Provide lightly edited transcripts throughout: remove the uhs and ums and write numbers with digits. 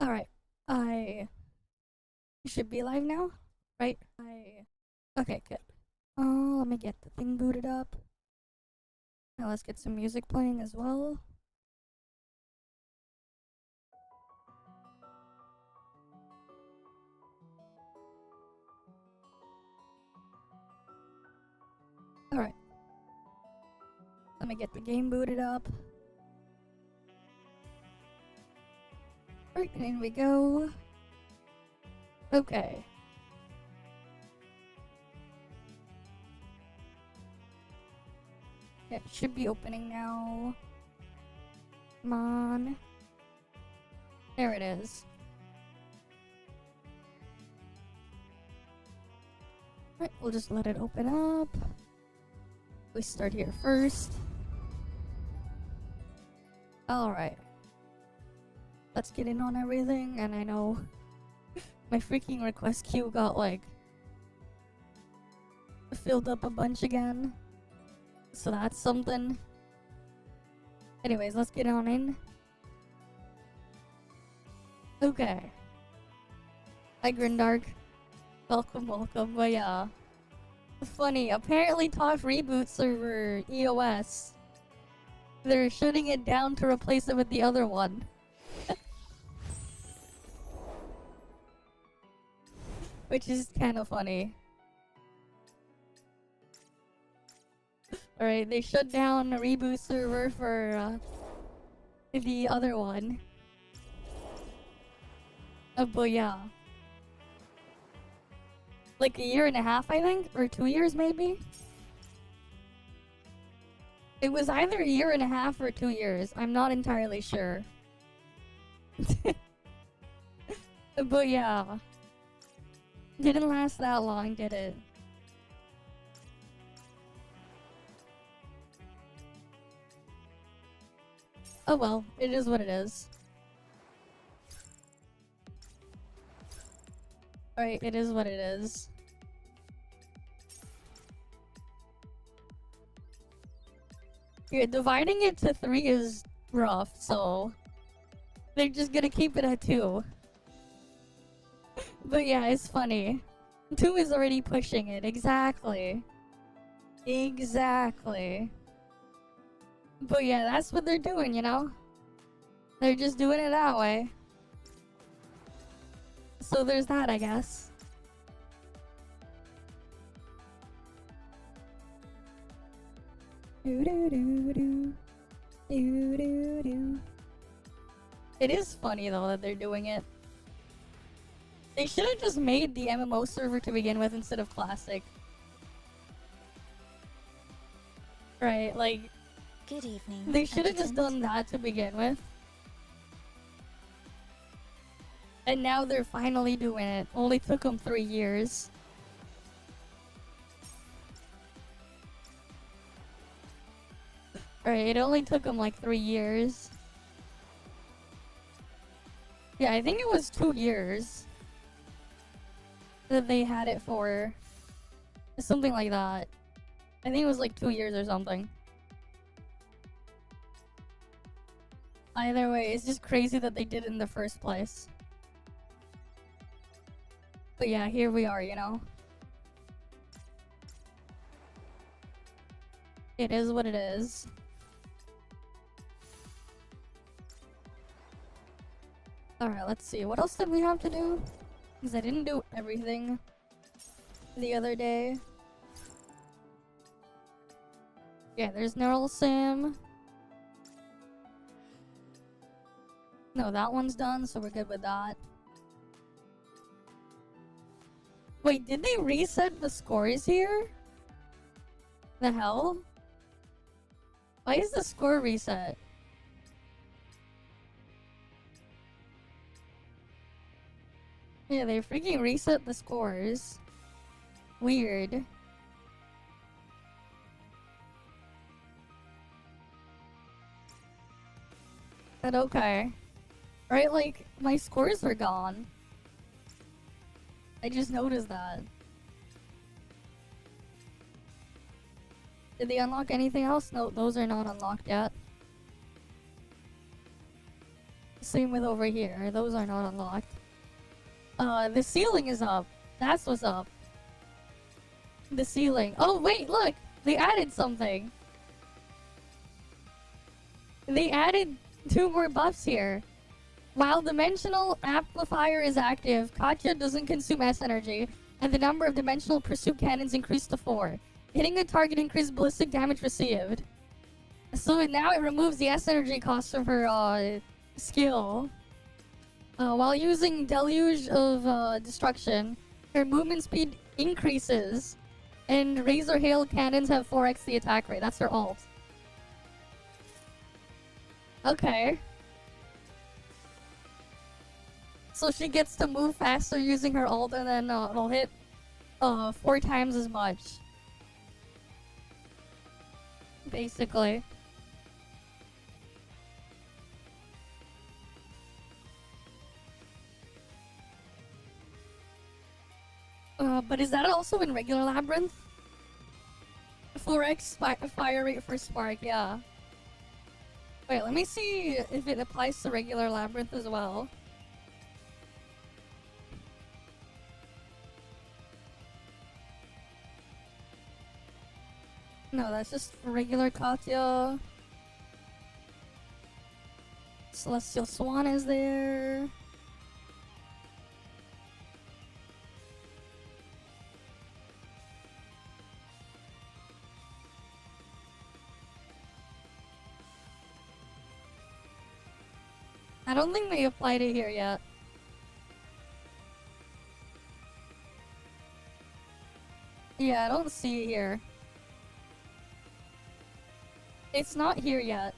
Alright, I should be live now, right? Okay, good. Let me get the thing booted up. Now let's get some music playing as well. Alright. Let me get the game booted up. Right, in we go. Okay. Yeah, it should be opening now. Come on. There it is. Right, we'll just let it open up. We start here first. Alright. Let's get in on everything, and I know my freaking request queue got like filled up a bunch again. So that's something. Anyways, let's get on in. Okay. Hi Grindark. Welcome, welcome. But yeah. Funny, apparently ToF reboot server EoS. They're shutting it down to replace it with the other one. Which is kind of funny. Alright, they shut down a reboot server for the other one. But yeah. Like a year and a half, I think? Or 2 years, maybe? It was either a year and a half or 2 years. I'm not entirely sure. But yeah. Didn't last that long, did it? Oh well, it is what it is. Alright, it is what it is. Yeah, dividing it to 3 is rough, so they're just gonna keep it at 2. But yeah, it's funny. 2 is already pushing it, exactly. Exactly. But yeah, that's what they're doing, you know? They're just doing it that way. So there's that, I guess. Do do do do. Do do do. It is funny though that they're doing it. They should have just made the MMO server to begin with instead of Classic. Right, like... Good evening. They should have just done that to begin with. And now they're finally doing it. Only took them 3 years. Right, it only took them like 3 years. Yeah, I think it was 2 years that they had it for. Something like that. I think it was like 2 years or something. Either way, it's just crazy that they did it in the first place. But yeah, here we are, you know. It is what it is. Alright, let's see. What else did we have to do? Because I didn't do everything the other day. Yeah, there's Neural Sim. No, that one's done, so we're good with that. Wait, did they reset the scores here? The hell? Why is the score reset? Yeah, they freaking reset the scores. Weird. But okay. Right, like, my scores are gone. I just noticed that. Did they unlock anything else? No, those are not unlocked yet. Same with over here. Those are not unlocked. The ceiling is up. That's what's up. The ceiling. Oh, wait, look! They added something. They added 2 more buffs here. While Dimensional Amplifier is active, Gacha doesn't consume S energy, and the number of Dimensional Pursuit Cannons increased to 4. Hitting a target increased ballistic damage received. So now it removes the S energy cost from her skill. While using Deluge of Destruction, her movement speed increases, and Razor Hail Cannons have 4x the attack rate. That's her ult. Okay. So she gets to move faster using her ult, and then it'll hit 4 times as much. Basically. But is that also in regular Labyrinth? 4x fire rate for Spark, yeah. Wait, let me see if it applies to regular Labyrinth as well. No, that's just for regular Katya. Celestial Swan is there. I don't think they applied it here yet. Yeah, I don't see it here. It's not here yet.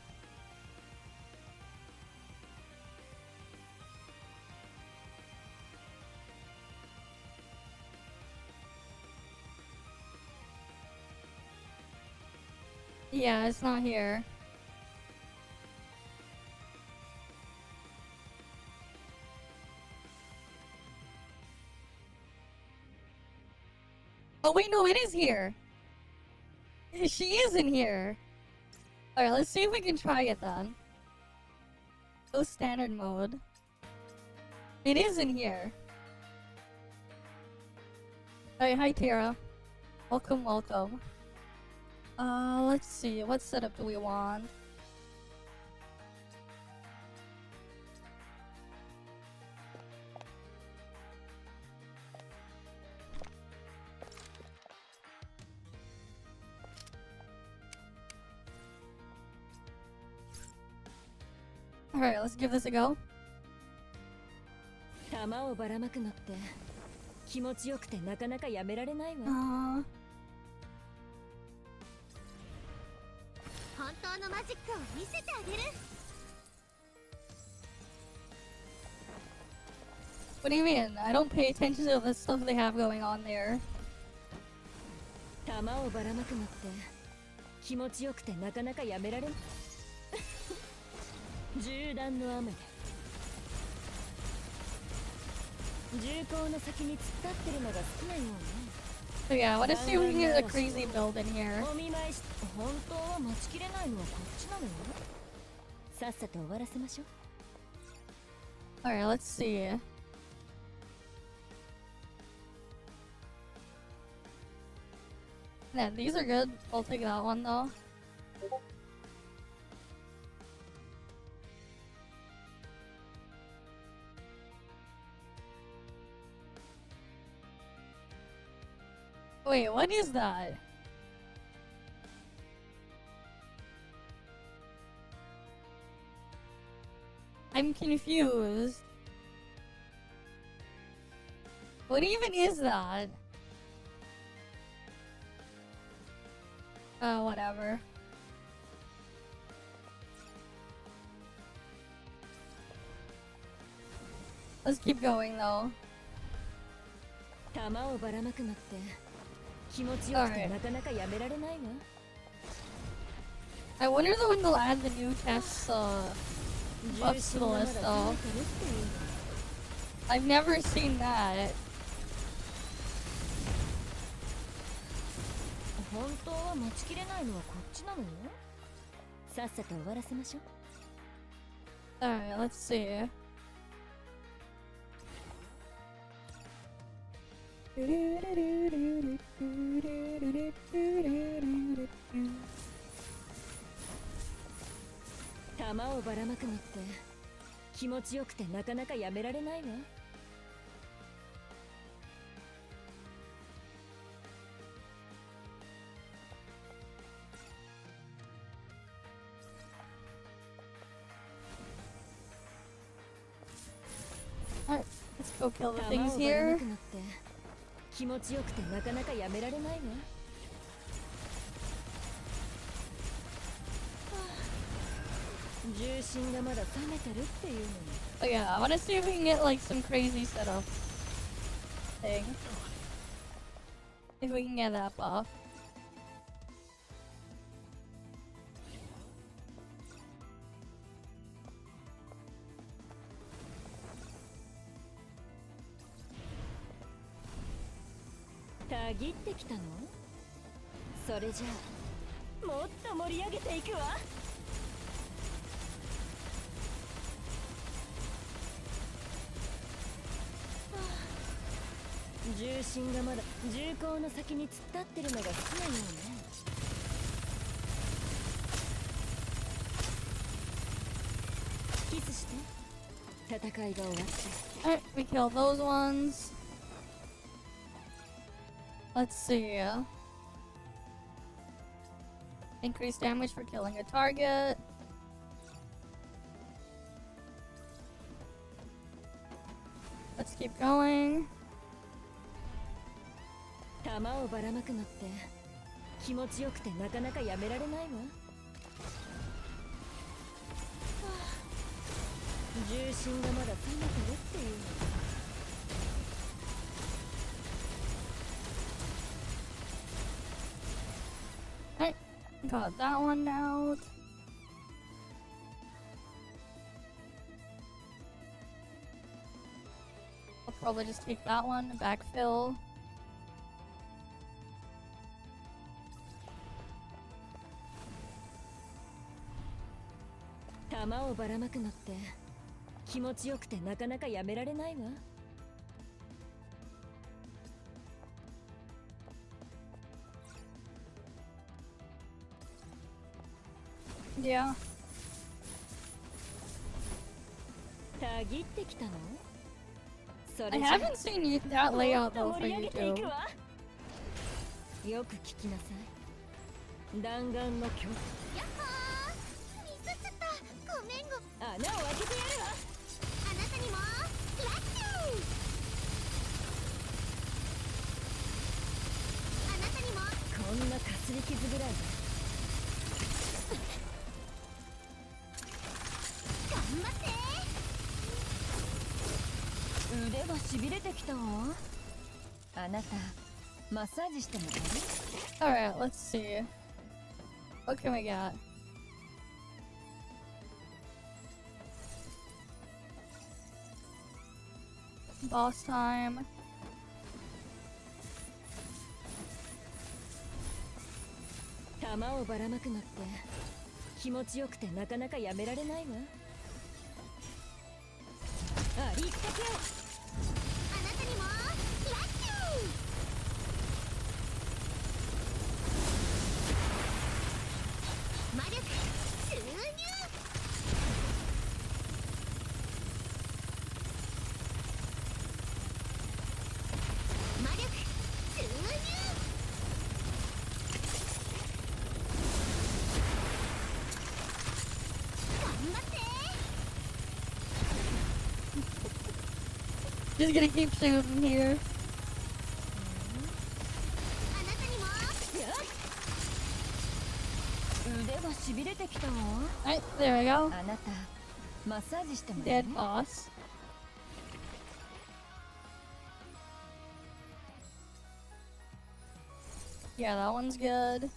Yeah, it's not here. Oh wait, no, it is here! She is in here! Alright, let's see if we can try it then. Go standard mode. It is in here. Alright, hi Tara. Welcome, welcome. Let's see, what setup do we want? Alright, let's give this a go. 玉をばらまくのって気持ちよくてなかなかやめられないわ。本当のマジックを見せてあげる。What do you mean? I don't pay attention to the stuff they have going on there. 玉をばらまくのって気持ちよくてなかなかやめられない。銃弾の雨で銃口の先に突っ立ってるのが好きなようね。So yeah, what if we can get a crazy build in here? お見舞いし、本当は待ちきれないのはこっちなのよ。さっさと終わらせましょう。Alright, let's see. Yeah, these are good. I'll take that one though. Wait, what is that? I'm confused. What even is that? Oh, whatever. Let's keep going though. 玉をばらまくのって気持ちよくてなかなかやめられないわ。I wonder though when they'll add the new tests buffs to the list though. I've never seen that. 本当は待ちきれないのはこっちなのよ。さっさと終わらせましょう。Alright, let's see.「玉をばらまくのって気持ちよくてなかなかやめられないわ」。Alright, let's go kill the 玉 things をばらま here. くのって気持ちよくてなかなかやめられないわ。重心がまだ冷めてるっていうのに。 But yeah, I wanna see if we can get like some crazy setup thing. If we can get that buff. たぎってきたの？それじゃあもっと盛り上げていくわ。重心がまだ重厚の先に突っ立ってるのが好きなようね。キスして戦いが終わって。 Alright, we kill those ones. Let's see. Increase damage for killing a target. Let's keep going. 玉をばらまくのって気持ちよくてなかなかやめられないわ。重心がまだ冷めてるっていうの。 Alright, got that one out. I'll probably just take that one, backfill.「玉をばらまくのって気持ちよくてなかなかやめられないわ。 Yeah. たぎってきたの？そ I れじゃあ haven't seen you that も layout っと though 盛 for り上げてい YouTube. くわ。よく聞きなさい。弾丸の強化。やっほー、ミスっちゃった。ごめんご。穴を開けてやるわ。あなたにもラッキー。あなたにも。こんなかすり傷ぐらいで。 頑張って。腕がしびれてきたわ。あなたマッサージしてもらえる？ Alright, let's see. What can we get? Boss time. 玉をばらまくのって気持ちよくてなかなかやめられないわ。ありったけを。あなたにもラッキー。魔力注入。魔力注入。頑張って。 Just gonna keep shooting here. あなたにも。腕がしびれてきたわ。 Alright, there we go. あなたマッサージしてもらえ Dead る？ boss. Yeah, that one's good.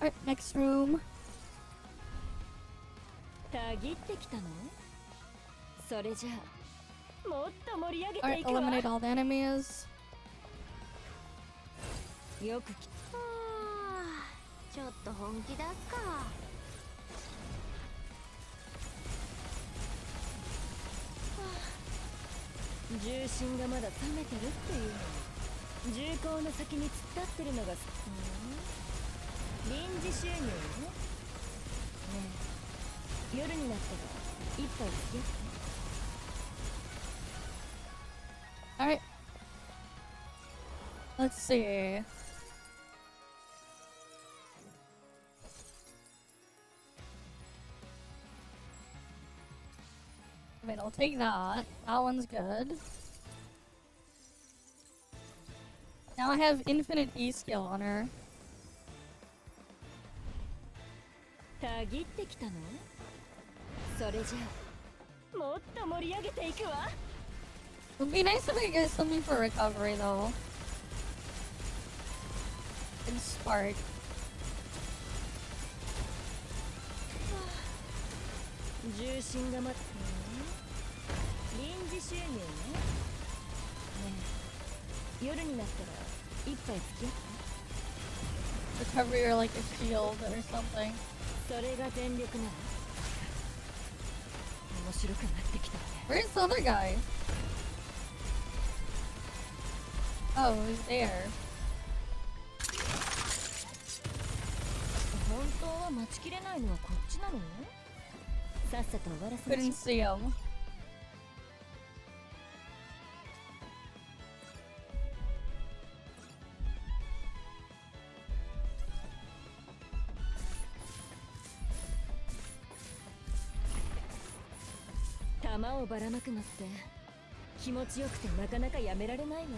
Alright, next room. たぎってきたの？それじゃあもっと盛り上げて Alright, いくわ。 eliminate all the enemies. よく聞ちょっと本気出すか。重心がまだ冷めてるっていうのに重厚の先に突っ立ってるのが臨時収入ね。ねえ夜になったら一杯付き合って。Alright. Let's see. I mean, I'll take that. That one's good. Now I have infinite E skill on her. たぎってきたの？それじゃあもっと盛り上げていくわ。It would be nice if I get something for recovery though. And spark. 重心がまって臨時収入ね。ねえ夜になったら一杯付き合って。 Recovery or like a shield or something. それが全力なの。面白くなってきたね。 Where's the other guy? Oh, he's there. 本当は待ちきれないのはこっちなの？さっさと終わらせましょ Couldn't see him. う。弾をばらまくのって気持ちよくてなかなかやめられないの？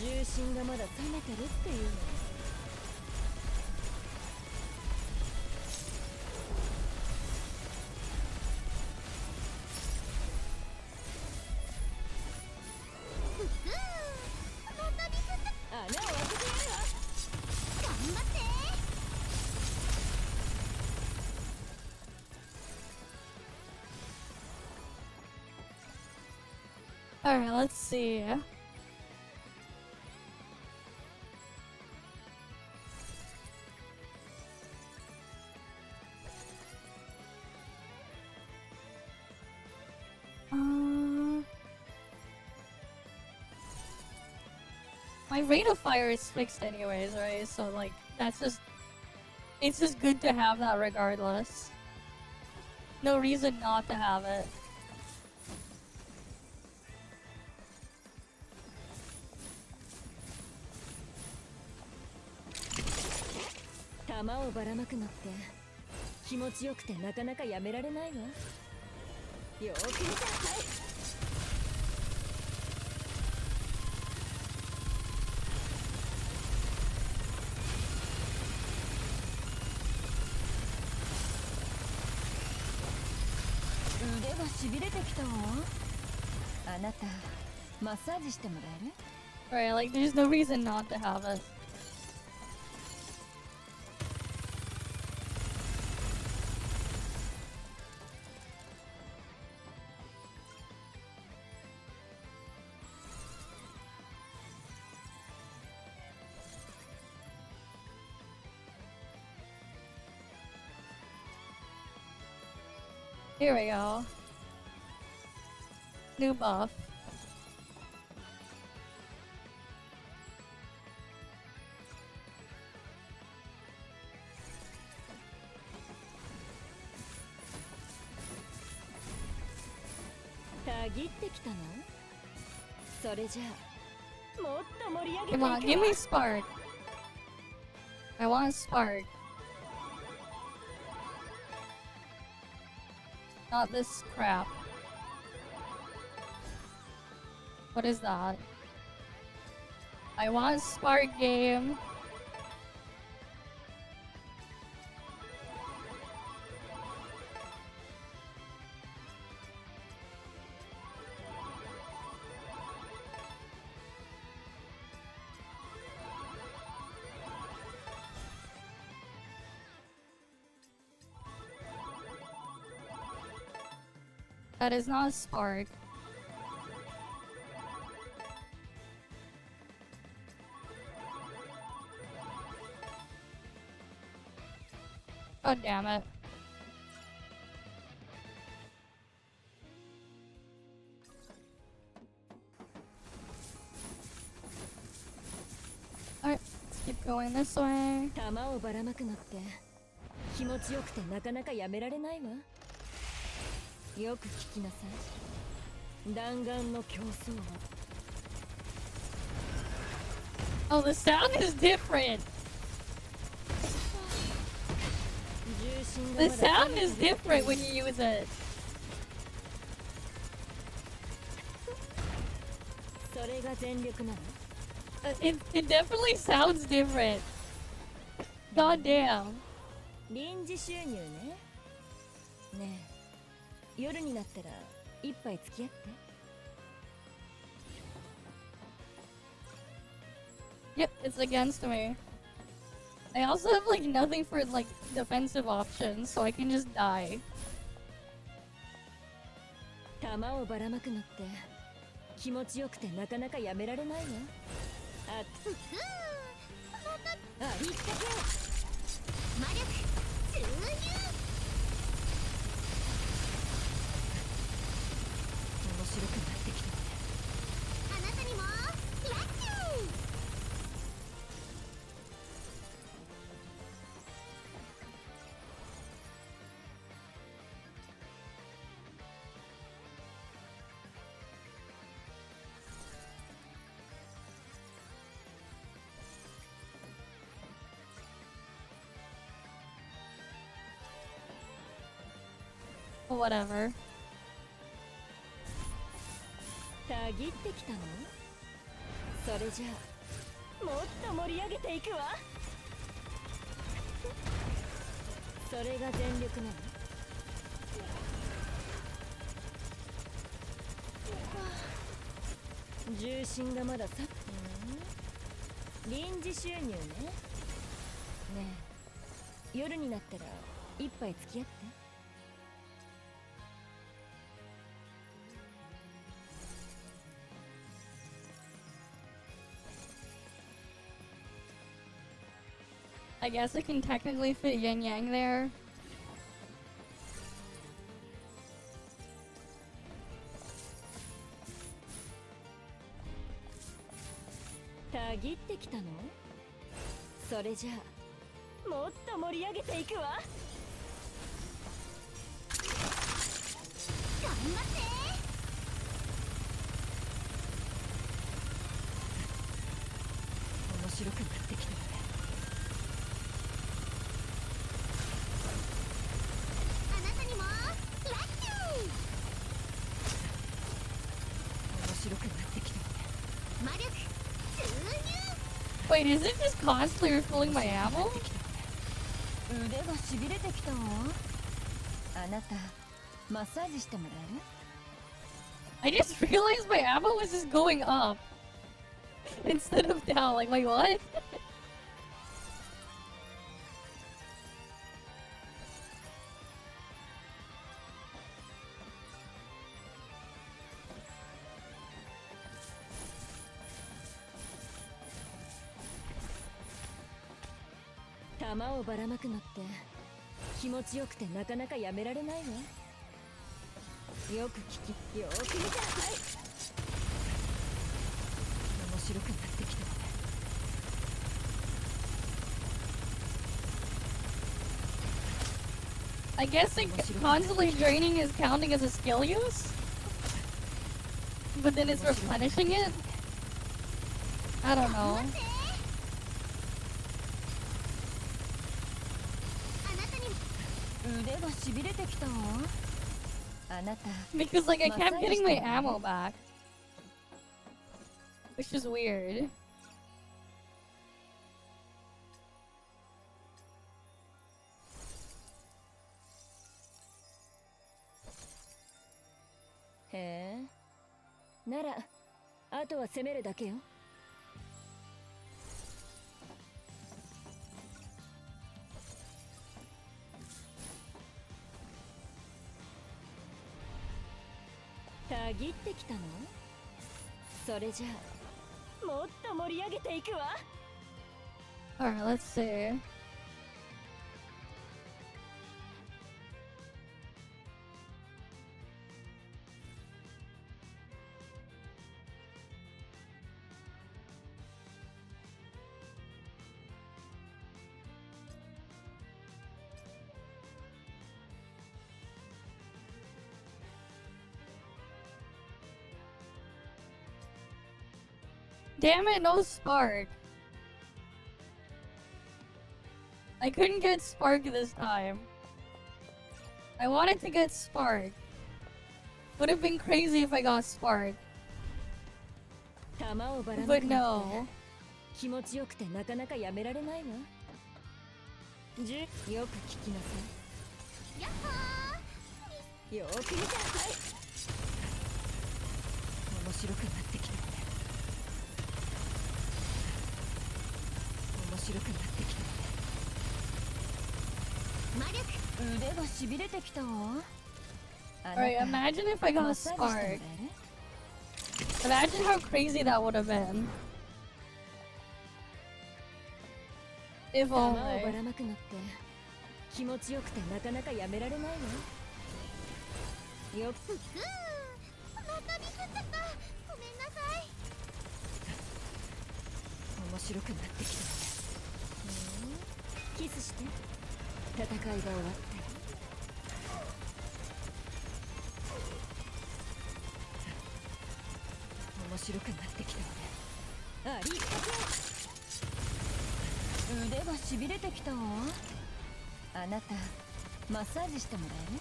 重心がまだ冷めてるっていうのに。穴を開けてやるわ。頑張って。 Alright, let's see. My rate of fire is fixed anyways, right? So like, that's just... It's just good to have that regardless. No reason not to have it. 弾をばらまくのって気持ちよくてなかなかやめられないわ。よーく見てなさい。腕がしびれてきたわ。あなたマッサージしてもらえる？ Right, like there's no reason not to have it. Here we go. New buff. Come on, give me spark. I want spark. Not this crap. What is that? I want spark game. That is not a spark. God damn it. Alright, let's keep going this way. 弾をばらまくのって気持ちよくてなかなかやめられないわ。よく聞きなさい。弾丸の競争を。Oh, the sound is different. The sound is different when you use it. それが全力なの？ It definitely sounds different. God damn. 臨時収入ね。ねえ、夜になったら一杯付き合って。Yep, it's against me. I also have like nothing for like defensive options, so I can just die. 弾をばらまくのって気持ちよくてなかなかやめられないわ。ありったけ魔力注入。面白くなってきたね。あなたにもラッキー。Whatever. たぎってきたの？それじゃあもっと盛り上げていくわ。それが全力なの？重心がまださ臨時収入ね。ねえ、夜になったら一杯付き合って。I guess I can technically fit yin yang there. たぎってきたの？それじゃあもっと盛り上げていくわ。頑張って。面白くなってきたわね。あなたにもラッキー。面白くなってきたわね。魔力注入。 Wait, is it just constantly refilling my ammo? 腕がしびれてきたわ。あなたマッサージしてもらえる？ I just realized my ammo was just going up instead of down. Like, wait, what?「弾をばらまくのって気持ちよくてなかなかやめられないわ。よく聞き、よく見てなさい。面白くなってきたわね。 I guess like constantly draining is counting as a skill use? But then it's replenishing it? I don't know. Because like I kept getting my ammo back. Which is weird. He. なら、あとは攻めるだけよ。たぎってきたの？それじゃあ、もっと盛り上げていくわ。 Alright, let's see. Damn it, no spark. I couldn't get spark this time. I wanted to get spark. Would have been crazy if I got spark. 弾をばらま But く no. 気持ちよくてなかなかやめられないわ。よく聞きなさやっほい。よく見てなさい。面白くなってきたね。面白くなってきたね。ー魔力腕がしびれてきたわ。Alright, imagine if I got spark. Imagine how crazy that would have been. If 弾をば only. らまくのって気持ちよくてなかなかやめられないわ。よくまたミスっちゃった。ごめんなさい。面白くなってきたね。キスして戦いが終わって面白くなってきたわね。ありったけ。腕がしびれてきたわ。あなたマッサージしてもらえる？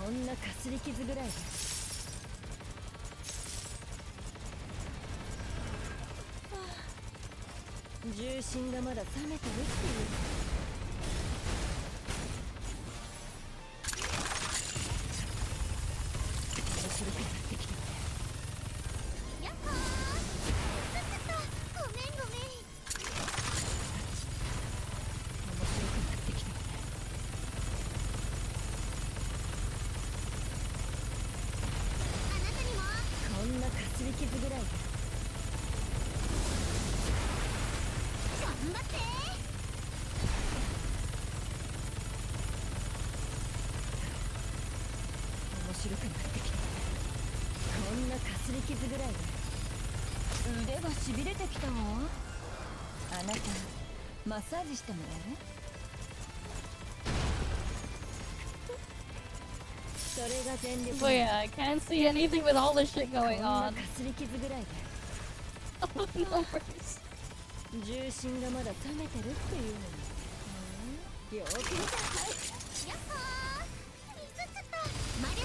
こんなかすり傷ぐらいで。重心がまだ冷めてるっていう。面白くなってきたね。やっほー。ミスっちゃった。ごめんごめん。面白くなってきたね。あなたにも。こんなかすり傷ぐらいで。頑張って面白くなってきた。こんなかすり傷ぐらいで。腕がしびれてきたわ。あなたマッサージしてもらえる？それが全力。 But yeah, I can't see anything with all this shit こん going な on. かすり傷ぐらいで。 No worries. 重心がまだ冷めてるっていうのに。よく見てなさい。やっほー。ミスっちゃった。魔力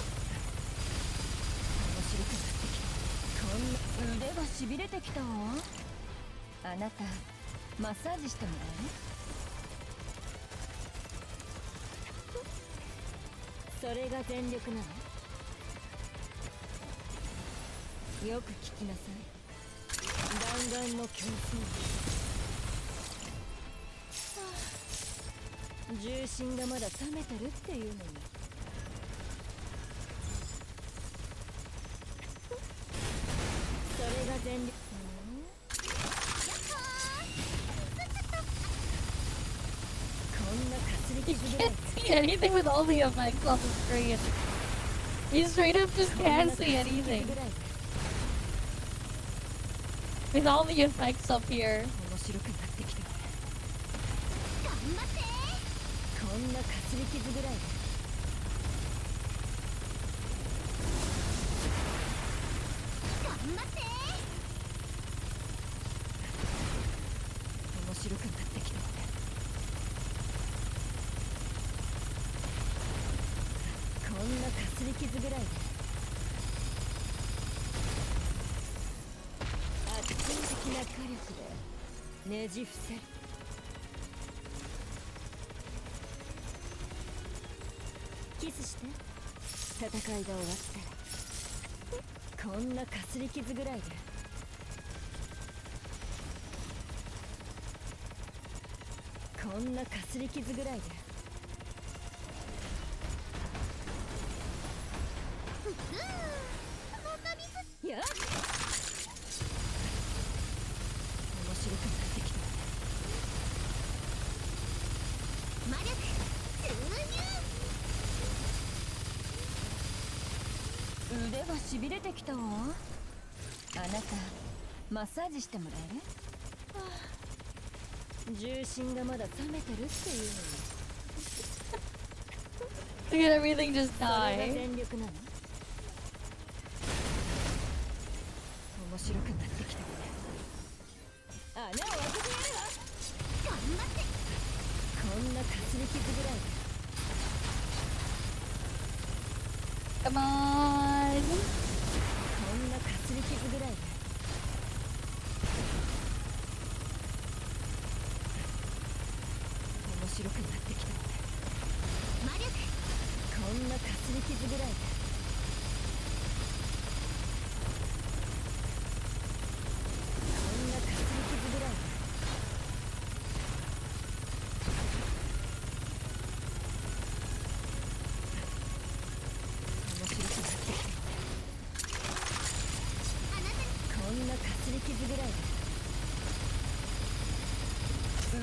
面白くなってきた。こんな腕がしびれてきたわ。あなたマッサージしてもらえる？それが全力なの？よく聞きなさい。弾丸の競争。重心がまだ冷めてるっていうのに。それが全力。こんなかすり You 傷ぐらい can't see anything with all the effects on the screen. You straight up just can't see anything with all the effects up here. 面白くなってきた。頑張ってこんなかすり傷ぐらいで。頑張って面白くなってきた。こんなかすり傷ぐらいで。圧倒的な火力でねじ伏せる。キスして戦いが終わったらこんなかすり傷ぐらいで。こんなかすり傷ぐらいで。またミスっやっ面白くなってきた。魔力注入。腕がしびれてきたわ。あなたマッサージしてもらえる？重心がまだ冷めてるっていうのに。 Look at everything just それが die. 全力なの？面白くなってきたわね。穴を開けてやるわ。頑張って。こんなかすり傷ぐらい Come on. こんなかすり傷ぐらい面白くなってきた。魔力。こんなかすり傷ぐらいこんなかすり傷ぐらい面白くなってきた。あなたに。こんなかすり傷ぐらい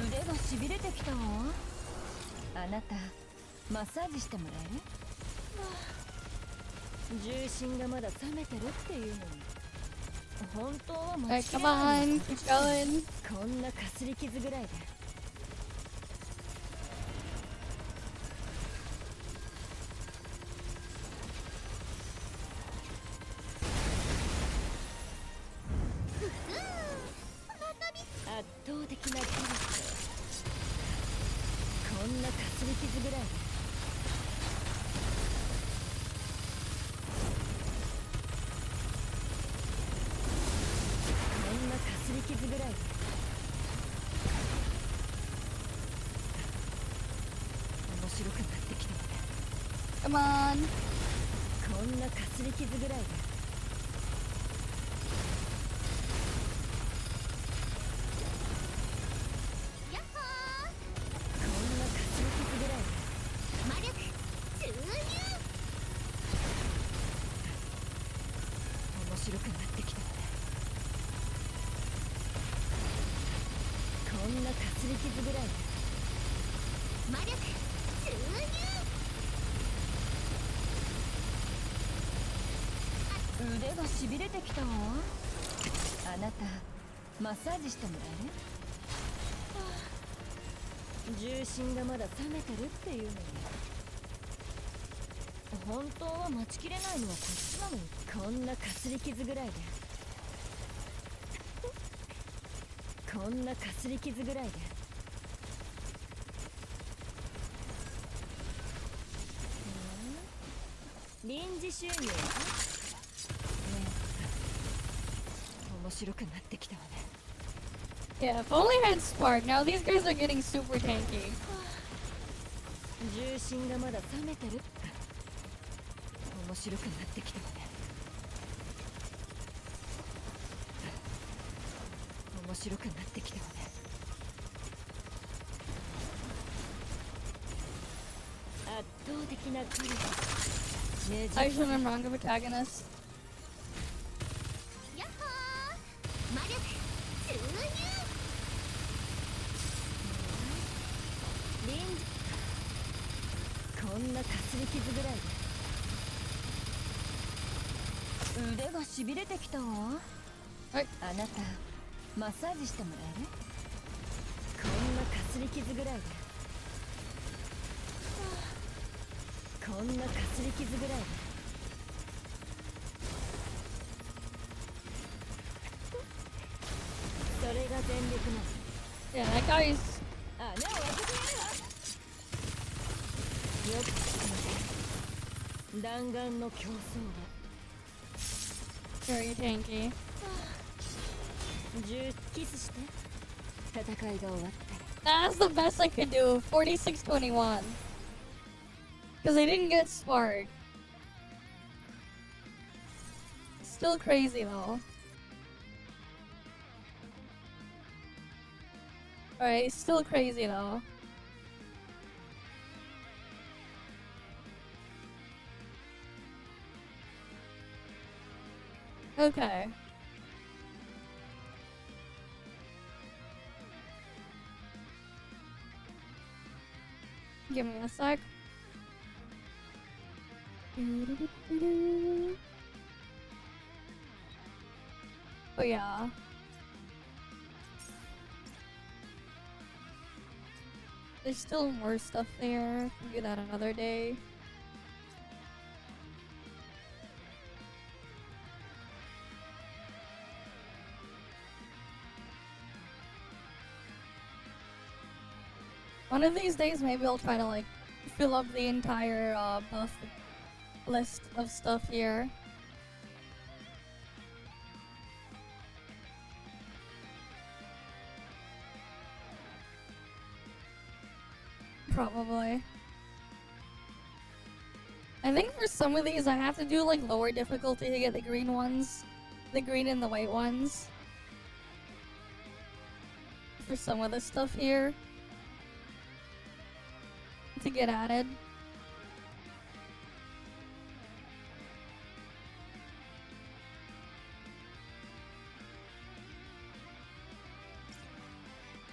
腕がしびれてきたわ。あなたマッサージしてもらえる？重心がまだ冷めてるっていうのに本当は間違 Alright, い come ない on. Keep going. こんなかすり傷ぐらいで圧倒的な技術こんなかすり傷ぐらいでこんなかすり傷ぐらいで面白くなってきたわね。 Come on. こんなかすり傷ぐらいでやっほこんなかすり傷ぐらいでー。魔力注入。面白くなってきたわね。こんなかすり傷ぐらいで魔力注入。腕がしびれてきたわ。あなたマッサージしてもらえる？重心がまだ冷めてるっていうのに本当は待ちきれないのはこっちなのにこんなかすり傷ぐらいでこんなかすり傷ぐらいで臨時収入は面白くなってきたわね。 Yeah, if only I had Spark. Now these guys are getting super tanky. 重心がまだ冷めてる面白くなってきたわね。面白くなってきたわね。圧倒的な火力ねじ Actually, I'm wrong of protagonist. やっほー。魔力注入。臨時こんなかすり傷ぐらいで腕がしびれてきたわ。はいあなたマッサージしてもらえる？こんなかすり傷ぐらいでこんなかすり傷ぐらいでそれが全力なの。 Yeah, that guy's. 穴を開けてやるわ。よく聞く弾丸の競争は Very tanky. キスして戦いが終わったら That's the best I could do. 46-21. Because I didn't get Spark. Still crazy though. Alright, still crazy though. Okay. Give me a sec. Oh yeah. There's still more stuff there. Can do that another day. One of these days, maybe I'll try to like fill up the entire buff list of stuff here. Probably. I think for some of these I have to do like lower difficulty to get the green ones. The green and the white ones. For some of the stuff here. To get added.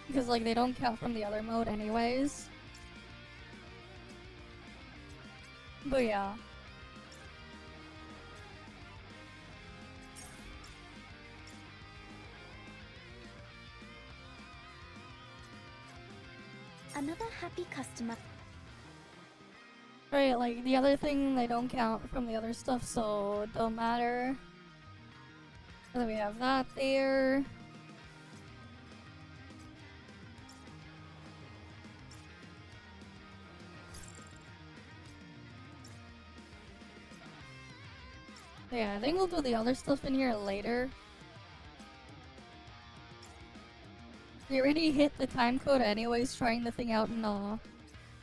Because like they don't count from the other mode anyways. But yeah. Another happy customer. Right, like the other thing they don't count from the other stuff, so it don't matter. And then we have that there. Yeah, I think we'll do the other stuff in here later. We already hit the time code anyways, trying the thing out in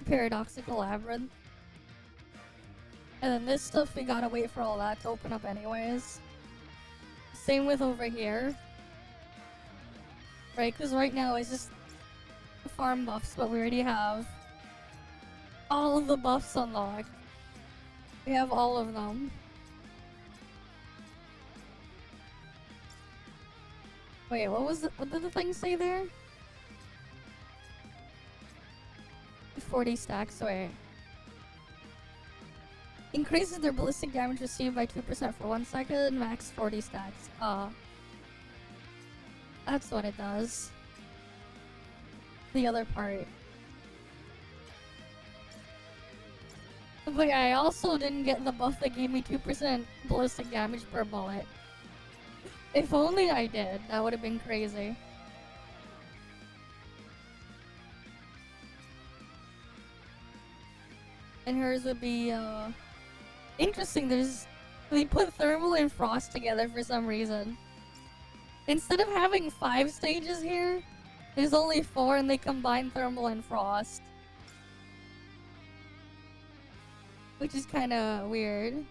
Paradoxical Labyrinth. And then this stuff, we gotta wait for all that to open up anyways. Same with over here. Right, because right now it's just farm buffs, but we already have all of the buffs unlocked. We have all of them. Wait, what did the thing say there? 40 stacks, wait. Increases their ballistic damage received by 2% for 1 second, max 40 stacks. That's what it does. The other part. But yeah, I also didn't get the buff that gave me 2% ballistic damage per bullet. If only I did, that would have been crazy. And hers would be, interesting. They put thermal and frost together for some reason. Instead of having 5 stages here, there's only 4 and they combine thermal and frost. Which is kinda weird.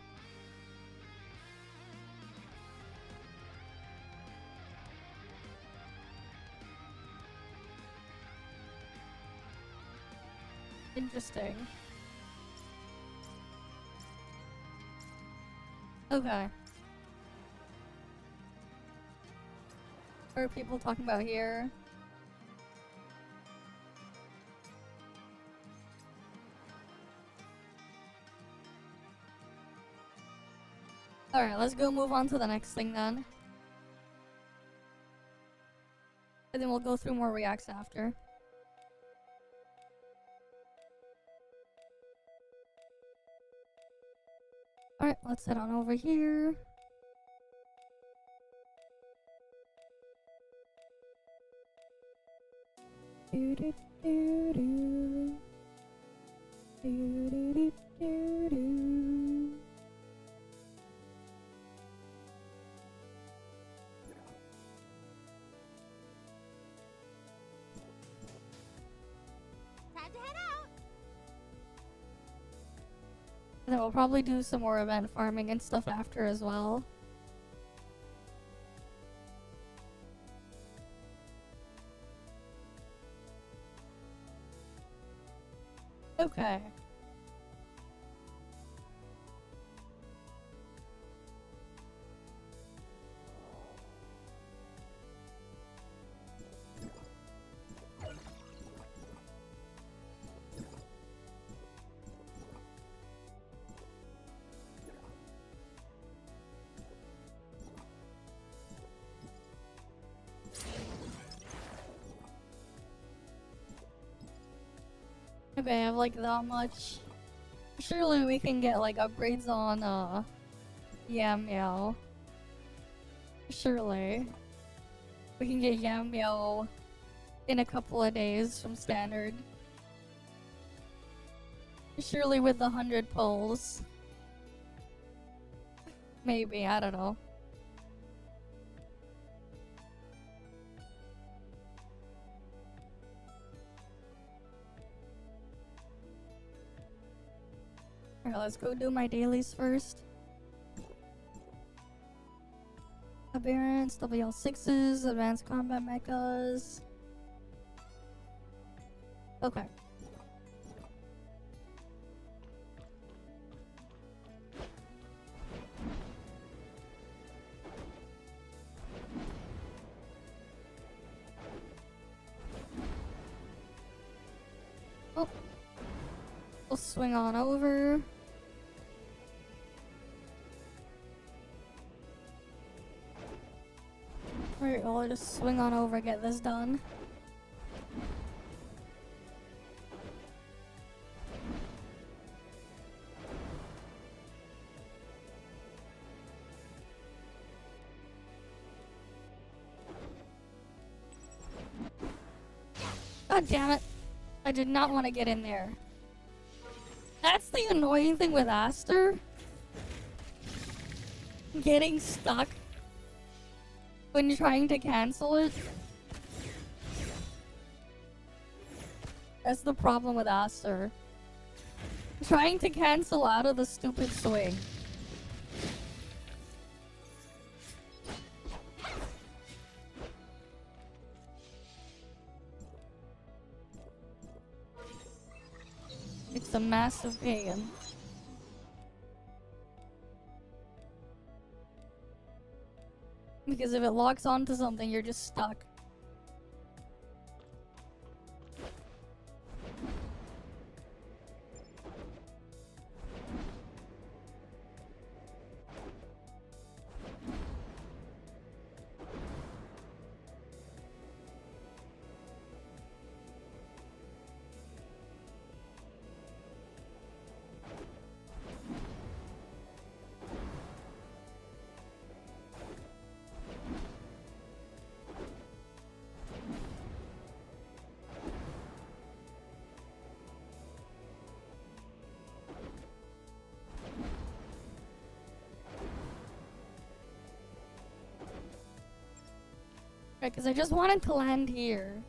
Interesting. Okay. What are people talking about here? Alright, let's go move on to the next thing then. And then we'll go through more reacts after. Alright, let's head on over here. Do do do do. Do do do do do. Time to head out. And then we'll probably do some more event farming and stuff after as well. Okay. Okay, I have like that much. Surely we can get like upgrades on Yam Meow. Surely. We can get Yam Meow in a couple of days from standard. Surely with the 100 pulls. Maybe, I don't know. Alright, let's go do my dailies first. Aberrants, WL6s, advanced combat mechas. Okay. Oh. We'll swing on over. Alright, I'll just swing on over, get this done. God damn it. I did not want to get in there. That's the annoying thing with Aster. Getting stuck when trying to cancel it. That's the problem with Aster. Trying to cancel out of the stupid swing. It's a massive pain. Because if it locks onto something, you're just stuck. Right, because I just wanted to land here.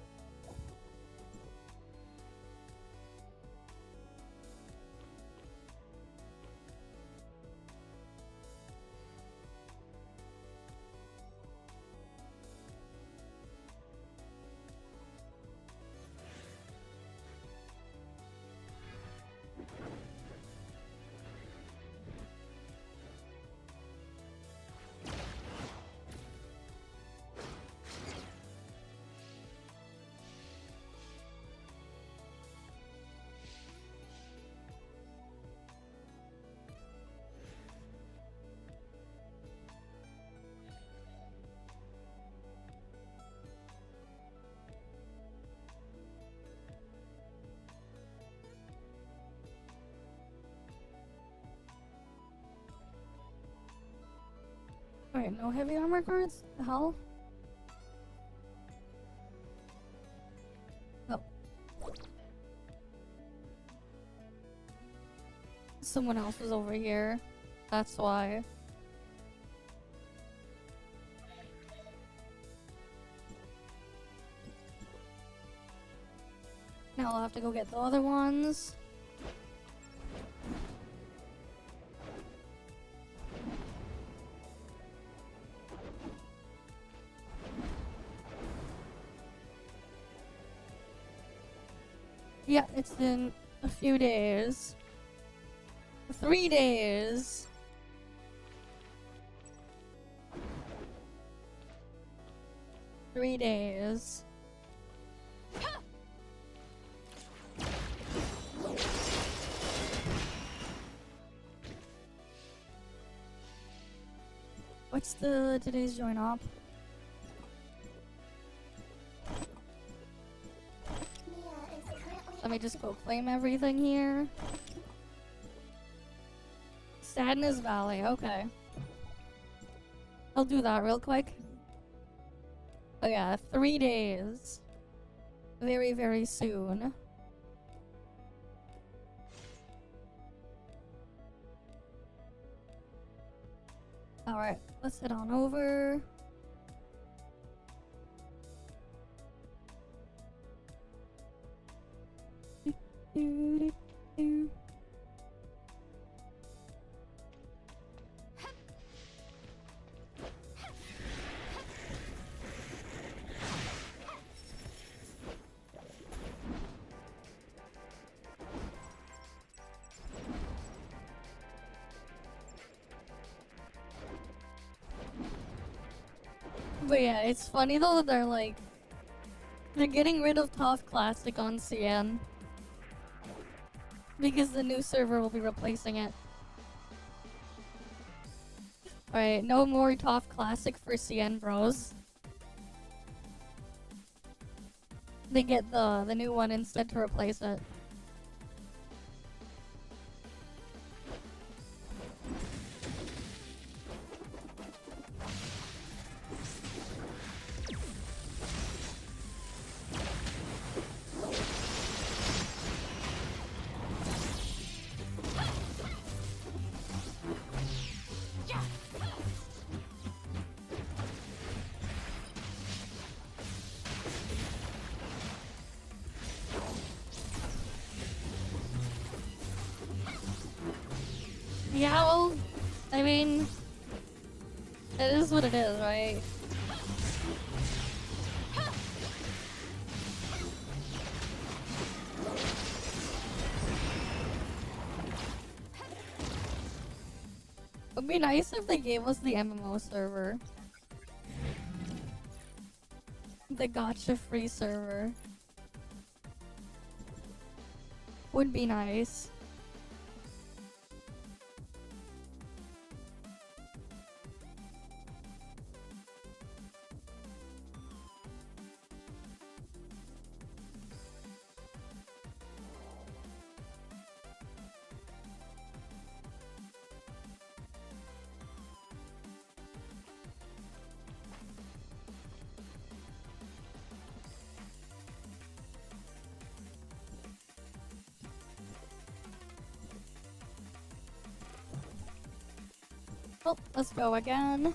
Wait, no heavy armor cards? The hell? Oh. Someone else was over here. That's why. Now I'll have to go get the other ones. Yeah, it's in a few days. 3 days. Three days. What's the today's join op? Let me just go claim everything here. Sadness Valley, okay. I'll do that real quick. Oh yeah, 3 days. Very, very soon. Alright, let's head on over. But yeah, it's funny though that they're getting rid of ToF Classic on CN because the new server will be replacing it. Alright, no more ToF Classic for CN bros. They get the new one instead to replace it. Yeah, well, I mean, it is what it is, right? It'd be nice if they gave us the MMO server. The Gacha free server. Would be nice. Well, let's go again.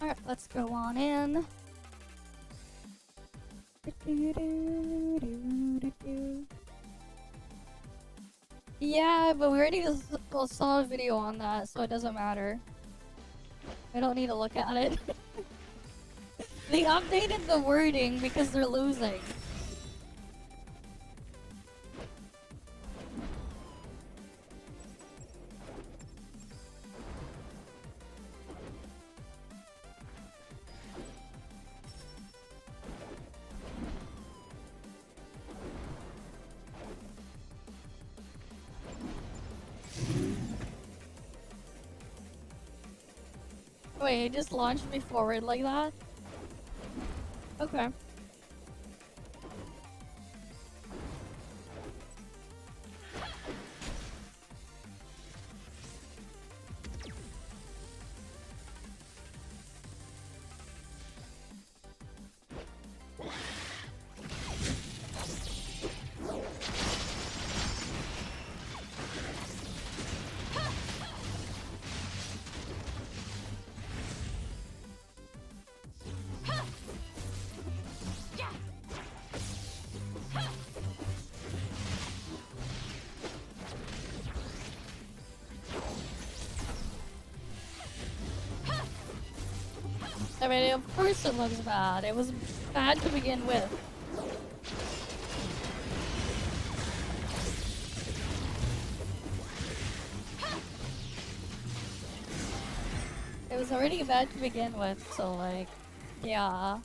Alright, let's go on in. Yeah, but we already saw a video on that, so it doesn't matter. I don't need to look at it. They updated the wording because they're losing. Wait, it just launched me forward like that? Okay. I mean, of course it looks bad. It was bad to begin with. It was already bad to begin with, so like, yeah.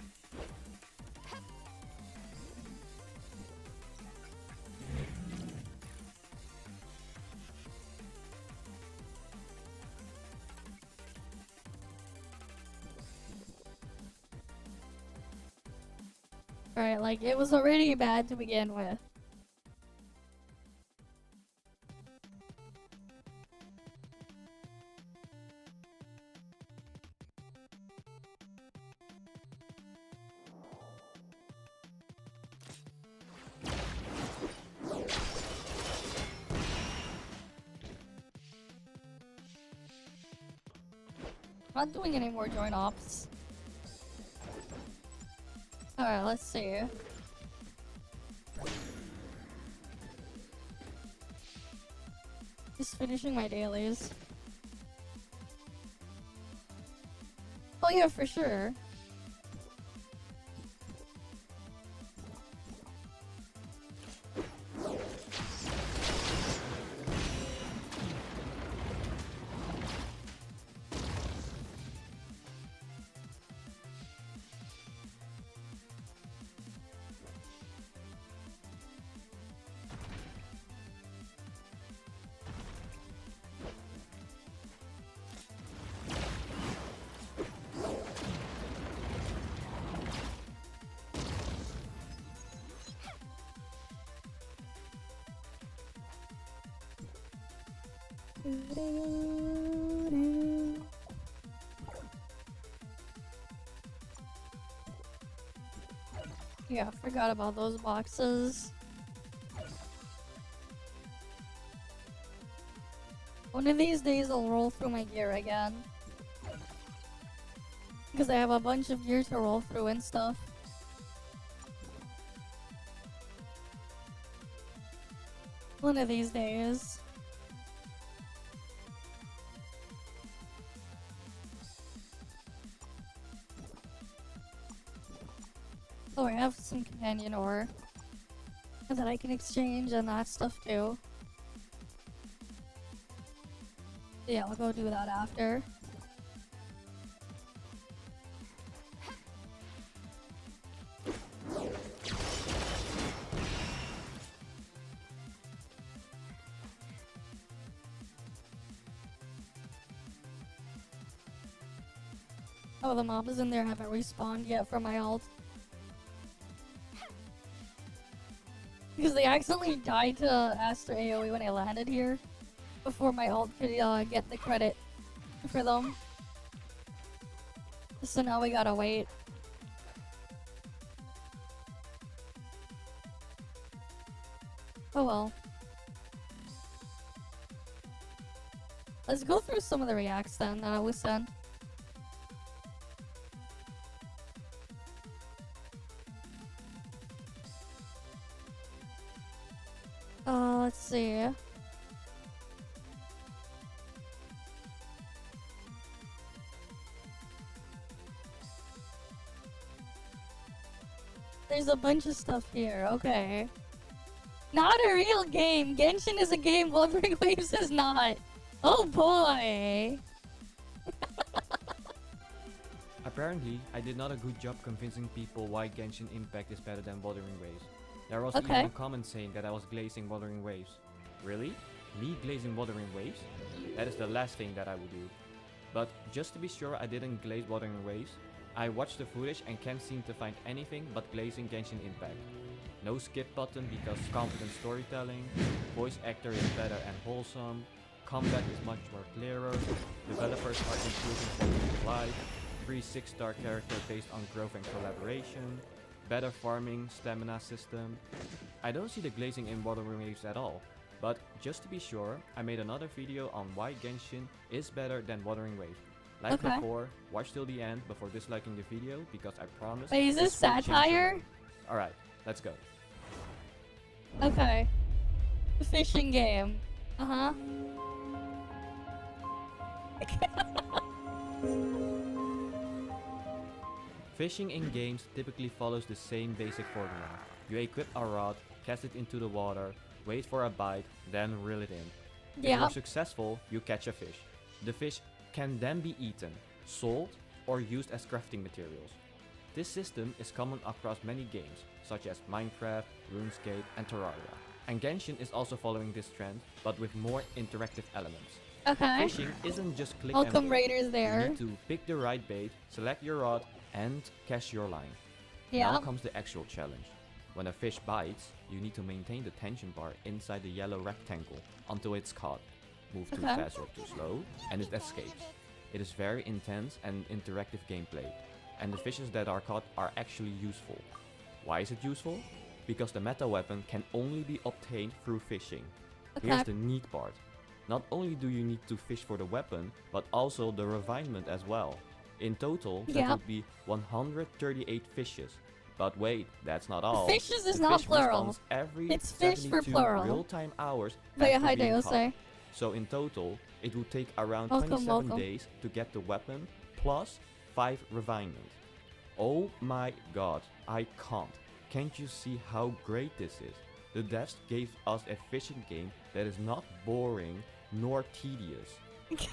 Right, like, it was already bad to begin with. not doing any more joint ops. Alright, let's see. Just finishing my dailies. Oh yeah, for sure. Yeah, forgot about those boxes. One of these days I'll roll through my gear again. Because I have a bunch of gear to roll through and stuff. One of these days. Oh, I have some companion ore that I can exchange and that stuff too. Yeah, I'll go do that after. Oh, the mobs in there haven't respawned yet for my ult. Because they accidentally died to Aster AoE when I landed here. Before my ult could get the credit for them. So now we gotta wait. Oh well. Let's go through some of the reacts then that I was sent. Let's see. There's a bunch of stuff here, okay. Not a real game! Genshin is a game, Wuthering Waves is not! Oh boy! Apparently, I did not a good job convincing people why Genshin Impact is better than Wuthering Waves. There was Okay. even a comment saying that I was glazing Wuthering Waves. Really? Me glazing Wuthering Waves? That is the last thing that I would do. But just to be sure I didn't glaze Wuthering Waves, I watched the footage and can't seem to find anything but glazing Genshin Impact. No skip button because confident storytelling, voice actor is better and wholesome, combat is much more clearer, developers are improving ToFLive, free 6-star character based on growth and collaboration, better farming, stamina system. I don't see the glazing in Wuthering Waves at all, but just to be sure, I made another video on why Genshin is better than Wuthering Waves. Like Okay. before, watch till the end before disliking the video because I promise. Wait, is this will change your satire? mind. Alright, let's go. Okay. The fishing game. Uh-huh. Fishing in games typically follows the same basic formula. You equip a rod, cast it into the water, wait for a bite, then reel it in. If Yeah. you're successful, you catch a fish. The fish can then be eaten, sold, or used as crafting materials. This system is common across many games, such as Minecraft, RuneScape, and Terraria. And Genshin is also following this trend, but with more interactive elements. Okay. Fishing isn't just click Welcome and Raiders you there. need to pick the right bait, select your rod, and cast your line. Yeah. Now comes the actual challenge. When a fish bites, you need to maintain the tension bar inside the yellow rectangle until it's caught. Move too Okay. fast or too slow, and it escapes. It is very intense and interactive gameplay, and the fishes that are caught are actually useful. Why is it useful? Because the meta weapon can only be obtained through fishing. Okay. Here's the neat part. Not only do you need to fish for the weapon, but also the refinement as well. In total, that Yeah. would be 138 fishes. But wait, that's not all. Fishes is The not fish plural. respawns every It's fish for 72 plural. real-time hours But yeah, after hi being Deose. caught. So in total, it will take around Welcome, 27 welcome. days to get the weapon, plus 5 refinement. Oh my god, I can't. Can't you see how great this is? The devs gave us a fishing game that is not boring nor tedious.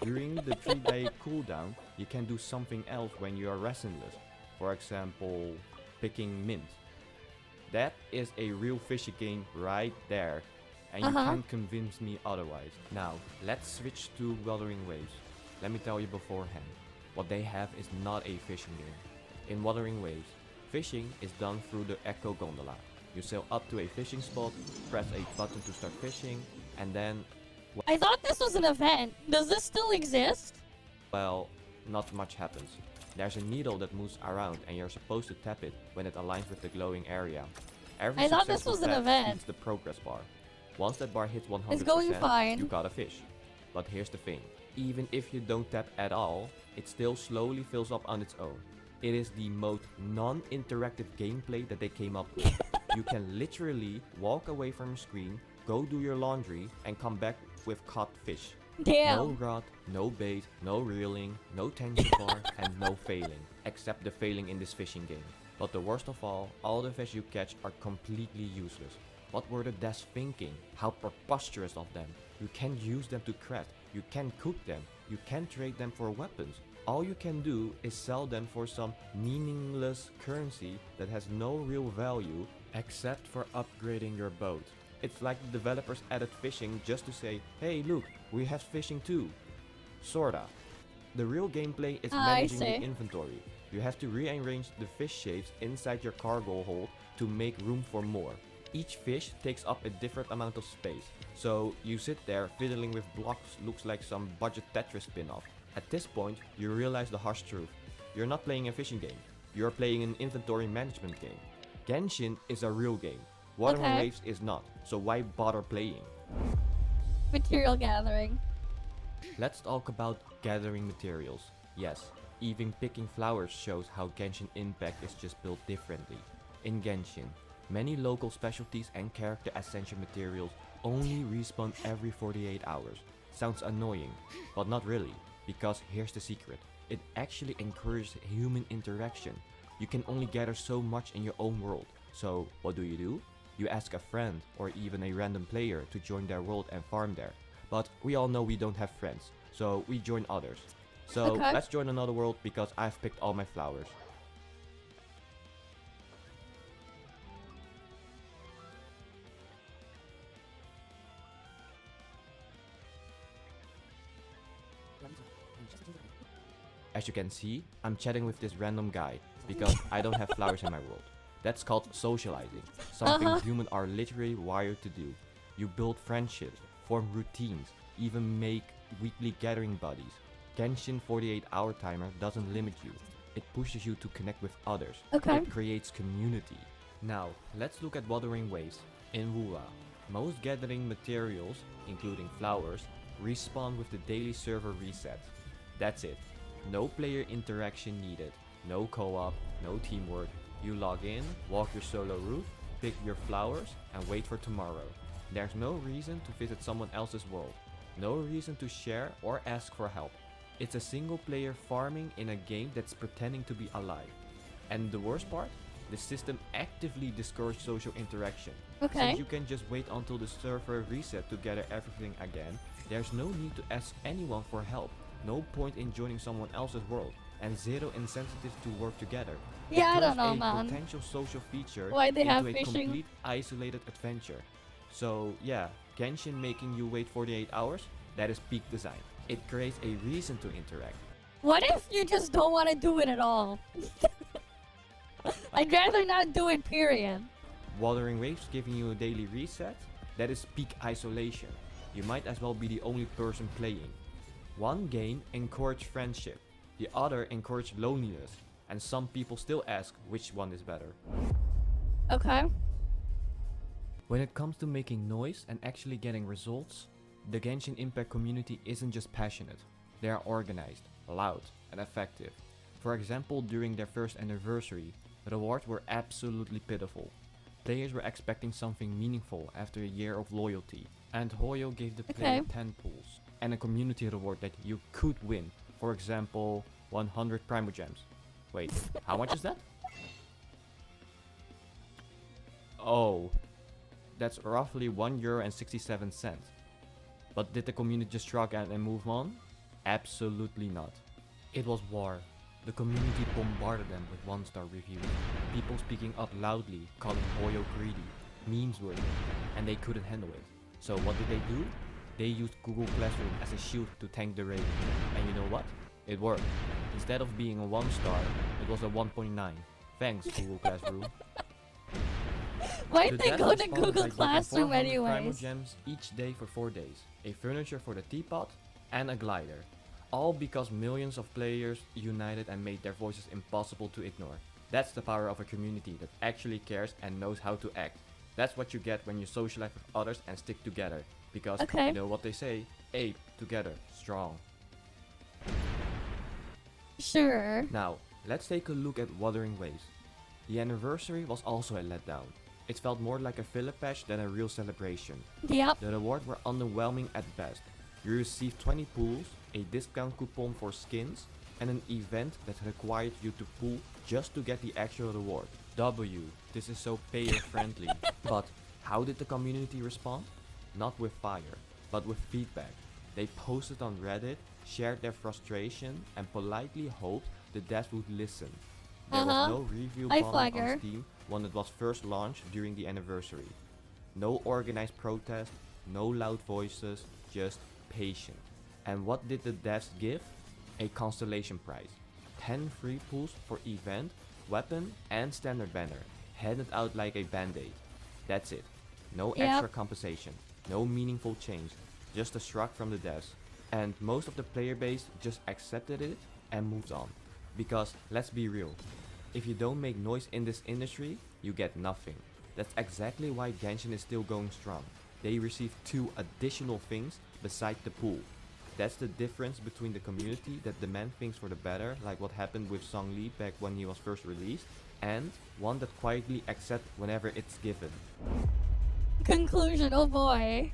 During the 3-day cooldown, you can do something else when you are restless. For example, picking mint. That is a real fishing game right there. And you can't convince me otherwise. Now, let's switch to Wuthering Waves. Let me tell you beforehand, what they have is not a fishing game. In Wuthering Waves, fishing is done through the Echo Gondola. You sail up to a fishing spot, press a button to start fishing, and then, I thought this was an event. Does this still exist? well, not much happens. There's a needle that moves around and you're supposed to tap it when it aligns with the glowing area. Every I thought this successful was an tap event. feeds the progress bar. Once that bar hits 100%, It's going fine. you got a fish. But here's the thing. Even if you don't tap at all, it still slowly fills up on its own. It is the most non-interactive gameplay that they came up with. You can literally walk away from your screen, go do your laundry, and come back with caught fish. Damn. No rod, no bait, no reeling, no tension bar, and no failing. Except the failing in this fishing game. But the worst of all the fish you catch are completely useless. What were the devs thinking? How preposterous of them. You can't use them to craft, you can't cook them, you can't trade them for weapons. All you can do is sell them for some meaningless currency that has no real value except for upgrading your boat. It's like the developers added fishing just to say, hey look, we have fishing too. Sorta. The real gameplay is managing the inventory. You have to rearrange the fish shapes inside your cargo hold to make room for more. Each fish takes up a different amount of space, so you sit there fiddling with blocks looks like some budget Tetris spin-off. At this point, you realize the harsh truth. You're not playing a fishing game, you're playing an inventory management game. Genshin is a real game, Wuthering Waves is not, so why bother playing? Material gathering. Let's talk about gathering materials. Yes, even picking flowers shows how Genshin Impact is just built differently. In Genshin, many local specialties and character essential materials only respawn every 48 hours. Sounds annoying, but not really, because here's the secret. It actually encourages human interaction. You can only gather so much in your own world, so what do? You ask a friend or even a random player to join their world and farm there. But we all know we don't have friends, so we join others. So let's join another world because I've picked all my flowers. As you can see, I'm chatting with this random guy because I don't have flowers in my world. That's called socializing, something humans are literally wired to do. You build friendships, form routines, even make weekly gathering buddies. Genshin 48-hour timer doesn't limit you. It pushes you to connect with others. It creates community. Now, let's look at Wuthering Waves. In Wua, most gathering materials, including flowers, respawn with the daily server reset. That's it. No player interaction needed. No co-op, no teamwork. You log in, walk your solo route, pick your flowers, and wait for tomorrow. There's no reason to visit someone else's world. No reason to share or ask for help. It's a single player farming in a game that's pretending to be alive. And the worst part? The system actively discourages social interaction. Since you can just wait until the server reset to gather everything again, there's no need to ask anyone for help. No point in joining someone else's world, and zero incentive to work together. Yeah, I don't Turns know, a man. potential social feature Why they into have a fishing? complete isolated adventure. So yeah, Genshin making you wait 48 hours, that is peak design. It creates a reason to interact. What if you just don't want to do it at all? I'd rather not do it, period. Wuthering Waves giving you a daily reset, that is peak isolation. You might as well be the only person playing. One game encouraged friendship, the other encouraged loneliness, and some people still ask which one is better. Okay. When it comes to making noise and actually getting results, The Genshin Impact community isn't just passionate, they are organized, loud, and effective. For example, during their first anniversary, the rewards were absolutely pitiful. Players were expecting something meaningful after a year of loyalty, and Hoyo gave the player 10 pulls, and a community reward that you could win. For example, 100 Primogems. Wait, how much is that? Oh, that's roughly €1.67. But did the community just shrug and move on? Absolutely not. It was war. The community bombarded them with 1-star reviews, people speaking up loudly, calling Hoyo greedy, memes were there, and they couldn't handle it. So what did they do? They used Google Classroom as a shield to tank the rating. And you know what? It worked. Instead of being a 1-star, it was a 1.9. Thanks, Google Classroom. Why'd they devs go to responded Google by giving Classroom 400 anyways? Primogems each day for 4 days, a furniture for the teapot, and a glider. All because millions of players united and made their voices impossible to ignore. That's the power of a community that actually cares and knows how to act. That's what you get when you socialize with others and stick together. Because you know what they say, ape together, strong. Sure. Now, let's take a look at Wuthering Waves. The anniversary was also a letdown. It felt more like a filler patch than a real celebration. Yep. The rewards were underwhelming at best. You received 20 pulls, a discount coupon for skins, and an event that required you to pull just to get the actual reward. W, this is so payer friendly. But how did the community respond? Not with fire, but with feedback. They posted on Reddit, shared their frustration, and politely hoped the devs would listen. There was no review bombing on Steam when it was first launched during the anniversary. No organized protest, no loud voices, just patient. And what did the devs give? A constellation prize. 10 free pulls for event, weapon, and standard banner, handed out like a band-aid. That's it. No extra compensation, no meaningful change, just a shrug from the devs. And most of the player base just accepted it and moved on. Because let's be real, if you don't make noise in this industry, you get nothing. That's exactly why Genshin is still going strong. They received 2 additional things beside the pool. That's the difference between the community that demand things for the better, like what happened with Zhongli back when he was first released, and one that quietly accepts whenever it's given. Conclusion, oh boy.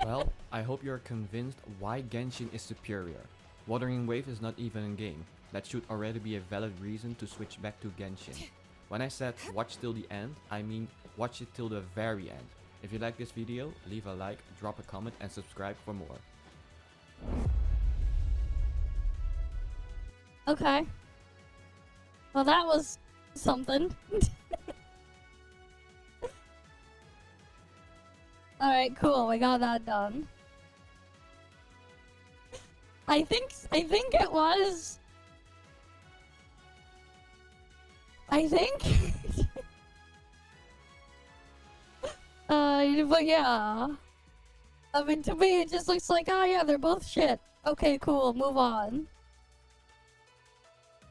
Well, I hope you're convinced why Genshin is superior. Wuthering Wave is not even a game. That should already be a valid reason to switch back to Genshin. When I said watch till the end, I mean watch it till the very end. If you like this video, leave a like, drop a comment, and subscribe for more. Okay. Well, that was something. Alright, cool, we got that done. I think it was... but yeah. I mean, to me, it just looks like, oh yeah, they're both shit. Okay, cool, move on.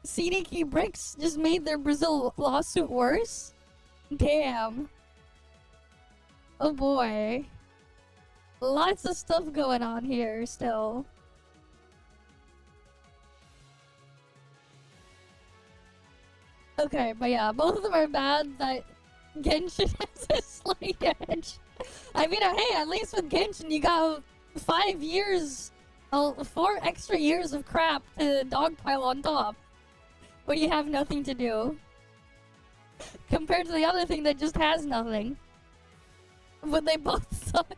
CDK Bricks just made their Brazil lawsuit worse? Damn. Oh boy. Lots of stuff going on here still. Okay, but yeah, both of them are bad. That Genshin has a slight edge. I mean, hey, at least with Genshin you got 5 years, 4 extra years of crap to dogpile on top, where you have nothing to do. Compared to the other thing that just has nothing. But they both suck.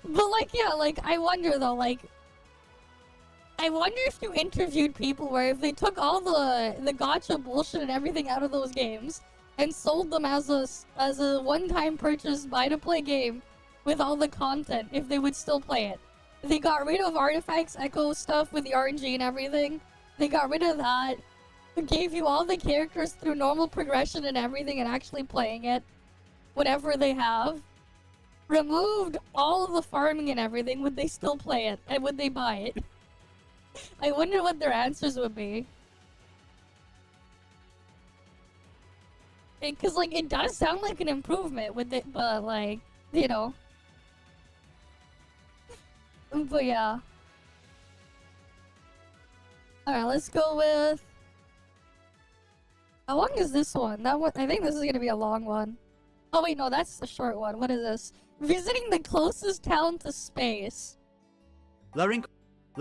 But like, yeah, like, I wonder though, like, I wonder if you interviewed people where if they took all the gacha bullshit and everything out of those games and sold them as a one-time purchase buy-to-play game with all the content, if they would still play it. They got rid of artifacts, echo stuff with the RNG and everything. They got rid of that. They gave you all the characters through normal progression and everything and actually playing it. Whatever they have. Removed all of the farming and everything, would they still play it? And would they buy it? I wonder what their answers would be. Because, like, it does sound like an improvement with it, but, like, you know. But yeah. Alright, let's go with... How long is this one? That one, I think this is gonna be a long one. Oh wait, no, that's the short one. What is this? Visiting the closest town to space. La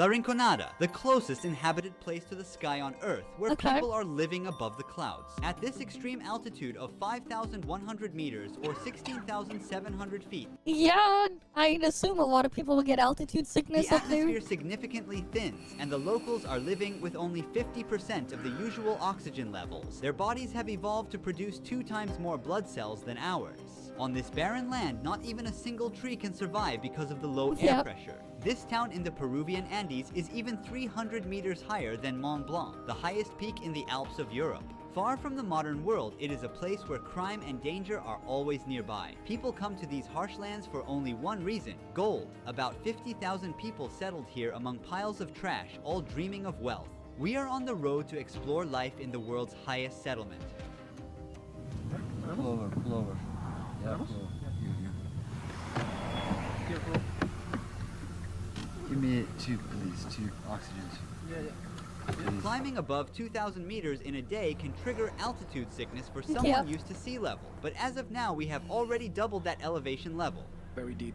Rinconada, the closest inhabited place to the sky on Earth, where Okay. people are living above the clouds. At this extreme altitude of 5,100 meters or 16,700 feet, Yeah, I'd assume a lot of people will get altitude the sickness up there. atmosphere significantly thins, and the locals are living with only 50% of the usual oxygen levels. Their bodies have evolved to produce 2 times more blood cells than ours. On this barren land, not even a single tree can survive because of the low air Yep. pressure. This town in the Peruvian Andes is even 300 meters higher than Mont Blanc, the highest peak in the Alps of Europe. Far from the modern world, it is a place where crime and danger are always nearby. People come to these harsh lands for only one reason: gold. About 50,000 people settled here among piles of trash, all dreaming of wealth. We are on the road to explore life in the world's highest settlement. Pull over. Yeah, pull over. Give me 2, please. 2 oxygens. Please. Climbing above 2,000 meters in a day can trigger altitude sickness for someone Yep. used to sea level. But as of now, we have already doubled that elevation level. Very deep.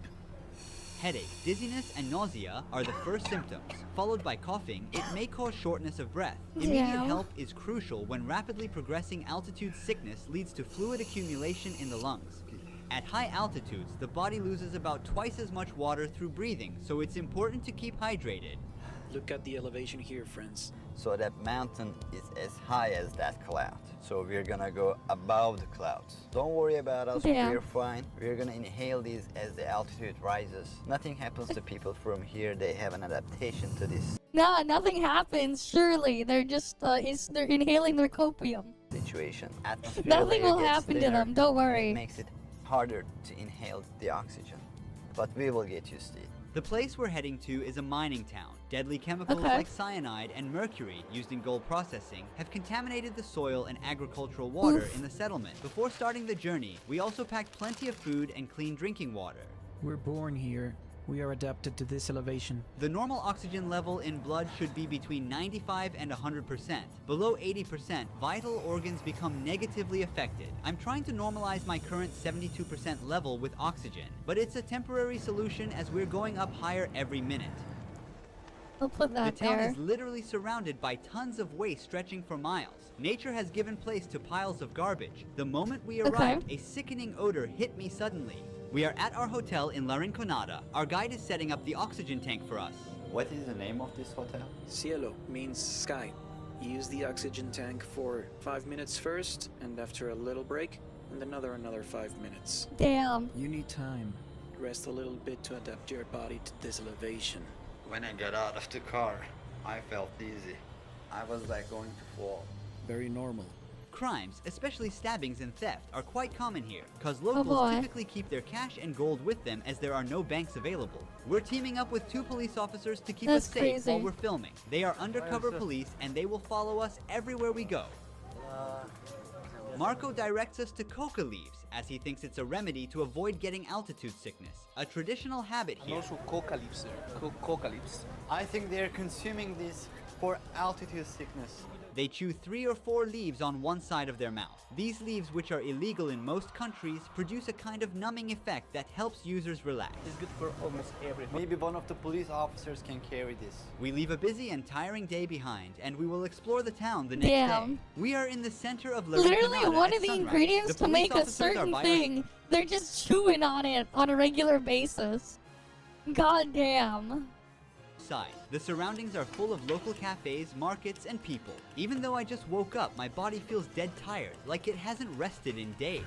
Headache, dizziness, and nausea are the first symptoms, followed by coughing. It may cause shortness of breath. Immediate Yeah. help is crucial when rapidly progressing altitude sickness leads to fluid accumulation in the lungs. At high altitudes, the body loses about twice as much water through breathing, so it's important to keep hydrated. Look at the elevation here, friends. So that mountain is as high as that cloud. So we're gonna go above the clouds. Don't worry about us, Yeah. we're fine. We're gonna inhale these as the altitude rises. Nothing happens to people from here, they have an adaptation to this Nah, nothing happens, surely. They're just, they're inhaling their copium. situation. Atmosphere Nothing layer will gets happen to thinner. them, don't It worry. makes it harder to inhale the oxygen. But we will get used to it. The place we're heading to is a mining town. Deadly chemicals Okay. like cyanide and mercury used in gold processing have contaminated the soil and agricultural water Oof. in the settlement. Before starting the journey, we also packed plenty of food and clean drinking water. We're born here. We are adapted to this elevation. The normal oxygen level in blood should be between 95 and 100%. Below 80%, vital organs become negatively affected. I'm trying to normalize my current 72% level with oxygen, but it's a temporary solution as we're going up higher every minute. I'll put The that town there. is literally surrounded by tons of waste stretching for miles. Nature has given place to piles of garbage. The moment we Okay. arrived, a sickening odor hit me suddenly. We are at our hotel in La Rinconada. Our guide is setting up the oxygen tank for us. What is the name of this hotel? Cielo means sky. Use the oxygen tank for 5 minutes first, and after a little break, and another 5 minutes. Damn. You need time. Rest a little bit to adapt your body to this elevation. When I got out of the car, I felt dizzy. I was like going to fall. Very normal. Crimes, especially stabbings and theft, are quite common here, cause locals boy. typically keep their cash and gold with them as there are no banks available. We're teaming up with 2 police officers to keep That's us safe while crazy. we're filming. They are undercover police and they will follow us everywhere we go. Marco directs us to coca leaves, as he thinks it's a remedy to avoid getting altitude sickness, a traditional habit here. coca leaves there. Coca leaves. I think they're consuming this for altitude sickness. They chew 3 or 4 leaves on one side of their mouth. These leaves, which are illegal in most countries, produce a kind of numbing effect that helps users relax. It's good for almost everyone. Maybe one of the police officers can carry this. We leave a busy and tiring day behind, and we will explore the town the next Damn. day. We are in the center of La Literally, Rinconada one at of the sunrise. ingredients The to police make a officers are certain by our- thing, they're just chewing on it on a regular basis. God damn. Side. The surroundings are full of local cafes, markets, and people. Even though I just woke up, my body feels dead tired, like it hasn't rested in days.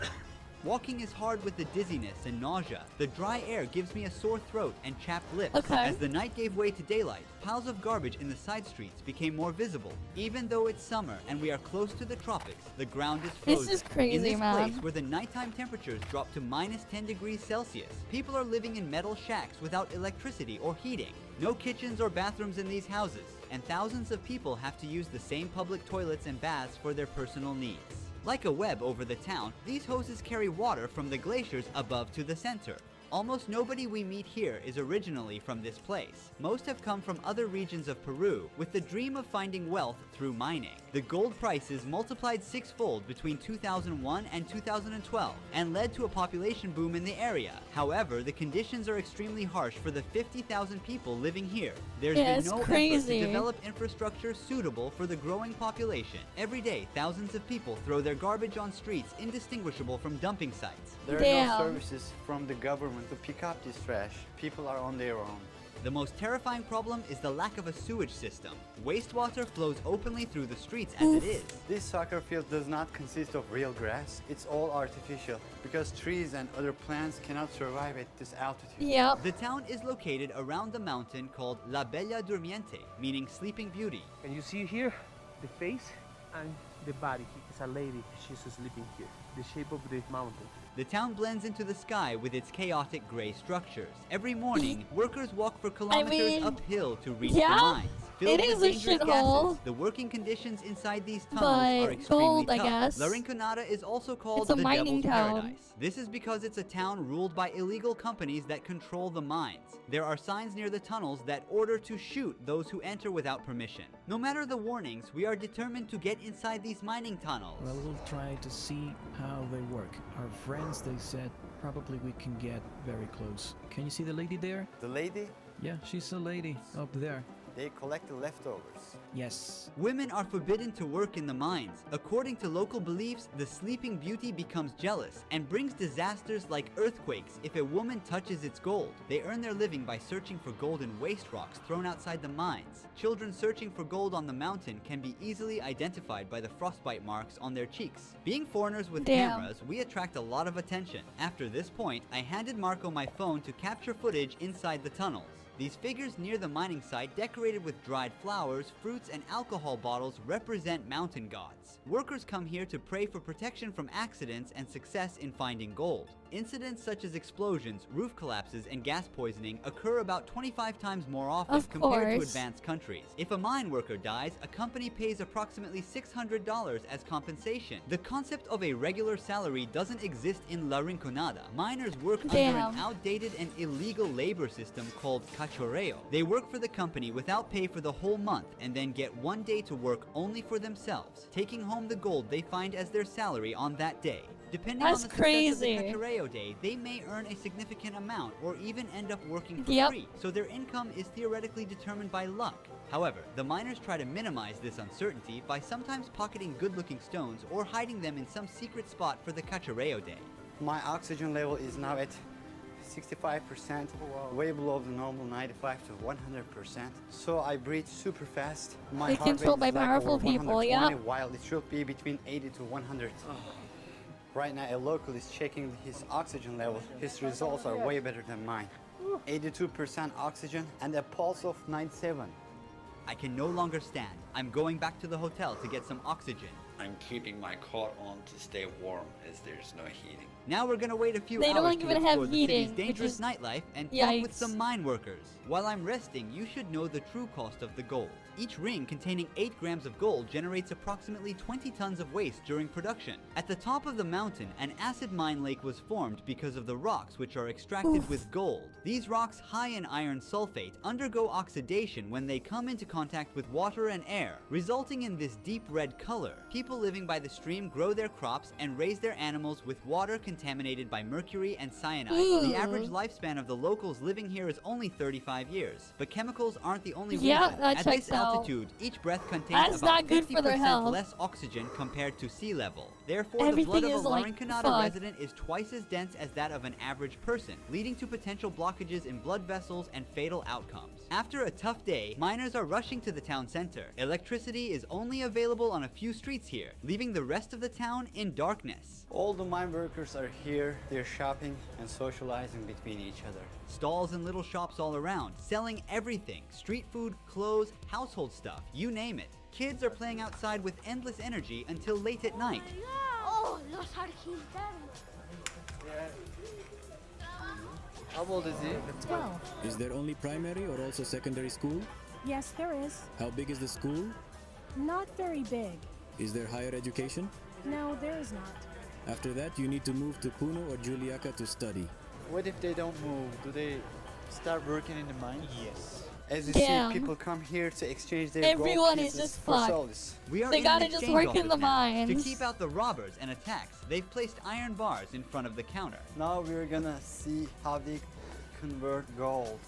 Walking is hard with the dizziness and nausea. The dry air gives me a sore throat and chapped lips. Okay. As the night gave way to daylight, piles of garbage in the side streets became more visible. Even though it's summer and we are close to the tropics, the ground is This frozen. is crazy, in this man. place where the nighttime temperatures drop to minus 10 degrees Celsius, people are living in metal shacks without electricity or heating. No kitchens or bathrooms in these houses, and thousands of people have to use the same public toilets and baths for their personal needs. Like a web over the town, these hoses carry water from the glaciers above to the center. Almost nobody we meet here is originally from this place. Most have come from other regions of Peru with the dream of finding wealth through mining. The gold prices multiplied sixfold between 2001 and 2012 and led to a population boom in the area. However, the conditions are extremely harsh for the 50,000 people living here. There's been no effort to develop infrastructure suitable for the growing population. Every day, thousands of people throw their garbage on streets indistinguishable from dumping sites. There are no services from the government to pick up this trash. People are on their own. The most terrifying problem is the lack of a sewage system. Wastewater flows openly through the streets as it is. This soccer field does not consist of real grass. It's all artificial because trees and other plants cannot survive at this altitude. Yep. The town is located around the mountain called La Bella Durmiente, meaning sleeping beauty. Can you see here the face and the body? It's a lady. She's sleeping here. The shape of the mountain. The town blends into the sky with its chaotic gray structures. Every morning, workers walk for kilometers uphill to reach the mines. Filled with dangerous gases, the working conditions inside these tunnels are extremely tough. La Rinconada is also called the Devil's Paradise. This is because it's a town ruled by illegal companies that control the mines. There are signs near the tunnels that order to shoot those who enter without permission. No matter the warnings, we are determined to get inside these mining tunnels. Well, we'll try to see how they work. Our friends, they said, probably we can get very close. Can you see the lady there? The lady? Yeah, she's a lady up there. They collect the leftovers. Yes. Women are forbidden to work in the mines. According to local beliefs, the sleeping beauty becomes jealous and brings disasters like earthquakes if a woman touches its gold. They earn their living by searching for gold in waste rocks thrown outside the mines. Children searching for gold on the mountain can be easily identified by the frostbite marks on their cheeks. Being foreigners with cameras, we attract a lot of attention. After this point, I handed Marco my phone to capture footage inside the tunnels. These figures near the mining site, decorated with dried flowers, fruits, and alcohol bottles, represent mountain gods. Workers come here to pray for protection from accidents and success in finding gold. Incidents such as explosions, roof collapses, and gas poisoning occur about 25 times more often compared to advanced countries. If a mine worker dies, a company pays approximately $600 as compensation. The concept of a regular salary doesn't exist in La Rinconada. Miners work under an outdated and illegal labor system called cachorreo. They work for the company without pay for the whole month and then get one day to work only for themselves, taking home the gold they find as their salary on that day. Depending on the success of the cachorreo day, they may earn a significant amount or even end up working for free, so their income is theoretically determined by luck. However, the miners try to minimize this uncertainty by sometimes pocketing good-looking stones or hiding them in some secret spot for the cachorreo day. My oxygen level is now at 65%, way below the normal 95 to 100%. So I breathe super fast. My heart rate is like over 120, while it should be between 80 to 100. Right now, a local is checking his oxygen level. His results are way better than mine. 82% oxygen and a pulse of 97. I can no longer stand. I'm going back to the hotel to get some oxygen. I'm keeping my coat on to stay warm as there's no heating. Now we're gonna wait a few hours to explore the city's dangerous nightlife and talk with some mine workers. While I'm resting, you should know the true cost of the gold. Each ring containing 8 grams of gold generates approximately 20 tons of waste during production. At the top of the mountain, an acid mine lake was formed because of the rocks which are extracted with gold. These rocks, high in iron sulfate, undergo oxidation when they come into contact with water and air, resulting in this deep red color. People living by the stream grow their crops and raise their animals with water contaminated by mercury and cyanide. The average lifespan of the locals living here is only 35 years, but chemicals aren't the only reason. At this altitude, each breath contains about 50% less oxygen compared to sea level. Therefore, the blood of a La Rinconada resident is twice as dense as that of an average person, leading to potential blockages in blood vessels and fatal outcomes. After a tough day, miners are rushing to the town center. Electricity is only available on a few streets here, leaving the rest of the town in darkness. All the mine workers are here. They're shopping and socializing between each other. Stalls and little shops all around, selling everything. Street food, clothes, household stuff, you name it. Kids are playing outside with endless energy until late at night. Oh, los argentanos. How old is he? 12. Is there only primary or also secondary school? Yes, there is. How big is the school? Not very big. Is there higher education? No, there is not. After that, you need to move to Puno or Juliaca to study. What if they don't move? Do they start working in the mine? Yes. As you Damn. see, people come here to exchange their Everyone gold is pieces just for fucked. souls. We are They in gotta an just exchange work in office the now. To mines. keep out the robbers and attacks, they've placed iron bars in front of the counter. Now we're gonna see how they convert gold.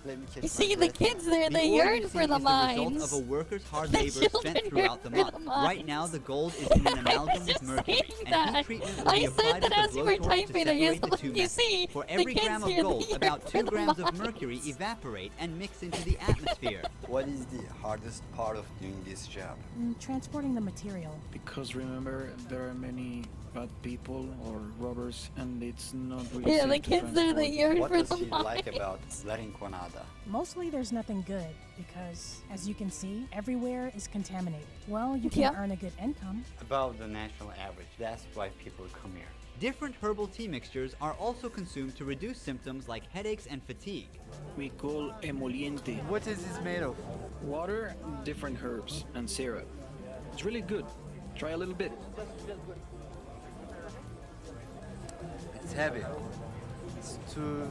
Let me catch You see, my the breath. kids there, The they ore yearn you for see the is the result mines. of a worker's hard The labor spent children throughout the yearn month. for the Right now, mines. the gold is in an I amalgam was with just mercury, saying and that. heat treatment will I be said applied that with a as you were blowtorch to typing it. separate the Like, two you metals. see, For the every kids gram of here, gold, they about yearn 2 for the grams of mines. mercury evaporate and mix into the atmosphere. What is the hardest part of doing this job? Transporting the material. Because remember, there are many bad people or robbers, and it's not really Yeah, safe the to kids there, they transport. yearn What for does the she like mines. about Reinx? Mostly there's nothing good because, as you can see, everywhere is contaminated. Well, you can Yeah. earn a good income. Above the national average. That's why people come here. Different herbal tea mixtures are also consumed to reduce symptoms like headaches and fatigue. We call emoliente. What is this made of? Water, different herbs, and syrup. It's really good. Try a little bit. It's heavy. It's too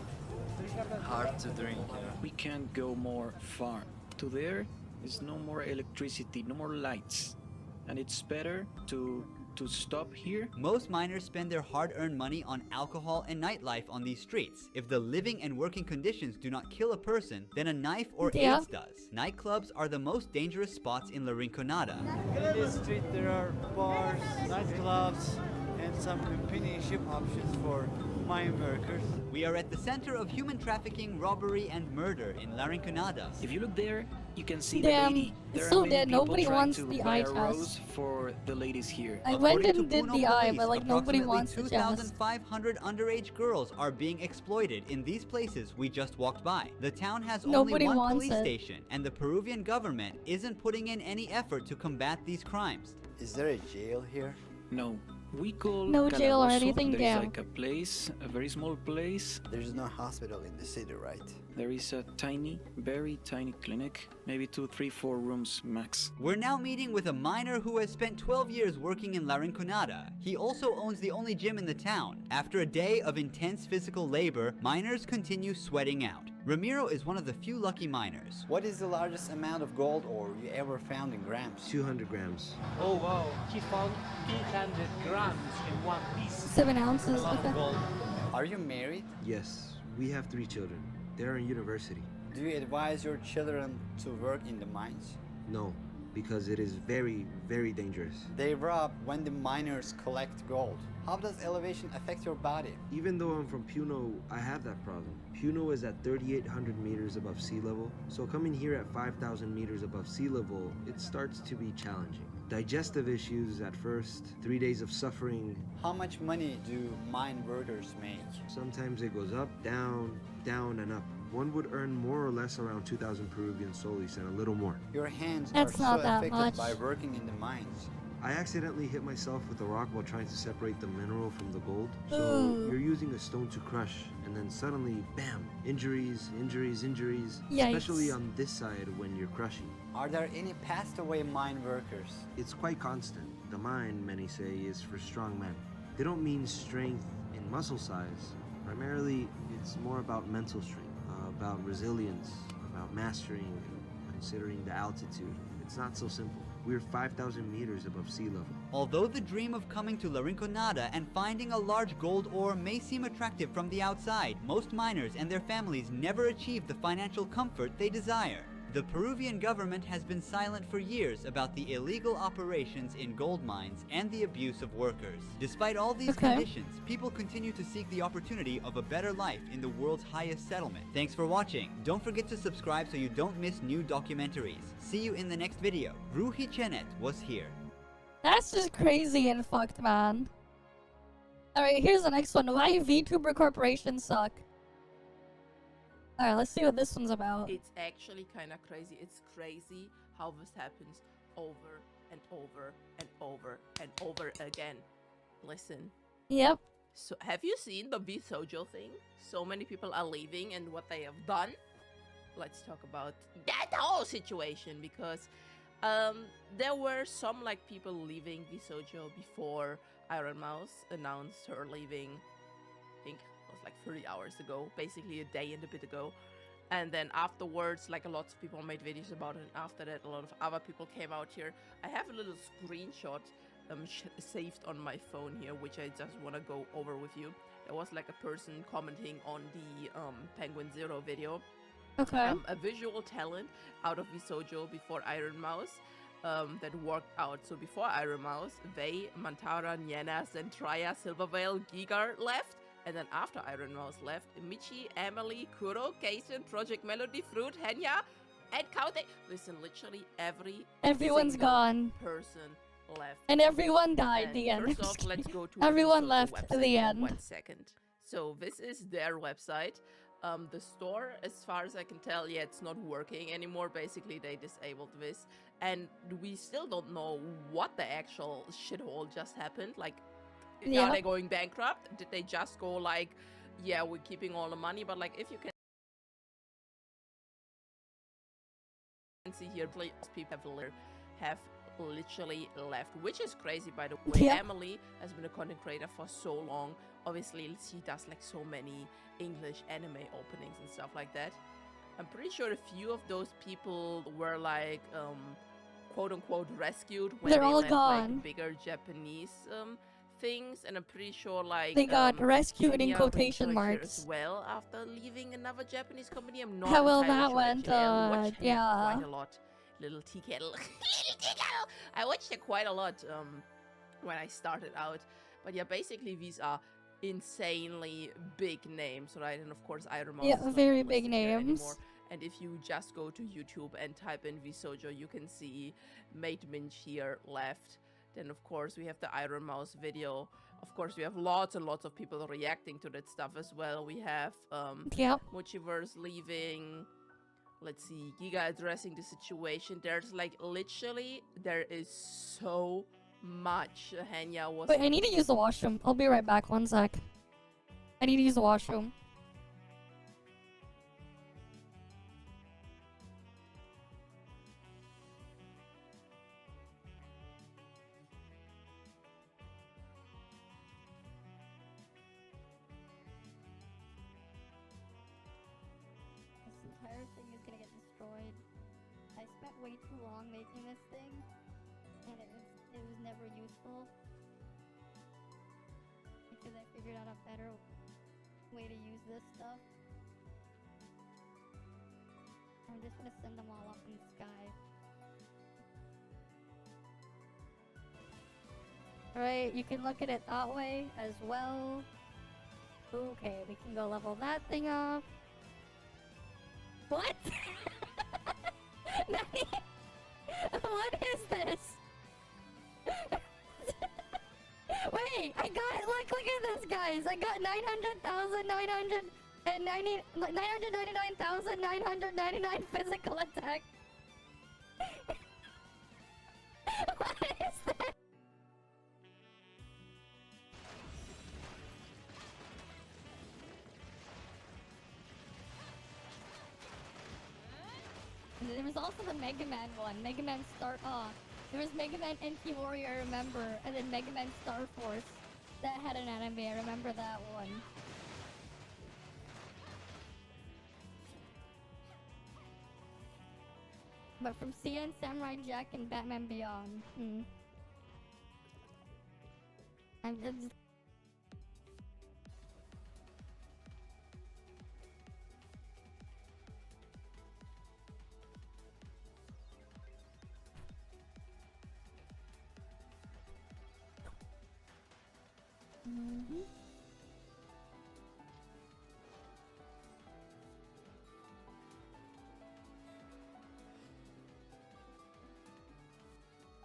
hard to drink. We can't go more far. To there is no more electricity, no more lights. And it's better to stop here. Most miners spend their hard-earned money on alcohol and nightlife on these streets. If the living and working conditions do not kill a person, then a knife or Yeah. AIDS does. Nightclubs are the most dangerous spots in La Rinconada. In this street there are bars, nightclubs, and some companionship options for mine workers. We are at the center of human trafficking, robbery, and murder in La Rinconada. If you look there, you can see Damn, the lady. it's There so are many dead. people Nobody trying wants to the buy eye a test. rose for the ladies here. I went According and to did Puno the eye, police, but like nobody approximately wants to test. 2,500 underage girls are being exploited in these places we just walked by. The town has Nobody only one wants police it. station, and the Peruvian government isn't putting in any effort to combat these crimes. Is there a jail here? No. We call No jail or Calabozo. anything, There is damn. like a place, a very small place. There's no hospital in the city, right? There is a tiny, very tiny clinic. Maybe 2, 3, 4 rooms max. We're now meeting with a miner who has spent 12 years working in La Rinconada. He also owns the only gym in the town. After a day of intense physical labor, miners continue sweating out. Ramiro is one of the few lucky miners. What is the largest amount of gold ore you ever found in grams? 200 grams. Oh wow, he found 800 grams in one piece. 7 ounces. A lot Okay. of gold. Are you married? Yes, we have 3 children. They're in university. Do you advise your children to work in the mines? No, because it is very, very dangerous. They rob when the miners collect gold. How does elevation affect your body? Even though I'm from Puno, I have that problem. Puno is at 3,800 meters above sea level, so coming here at 5,000 meters above sea level, it starts to be challenging. Digestive issues at first, 3 days of suffering. How much money do mine workers make? Sometimes it goes up, down, down, and up. One would earn more or less around 2,000 Peruvian soles and a little more. Your hands That's are not so that affected much. by working in the mines. I accidentally hit myself with a rock while trying to separate the mineral from the gold. So Ooh. you're using a stone to crush, and then suddenly, bam, injuries, injuries, injuries. Yikes. Especially on this side when you're crushing. Are there any passed away mine workers? It's quite constant. The mine, many say, is for strong men. They don't mean strength in muscle size. Primarily, it's more about mental strength, about resilience, about mastering, considering the altitude. It's not so simple. We're 5,000 meters above sea level. Although the dream of coming to La Rinconada and finding a large gold ore may seem attractive from the outside, most miners and their families never achieve the financial comfort they desire. The Peruvian government has been silent for years about the illegal operations in gold mines and the abuse of workers. Despite all these conditions, people continue to seek the opportunity of a better life in the world's highest settlement. Thanks for watching. Don't forget to subscribe so you don't miss new documentaries. See you in the next video. Ruhi Chenet was here. That's just crazy and fucked, man. Alright, here's the next one. Why Vtuber corporations suck. Alright, let's see what this one's about. It's actually kind of crazy. It's crazy how this happens over and over and over and over again. Listen. Yep. So have you seen the Vsojo thing? So many people are leaving and what they have done. Let's talk about that whole situation because there were some like people leaving Vsojo before Iron Mouse announced her leaving, I think It was like 30 hours ago, basically a day and a bit ago. And then afterwards, like, lots of people made videos about it. And after that, a lot of other people came out here. I have a little screenshot saved on my phone here, which I just want to go over with you. There was like a person commenting on the Penguin Zero video. Okay. A visual talent out of Vsojo before Iron Mouse that worked out. So before Iron Mouse, Vey, Mantara, Niena, Zentraya, Silvervale, Gigar left. And then after Iron Mouse left, Michi, Emily, Kuro, Kaisen, Project Melody, Fruit, Henya, and counting. Listen, literally everyone's gone. Person left. And everyone died And the end. First off, let's go to everyone the left website the for end. 1 second. So this is their website. The store, as far as I can tell, yeah, it's not working anymore. Basically, they disabled this. And we still don't know what the actual shithole just happened. Like, are they going bankrupt? Did they just go like, yeah, we're keeping all the money? But like, if you can see here, people have literally left, which is crazy, by the way. Emily has been a content creator for so long. Obviously, she does like so many English anime openings and stuff like that. I'm pretty sure a few of those people were like quote unquote rescued when They're they all left gone. like bigger Japanese things, and I'm pretty sure like They got rescued in Kenya quotation returned here marks. as well after leaving another Japanese company. I'm not How well entirely that sure, went, actually. I watched her yeah. quite a lot. Little tea kettle. Little tea kettle. I watched it quite a lot when I started out. But yeah, basically these are insanely big names, right? And of course Iron Mouse is not very listed big here names. anymore. And if you just go to YouTube and type in Vsojo, you can see Mate Minch here left. Then of course we have the Iron Mouse video. Of course we have lots and lots of people reacting to that stuff as well. We have Mochiverse leaving. Let's see, Giga addressing the situation. There's like literally, there is so much. Henya was. Wait, I need to use the washroom. I'll be right back. 1 sec. I need to use the washroom. This entire thing is gonna get destroyed. I spent way too long making this thing, and it was never useful. Because I figured out a better way to use this stuff. I'm just gonna send them all up in the sky. Alright, you can look at it that way as well. Okay, we can go level that thing up. What? What is this? Wait, I got it. Look at this, guys. I got 999,999 physical attack. What is that? There was also the Mega Man one. Mega Man there was Mega Man NT Warrior, I remember, and then Mega Man Star Force. That had an anime, I remember that one. But from CN, Samurai Jack, and Batman Beyond. I'm just...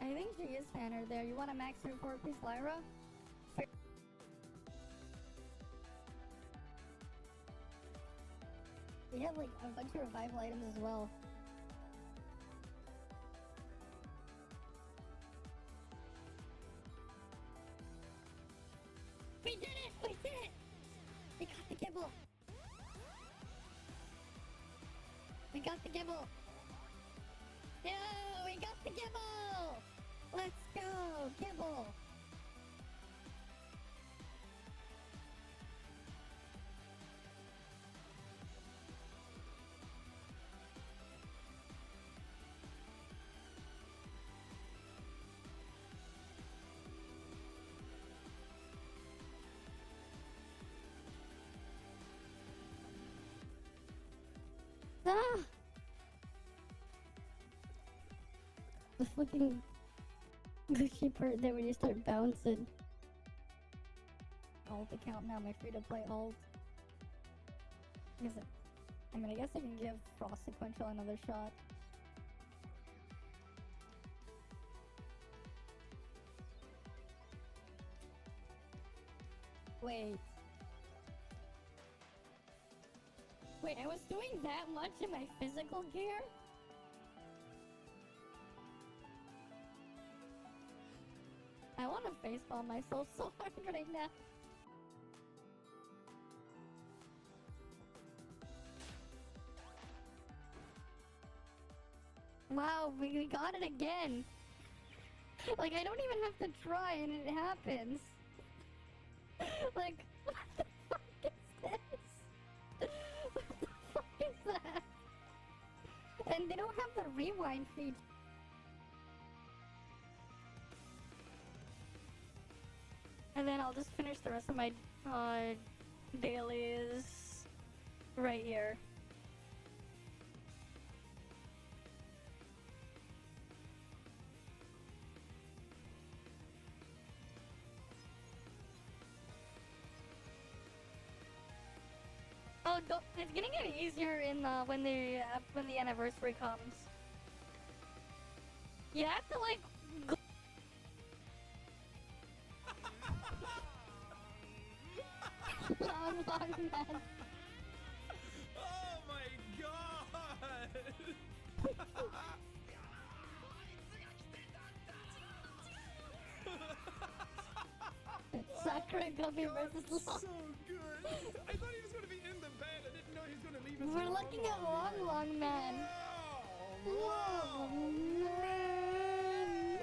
I think she is Tanner there. You want a max report, please, Lyra? We have like a bunch of revival items as well. We did it! We did it! We got the gibble! We got the gibble! Yeah, we got the gibble! Let's go, gibble! Ah! The fucking glitchy part there when you start bouncing. Alt account now, my free-to-play alt. I mean, I guess I can give Frost Sequential another shot. Wait. Wait, I was doing that much in my physical gear? I want to facepalm myself so hard right now. Wow, we got it again. Like, I don't even have to try and it happens. Like, what the fuck is this? What the fuck is that? And they don't have the rewind feature. And then I'll just finish the rest of my dailies right here. Oh, it's gonna get easier in when the anniversary comes. You have to like. Long man. Oh my god! Sakura Gummy versus Long. So good! I thought he was gonna be in the bed. I didn't know he was gonna leave us. We're looking at Long Man. Long Man. Long Man.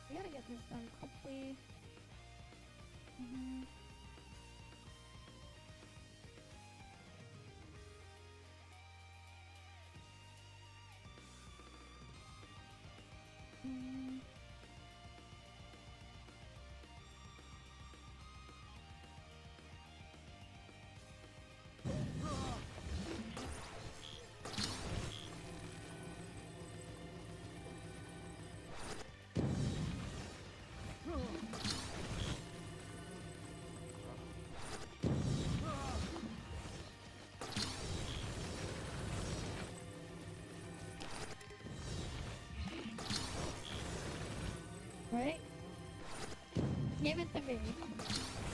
We gotta get this done quickly. Right? Give it to me.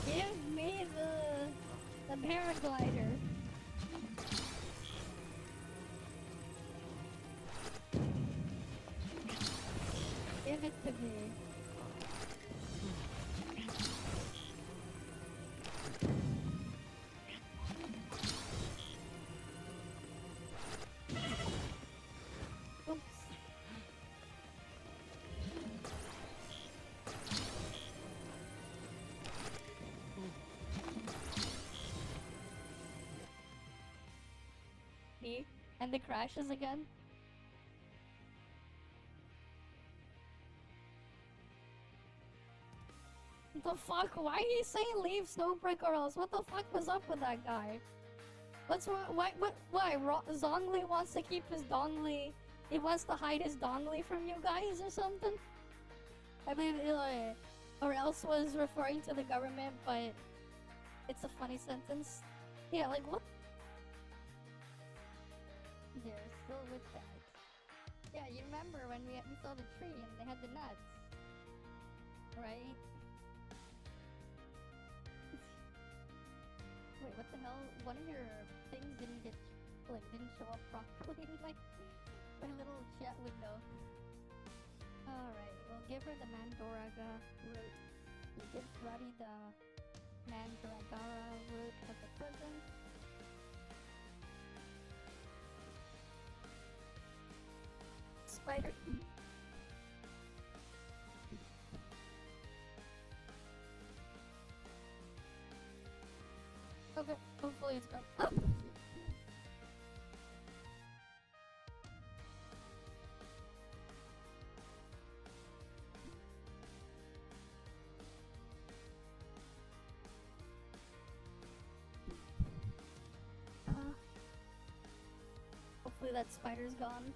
Give me the paraglider. Give it to me. Oops. Me? And the crashes again? What the fuck? Why are you saying leave Snowbreak or else? What the fuck was up with that guy? What's wrong? Why? Zhongli wants to keep his Dongli. He wants to hide his Dongli from you guys or something? I believe, or else was referring to the government, but it's a funny sentence. Yeah, like what? They're still with that. Yeah, you remember when we saw the tree and they had the nuts, right? Wait, what the hell? One of your things didn't show up properly in my little chat window. Alright, we'll give her the Mandoraga route. We give Ruddy the Mandragara route at the prison. Spider. Okay, hopefully it's gone. Hopefully that spider's gone.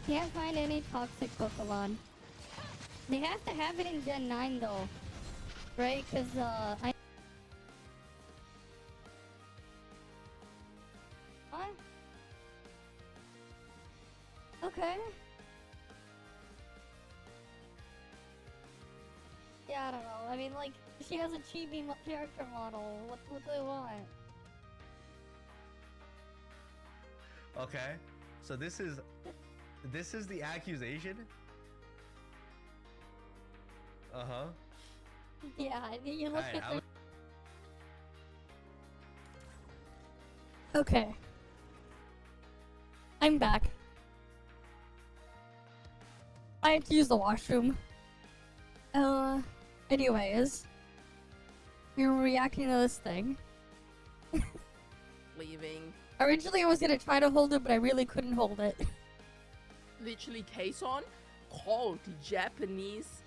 Can't find any toxic Pokemon. They have to have it in Gen 9 though. Right? Cause I... What? Okay. Yeah, I don't know. I mean, like, she has a chibi character model. What do they want? Okay, so this is the accusation. Yeah, you look Alright, at the... Okay. I'm back. I had to use the washroom. Anyways. We were reacting to this thing. Leaving. Originally I was gonna try to hold it, but I really couldn't hold it. Literally, Kason called the Japanese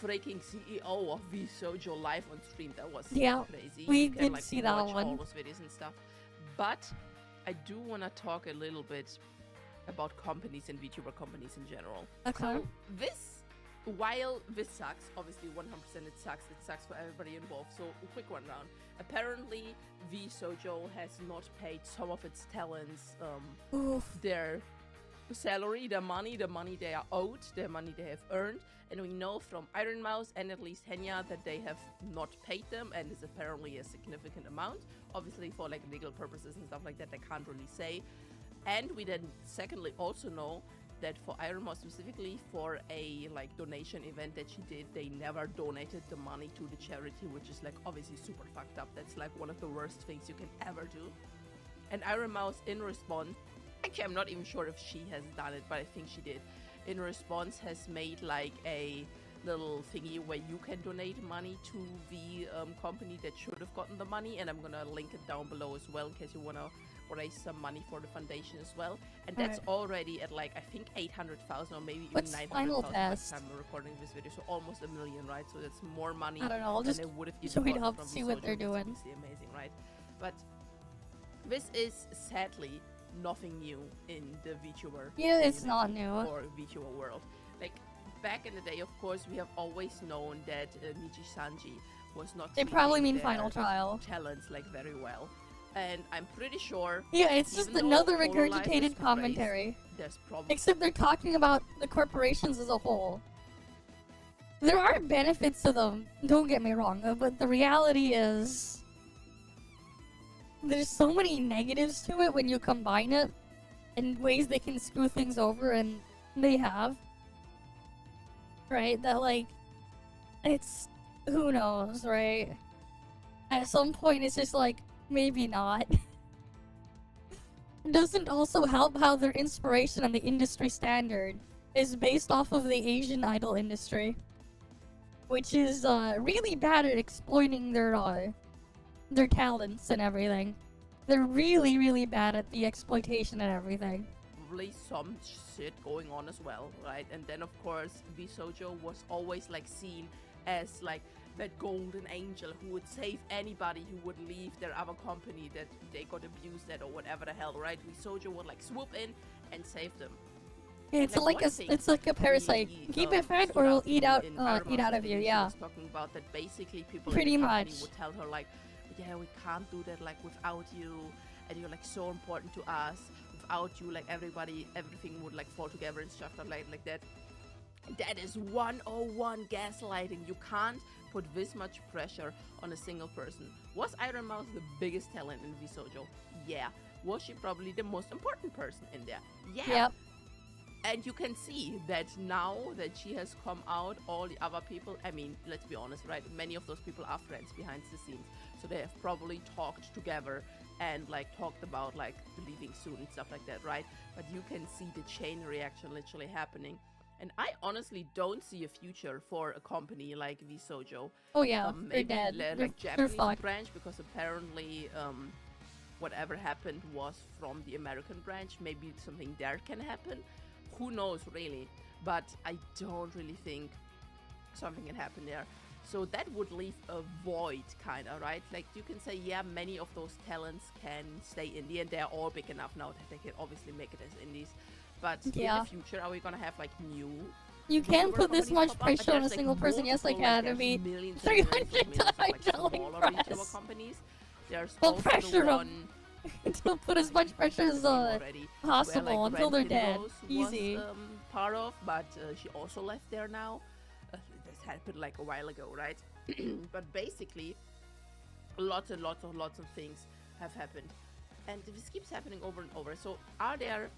freaking CEO of Vsojo live on stream. That was crazy. We You can, did like, see that watch one. all those videos and stuff. But I do want to talk a little bit about companies and VTuber companies in general. Okay. So this, while this sucks, obviously 100% it sucks for everybody involved. So a quick rundown. Apparently Vsojo has not paid some of its talents their salary, their money they are owed, their money they have earned, and we know from Iron Mouse and at least Henya that they have not paid them, and it's apparently a significant amount. Obviously for like legal purposes and stuff like that, they can't really say. And we then secondly also know that for Iron Mouse specifically, for a like donation event that she did, they never donated the money to the charity, which is like obviously super fucked up. That's like one of the worst things you can ever do. And Iron Mouse in response, actually I'm not even sure if she has done it, but I think she did, in response has made like a little thingy where you can donate money to the company that should have gotten the money, and I'm gonna link it down below as well in case you wanna raise some money for the foundation as well. And that's already at like I think 800,000 or maybe even 900,000 by the time we're recording this video, so almost 1 million, right? So that's more money I don't know, I'll than just they would have join gotten up, from see what Vsojo, they're which is doing. obviously amazing, right? But this is sadly nothing new in the VTuber it's not new. or VTuber world. Like back in the day, of course, we have always known that Niji Sanji was not They probably treating mean their Final Trial. talents like very well, and I'm pretty sure. Yeah, it's just even though another ToFLive is regurgitated praised, commentary. There's probably Except they're talking about the corporations as a whole. There are benefits to them, don't get me wrong, but the reality is there's so many negatives to it when you combine it in ways they can screw things over, and they have. Right? That like, it's, who knows, right? At some point it's just like, maybe not. It doesn't also help how their inspiration and the industry standard is based off of the Asian idol industry, which is really bad at exploiting their talents and everything. They're really, really bad at the exploitation and everything. probably some shit going on as well, right? And then of course Vsojo was always like seen as like that golden angel who would save anybody who would leave their other company that they got abused at or whatever the hell, right? Vsojo would like swoop in and save them. Yeah, it's like a parasite. Keep it fed or it'll eat out of you. Yeah. Was talking about that basically people Pretty in the company much would tell her like, yeah, we can't do that like without you, and you're like so important to us. Without you, like everything would like fall together and stuff like that. That is 101 gaslighting. You can't put this much pressure on a single person. Was Iron Mouse the biggest talent in Vsojo? Yeah. Was she probably the most important person in there? Yeah. Yep. And you can see that now that she has come out, all the other people, I mean, let's be honest, right? Many of those people are friends behind the scenes. So they have probably talked together and like talked about like leaving soon and stuff like that, right? But you can see the chain reaction literally happening. And I honestly don't see a future for a company like Vsojo. Oh yeah, they're Maybe dead. like They're Japanese fucked. branch, because apparently whatever happened was from the American branch. Maybe something there can happen. Who knows, really? But I don't really think something can happen there. So that would leave a void, kind of, right? Like, you can say, yeah, many of those talents can stay indie, and they're all big enough now that they can obviously make it as indies. But in the future, are we gonna have, like, new... You can't put this much pop up? pressure on a There's, single like, person. Yes, I multiple, can. like, I mean, there's millions 300 like, dollar smaller press. YouTuber companies. There's Well, also pressure the them one... to put as much pressure as possible where, like, until they're Red dead. Videos Easy. Was, part of, but she also left there now. This happened like a while ago, right? But basically, lots and lots of things have happened, and this keeps happening over and over. So, are there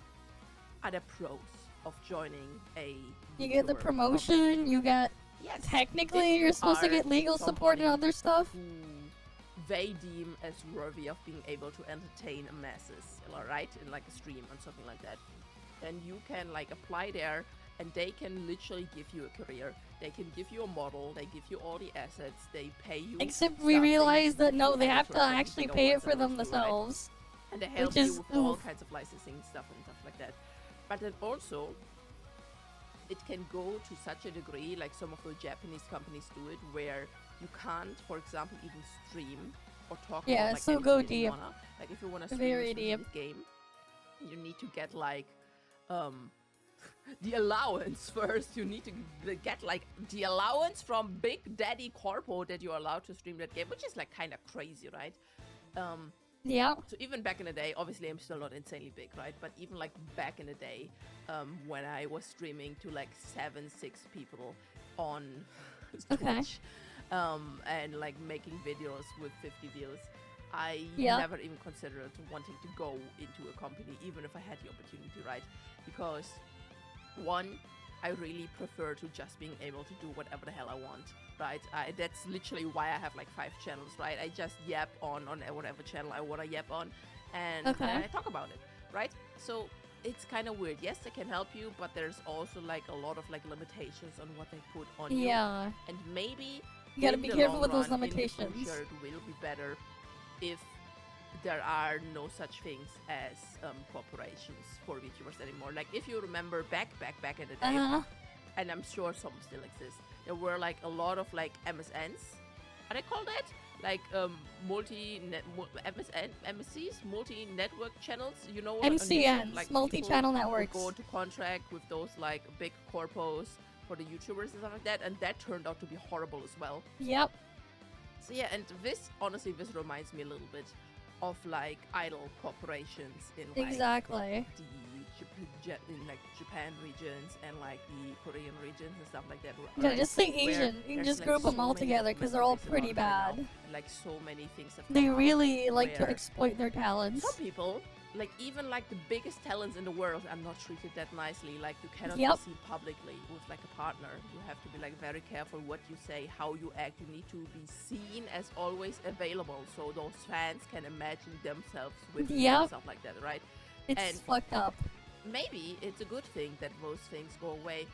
pros of joining a? You get the YouTuber promotion. company? You get Yes, technically if you're supposed to are get legal support and other stuff. who they deem as worthy of being able to entertain masses, right? In like a stream and something like that. And you can like apply there, and they can literally give you a career. They can give you a model. They give you all the assets. They pay you. Except we stuff, realize that give no, you they have to everything, actually no pay one it for them supposed to, right? themselves. And they help Which you is with all oof. kinds of licensing stuff and stuff like that. But then also, it can go to such a degree, like some of the Japanese companies do it, where you can't, for example, even stream or talk Yeah, about like so anything go that you deep. wanna. Like if you wanna stream Very a specific game, you need to get like the allowance first. You need to get like the allowance from Big Daddy Corpo that you're allowed to stream that game, which is like kind of crazy, right? Yeah. So even back in the day, obviously I'm still not insanely big, right? But even like back in the day, when I was streaming to like 6 people on Twitch, and like making videos with 50 views, I never even considered wanting to go into a company, even if I had the opportunity, right? Because one, I really prefer to just being able to do whatever the hell I want, right? That's literally why I have like 5 channels, right? I just yap on whatever channel I want to yap on, and I talk about it, right? So it's kind of weird. Yes, they can help you, but there's also like a lot of like limitations on what they put on you. Yeah. And maybe You gotta in be the careful long with those run, in the limitations. future, it will be better if there are no such things as corporations for VTubers anymore. Like if you remember back in the day, and I'm sure some still exist, there were like a lot of like MSNs. Are they called that? Like MSCs, multi-network channels, you know what? MCNs, like multi-channel people networks. would go into contract with those like big corpos for the YouTubers and stuff like that, and that turned out to be horrible as well. Yep. So yeah, and this honestly reminds me a little bit of like idol corporations in like Exactly. in like Japan regions and like the Korean regions and stuff like that. Yeah, just say where Asian. You can there's, just like, group so them all many together because they're all documentaries pretty about it bad. now, and, like so many things have They come up really like to where exploit their talents. some people, like even like the biggest talents in the world, are not treated that nicely. Like you cannot Yep. be seen publicly with like a partner. You have to be like very careful what you say, how you act. You need to be seen as always available, so those fans can imagine themselves with you Yep. and stuff like that, right? It's And fucked up. maybe it's a good thing that those things go away.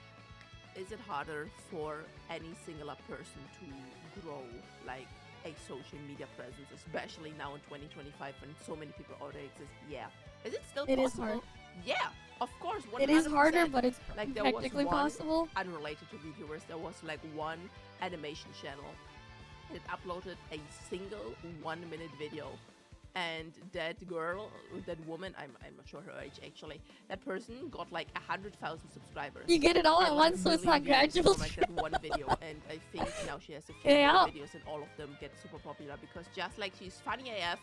Is it harder for any singular person to grow like a social media presence, especially now in 2025 when so many people already exist? Yeah. Is it still It is possible? hard. Yeah, of course. 100%. It is harder, but it's like there technically was one, possible. unrelated to VTubers, there was like one animation channel that uploaded a single 1-minute video. And that girl, that woman, I'm not sure her age actually, that person got like 100,000 subscribers. You get it all and, at like, once, so it's million not views gradual. from, like that one video, and I think now she has a few Yeah. more videos, and all of them get super popular because just like she's funny AF,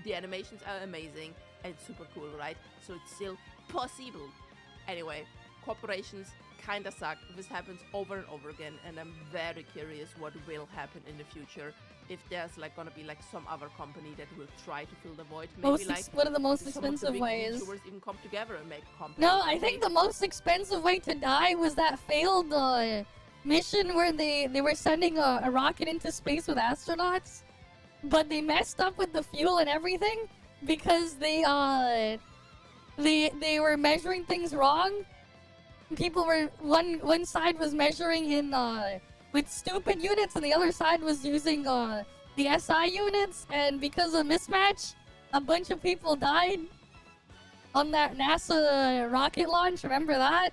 the animations are amazing and super cool, right? So it's still possible. Anyway, corporations kinda suck. This happens over and over again, and I'm very curious what will happen in the future. If there's like gonna be like some other company that will try to fill the void, maybe like One of the most some expensive of the big ways. YouTubers even come together and make a company. No, I think the most expensive way to die was that failed mission where they were sending a rocket into space with astronauts, but they messed up with the fuel and everything because they were measuring things wrong, People were one side was measuring in with stupid units, and the other side was using the SI units, and because of mismatch, a bunch of people died on that NASA rocket launch. Remember that?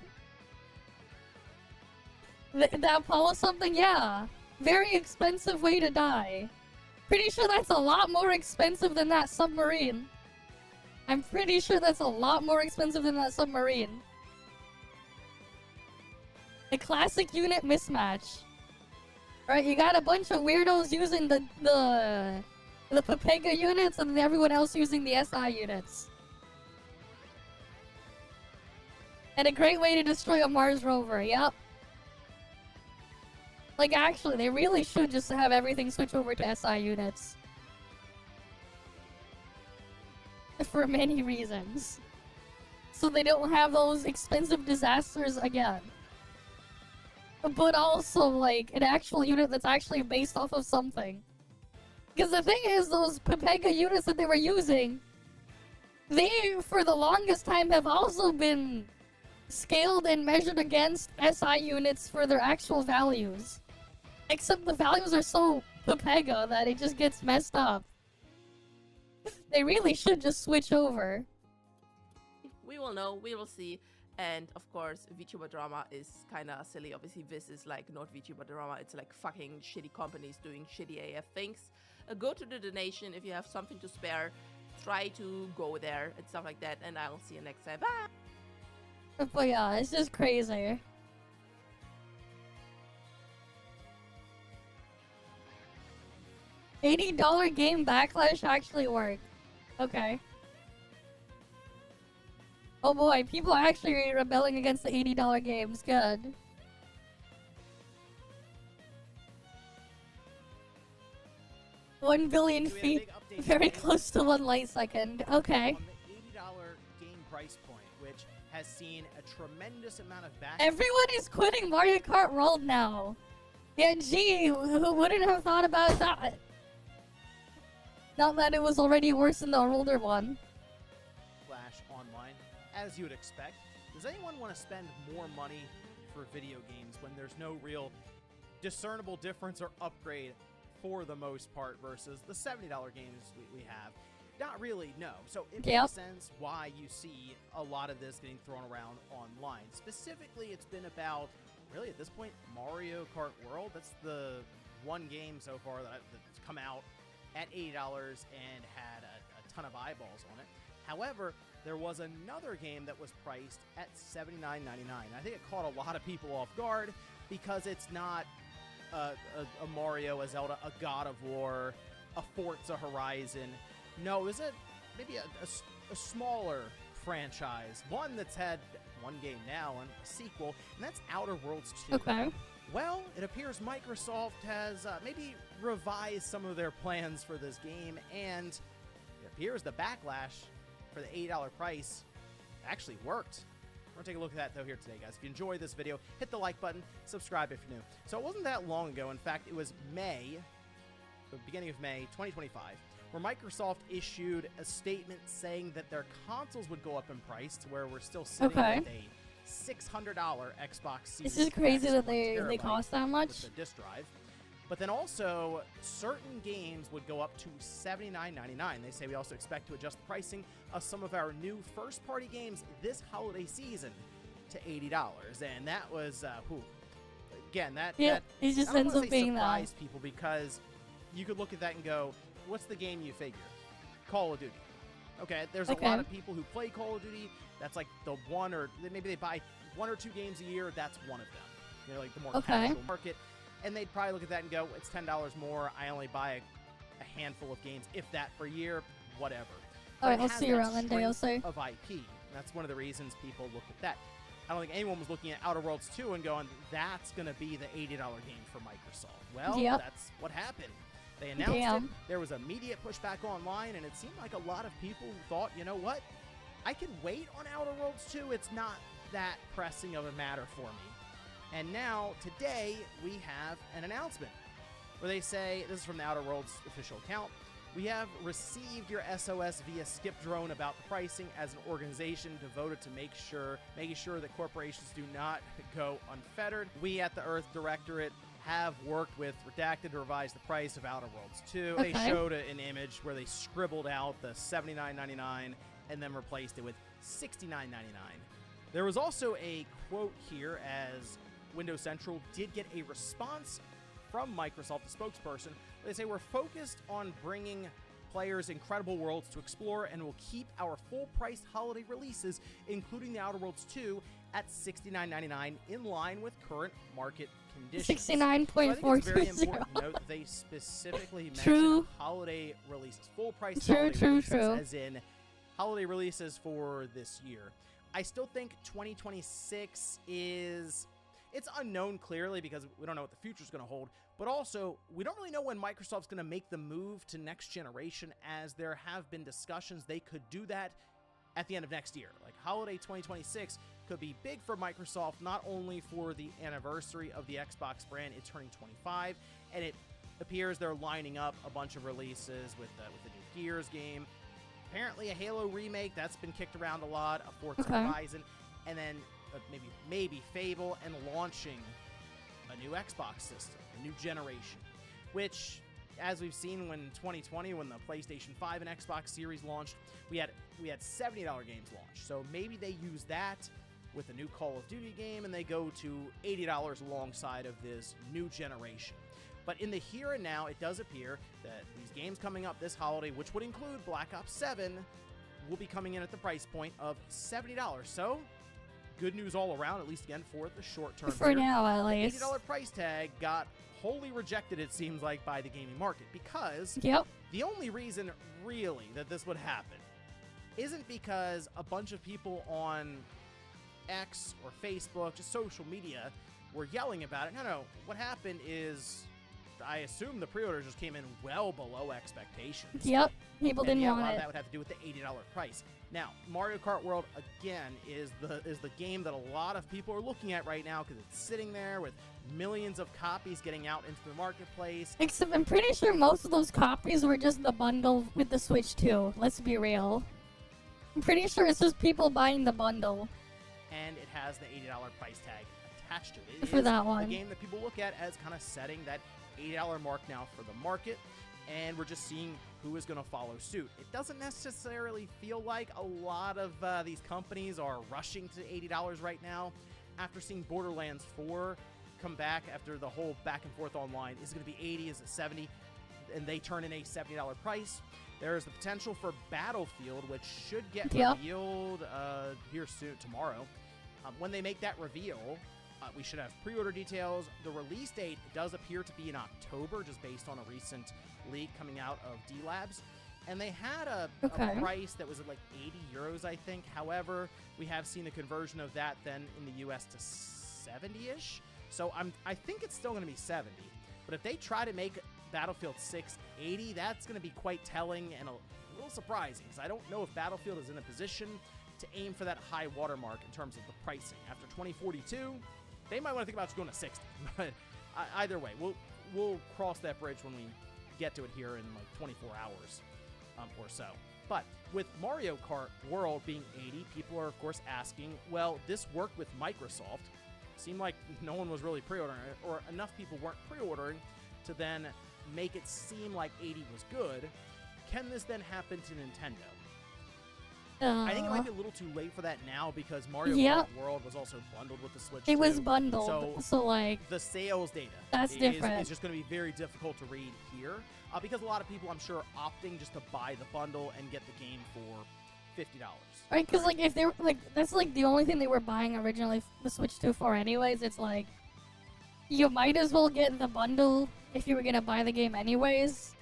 That Apollo something, yeah. Very expensive way to die. Pretty sure that's a lot more expensive than that submarine. I'm pretty sure that's a lot more expensive than that submarine. The classic unit mismatch. Right, you got a bunch of weirdos using the Pepega units and everyone else using the SI units. And a great way to destroy a Mars rover, yep. Like, actually, they really should just have everything switch over to SI units. For many reasons. So they don't have those expensive disasters again. But also, like, an actual unit that's actually based off of something. Because the thing is, those Pepega units that they were using, they, for the longest time, have also been scaled and measured against SI units for their actual values. Except the values are so Pepega that it just gets messed up. They really should just switch over. We will know, we will see. And of course, VTuber drama is kinda silly. Obviously, this is like not VTuber drama, it's like fucking shitty companies doing shitty AF things. Go to the donation if you have something to spare. Try to go there and stuff like that. And I'll see you next time. Bye! But yeah, it's just crazy. $80 game backlash actually worked. Okay. Oh boy, people are actually rebelling against the $80 games. Good. $1 billion feet, very close to 1 light second. Okay. On the $80 game price point, which has seen a tremendous amount of back. Everyone is quitting Mario Kart World now. Yeah, gee, who wouldn't have thought about that? Not that it was already worse than the older one. Flash online, as you would expect. Does anyone want to spend more money for video games when there's no real discernible difference or upgrade for the most part versus the $70 games we have? Not really, no. So it makes sense why you see a lot of this getting thrown around online. Specifically, it's been about, really at this point, Mario Kart World. That's the one game so far that's come out at $80 and had a ton of eyeballs on it. However, there was another game that was priced at $79.99. I think it caught a lot of people off guard because it's not a Mario, a Zelda, a God of War, a Forza Horizon. No, is it maybe a smaller franchise, one that's had one game now and a sequel, and that's Outer Worlds 2. Okay. Well, it appears Microsoft has maybe revised some of their plans for this game, and it appears the backlash for the $80 price actually worked. We're going to take a look at that, though, here today, guys. If you enjoyed this video, hit the like button, subscribe if you're new. So it wasn't that long ago. In fact, it was May, the beginning of May 2025, where Microsoft issued a statement saying that their consoles would go up in price to where we're still sitting at a $600 Xbox Series This is crazy X that they cost that much. with the disk drive. But then also, certain games would go up to $79.99. They say we also expect to adjust the pricing of some of our new first-party games this holiday season to $80. And that was, again, that it just I don't ends wanna up say being that. surprised people because you could look at that and go, what's the game you figure? Call of Duty. Okay, there's a lot of people who play Call of Duty. That's like the one, or maybe they buy 1 or 2 games a year. That's one of them. You know, like the more casual market. And they'd probably look at that and go, it's $10 more. I only buy a handful of games, if that, per year, whatever. Alright, I'll see you around then, Dale, sir. Of IP. And that's one of the reasons people look at that. I don't think anyone was looking at Outer Worlds 2 and going, that's going to be the $80 game for Microsoft. Well, that's what happened. They announced it. There was immediate pushback online, and it seemed like a lot of people thought, you know what? I can wait on Outer Worlds 2. It's not that pressing of a matter for me. And now, today, we have an announcement where they say, this is from the Outer Worlds official account, We have received your SOS via Skip Drone about the pricing as an organization devoted to making sure that corporations do not go unfettered. We at the Earth Directorate have worked with Redacted to revise the price of Outer Worlds 2. Okay. They showed an image where they scribbled out the $79.99 and then replaced it with $69.99. There was also a quote here as Windows Central did get a response from Microsoft, the spokesperson. They say, we're focused on bringing players incredible worlds to explore and will keep our full-priced holiday releases, including the Outer Worlds 2, at $69.99 in line with current market conditions. 69.420. So I think it's very important to note that they specifically mentioned holiday releases, full-priced holiday releases, as in holiday releases for this year. I still think 2026 is... It's unknown, clearly, because we don't know what the future is going to hold. But also, we don't really know when Microsoft's going to make the move to next generation, as there have been discussions they could do that at the end of next year. Like, holiday 2026 could be big for Microsoft, not only for the anniversary of the Xbox brand, it's turning 25, and it appears they're lining up a bunch of releases with the new Gears game. Apparently, a Halo remake, that's been kicked around a lot, a Forza Horizon, and then maybe Fable, and launching a new Xbox system, a new generation, which, as we've seen when 2020, when the PlayStation 5 and Xbox Series launched, we had $70 games launch. So maybe they use that with a new Call of Duty game, and they go to $80 alongside of this new generation. But in the here and now, it does appear that these games coming up this holiday, which would include Black Ops 7, will be coming in at the price point of $70. So good news all around, at least again for the short term. For now, at least. The $80 price tag got wholly rejected, it seems like, by the gaming market, because the only reason really that this would happen isn't because a bunch of people on X or Facebook, just social media, were yelling about it. No, what happened is, I assume the pre-orders just came in well below expectations. Yep, people didn't want a lot it. of that would have to do with the $80 price. Now, Mario Kart World, again, is the game that a lot of people are looking at right now, because it's sitting there with millions of copies getting out into the marketplace. Except I'm pretty sure most of those copies were just the bundle with the Switch 2. Let's be real. I'm pretty sure it's just people buying the bundle. And it has the $80 price tag attached to it. For that one. A game that people look at as kind of setting that $80 mark now for the market, and we're just seeing who is going to follow suit. It doesn't necessarily feel like a lot of these companies are rushing to $80 right now. After seeing Borderlands 4 come back after the whole back and forth online, is it going to be 80, is it 70, and they turn in a $70 price? There is the potential for Battlefield, which should get revealed here soon, tomorrow. When they make that reveal, we should have pre-order details. The release date does appear to be in October, just based on a recent leak coming out of D-Labs. And they had a price that was at like 80 euros, I think. However, we have seen a conversion of that then in the US to 70-ish. So I think it's still going to be 70. But if they try to make Battlefield 6 80, that's going to be quite telling and a little surprising, because I don't know if Battlefield is in a position to aim for that high watermark in terms of the pricing. After 2042, they might want to think about just going to 60. But either way, we'll cross that bridge when we get to it here in like 24 hours or so. But with Mario Kart World being 80, people are of course asking, well, this worked with Microsoft. Seemed like no one was really pre-ordering it, or enough people weren't pre-ordering to then make it seem like 80 was good. Can this then happen to Nintendo? I think it might be a little too late for that now, because Mario Kart World was also bundled with the Switch. It was bundled, so like the sales data is just going to be very difficult to read here, because a lot of people, I'm sure, are opting just to buy the bundle and get the game for $50. Right, because like if they were like, that's like the only thing they were buying originally the Switch 2 for anyways. It's like you might as well get the bundle if you were gonna buy the game anyways.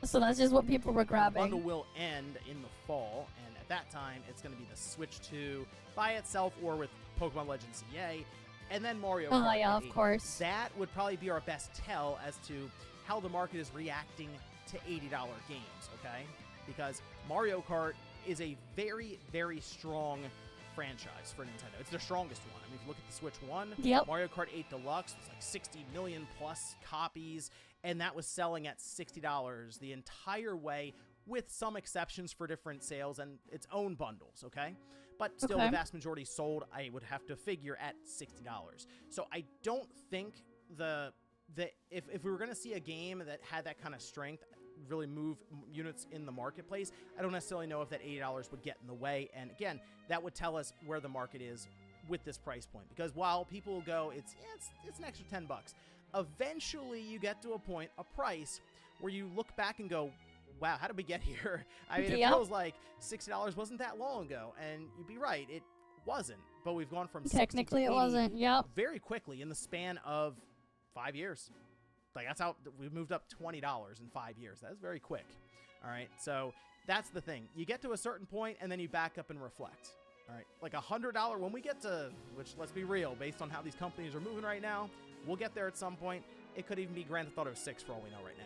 So that's just what people were grabbing. The bundle will end in the fall, and at that time, it's going to be the Switch 2 by itself or with Pokemon Legends CA, and then Mario Kart. Oh, yeah, of course. That would probably be our best tell as to how the market is reacting to $80 games, okay? Because Mario Kart is a very, very strong franchise for Nintendo. It's their strongest one. I mean, if you look at the Switch 1, Yep. Mario Kart 8 Deluxe was like 60 million plus copies, and that was selling at $60 the entire way, with some exceptions for different sales and its own bundles, okay? But still, Okay. the vast majority sold, I would have to figure, at $60. So I don't think if we were going to see a game that had that kind of strength, really move units in the marketplace, I don't necessarily know if that $80 would get in the way. And again, that would tell us where the market is with this price point. Because while people will go, it's an extra $10, eventually you get to a price where you look back and go, wow, how did we get here? I mean, it feels like $60 wasn't that long ago, and you'd be right, it wasn't. But we've gone from Technically 60 to it 80 wasn't, yep. very quickly in the span of 5 years. Like, that's how we've moved up $20 in 5 years. That's very quick. All right, so that's the thing. You get to a certain point, and then you back up and reflect. All right, like $100, when we get to, which, let's be real, based on how these companies are moving right now, we'll get there at some point. It could even be Grand Theft Auto 6 for all we know right now.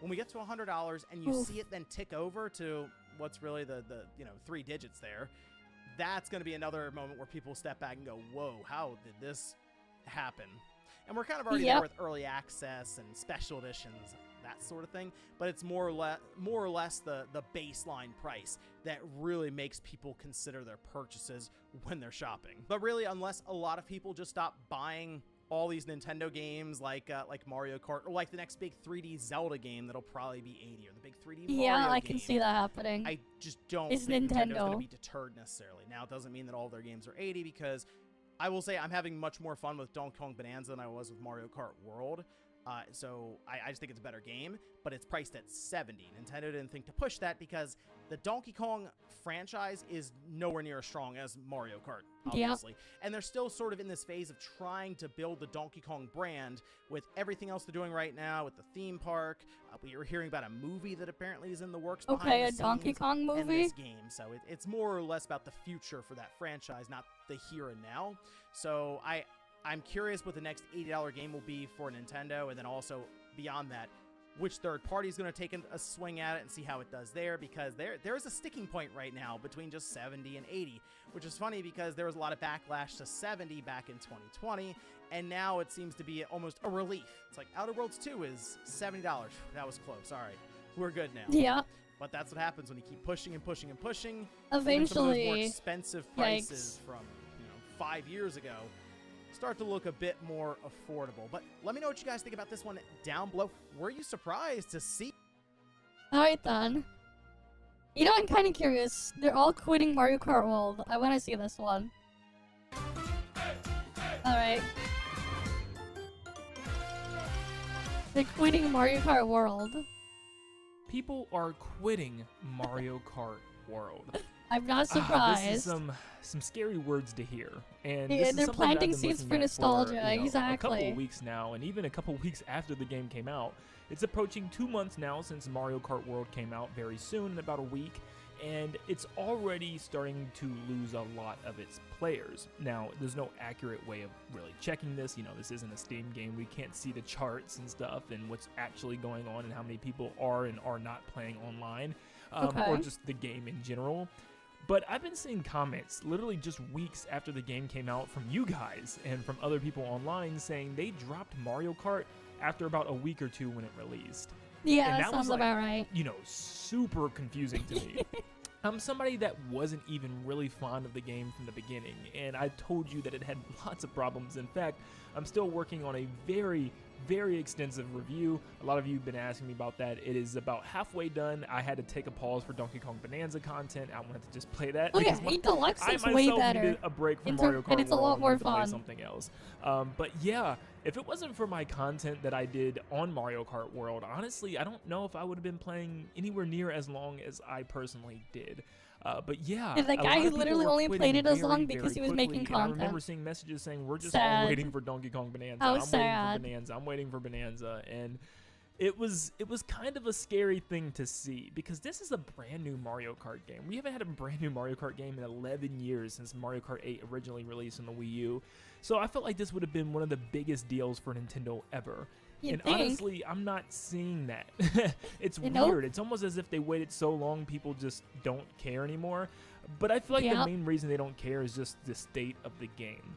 When we get to $100 and you see it then tick over to what's really the 3 digits there, that's going to be another moment where people step back and go, whoa, how did this happen? And we're kind of already there with early access and special editions, that sort of thing. But it's more or less the baseline price that really makes people consider their purchases when they're shopping. But really, unless a lot of people just stop buying all these Nintendo games like Mario Kart, or like the next big 3D Zelda game that'll probably be 80, or the big 3D Mario Yeah, I game, can see that happening. I just don't It's think Nintendo's going to Nintendo. be deterred necessarily. Now, it doesn't mean that all their games are 80, because I will say I'm having much more fun with Donkey Kong Bonanza than I was with Mario Kart World. So I just think it's a better game, but it's priced at 70. Nintendo didn't think to push that because the Donkey Kong franchise is nowhere near as strong as Mario Kart, obviously. And they're still sort of in this phase of trying to build the Donkey Kong brand with everything else they're doing right now, with the theme park. We were hearing about a movie that apparently is in the works behind Okay, the a Donkey scenes Kong in movie? this game. So it's more or less about the future for that franchise, not the here and now. So I'm curious what the next $80 game will be for Nintendo, and then also beyond that, which third party is going to take a swing at it and see how it does there, because there's a sticking point right now between just 70 and 80, which is funny because there was a lot of backlash to 70 back in 2020, and now it seems to be almost a relief. It's like Outer Worlds 2 is $70. That was close. All right, we're good now. Yeah. But that's what happens when you keep pushing and pushing and pushing. Eventually, even some of those more expensive prices yikes. from 5 years ago start to look a bit more affordable. But let me know what you guys think about this one down below. Were you surprised to see? Alright then. You know, I'm kind of curious. They're all quitting Mario Kart World. I want to see this one. Alright. They're quitting Mario Kart World. People are quitting Mario Kart World. I'm not This surprised. is some scary words to hear, and Yeah, this is they're something that I've planting been seeds looking for at nostalgia, a couple exactly. of weeks now, and even a couple weeks after the game came out. It's approaching 2 months now since Mario Kart World came out, very soon, in about a week, and it's already starting to lose a lot of its players. Now, there's no accurate way of really checking this. This isn't a Steam game. We can't see the charts and stuff and what's actually going on and how many people are and are not playing online, or just the game in general. But I've been seeing comments literally just weeks after the game came out from you guys and from other people online saying they dropped Mario Kart after about a week or two when it released. Yeah, and that that sounds was about right. Super confusing to me. I'm somebody that wasn't even really fond of the game from the beginning, and I told you that it had lots of problems. In fact, I'm still working on a very, very extensive review. A lot of you have been asking me about that. It is about halfway done. I had to take a pause for Donkey Kong Bonanza content. I wanted to just play that. Oh yeah, because 8 Deluxe I is myself way better. needed a break from Mario Kart and it's a lot World more and to play fun. something else. But yeah, if it wasn't for my content that I did on Mario Kart World, honestly, I don't know if I would have been playing anywhere near as long as I personally did. But yeah, And the a guy lot who of people literally were only quitting played it as very, long because very he was making quickly, and I remember content. seeing messages saying, we're just all Sad. waiting for Donkey Kong Bonanza. How I'm waiting sad. for Bonanza. I'm waiting for Bonanza. And it was kind of a scary thing to see, because this is a brand new Mario Kart game. We haven't had a brand new Mario Kart game in 11 years since Mario Kart 8 originally released on the Wii U. So I felt like this would have been one of the biggest deals for Nintendo ever. You'd And think. honestly, I'm not seeing that. It's Nope. weird. It's almost as if they waited so long, people just don't care anymore. But I feel like the Yep. main reason they don't care is just the state of the game.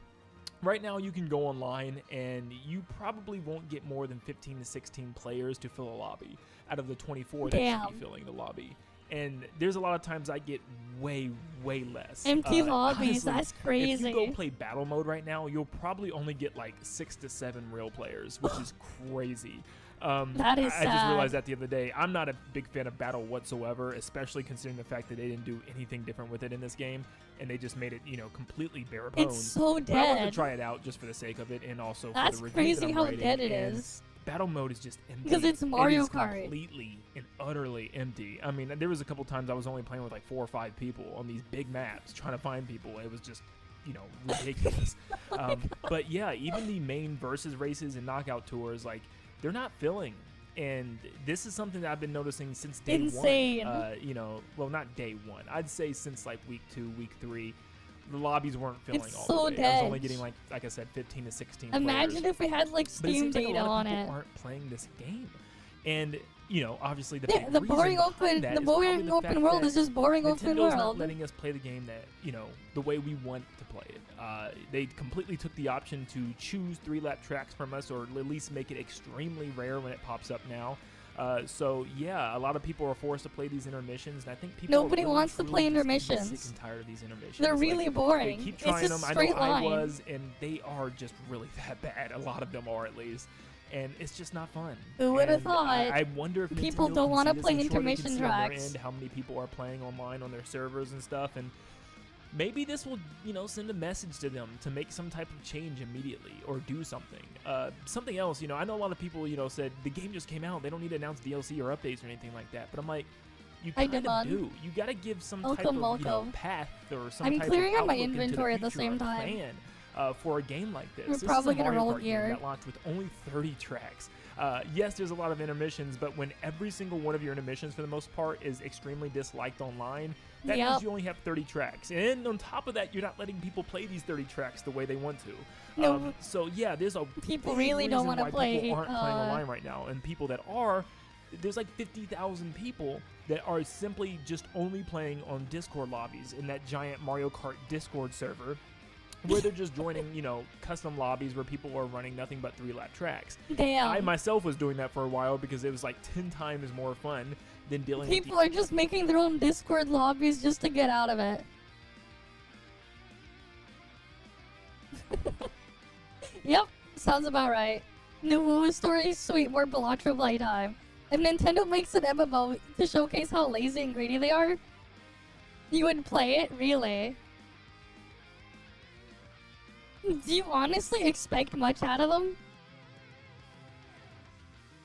Right now, you can go online and you probably won't get more than 15 to 16 players to fill a lobby out of the 24 that should Damn. be filling the lobby. And there's a lot of times I get way less. Empty lobbies, Honestly, that's If crazy. you go play battle mode right now, you'll probably only get like 6 to 7 real players, which is crazy. That is I just sad. realized that the other day. I'm not a big fan of battle whatsoever, especially considering the fact that they didn't do anything different with it in this game, and they just made it, completely bare bones. It's so But I wanted dead. to try it out just for the sake of it, and also That's for the review crazy that I'm how writing, dead it and is. Battle mode is just empty. Because it's Mario It is Kart. completely and utterly empty. I mean, there was a couple times I was only playing with like 4 or 5 people on these big maps trying to find people. It was just, ridiculous. But yeah, even the main versus races and knockout tours, like, they're not filling. And this is something that I've been noticing since day Insane. one. Well, not day one. I'd say since like week 2, week 3. The lobbies weren't filling It's all so the way. I was dead. only getting like I said, 15 to 16 Imagine players. if we had like But it Steam seems like a data lot on of people it. aren't playing this game, and obviously the Yeah, big the reason boring behind open, that the is probably boring the open fact world that is just boring open Nintendo's not world. letting us play the game that the way we want to play it. They completely took the option to choose 3-lap tracks from us, or at least make it extremely rare when it pops up now. So yeah, a lot of people are forced to play these intermissions, and I think people Nobody are really, wants to truly play just getting intermissions. sick and tired of these intermissions. They're Like, really boring. They keep It's trying just them. I straight know I line. was, and they are just really that bad. A lot of them are, at least. And it's just not fun. Who would have And thought? I wonder if People Nintendo don't can wanna see this. play I'm sure they can intermission see on their tracks. end how many people are playing online on their servers and stuff, and maybe this will, send a message to them to make some type of change immediately or do something. Something else, I know a lot of people, said the game just came out. They don't need to announce DLC or updates or anything like that. But I'm like, you I kind of demand. do. You got to give some type Welcome, of, welcome. path or some I'm type clearing of out my outlook into inventory at the future or same time. plan, for a game like this. We're This probably is a gonna Mario roll Kart gear. game that launched with only 30 tracks. Yes, there's a lot of intermissions, but when every single one of your intermissions, for the most part, is extremely disliked online, that Yep. means you only have 30 tracks. And on top of that, you're not letting people play these 30 tracks the way they want to. No. So yeah, there's a People big really don't reason wanna why play, people aren't playing online right now, and people that are, there's like 50,000 people that are simply just only playing on Discord lobbies in that giant Mario Kart Discord server, where they're just joining, custom lobbies where people are running nothing but 3-lap tracks. Damn. I myself was doing that for a while because it was like 10 times more fun than dealing with People are just making their own Discord lobbies just to get out of it. Yep, sounds about right. New Woo story, sweet, more Belatra playtime. If Nintendo makes an MMO to showcase how lazy and greedy they are, you would play it? Really? Do you honestly expect much out of them?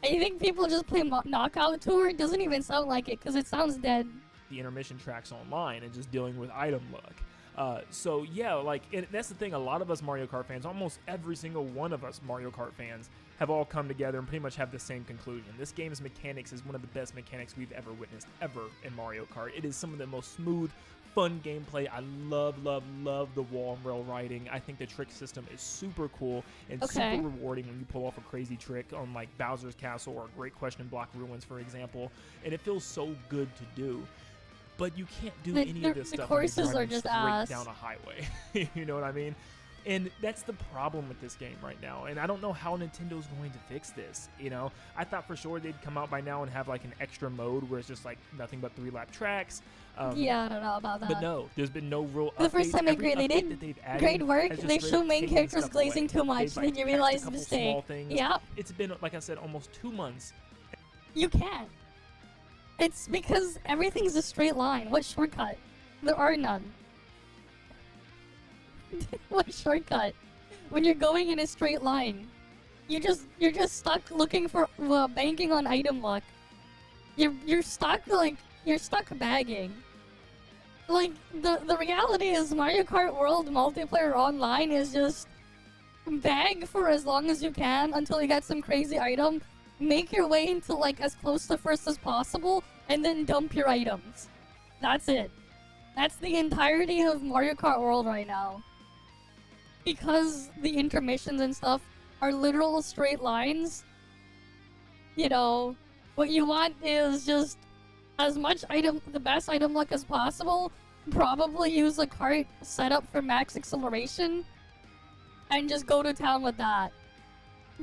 I think people just play Knockout Tour. It doesn't even sound like it because it sounds dead. the intermission tracks online and just dealing with item luck. So yeah, that's the thing. A lot of us Mario Kart fans, almost every single one of us Mario Kart fans, have all come together and pretty much have the same conclusion. This game's mechanics is one of the best mechanics we've ever witnessed ever in Mario Kart. It is some of the most smooth, fun gameplay. I love the wall and rail riding. I think the trick system is super cool and Okay. super rewarding when you pull off a crazy trick on like Bowser's Castle or Great Question Block Ruins, for example. And it feels so good to do. But you can't do any of this the stuff when you're courses are driving just straight ass. down a highway. You know what I mean? And that's the problem with this game right now. And I don't know how Nintendo's going to fix this. You know, I thought for sure they'd come out by now and have like an extra mode where it's just like nothing but 3-lap tracks. Yeah, I don't know about that. But no, there's been no real The first updates. time I Every agree, they update did that they've added great work. has just They straight show up main taken characters stuff away. glazing too much, They've, then you patched a realize the couple mistake. small things. Yep. It's been, like I said, almost 2 months. You can't. It's because everything's a straight line. What shortcut? There are none. What shortcut? When you're going in a straight line, you're just stuck looking for banking on item luck. You're stuck bagging. Like the reality is Mario Kart World multiplayer online is just bag for as long as you can until you get some crazy item. Make your way into like as close to first as possible, and then dump your items. That's it. That's the entirety of Mario Kart World right now. Because the intermissions and stuff are literal straight lines, you know, what you want is just as much the best item luck as possible, probably use a cart set up for max acceleration and just go to town with that.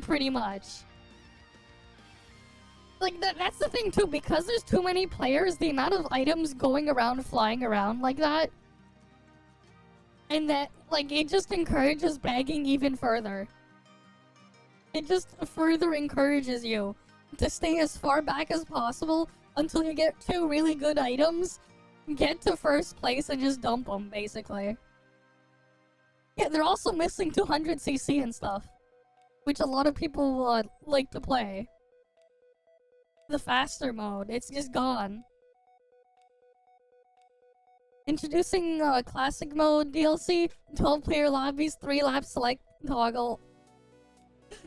Pretty much. Like, that's the thing too, because there's too many players, the amount of items going around, flying around like that, and that, like, it just encourages bagging even further. It just further encourages you to stay as far back as possible until you get 2 really good items, get to first place, and just dump them, basically. Yeah, they're also missing 200cc and stuff, which a lot of people like to play. The faster mode, it's just gone. Introducing classic mode DLC, 12-player lobbies, 3-lap select toggle.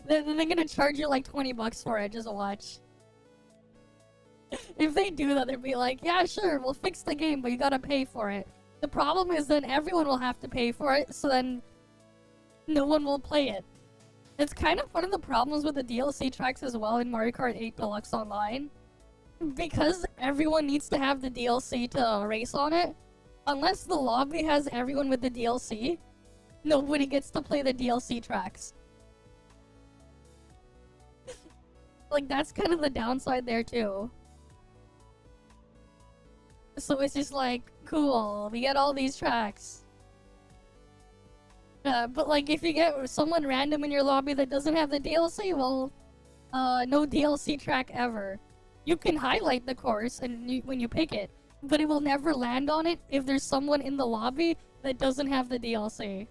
Then they're gonna charge you like 20 bucks for it, just watch. If they do that, they'll be like, yeah, sure, we'll fix the game, but you gotta pay for it. The problem is then everyone will have to pay for it, so then no one will play it. It's kind of one of the problems with the DLC tracks as well in Mario Kart 8 Deluxe Online. Because everyone needs to have the DLC to race on it, unless the lobby has everyone with the DLC, nobody gets to play the DLC tracks. Like, that's kind of the downside there too. So it's just like, cool, we get all these tracks. But like, if you get someone random in your lobby that doesn't have the DLC, well, no DLC track ever. You can highlight the course and when you pick it, but it will never land on it if there's someone in the lobby that doesn't have the DLC.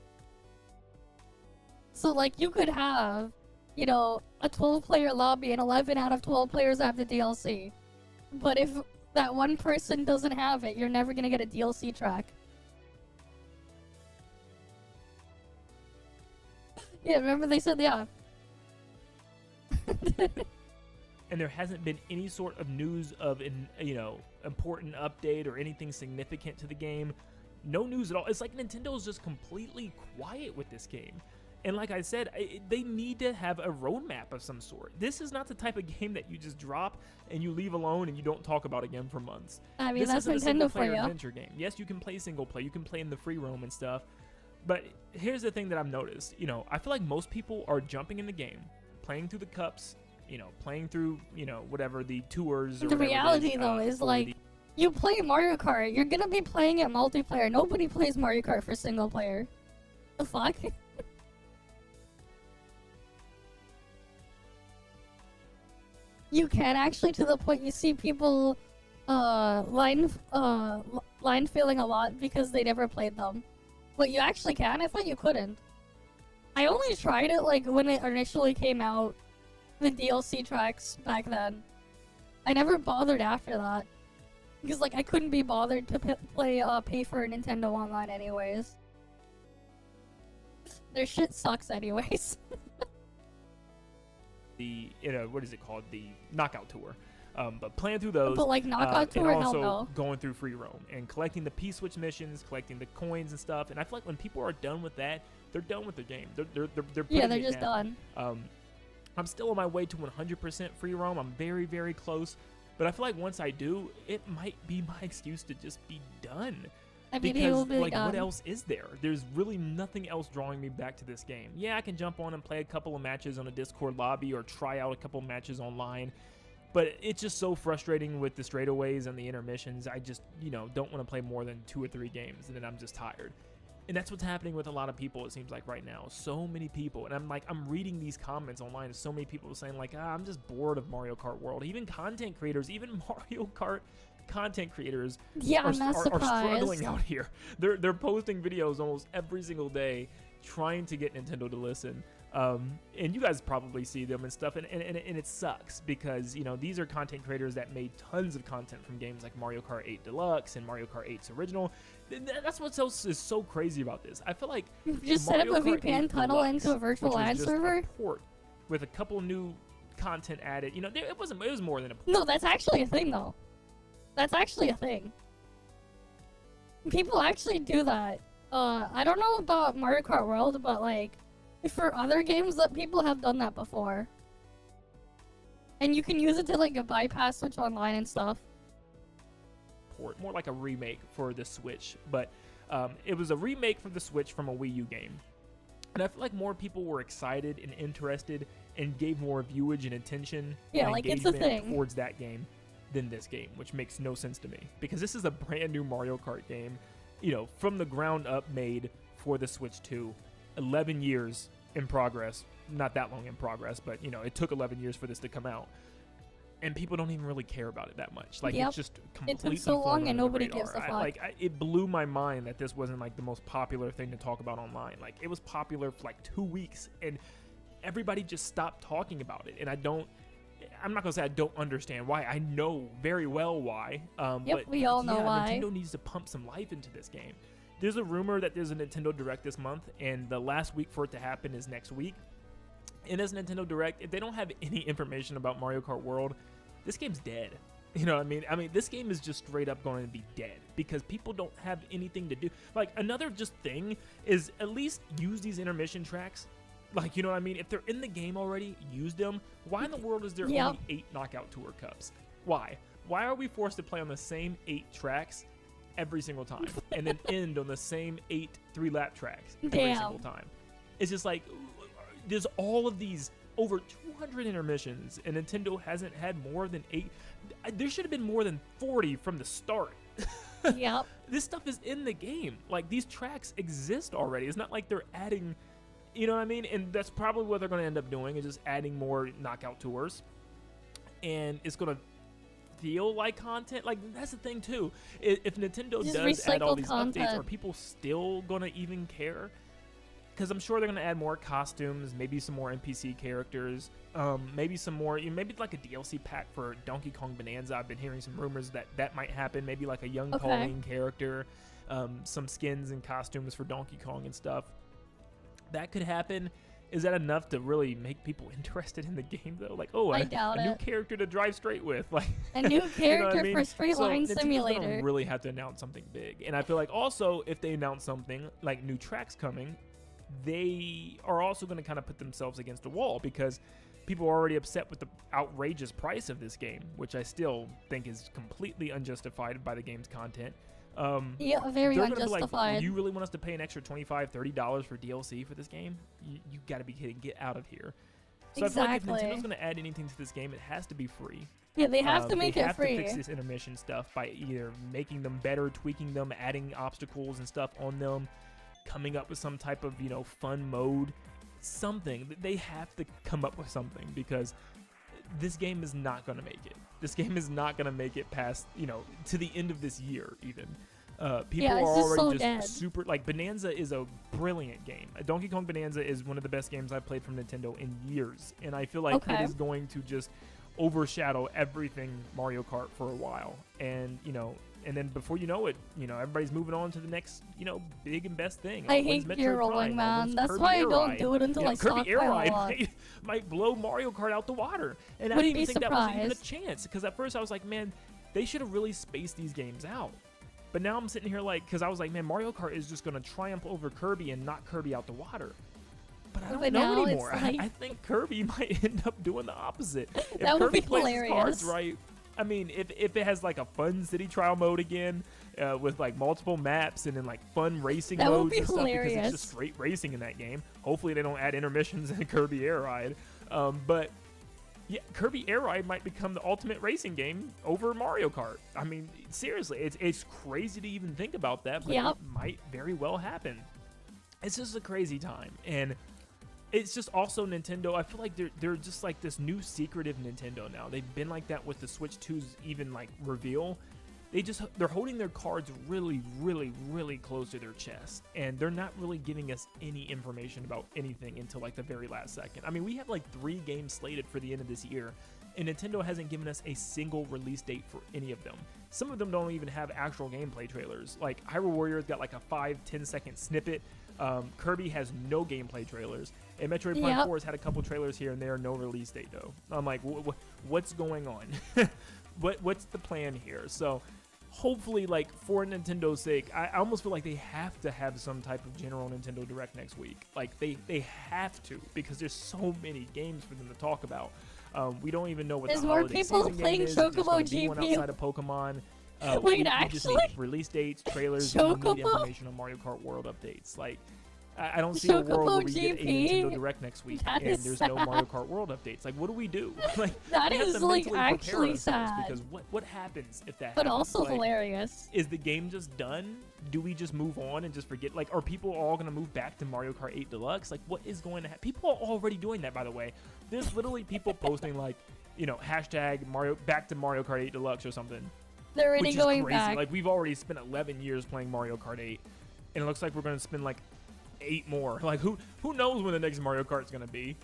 So like, you could have, you know, a 12-player lobby and 11 out of 12 players have the DLC. But if that one person doesn't have it, you're never gonna get a DLC track. Yeah, remember they said, yeah. And there hasn't been any sort of news of an, you know, important update or anything significant to the game. No news at all. It's like Nintendo's just completely quiet with this game. And like I said, they need to have a roadmap of some sort. This is not the type of game that you just drop and you leave alone and you don't talk about again for months. I mean, this that's isn't a Nintendo single for player you. adventure game. Yes, you can play single player. You can play in the free roam and stuff. But here's the thing that I've noticed. You know, I feel like most people are jumping in the game, playing through the cups, you know, playing through, you know, whatever the tours or The whatever reality it is, though is for like, the- you play Mario Kart, you're gonna be playing it multiplayer. Nobody plays Mario Kart for single player. The fuck? You can actually, to the point you see people line filling a lot because they never played them. But you actually can? I thought you couldn't. I only tried it like when it initially came out, the DLC tracks back then. I never bothered after that. Because like I couldn't be bothered to pay for Nintendo Online anyways. Their shit sucks anyways. the, you know, what is it called? The Knockout Tour. But playing through those, But like Knockout Tour, and hell also no. going through free roam and collecting the P-Switch missions, collecting the coins and stuff. And I feel like when people are done with that, they're done with the game. They're Yeah, putting they're it just down. done. I'm still on my way to 100% free roam. I'm very, very close. But I feel like once I do, it might be my excuse to just be done. I mean, it Because, will be like, done. what else is there? There's really nothing else drawing me back to this game. Yeah, I can jump on and play a couple of matches on a Discord lobby or try out a couple matches online. But it's just so frustrating with the straightaways and the intermissions. I just, you know, don't want to play more than 2 or 3 games, and then I'm just tired. And that's what's happening with a lot of people, it seems like, right now. So many people. And I'm reading these comments online, and so many people saying, like, I'm just bored of Mario Kart World. Even content creators, even Mario Kart content creators Yeah, are, I'm not are surprised. struggling out here. They're posting videos almost every single day trying to get Nintendo to listen. And you guys probably see them and stuff, and it sucks because, you know, these are content creators that made tons of content from games like Mario Kart 8 Deluxe and Mario Kart 8's original. That's what is so crazy about this. I feel like Just set up a Mario Kart VPN 8 tunnel Deluxe, into a virtual which was LAN just server? a port with a couple new content added. You know, it was more than a port. No, that's actually a thing though. That's actually a thing. People actually do that. I don't know about Mario Kart World, but like, for other games that people have done that before. And you can use it to like bypass Switch Online and stuff. port, more like a remake for the Switch. But it was a remake for the Switch from a Wii U game. And I feel like more people were excited and interested and gave more viewage and attention and like it's a engagement thing towards that game than this game, which makes no sense to me. Because this is a brand new Mario Kart game, you know, from the ground up made for the Switch 2. 11 years in progress. Not that long in progress, but, you know, it took 11 years for this to come out. And people don't even really care about it that much. Like, it's just completely it took so long and nobody gives a fuck. It blew my mind that this wasn't, like, the most popular thing to talk about online. Like, it was popular for, like, 2 weeks, and everybody just stopped talking about it. And I'm not going to say I don't understand why. I know very well why. But we all know why. Nintendo needs to pump some life into this game. There's a rumor that there's a Nintendo Direct this month, and the last week for it to happen is next week. And as Nintendo Direct, if they don't have any information about Mario Kart World, this game's dead. You know what I mean? I mean, this game is just straight up going to be dead because people don't have anything to do. Like, another just thing is at least use these intermission tracks. Like, you know what I mean? If they're in the game already, use them. Why in the world is there only 8 Knockout Tour Cups? Why? Why are we forced to play on the same 8 tracks every single time and then end on the same 8 3-lap tracks every single time? It's just like, there's all of these over 200 intermissions, and Nintendo hasn't had more than 8. There should have been more than 40 from the start. Yep. This stuff is in the game. Like, these tracks exist already. It's not like they're adding, you know what I mean? And that's probably what they're going to end up doing, is just adding more knockout tours. And it's going to feel like content. Like, that's the thing, too. If Nintendo does add all these updates, are people still going to even care? Because I'm sure they're going to add more costumes, maybe some more NPC characters, maybe some more, maybe like a DLC pack for Donkey Kong Bonanza. I've been hearing some rumors that might happen. Maybe like a young Pauline character, some skins and costumes for Donkey Kong and stuff. That could happen. Is that enough to really make people interested in the game, though? Like, oh, a new character to drive straight with, like a new character you know what I mean? for Straight Line so Simulator. Nintendo's gonna really have to announce something big, and I feel like also if they announce something like new tracks coming, they are also going to kind of put themselves against a wall because people are already upset with the outrageous price of this game, which I still think is completely unjustified by the game's content. Yeah, very unjustified. Like, you really want us to pay an extra $25, $30 for DLC for this game? You got to be kidding. Get out of here. So exactly. I feel like if Nintendo's going to add anything to this game, it has to be free. Yeah, they have to make it free. They have to fix this intermission stuff by either making them better, tweaking them, adding obstacles and stuff on them, coming up with some type of, fun mode, something. They have to come up with something because this game is not going to make it. This game is not going to make it past, to the end of this year even. People are already just super, like, Bonanza is a brilliant game. Donkey Kong Bonanza is one of the best games I've played from Nintendo in years. And I feel like it is going to just overshadow everything Mario Kart for a while. And, and then before you know it, everybody's moving on to the next, big and best thing. I hate gear rolling, man. That's why I don't do it until I Kirby Air stockpile a Ride lot. might blow Mario Kart out the water. And I didn't even think that was even a chance. Because at first I was like, man, they should have really spaced these games out. But now I'm sitting here like, because I was like, man, Mario Kart is just going to triumph over Kirby and knock Kirby out the water. But I don't know anymore. Like... I think Kirby might end up doing the opposite. If that would Kirby be plays hilarious. his cards right, I mean, if it has like a fun city trial mode again, with like multiple maps and then like fun racing that modes would be and stuff, hilarious. because it's just straight racing in that game. Hopefully they don't add intermissions in Kirby Air Ride. But yeah, Kirby Air Ride might become the ultimate racing game over Mario Kart. I mean, seriously, it's crazy to even think about that, but it might very well happen. It's just a crazy time, and it's just also Nintendo. I feel like they're just like this new secretive Nintendo now. They've been like that with the Switch 2's even like reveal. They're holding their cards really, really, really close to their chest, and they're not really giving us any information about anything until like the very last second. I mean, we have like 3 games slated for the end of this year, and Nintendo hasn't given us a single release date for any of them. Some of them don't even have actual gameplay trailers. Like Hyrule Warriors got like a 5-10 second snippet. Kirby has no gameplay trailers, and Metroid Prime 4 has had a couple trailers here and there, no release date though. I'm like, what's going on? What's the plan here? So hopefully, like, for Nintendo's sake, I almost feel like they have to have some type of general Nintendo Direct next week. Like, they have to, because there's so many games for them to talk about. We don't even know what the holiday season game is. There's more people playing Chocobo GP. One outside of Pokemon. Wait, we just actually? need release dates, trailers, and we need Chocobo? information on Mario Kart World updates. Like, I don't see a world where we get a GP? Nintendo Direct next week That and is there's no sad. Mario Kart World updates. Like, what do we do? Like, That we have is, to like, mentally prepare actually ourselves sad. because what happens if that But happens? also Like, hilarious. Is the game just done? Do we just move on and just forget? Like, are people all going to move back to Mario Kart 8 Deluxe? Like, what is going to happen? People are already doing that, by the way. There's literally people posting, like, you know, hashtag Mario back to Mario Kart 8 Deluxe or something. They're already which is going crazy. back. Like, we've already spent 11 years playing Mario Kart 8, and it looks like we're going to spend, like, 8 more. Like, who knows when the next Mario Kart's going to be?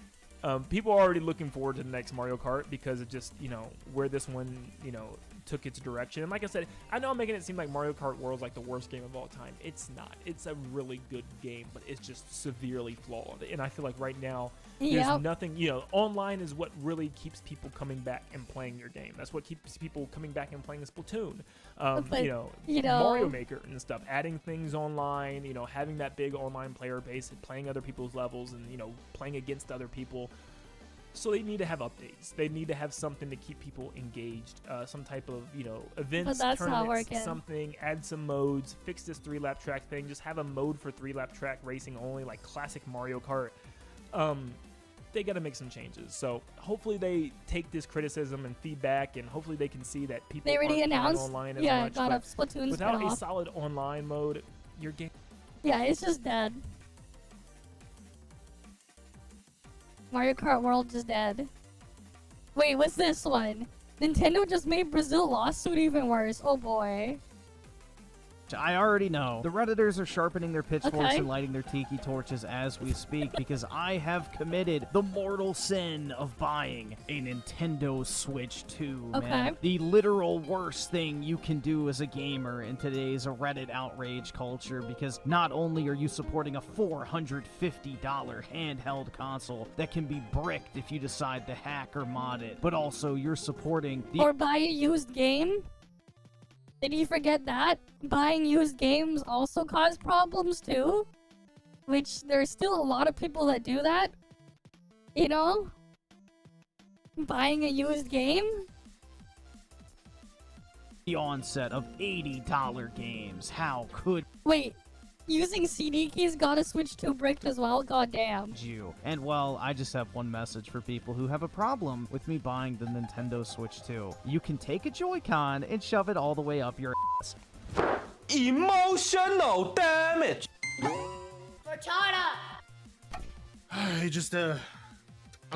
People are already looking forward to the next Mario Kart because of just, you know, where this one, you know, took its direction. And like I said, I know I'm making it seem like Mario Kart World's like the worst game of all time. It's not. It's a really good game, but it's just severely flawed. And I feel like right now, there's nothing, you know, online is what really keeps people coming back and playing your game. That's what keeps people coming back and playing Splatoon. But, you know, Mario Maker and stuff, adding things online, you know, having that big online player base and playing other people's levels and, you know, playing against other people. So they need to have updates. They need to have something to keep people engaged. Some type of, you know, events, that's not tournaments, working. something. Add some modes. Fix this 3-lap track thing. Just have a mode for 3-lap track racing only, like classic Mario Kart. They got to make some changes. So hopefully they take this criticism and feedback, and hopefully they can see that people They already aren't playing announced, online as yeah, much. got But a Splatoon without a spin-off. solid online mode, your game. Yeah, it's just dead. Mario Kart World is dead. Wait, what's this one? Nintendo just made Brazil lawsuit even worse. Oh boy. I already know. The Redditors are sharpening their pitchforks Okay. and lighting their tiki torches as we speak because I have committed the mortal sin of buying a Nintendo Switch 2, Okay. man. The literal worst thing you can do as a gamer in today's Reddit outrage culture because not only are you supporting a $450 handheld console that can be bricked if you decide to hack or mod it, but also you're supporting the Or buy a used game? Did you forget that? Buying used games also cause problems too? Which there's still a lot of people that do that. You know? Buying a used game? the onset of $80 games. How could Wait, using CD keys got a Switch 2 bricked as well? Goddamn. you? And well, I just have one message for people who have a problem with me buying the Nintendo Switch 2. You can take a Joy-Con and shove it all the way up your ass. Emotional damage. I just, I'm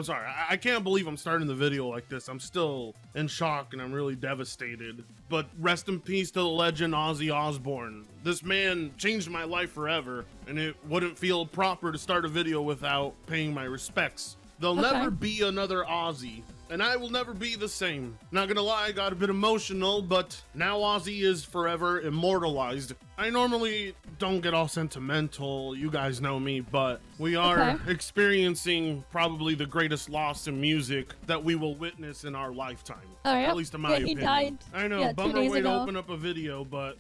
sorry. I can't believe I'm starting the video like this. I'm still in shock and I'm really devastated. But rest in peace to the legend Ozzy Osbourne. This man changed my life forever, and it wouldn't feel proper to start a video without paying my respects. There'll never be another Ozzy, and I will never be the same. Not gonna lie, I got a bit emotional, but now Ozzy is forever immortalized. I normally don't get all sentimental, you guys know me, but we are experiencing probably the greatest loss in music that we will witness in our lifetime. Oh, yeah? At least in my Yeah, he opinion. died, I know, yeah, 2 bummer days way to ago. open up a video, but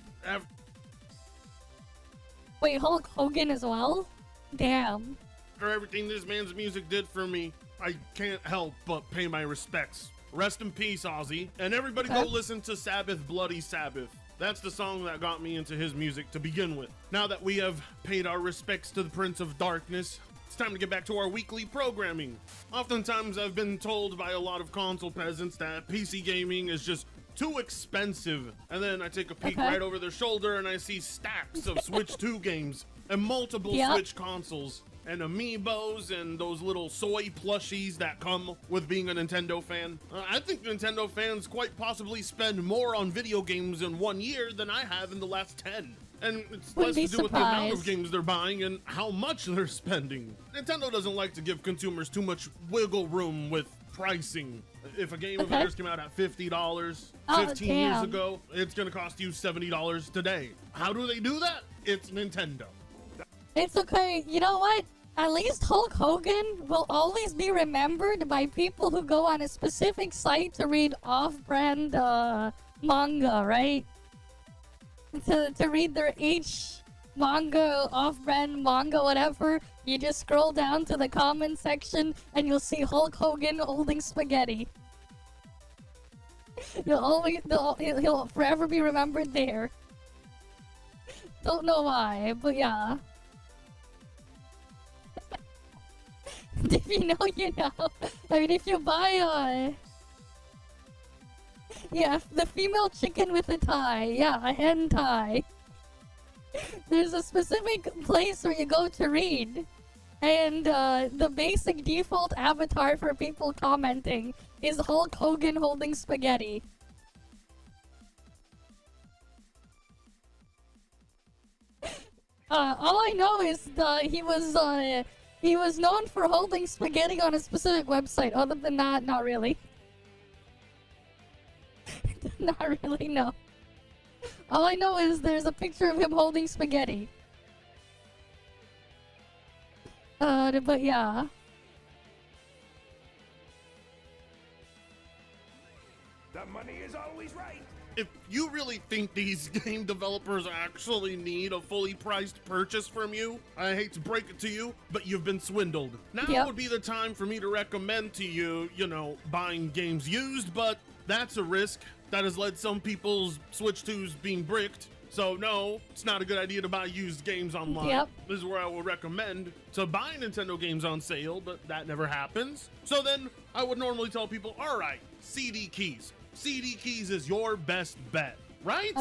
Wait, Hulk Hogan as well? Damn. after everything this man's music did for me, I can't help but pay my respects. Rest in peace, Ozzy. And everybody go listen to Sabbath, Bloody Sabbath. That's the song that got me into his music to begin with. Now that we have paid our respects to the Prince of Darkness, it's time to get back to our weekly programming. Oftentimes I've been told by a lot of console peasants that PC gaming is just too expensive. And then I take a peek right over their shoulder and I see stacks of Switch 2 games and multiple Switch consoles and amiibos and those little soy plushies that come with being a Nintendo fan. I think Nintendo fans quite possibly spend more on video games in 1 year than I have in the last 10. And it's less to do with the amount of games they're buying and how much they're spending. Nintendo doesn't like to give consumers too much wiggle room with pricing. If a game of theirs came out at $50 15 years ago, it's gonna cost you $70 today. How do they do that? It's Nintendo. It's okay. You know what? At least Hulk Hogan will always be remembered by people who go on a specific site to read off-brand manga, right? To read their manga, off-brand manga, whatever, you just scroll down to the comment section and you'll see Hulk Hogan holding spaghetti. He'll forever be remembered there. Don't know why, but yeah. If you know, you know. I mean, if you buy yeah, the female chicken with a tie. Yeah, a hen tie. There's a specific place where you go to read. And the basic default avatar for people commenting is Hulk Hogan holding spaghetti. All I know is he was known for holding spaghetti on a specific website. Other than that, not really. Not really, no. All I know is there's a picture of him holding spaghetti. But yeah. The money is always right. If you really think these game developers actually need a fully priced purchase from you, I hate to break it to you, but you've been swindled. Now would be the time for me to recommend to you, you know, buying games used, but that's a risk that has led some people's Switch 2s being bricked. So no, it's not a good idea to buy used games online. This is where I will recommend to buy Nintendo games on sale, but that never happens. So then I would normally tell people, all right, CD keys. CD keys is your best bet, right?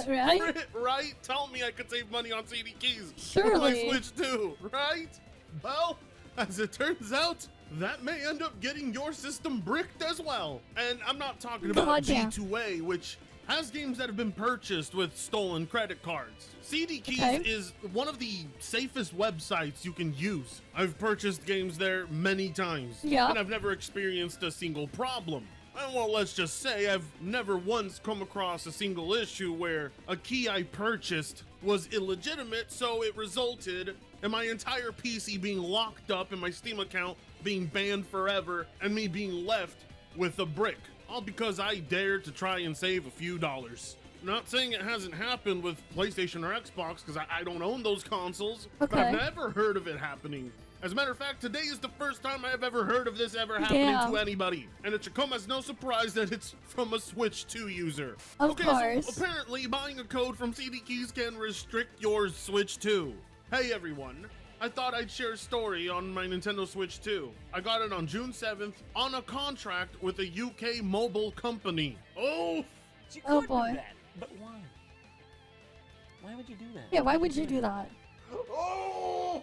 Right? Tell me I could save money on CD keys. Surely. My Switch 2, right? Well, as it turns out, that may end up getting your system bricked as well. And I'm not talking about G2A, which has games that have been purchased with stolen credit cards. CD Keys is one of the safest websites you can use. I've purchased games there many times, and I've never experienced a single problem. And well, let's just say I've never once come across a single issue where a key I purchased was illegitimate, so it resulted in my entire PC being locked up and my Steam account being banned forever and me being left with a brick. All because I dared to try and save a few dollars. Not saying it hasn't happened with PlayStation or Xbox, because I don't own those consoles, but I've never heard of it happening. As a matter of fact, today is the first time I have ever heard of this ever happening to anybody. And it should come as no surprise that it's from a Switch 2 user. Of course. So apparently buying a code from CD Keys can restrict your Switch 2. Hey everyone. I thought I'd share a story on my Nintendo Switch 2. I got it on June 7th on a contract with a UK mobile company. Oh! Oh boy. But why? Why would you do that? Yeah, why would you do that? Oh!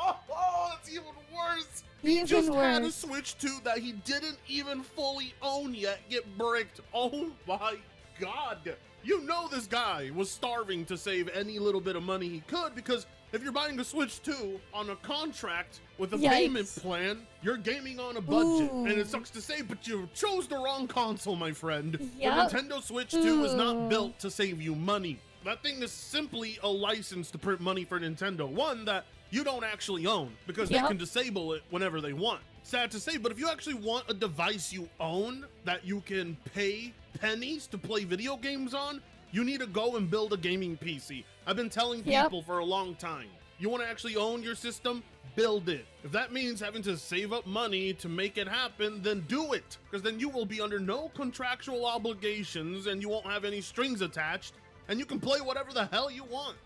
Oh, that's even worse! Even he just had a worse. Switch 2 that he didn't even fully own yet get bricked. Oh my god! You know this guy was starving to save any little bit of money he could, because if you're buying a Switch 2 on a contract with a payment plan, you're gaming on a budget. And it sucks to say, but you chose the wrong console, my friend. The Nintendo Switch 2 is not built to save you money. That thing is simply a license to print money for Nintendo. One that you don't actually own, because they can disable it whenever they want. Sad to say, but if you actually want a device you own that you can pay pennies to play video games on, you need to go and build a gaming PC. I've been telling people for a long time. You want to actually own your system? Build it. If that means having to save up money to make it happen, then do it. Because then you will be under no contractual obligations and you won't have any strings attached. And you can play whatever the hell you want.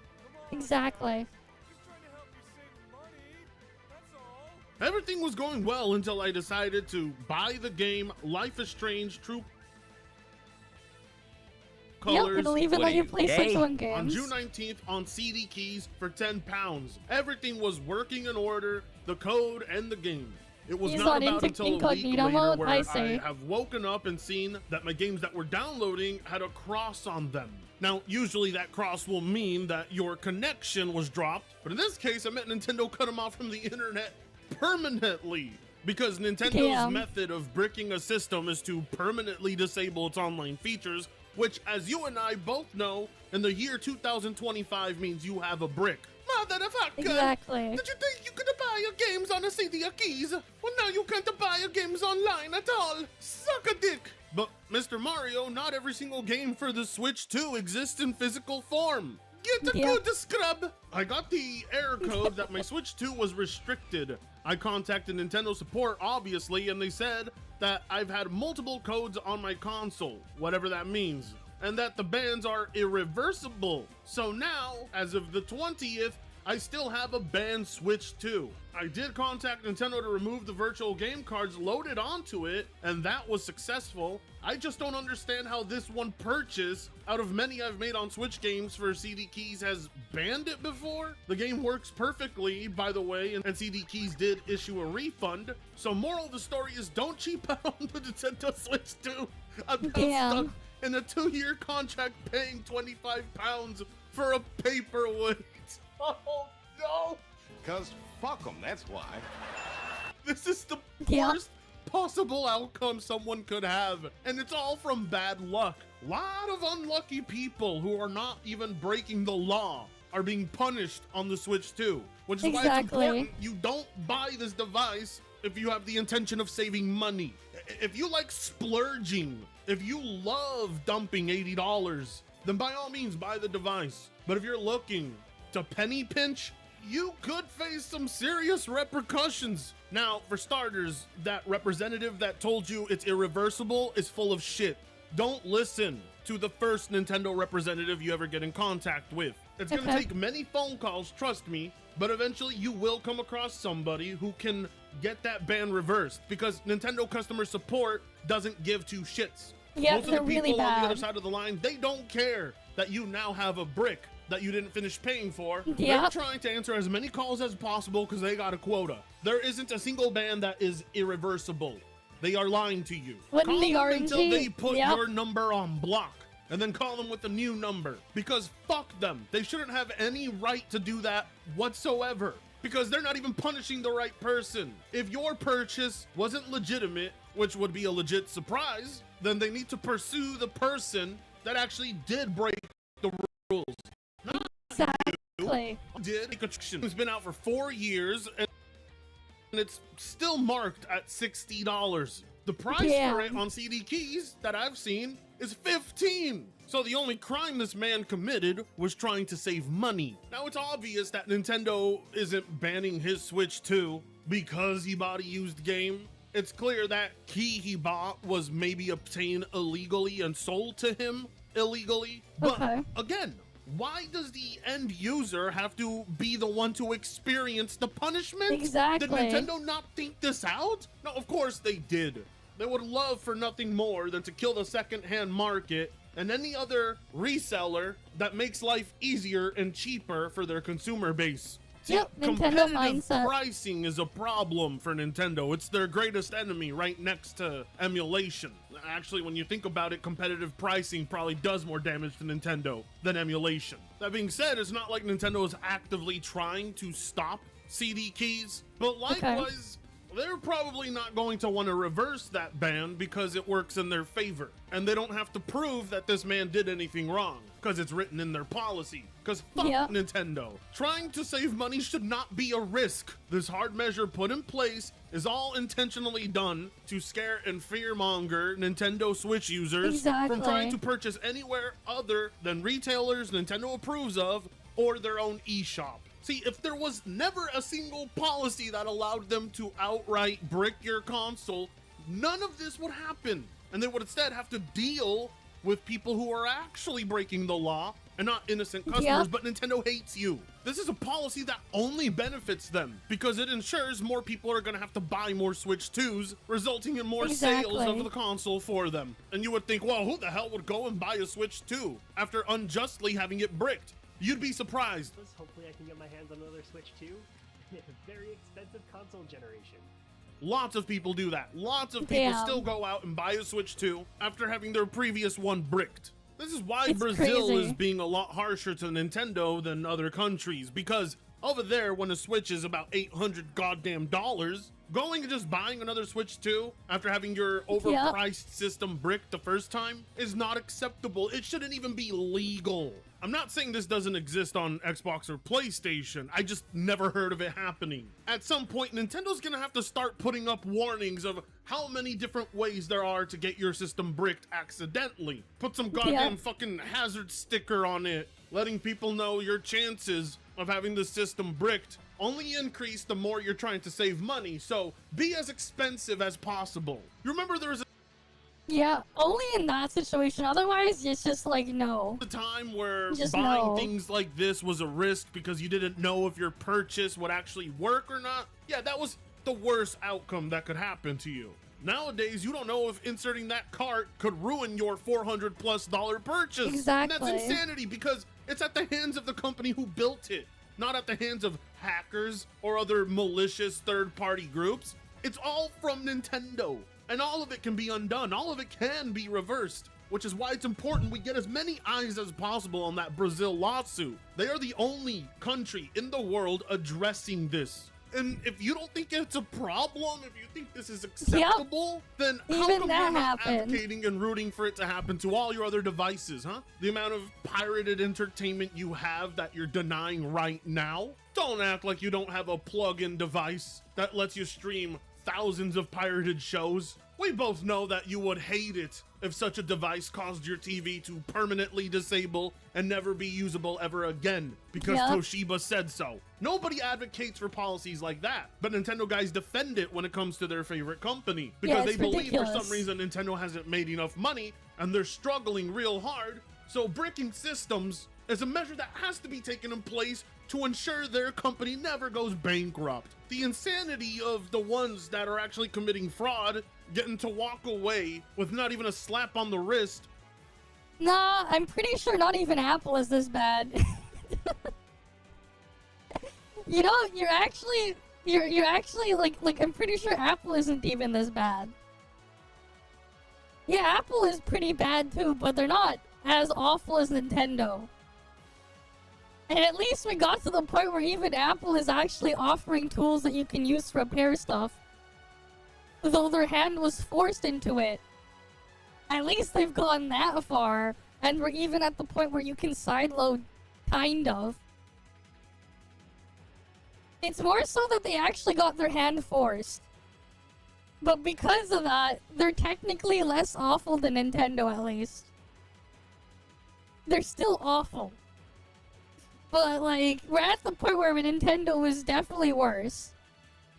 Exactly. Everything was going well until I decided to buy the game Life is Strange True Colors it'll even let you play Switch 1 games. on June 19th on CD Keys for £10. Everything was working in order, the code and the game. It was not about until a week later where I have woken up and seen that my games that were downloading had a cross on them. Now, usually that cross will mean that your connection was dropped, but in this case, it meant Nintendo cut them off from the internet permanently. Because Nintendo's method of bricking a system is to permanently disable its online features, which, as you and I both know, in the year 2025 means you have a brick. Motherfucker! Exactly. Did you think you could buy your games on a CD or keys? Well, now you can't buy your games online at all. Suck a dick! But, Mr. Mario, not every single game for the Switch 2 exists in physical form. Get a good scrub! I got the error code that my Switch 2 was restricted. I contacted Nintendo support, obviously, and they said that I've had multiple codes on my console, whatever that means, and that the bans are irreversible. So now, as of the 20th, I still have a banned Switch 2. I did contact Nintendo to remove the virtual game cards loaded onto it, and that was successful. I just don't understand how this one purchase, out of many I've made on Switch games for CD Keys, has banned it before. The game works perfectly, by the way, and CD Keys did issue a refund. So moral of the story is don't cheap out on the Nintendo Switch 2. I'm now stuck in a 2-year contract paying £25 for a paperweight. Oh no! Cause fuck them, that's why. This is the worst possible outcome someone could have, and it's all from bad luck. A lot of unlucky people who are not even breaking the law are being punished on the Switch 2, which is why it's important you don't buy this device if you have the intention of saving money. If you like splurging, if you love dumping $80, then by all means buy the device. But if you're looking to penny pinch, you could face some serious repercussions. Now, for starters, that representative that told you it's irreversible is full of shit. Don't listen to the first Nintendo representative you ever get in contact with. It's gonna take many phone calls, trust me, but eventually you will come across somebody who can get that ban reversed, because Nintendo customer support doesn't give two shits. Most of the people on the other side of the line, they don't care that you now have a brick that you didn't finish paying for. They're trying to answer as many calls as possible because they got a quota. There isn't a single ban that is irreversible. They are lying to you. Call them until they put your number on block, and then call them with a new number, because fuck them. They shouldn't have any right to do that whatsoever, because they're not even punishing the right person. If your purchase wasn't legitimate, which would be a legit surprise, then they need to pursue the person that actually did break the rules. Exactly. It's been out for 4 years, and it's still marked at $60. The price for it on CD Keys that I've seen is $15. So the only crime this man committed was trying to save money. Now it's obvious that Nintendo isn't banning his Switch 2 because he bought a used game. It's clear that key he bought was maybe obtained illegally and sold to him illegally. But again, why does the end user have to be the one to experience the punishment? Exactly. Did Nintendo not think this out? No, of course they did. They would love for nothing more than to kill the second-hand market and any other reseller that makes life easier and cheaper for their consumer base. Nintendo mindset. Pricing is a problem for Nintendo. It's their greatest enemy right next to emulation. Actually, when you think about it, competitive pricing probably does more damage to Nintendo than emulation. That being said, it's not like Nintendo is actively trying to stop CD keys, but likewise, they're probably not going to want to reverse that ban because it works in their favor, and they don't have to prove that this man did anything wrong because it's written in their policy. Because fuck Nintendo. Trying to save money should not be a risk. This hard measure put in place is all intentionally done to scare and fearmonger Nintendo Switch users from trying to purchase anywhere other than retailers Nintendo approves of or their own eShop. See, if there was never a single policy that allowed them to outright brick your console, none of this would happen. And they would instead have to deal with people who are actually breaking the law and not innocent customers, but Nintendo hates you. This is a policy that only benefits them because it ensures more people are going to have to buy more Switch 2s, resulting in more sales of the console for them. And you would think, well, who the hell would go and buy a Switch 2 after unjustly having it bricked? You'd be surprised. Hopefully I can get my hands on another Switch 2. It's a very expensive console generation. Lots of people do that. Lots of people still go out and buy a Switch 2 after having their previous one bricked. This is why Brazil is being a lot harsher to Nintendo than other countries, because over there, when a Switch is about $800 goddamn dollars, going and just buying another Switch 2 after having your overpriced system bricked the first time is not acceptable. It shouldn't even be legal. I'm not saying this doesn't exist on Xbox or PlayStation. I just never heard of it happening. At some point, Nintendo's gonna have to start putting up warnings of how many different ways there are to get your system bricked accidentally. Put some goddamn fucking hazard sticker on it, letting people know your chances of having the system bricked only increase the more you're trying to save money, so be as expensive as possible. You remember there was a Yeah, only in that situation. Otherwise, it's just like, no. the time where Just buying no. things like this was a risk because you didn't know if your purchase would actually work or not? Yeah, that was the worst outcome that could happen to you. Nowadays, you don't know if inserting that cart could ruin your $400+ purchase. Exactly. And that's insanity because it's at the hands of the company who built it, not at the hands of hackers or other malicious third-party groups. It's all from Nintendo, and all of it can be undone. All of it can be reversed, which is why it's important we get as many eyes as possible on that Brazil lawsuit. They are the only country in the world addressing this. And if you don't think it's a problem, if you think this is acceptable, then how Even come that you're not happened. advocating and rooting for it to happen to all your other devices, huh? The amount of pirated entertainment you have that you're denying right now? Don't act like you don't have a plug-in device that lets you stream thousands of pirated shows. We both know that you would hate it if such a device caused your TV to permanently disable and never be usable ever again because Toshiba said so. Nobody advocates for policies like that, but Nintendo guys defend it when it comes to their favorite company because they believe for some reason Nintendo hasn't made enough money and they're struggling real hard. So bricking systems is a measure that has to be taken in place to ensure their company never goes bankrupt. The insanity of the ones that are actually committing fraud getting to walk away with not even a slap on the wrist. Nah, I'm pretty sure not even Apple is this bad. You know, you're actually like I'm pretty sure Apple isn't even this bad. Yeah, Apple is pretty bad too, but they're not as awful as Nintendo. And at least we got to the point where even Apple is actually offering tools that you can use to repair stuff. Though their hand was forced into it. At least they've gone that far, and we're even at the point where you can sideload, kind of. It's more so that they actually got their hand forced. But because of that, they're technically less awful than Nintendo, at least. They're still awful. But, like, we're at the point where Nintendo is definitely worse.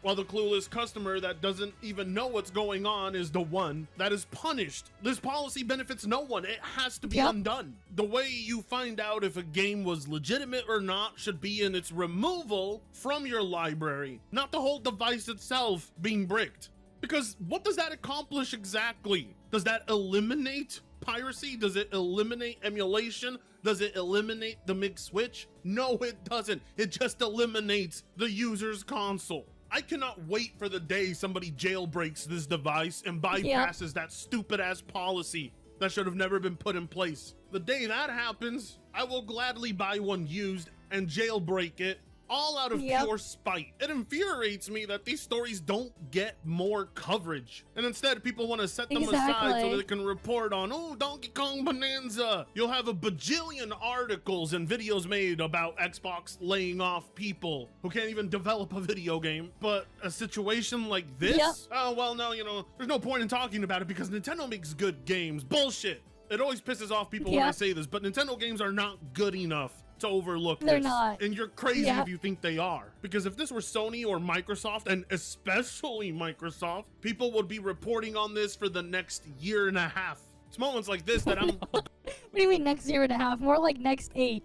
While the clueless customer that doesn't even know what's going on is the one that is punished. This policy benefits no one. It has to be undone. The way you find out if a game was legitimate or not should be in its removal from your library, not the whole device itself being bricked. Because what does that accomplish exactly? Does that eliminate piracy? Does it eliminate emulation? Does it eliminate the mixed switch? No, it doesn't. It just eliminates the user's console. I cannot wait for the day somebody jailbreaks this device and bypasses that stupid ass policy that should have never been put in place. The day that happens, I will gladly buy one used and jailbreak it, all out of pure spite. It infuriates me that these stories don't get more coverage. And instead, people want to set them aside so that they can report on, oh, Donkey Kong Bonanza. You'll have a bajillion articles and videos made about Xbox laying off people who can't even develop a video game. But a situation like this? Oh, well, no, you know, there's no point in talking about it because Nintendo makes good games. Bullshit. It always pisses off people when I say this, but Nintendo games are not good enough to overlook They're this. not. And you're crazy if you think they are. Because if this were Sony or Microsoft, and especially Microsoft, people would be reporting on this for the next year and a half. It's moments like this that I'm What do you mean next year and a half? More like next 8.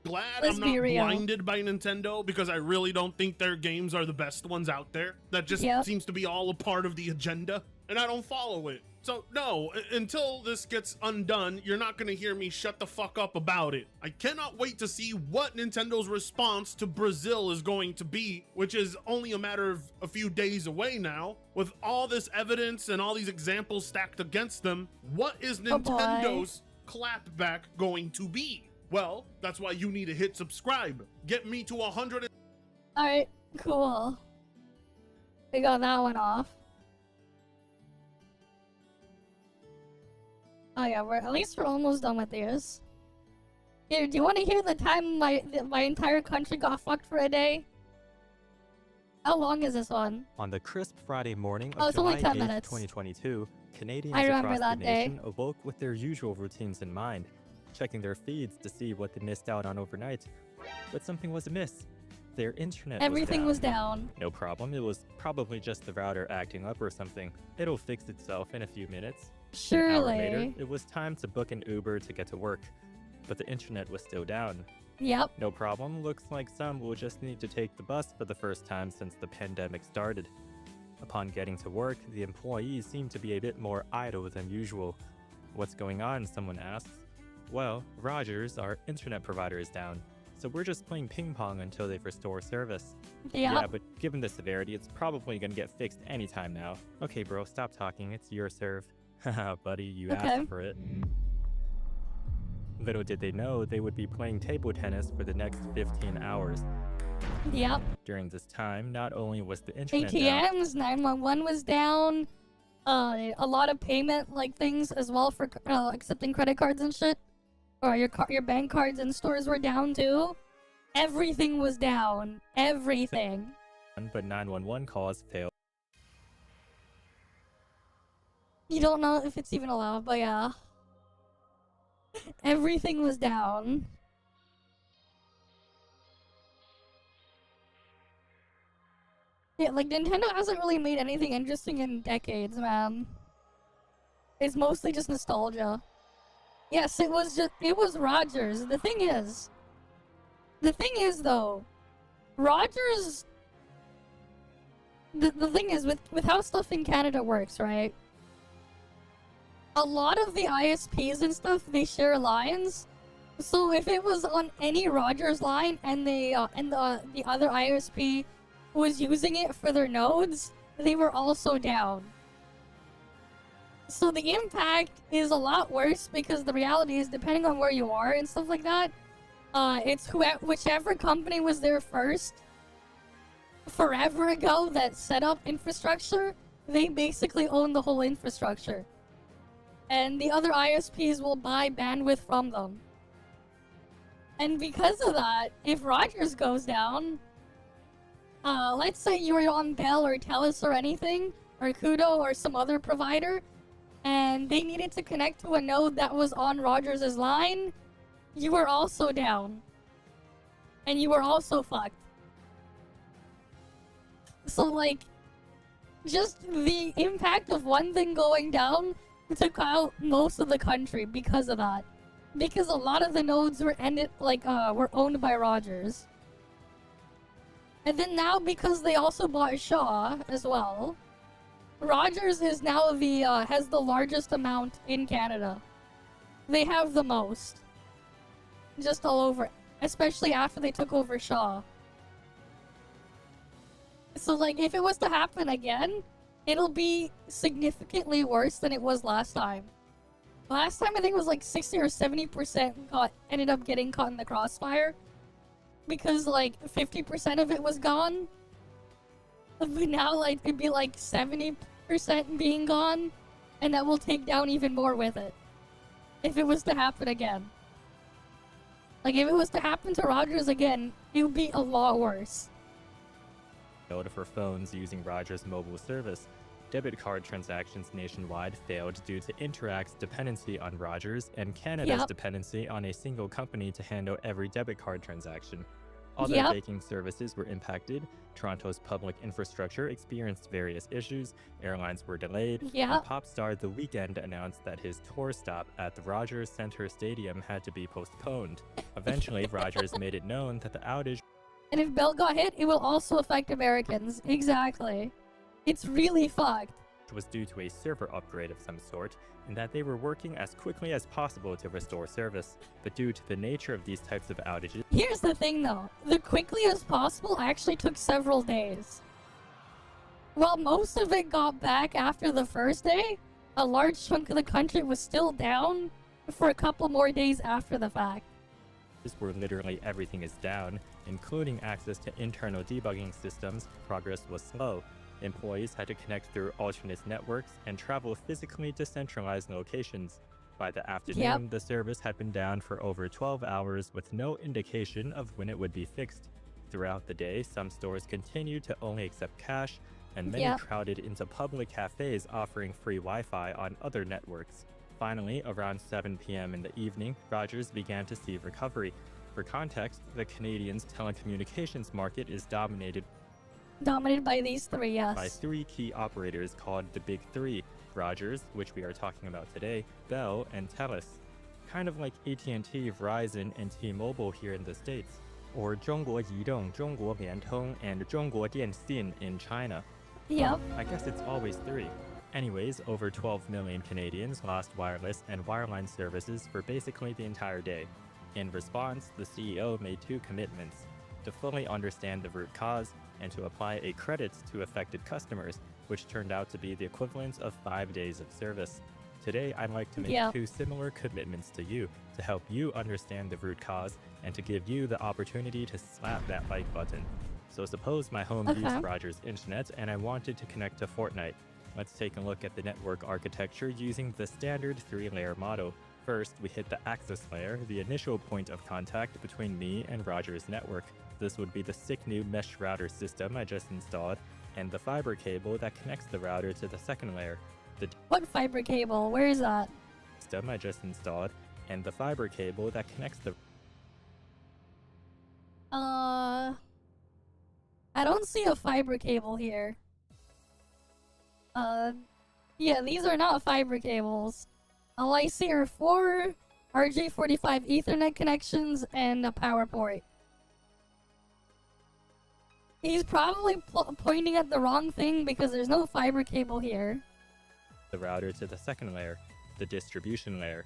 glad Let's I'm be not real. blinded by Nintendo because I really don't think their games are the best ones out there. That just seems to be all a part of the agenda, and I don't follow it. So no, until this gets undone, you're not gonna hear me shut the fuck up about it. I cannot wait to see what Nintendo's response to Brazil is going to be, which is only a matter of a few days away now. With all this evidence and all these examples stacked against them, what is Nintendo's clapback going to be? Well, that's why you need to hit subscribe. Get me to 100. Alright, cool. We got that one off. Oh yeah, at least we're almost done with these. Here, do you want to hear the time my entire country got fucked for a day? How long is this one? On the crisp Friday morning Oh, of it's only July 10 8th, minutes. 2022, Canadians I remember across that the day. nation awoke with their usual routines in mind, checking their feeds to see what they missed out on overnight. But something was amiss. Their internet Everything was was down. No problem, it was probably just the router acting up or something. It'll fix itself in a few minutes. An hour later, Surely. it was time to book an Uber to get to work, but the internet was still down. Yep. No problem, looks like some will just need to take the bus for the first time since the pandemic started. Upon getting to work, the employees seem to be a bit more idle than usual. What's going on, someone asks. Well, Rogers, our internet provider, is down, so we're just playing ping pong until they restore service. Yeah, but given the severity, it's probably gonna get fixed anytime now. Okay, bro, stop talking, it's your serve. Haha, buddy, you asked for it. Little did they know they would be playing table tennis for the next 15 hours. Yep. During this time, not only was the internet down, ATMs, 911 was down. A lot of payment like things as well for accepting credit cards and shit. Or your bank cards in stores were down too. Everything was down. Everything. but 911 calls failed. You don't know if it's even allowed, but yeah. Everything was down. Yeah, like Nintendo hasn't really made anything interesting in decades, man. It's mostly just nostalgia. Yes, it was Rogers. The thing is though, Rogers, the thing is with how stuff in Canada works, right? A lot of the ISPs and stuff, they share lines. So if it was on any Rogers line and the other ISP was using it for their nodes, they were also down. So the impact is a lot worse because the reality is, depending on where you are and stuff like that, it's whichever company was there first forever ago that set up infrastructure, they basically own the whole infrastructure. And the other ISPs will buy bandwidth from them. And because of that, if Rogers goes down, let's say you were on Bell or Telus or anything, or Kudo or some other provider, and they needed to connect to a node that was on Rogers' line, you were also down. And you were also fucked. So, like, just the impact of one thing going down took out most of the country because of that. Because a lot of the nodes were were owned by Rogers. And then now, because they also bought Shaw as well, Rogers is now has the largest amount in Canada. They have the most. Just all over. Especially after they took over Shaw. So, like, if it was to happen again, it'll be significantly worse than it was last time. Last time I think it was like 60 or 70% ended up getting caught in the crossfire. Because like 50% of it was gone. But now like it'd be like 70% being gone. And that will take down even more with it. If it was to happen again. Like if it was to happen to Rogers again, it would be a lot worse. For phones using Rogers' mobile service, debit card transactions nationwide failed due to Interact's dependency on Rogers and Canada's dependency on a single company to handle every debit card transaction. Other banking services were impacted, Toronto's public infrastructure experienced various issues, airlines were delayed, and pop star The Weeknd announced that his tour stop at the Rogers Centre Stadium had to be postponed. Eventually, Rogers made it known that the outage And if Bell got hit, it will also affect Americans. Exactly. It's really fucked. was due to a server upgrade of some sort, and that they were working as quickly as possible to restore service. But due to the nature of these types of outages... Here's the thing though, the quickly as possible actually took several days. While most of it got back after the first day, a large chunk of the country was still down for a couple more days after the fact. where literally everything is down, including access to internal debugging systems, progress was slow. Employees had to connect through alternate networks and travel physically to centralized locations. By the afternoon, the service had been down for over 12 hours with no indication of when it would be fixed. Throughout the day, some stores continued to only accept cash, and many crowded into public cafes offering free Wi-Fi on other networks. Finally, around 7 p.m. in the evening, Rogers began to see recovery. For context, the Canadians' telecommunications market is dominated by these three, yes. by three key operators called the Big Three: Rogers, which we are talking about today, Bell, and Telus. Kind of like AT&T, Verizon, and T-Mobile here in the States, or 中国移动, 中国联通, and 中国电信 in China. Yep. I guess it's always three. Anyways, over 12 million Canadians lost wireless and wireline services for basically the entire day. In response, the CEO made two commitments: to fully understand the root cause and to apply a credit to affected customers, which turned out to be the equivalent of 5 days of service. Today, I'd like to make two similar commitments to you to help you understand the root cause and to give you the opportunity to slap that like button. So suppose my home used Rogers Internet and I wanted to connect to Fortnite. Let's take a look at the network architecture using the standard 3-layer model. First, we hit the access layer, the initial point of contact between me and Rogers' network. This would be the sick new mesh router system I just installed, and the fiber cable that connects the router to the second layer. What fiber cable? Where is that? System I just installed, and the fiber cable that connects the... I don't see a fiber cable here. Yeah, these are not fiber cables. All I see are 4 RJ45 Ethernet connections and a power port. He's probably pointing at the wrong thing because there's no fiber cable here. The router to the second layer, the distribution layer.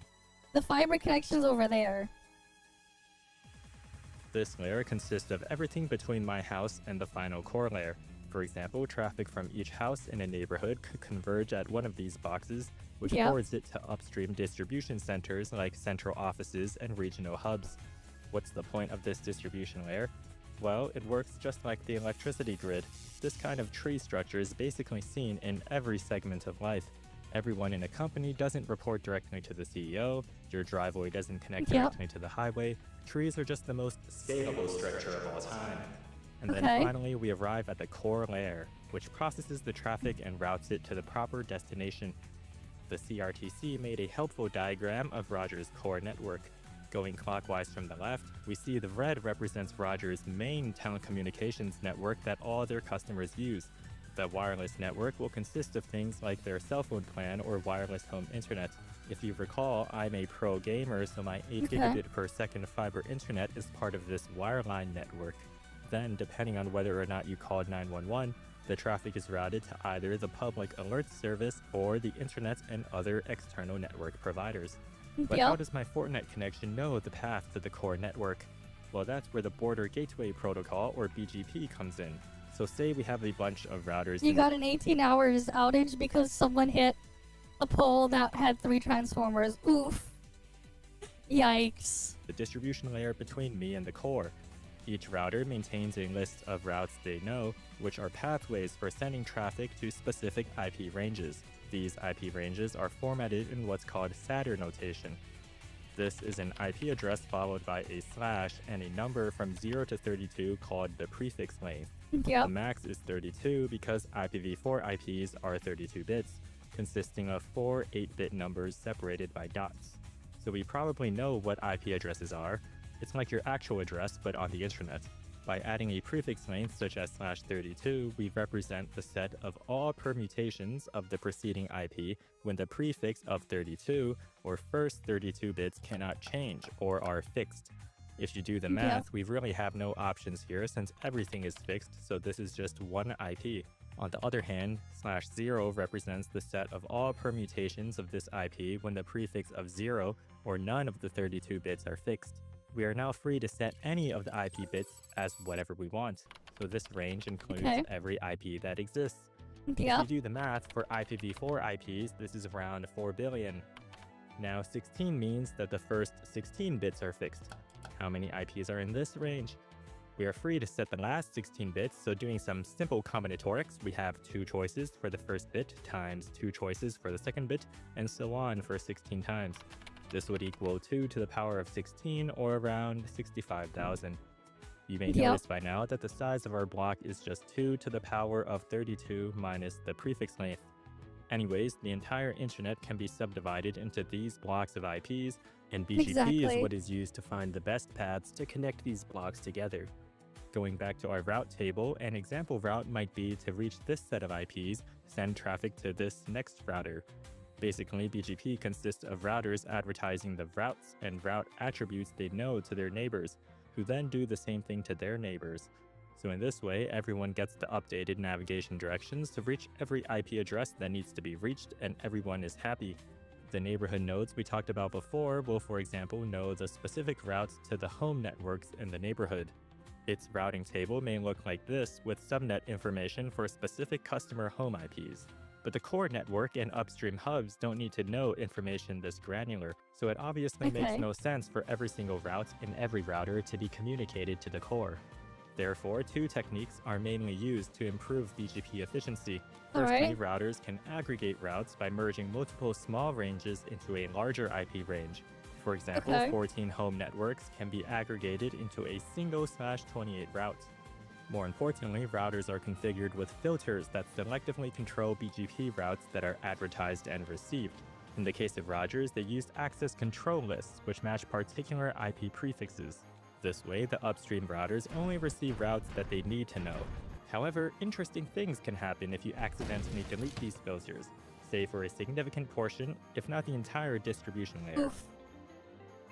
The fiber connection's over there. This layer consists of everything between my house and the final core layer. For example, traffic from each house in a neighborhood could converge at one of these boxes, which forwards it to upstream distribution centers like central offices and regional hubs. What's the point of this distribution layer? Well, it works just like the electricity grid. This kind of tree structure is basically seen in every segment of life. Everyone in a company doesn't report directly to the CEO, your driveway doesn't connect directly to the highway, trees are just the most scalable structure of all time. And then finally we arrive at the core layer, which processes the traffic and routes it to the proper destination. The CRTC made a helpful diagram of Rogers' core network. Going clockwise from the left, we see the red represents Rogers' main telecommunications network that all their customers use. The wireless network will consist of things like their cell phone plan or wireless home internet. If you recall, I'm a pro gamer, so my 8 gigabit per second fiber internet is part of this wireline network. Then, depending on whether or not you called 911, the traffic is routed to either the public alert service or the internet and other external network providers. But how does my Fortnite connection know the path to the core network? Well, that's where the Border Gateway Protocol, or BGP, comes in. So say we have a bunch of routers. You got an 18 hours outage because someone hit a pole that had 3 transformers. Oof. Yikes. The distribution layer between me and the core. Each router maintains a list of routes they know, which are pathways for sending traffic to specific IP ranges. These IP ranges are formatted in what's called Satter notation. This is an IP address followed by a slash and a number from 0 to 32 called the prefix length. The max is 32 because IPv4 IPs are 32 bits, consisting of 4 8-bit numbers separated by dots. So we probably know what IP addresses are. It's like your actual address, but on the internet. By adding a prefix length such as /32, we represent the set of all permutations of the preceding IP when the prefix of 32 or first 32 bits cannot change or are fixed. If you do the math, we really have no options here since everything is fixed, so this is just one IP. On the other hand, /0 represents the set of all permutations of this IP when the prefix of 0 or none of the 32 bits are fixed. We are now free to set any of the IP bits as whatever we want, so this range includes every IP that exists. If you do the math for IPv4 IPs, this is around 4 billion. Now 16 means that the first 16 bits are fixed. How many IPs are in this range? We are free to set the last 16 bits, so doing some simple combinatorics, we have 2 choices for the first bit times 2 choices for the second bit, and so on for 16 times. This would equal 2 to the power of 16, or around 65,000. You may notice by now that the size of our block is just 2 to the power of 32 minus the prefix length. Anyways, the entire internet can be subdivided into these blocks of IPs, and BGP is what is used to find the best paths to connect these blocks together. Going back to our route table, an example route might be to reach this set of IPs, send traffic to this next router. Basically, BGP consists of routers advertising the routes and route attributes they know to their neighbors, who then do the same thing to their neighbors. So in this way, everyone gets the updated navigation directions to reach every IP address that needs to be reached, and everyone is happy. The neighborhood nodes we talked about before will, for example, know the specific routes to the home networks in the neighborhood. Its routing table may look like this, with subnet information for specific customer home IPs. But the core network and upstream hubs don't need to know information this granular, so it obviously makes no sense for every single route in every router to be communicated to the core. Therefore, two techniques are mainly used to improve BGP efficiency. Firstly, routers can aggregate routes by merging multiple small ranges into a larger IP range. For example, 14 home networks can be aggregated into a single /28 route. More importantly, routers are configured with filters that selectively control BGP routes that are advertised and received. In the case of Rogers, they used access control lists, which match particular IP prefixes. This way, the upstream routers only receive routes that they need to know. However, interesting things can happen if you accidentally delete these filters, say for a significant portion, if not the entire distribution layer. Oof.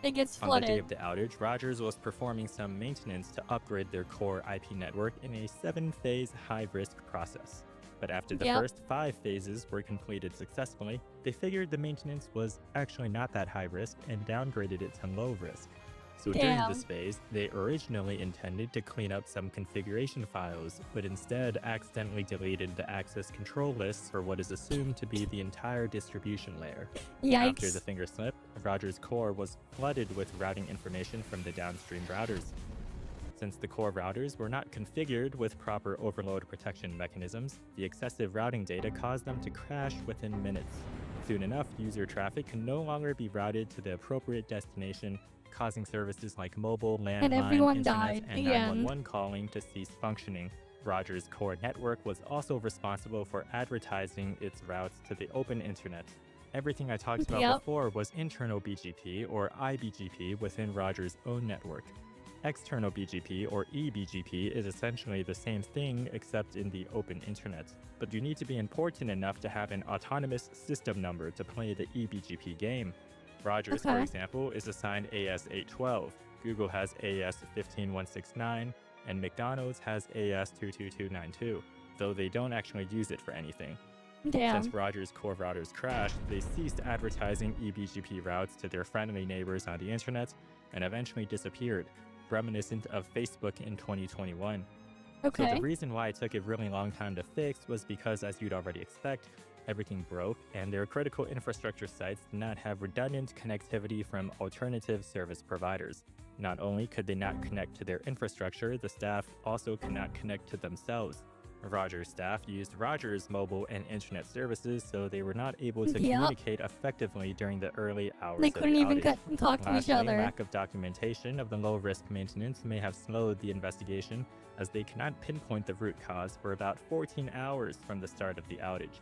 It gets flooded. On the day of the outage, Rogers was performing some maintenance to upgrade their core IP network in a 7-phase high-risk process. But after the first 5 phases were completed successfully, they figured the maintenance was actually not that high risk and downgraded it to low risk. So during this phase, they originally intended to clean up some configuration files, but instead accidentally deleted the access control lists for what is assumed to be the entire distribution layer. Yikes. After the finger slip, Rogers' core was flooded with routing information from the downstream routers. Since the core routers were not configured with proper overload protection mechanisms, the excessive routing data caused them to crash within minutes. Soon enough, user traffic can no longer be routed to the appropriate destination, causing services like mobile, landline, internet, and 911 calling to cease functioning. Rogers' core network was also responsible for advertising its routes to the open internet. Everything I talked about before was internal BGP or iBGP within Rogers' own network. External BGP or eBGP is essentially the same thing except in the open internet, but you need to be important enough to have an autonomous system number to play the eBGP game. Rogers, for example, is assigned AS812, Google has AS15169, and McDonald's has AS22292, though they don't actually use it for anything. Since Rogers' core routers crashed, they ceased advertising eBGP routes to their friendly neighbors on the internet and eventually disappeared, reminiscent of Facebook in 2021. So the reason why it took a really long time to fix was because, as you'd already expect, everything broke, and their critical infrastructure sites did not have redundant connectivity from alternative service providers. Not only could they not connect to their infrastructure, the staff also could not connect to themselves. Rogers staff used Rogers mobile and internet services, so they were not able to communicate effectively during the early hours They of the couldn't even outage. talk to each other. Lack of documentation of the low-risk maintenance may have slowed the investigation, as they cannot pinpoint the root cause for about 14 hours from the start of the outage.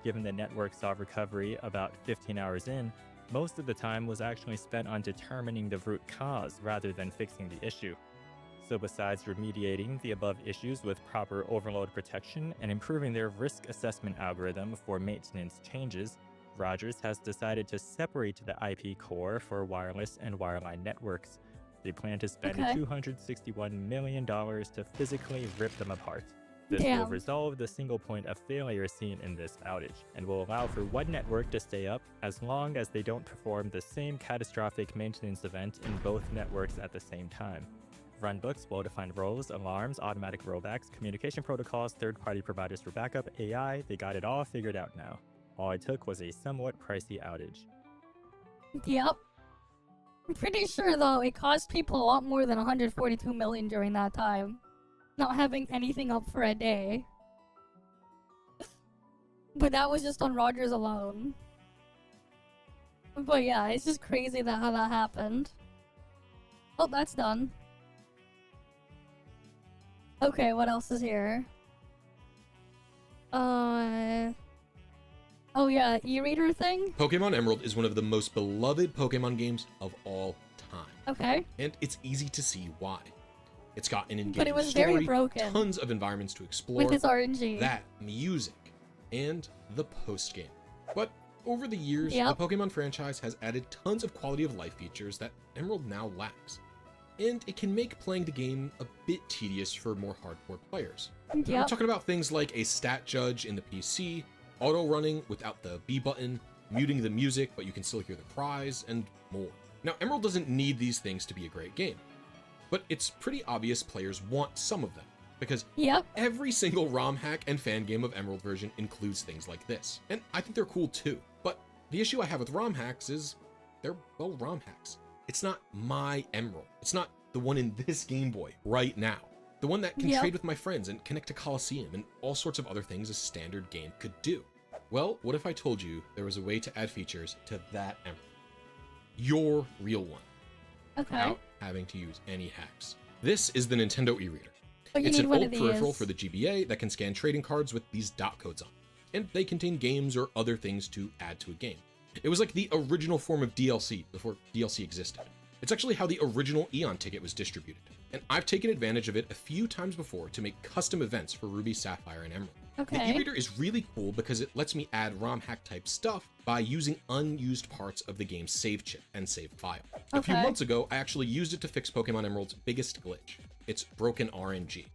Given the network saw recovery about 15 hours in, most of the time was actually spent on determining the root cause rather than fixing the issue. So besides remediating the above issues with proper overload protection and improving their risk assessment algorithm for maintenance changes, Rogers has decided to separate the IP core for wireless and wireline networks. They plan to spend $261 million to physically rip them apart. This will resolve the single point of failure seen in this outage, and will allow for one network to stay up as long as they don't perform the same catastrophic maintenance event in both networks at the same time. Runbooks, well-defined roles, alarms, automatic rollbacks, communication protocols, third-party providers for backup, AI, they got it all figured out now. All it took was a somewhat pricey outage. Yep. I'm pretty sure, though, it cost people a lot more than $142 million during that time. Not having anything up for a day. But that was just on Rogers alone. But yeah, it's just crazy that how that happened. Oh, that's done. Okay, what else is here? Oh Oh yeah, e-reader thing? Pokemon Emerald is one of the most beloved Pokemon games of all time. Okay. And it's easy to see why. It's got an engaging But it was story, very broken. tons of environments to explore, With its RNG. that music, and the post-game. But over the years, Yep. the Pokemon franchise has added tons of quality of life features that Emerald now lacks. And it can make playing the game a bit tedious for more hardcore players. We're Yep. talking about things like a stat judge in the PC, auto running without the B button, muting the music but you can still hear the cries, and more. Now, Emerald doesn't need these things to be a great game, but it's pretty obvious players want some of them, because every single ROM hack and fan game of Emerald version includes things like this, and I think they're cool too. But the issue I have with ROM hacks is they're, well, ROM hacks. It's not my Emerald. It's not the one in this Game Boy right now. The one that can trade with my friends and connect to Coliseum and all sorts of other things a standard game could do. Well, what if I told you there was a way to add features to that Emerald? Your real one. Without having to use any hacks. This is the Nintendo e-reader. It's an old peripheral for the GBA that can scan trading cards with these dot codes on, and they contain games or other things to add to a game. It was like the original form of DLC before DLC existed. It's actually how the original Eon ticket was distributed, and I've taken advantage of it a few times before to make custom events for Ruby, Sapphire, and Emerald. The e-reader is really cool because it lets me add ROM hack type stuff by using unused parts of the game's save chip and save file. A few months ago, I actually used it to fix Pokemon Emerald's biggest glitch, its broken RNG.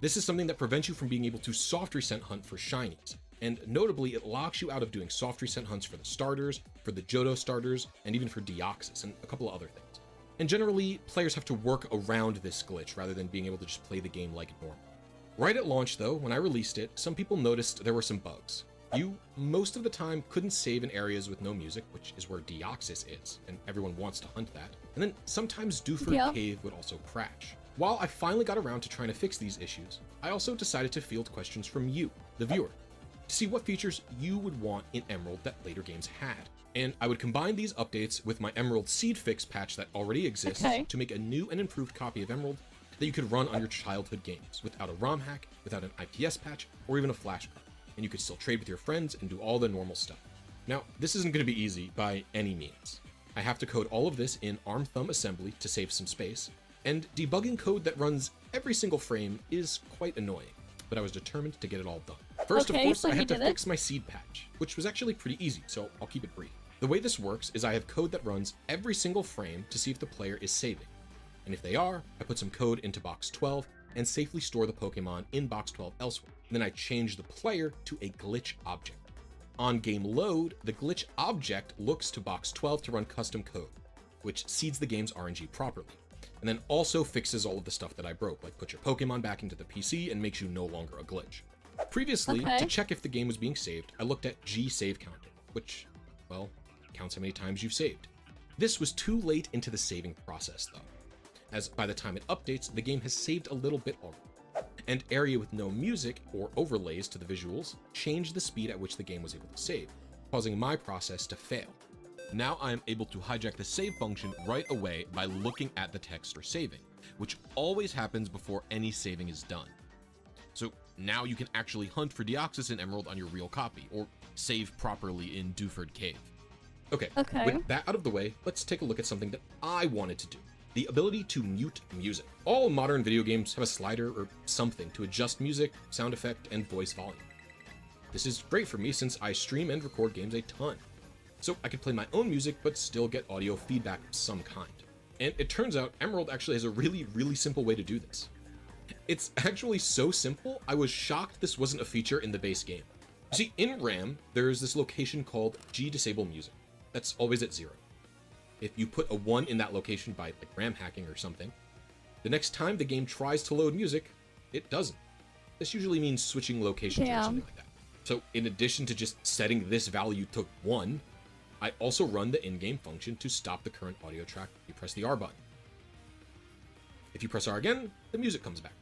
This is something that prevents you from being able to soft resent hunt for shinies, and notably it locks you out of doing soft resent hunts for the starters, for the Johto starters, and even for Deoxys and a couple of other things. And generally, players have to work around this glitch rather than being able to just play the game like normal. Right at launch though, when I released it, some people noticed there were some bugs. You, most of the time, couldn't save in areas with no music, which is where Deoxys is, and everyone wants to hunt that. And then sometimes Dewford Cave would also crash. While I finally got around to trying to fix these issues, I also decided to field questions from you, the viewer, to see what features you would want in Emerald that later games had. And I would combine these updates with my Emerald Seed Fix patch that already exists to make a new and improved copy of Emerald that you could run on your childhood games without a ROM hack, without an IPS patch, or even a flash card. And you could still trade with your friends and do all the normal stuff. Now, this isn't going to be easy by any means. I have to code all of this in ARM thumb assembly to save some space, and debugging code that runs every single frame is quite annoying, but I was determined to get it all done. First, of course, I had to fix my seed patch, which was actually pretty easy, so I'll keep it brief. The way this works is I have code that runs every single frame to see if the player is saving. And if they are, I put some code into box 12 and safely store the Pokemon in box 12 elsewhere. Then I change the player to a glitch object. On game load, the glitch object looks to box 12 to run custom code, which seeds the game's RNG properly, and then also fixes all of the stuff that I broke, like put your Pokemon back into the PC and makes you no longer a glitch. Previously, to check if the game was being saved, I looked at G save counter, which, well, counts how many times you've saved. This was too late into the saving process though, as by the time it updates, the game has saved a little bit already. And area with no music or overlays to the visuals changed the speed at which the game was able to save, causing my process to fail. Now I am able to hijack the save function right away by looking at the text or saving, which always happens before any saving is done. So now you can actually hunt for Deoxys and Emerald on your real copy, or save properly in Dewford Cave. Okay, with that out of the way, let's take a look at something that I wanted to do. The ability to mute music. All modern video games have a slider or something to adjust music, sound effect, and voice volume. This is great for me since I stream and record games a ton. So I could play my own music but still get audio feedback of some kind. And it turns out Emerald actually has a really simple way to do this. It's actually so simple, I was shocked this wasn't a feature in the base game. You see, in RAM, there's this location called G Disable Music. That's always at 0. If you put a 1 in that location by like RAM hacking or something, the next time the game tries to load music, it doesn't. This usually means switching locations or something like that. So in addition to just setting this value to 1, I also run the in-game function to stop the current audio track if you press the R button. If you press R again, the music comes back.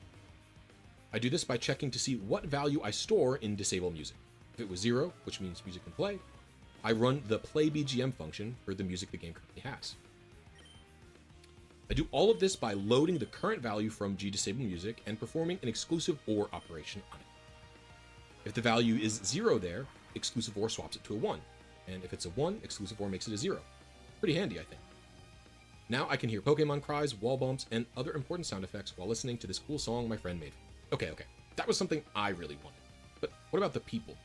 I do this by checking to see what value I store in disable music. If it was 0, which means music can play, I run the play BGM function for the music the game currently has. I do all of this by loading the current value from G-Disable Music and performing an exclusive OR operation on it. If the value is 0 there, exclusive ore swaps it to a 1. And if it's a 1, exclusive ore makes it a 0. Pretty handy, I think. Now I can hear Pokemon cries, wall bumps, and other important sound effects while listening to this cool song my friend made. Okay, that was something I really wanted. But what about the people?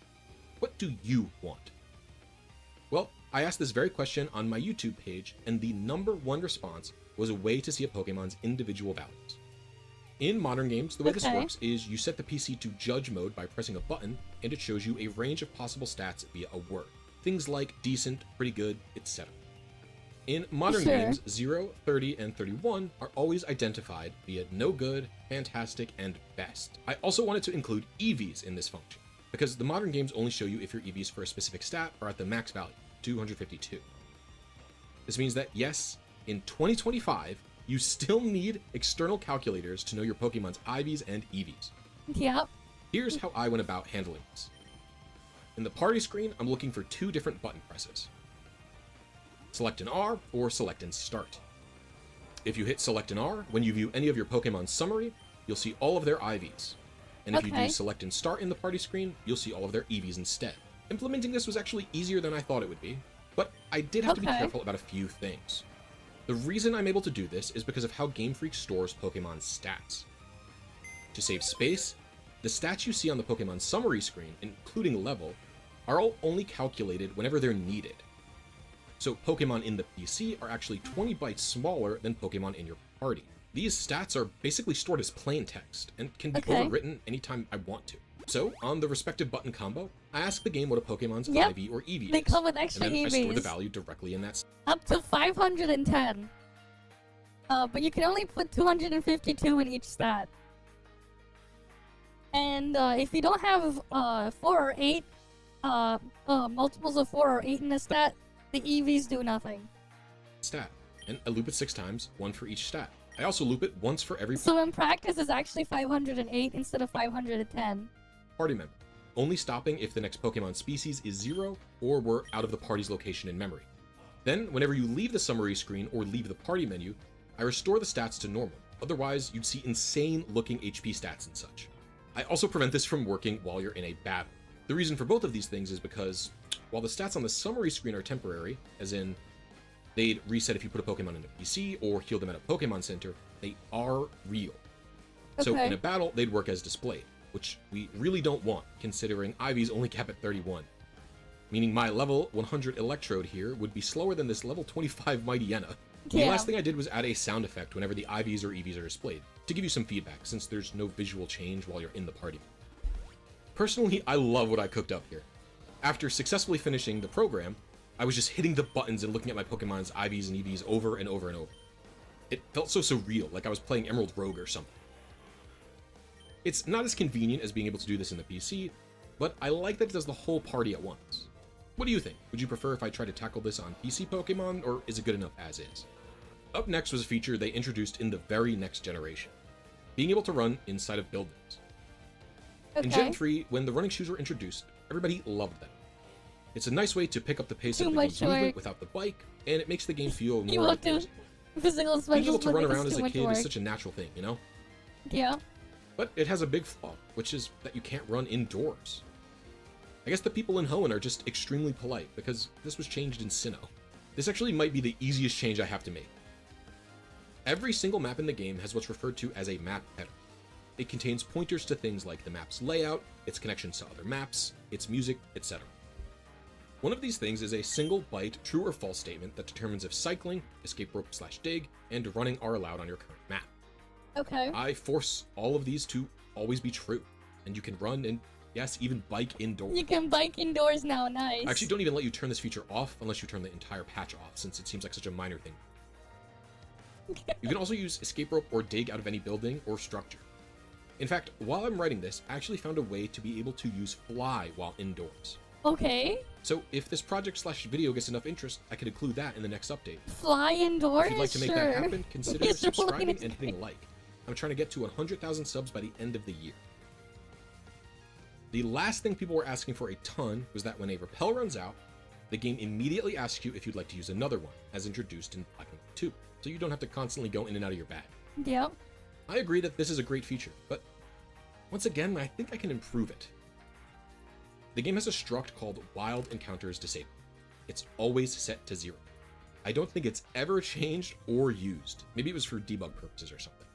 What do you want? Well, I asked this very question on my YouTube page, and the #1 response was a way to see a Pokemon's individual values. In modern games, the way this works is you set the PC to judge mode by pressing a button, and it shows you a range of possible stats via a word. Things like decent, pretty good, etc. In modern games, 0, 30, and 31 are always identified via no good, fantastic, and best. I also wanted to include EVs in this function, because the modern games only show you if your EVs for a specific stat are at the max value, 252. This means that yes, in 2025, you still need external calculators to know your Pokemon's IVs and EVs. Yep. Here's how I went about handling this. In the party screen, I'm looking for 2 different button presses. Select an R or select and start. If you hit select an R, when you view any of your Pokemon's summary, you'll see all of their IVs. And if you do select and start in the party screen, you'll see all of their EVs instead. Implementing this was actually easier than I thought it would be, but I did have to be careful about a few things. The reason I'm able to do this is because of how Game Freak stores Pokemon's stats. To save space, the stats you see on the Pokemon summary screen, including level, are all only calculated whenever they're needed. So Pokemon in the PC are actually 20 bytes smaller than Pokemon in your party. These stats are basically stored as plain text and can be overwritten anytime I want to. So, on the respective button combo, I ask the game what a Pokemon's IV or EV They is, come with extra and then EVs. I store the value directly in that. Up to 510. But you can only put 252 in each stat. And if you don't have 4 or 8, multiples of 4 or 8 in a stat, the EVs do nothing. Stat, and I loop it 6 times, 1 for each stat. I also loop it once for every So in practice, it's actually 508 instead of 510. party member, only stopping if the next Pokemon species is 0 or we're out of the party's location in memory. Then, whenever you leave the summary screen or leave the party menu, I restore the stats to normal. Otherwise, you'd see insane looking HP stats and such. I also prevent this from working while you're in a battle. The reason for both of these things is because, while the stats on the summary screen are temporary, as in they'd reset if you put a Pokemon in a PC or heal them at a Pokemon Center, they are real. So in a battle, they'd work as displayed, which we really don't want, considering IVs only cap at 31. Meaning my level 100 Electrode here would be slower than this level 25 Mightyena. The last thing I did was add a sound effect whenever the IVs or EVs are displayed, to give you some feedback, since there's no visual change while you're in the party. Personally, I love what I cooked up here. After successfully finishing the program, I was just hitting the buttons and looking at my Pokemon's IVs and EVs over and over and over. It felt so surreal, like I was playing Emerald Rogue or something. It's not as convenient as being able to do this in the PC, but I like that it does the whole party at once. What do you think? Would you prefer if I try to tackle this on PC Pokemon, or is it good enough as is? Up next was a feature they introduced in the very next generation, being able to run inside of buildings. In Gen 3, when the running shoes were introduced, everybody loved them. It's a nice way to pick up the pace of the game's movement without the bike, and it makes the game feel more like being able to run around as a kid is such a natural thing, you know? Yeah. But it has a big flaw, which is that you can't run indoors. I guess the people in Hoenn are just extremely polite, because this was changed in Sinnoh. This actually might be the easiest change I have to make. Every single map in the game has what's referred to as a map header. It contains pointers to things like the map's layout, its connections to other maps, its music, etc. One of these things is a single byte true or false statement that determines if cycling, escape rope/dig, and running are allowed on your current map. Okay. I force all of these to always be true, and you can run and, yes, even bike indoors. You can bike indoors now, nice. I actually don't even let you turn this feature off unless you turn the entire patch off, since it seems like such a minor thing. You can also use escape rope or dig out of any building or structure. In fact, while I'm writing this, I actually found a way to be able to use fly while indoors. Okay. So if this project/video gets enough interest, I could include that in the next update. Fly indoors? If you'd like to make that happen, consider Yes, subscribing and hitting like. I'm trying to get to 100,000 subs by the end of the year. The last thing people were asking for a ton was that when a repel runs out, the game immediately asks you if you'd like to use another one, as introduced in Black and White 2, so you don't have to constantly go in and out of your bag. Yep. I agree that this is a great feature, but once again, I think I can improve it. The game has a struct called Wild Encounters Disabled. It's always set to 0. I don't think it's ever changed or used. Maybe it was for debug purposes or something.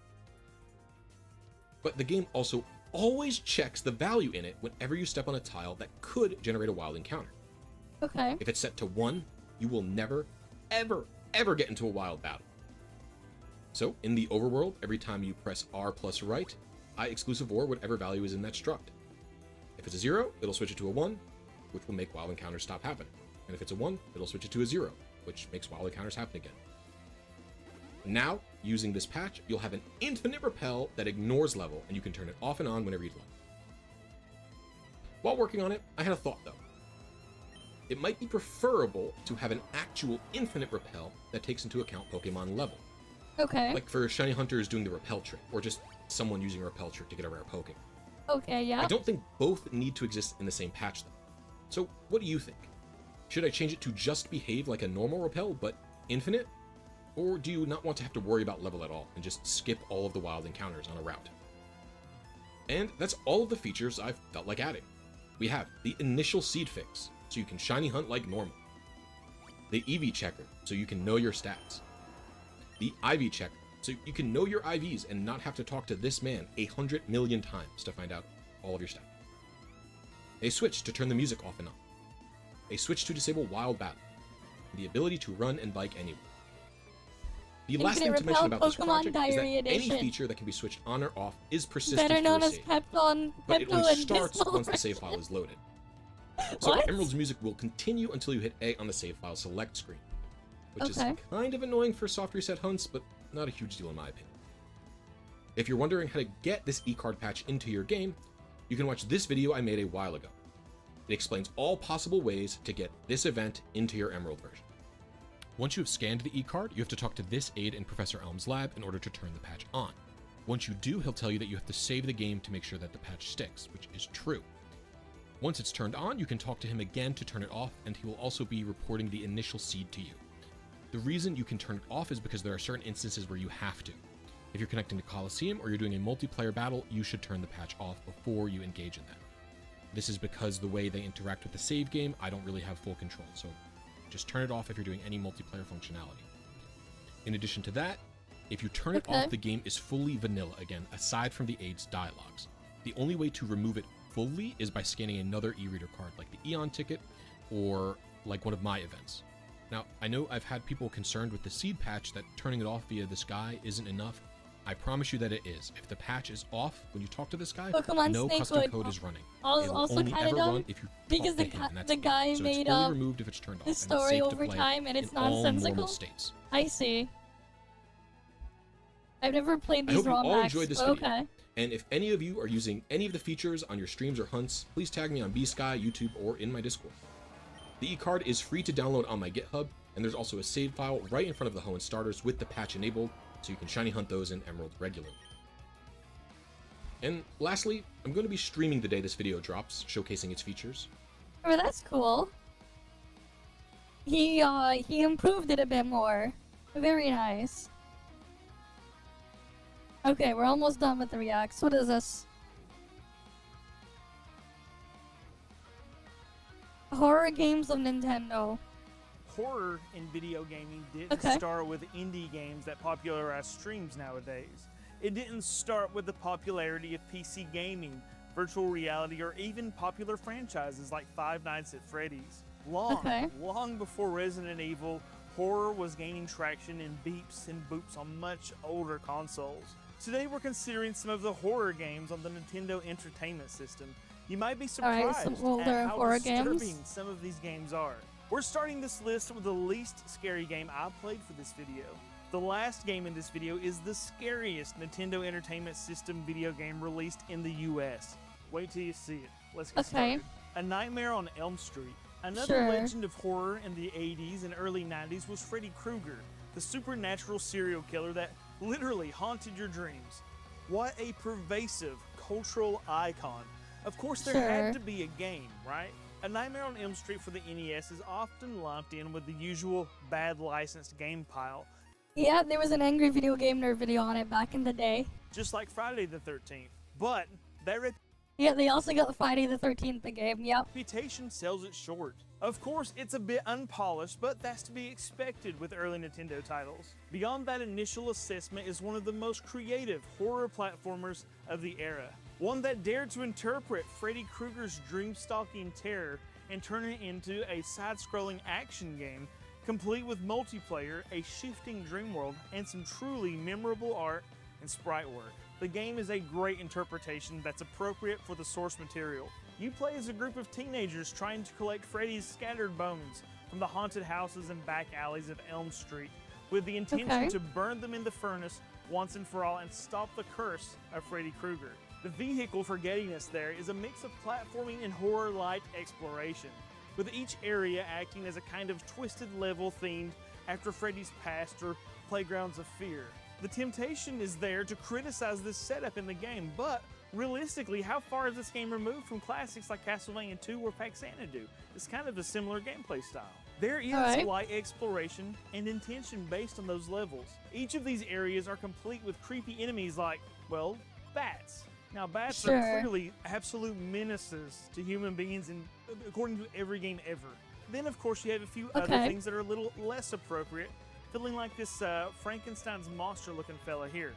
But the game also always checks the value in it whenever you step on a tile that could generate a wild encounter. Okay. If it's set to 1, you will never, ever, ever get into a wild battle. So, in the overworld, every time you press R plus right, I exclusive or whatever value is in that struct. If it's a 0, it'll switch it to a 1, which will make wild encounters stop happening. And if it's a 1, it'll switch it to a 0, which makes wild encounters happen again. Now, using this patch, you'll have an infinite repel that ignores level, and you can turn it off and on whenever you'd like. While working on it, I had a thought though. It might be preferable to have an actual infinite repel that takes into account Pokemon level. Okay. Like for shiny hunters doing the repel trick, or just someone using a repel trick to get a rare Pokemon. Okay, yeah. I don't think both need to exist in the same patch though. So what do you think? Should I change it to just behave like a normal repel, but infinite? Or do you not want to have to worry about level at all, and just skip all of the wild encounters on a route? And that's all of the features I've felt like adding. We have the initial seed fix, so you can shiny hunt like normal. The EV checker, so you can know your stats. The IV checker, so you can know your IVs and not have to talk to this man 100 million times to find out all of your stats. A switch to turn the music off and on. A switch to disable wild battle. And the ability to run and bike anywhere. The last thing to mention about this project is that any feature that can be switched on or off is persistent Better known through a as save, Pepto but it only and starts Pistol once the save file is loaded. So What? Emerald's music will continue until you hit A on the save file select screen, which Okay. is kind of annoying for soft reset hunts, but not a huge deal in my opinion. If you're wondering how to get this e-card patch into your game, you can watch this video I made a while ago. It explains all possible ways to get this event into your Emerald version. Once you have scanned the e-card, you have to talk to this aide in Professor Elm's lab in order to turn the patch on. Once you do, he'll tell you that you have to save the game to make sure that the patch sticks, which is true. Once it's turned on, you can talk to him again to turn it off, and he will also be reporting the initial seed to you. The reason you can turn it off is because there are certain instances where you have to. If you're connecting to Coliseum or you're doing a multiplayer battle, you should turn the patch off before you engage in that. This is because the way they interact with the save game, I don't really have full control, so just turn it off if you're doing any multiplayer functionality. In addition to that, if you turn it off, the game is fully vanilla again, aside from the aide's dialogues. The only way to remove it fully is by scanning another e-reader card, like the Eon ticket, or like one of my events. Now, I know I've had people concerned with the seed patch that turning it off via this guy isn't enough. I promise you that it is. If the patch is off when you talk to this guy, no custom code is running. It will Also only kind of ever dumb run if you because talk to him, and that's the it. guy So made it's fully up removed if it's turned off, the and it's story safe to over play time, and it's in all nonsensical. normal states. I see. I've never played I these hope you ROM all hacks, enjoyed this but video. okay. And if any of you are using any of the features on your streams or hunts, please tag me on BSky, YouTube, or in my Discord. The e-card is free to download on my GitHub, and there's also a save file right in front of the Hoenn starters with the patch enabled, so you can shiny hunt those in Emerald regularly. And lastly, I'm going to be streaming the day this video drops, showcasing its features. Oh, that's cool. He improved it a bit more. Very nice. Okay, we're almost done with the reacts. What is this? Horror games of Nintendo. Horror in video gaming didn't start with indie games that popularize streams nowadays. It didn't start with the popularity of PC gaming, virtual reality, or even popular franchises like Five Nights at Freddy's. Long before Resident Evil, horror was gaining traction in beeps and boops on much older consoles. Today we're considering some of the horror games on the Nintendo Entertainment System. You might be surprised some older at how horror disturbing games. some of these games are. We're starting this list with the least scary game I played for this video. The last game in this video is the scariest Nintendo Entertainment System video game released in the US. Wait till you see it. Let's get started. A Nightmare on Elm Street. Another legend of horror in the 80s and early 90s was Freddy Krueger, the supernatural serial killer that literally haunted your dreams. What a pervasive cultural icon. Of course, there had to be a game, right? A Nightmare on Elm Street for the NES is often lumped in with the usual bad licensed game pile. Yeah, there was an Angry Video Game Nerd video on it back in the day. Just like Friday the 13th. But that Yeah, they also got Friday the 13th the game, yep. Reputation sells it short. Of course, it's a bit unpolished, but that's to be expected with early Nintendo titles. Beyond that initial assessment is one of the most creative horror platformers of the era. One that dared to interpret Freddy Krueger's dream-stalking terror and turn it into a side-scrolling action game, complete with multiplayer, a shifting dream world, and some truly memorable art and sprite work. The game is a great interpretation that's appropriate for the source material. You play as a group of teenagers trying to collect Freddy's scattered bones from the haunted houses and back alleys of Elm Street, with the intention to burn them in the furnace once and for all and stop the curse of Freddy Krueger. The vehicle for getting us there is a mix of platforming and horror-light exploration, with each area acting as a kind of twisted level themed after Freddy's past or playgrounds of fear. The temptation is there to criticize this setup in the game, but realistically, how far is this game removed from classics like Castlevania 2 or Pac-Xanadu? It's kind of a similar gameplay style. There is light exploration and intention based on those levels. Each of these areas are complete with creepy enemies like, well, bats. Now, bats are clearly absolute menaces to human beings according to every game ever. Then, of course, you have a few other things that are a little less appropriate, feeling like this Frankenstein's monster-looking fella here.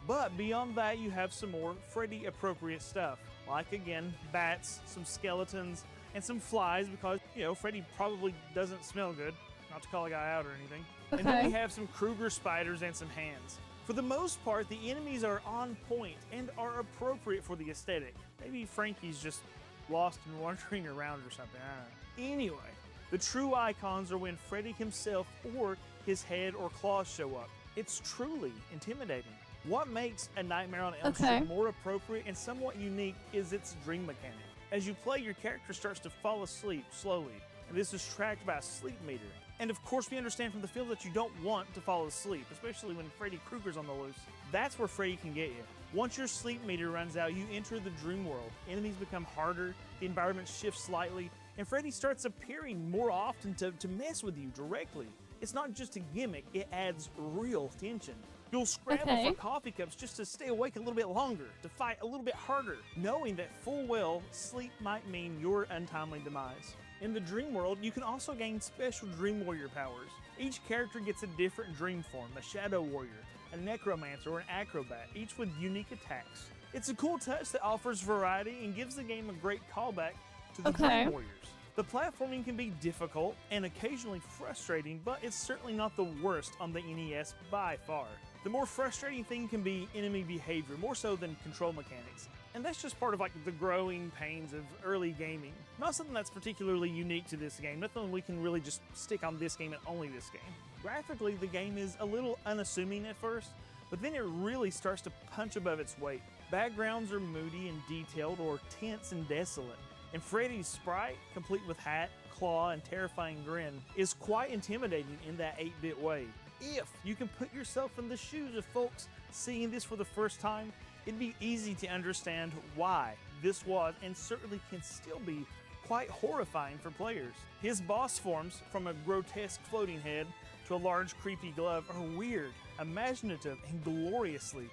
But beyond that, you have some more Freddy-appropriate stuff, like, again, bats, some skeletons, and some flies, because, you know, Freddy probably doesn't smell good, not to call a guy out or anything. And then we have some Krueger spiders and some hands. For the most part, the enemies are on point and are appropriate for the aesthetic. Maybe Frankie's just lost and wandering around or something, I don't know. Anyway, the true icons are when Freddy himself or his head or claws show up. It's truly intimidating. What makes A Nightmare on Elm Street more appropriate and somewhat unique is its dream mechanic. As you play, your character starts to fall asleep slowly, and this is tracked by a sleep meter. And of course, we understand from the film that you don't want to fall asleep, especially when Freddy Krueger's on the loose. That's where Freddy can get you. Once your sleep meter runs out, you enter the dream world. Enemies become harder, the environment shifts slightly, and Freddy starts appearing more often to mess with you directly. It's not just a gimmick, it adds real tension. You'll scramble for coffee cups just to stay awake a little bit longer, to fight a little bit harder, knowing that full well sleep might mean your untimely demise. In the dream world, you can also gain special Dream Warrior powers. Each character gets a different dream form, a Shadow Warrior, a Necromancer, or an Acrobat, each with unique attacks. It's a cool touch that offers variety and gives the game a great callback to the Dream Warriors. The platforming can be difficult and occasionally frustrating, but it's certainly not the worst on the NES by far. The more frustrating thing can be enemy behavior, more so than control mechanics. And that's just part of like the growing pains of early gaming. Not something that's particularly unique to this game, nothing we can really just stick on this game and only this game. Graphically, the game is a little unassuming at first, but then it really starts to punch above its weight. Backgrounds are moody and detailed or tense and desolate. And Freddy's sprite, complete with hat, claw, and terrifying grin, is quite intimidating in that 8-bit way. If you can put yourself in the shoes of folks seeing this for the first time, it'd be easy to understand why this was, and certainly can still be, quite horrifying for players. His boss forms, from a grotesque floating head to a large creepy glove, are weird, imaginative, and gloriously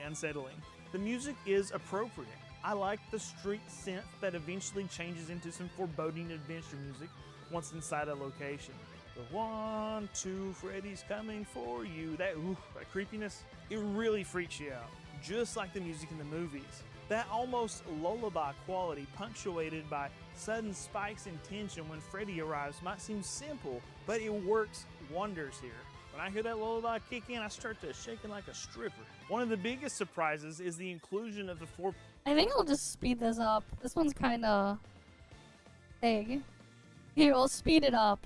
unsettling. The music is appropriate. I like the street synth that eventually changes into some foreboding adventure music once inside a location. The 1, 2, Freddy's coming for you. That creepiness, it really freaks you out. Just like the music in the movies. That almost lullaby quality, punctuated by sudden spikes in tension when Freddy arrives, might seem simple, but it works wonders here. When I hear that lullaby kick in, I start to shaking like a stripper. One of the biggest surprises is the inclusion of the 4... I think I'll just speed this up. This one's kinda big. Here, we'll speed it up.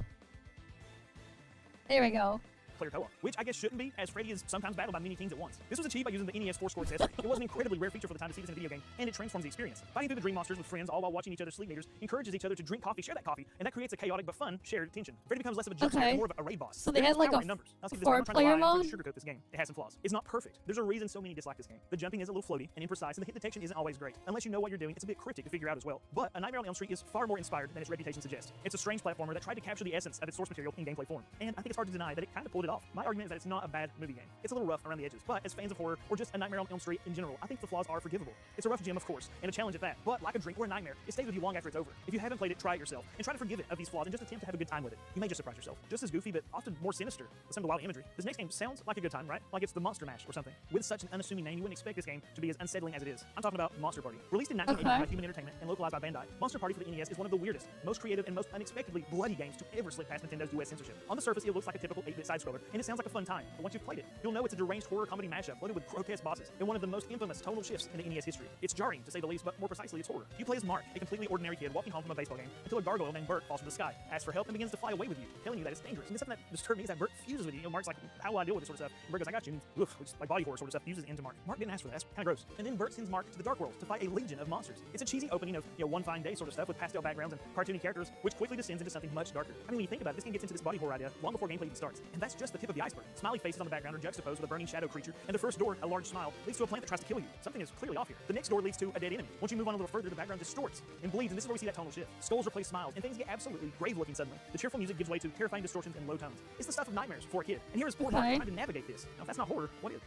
There we go. Player co-op, which I guess shouldn't be, as Freddy is sometimes battled by many teams at once. This was achieved by using the NES 4-score test. It was an incredibly rare feature for the time to see this in a video game, and it transforms the experience. Fighting through the dream monsters with friends, all while watching each other's sleep meters, encourages each other to drink coffee, share that coffee, and that creates a chaotic but fun shared tension. Freddy becomes less of a jump scare and more of a raid boss. So they had like a 4-player mode? Sugarcoat this game. It has some flaws. It's not perfect. There's a reason so many dislike this game. The jumping is a little floaty and imprecise, and the hit detection isn't always great. Unless you know what you're doing, it's a bit cryptic to figure out as well. But A Nightmare on Elm Street is far more inspired than its reputation suggests. It's a strange platformer that tried to capture the essence of its source material in gameplay form, and I think it's hard to deny that it kind of pulled it it off. My argument is that it's not a bad movie game. It's a little rough around the edges, but as fans of horror, or just A Nightmare on Elm Street in general, I think the flaws are forgivable. It's a rough gem, of course, and a challenge at that, but like a drink or a nightmare, it stays with you long after it's over. If you haven't played it, try it yourself, and try to forgive it of these flaws and just attempt to have a good time with it. You may just surprise yourself. Just as goofy, but often more sinister with some of the wild imagery. This next game sounds like a good time, right? Like it's the Monster Mash or something. With such an unassuming name, you wouldn't expect this game to be as unsettling as it is. I'm talking about Monster Party. Released in 1980 by Human Entertainment and localized by Bandai, Monster Party for the NES is one of the weirdest, most creative, and most unexpectedly bloody games to ever slip past Nintendo's US censorship. On the surface, it looks like a typical 8-bit side-scroller, and it sounds like a fun time, but once you've played it, you'll know it's a deranged horror comedy mashup loaded with grotesque bosses, and one of the most infamous tonal shifts in the NES history. It's jarring, to say the least, but more precisely, it's horror. You play as Mark, a completely ordinary kid walking home from a baseball game, until a gargoyle named Bert falls from the sky, asks for help, and begins to fly away with you, telling you that it's dangerous. And something that disturbed me is that Bert fuses with you. Mark's like, how will I deal with this sort of stuff? And Bert goes, I got you. And oof, it's like body horror sort of stuff fuses into Mark. Mark didn't ask for that. That's kind of gross. And then Bert sends Mark to the Dark World to fight a legion of monsters. It's a cheesy opening of, one fine day sort of stuff with pastel backgrounds and cartoony characters, which quickly descends into something much darker. I mean, when you think about it, this game gets into this body horror idea long before gameplay even starts. And that's just the tip of the iceberg. Smiley faces on the background are juxtaposed with a burning shadow creature, and the first door, a large smile, leads to a plant that tries to kill you. Something is clearly off here. The next door leads to a dead enemy. Once you move on a little further, the background distorts and bleeds, and this is where we see that tonal shift. Skulls replace smiles, and things get absolutely grave-looking suddenly. The cheerful music gives way to terrifying distortions and low tones. It's the stuff of nightmares for a kid. And here is poor Mark trying to navigate this. Now, if that's not horror, what is?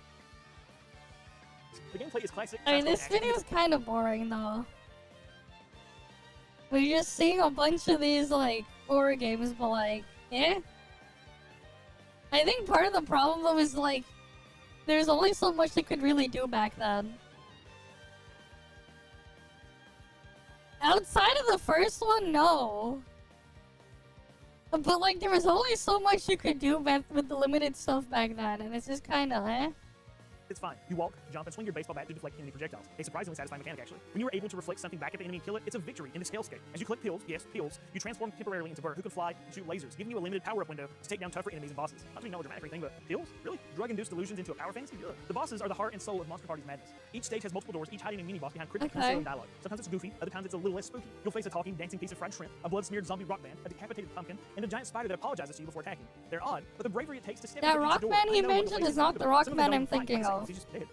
The gameplay is classic. I mean, this video is kind of boring, though. We're just seeing a bunch of these, like, horror games, but, like, eh? I think part of the problem is, like, there's only so much they could really do back then. Outside of the first one, no. But, like, there was only so much you could do with the limited stuff back then, and it's just kinda, eh? It's fine. You walk, jump, and swing your baseball bat to deflect enemy projectiles. A surprisingly satisfying mechanic, actually. When you are able to reflect something back at the enemy and kill it, it's a victory in this hellscape. As you collect pills, yes, pills, you transform temporarily into Bert, who can fly and shoot lasers, giving you a limited power-up window to take down tougher enemies and bosses. Not to be melodramatic or anything, but pills? Really? Drug-induced delusions into a power fantasy? Ugh. The bosses are the heart and soul of Monster Party's madness. Each stage has multiple doors, each hiding a mini-boss behind cryptic concealing dialogue. Sometimes it's goofy, other times it's a little less spooky. You'll face a talking, dancing piece of fried shrimp, a blood-smeared zombie rock band, a decapitated pumpkin, and a giant spider that apologizes to you before attacking. They're odd, but the bravery it takes to step that into each door. Rockman he mentioned is not the Rockman I'm thinking of.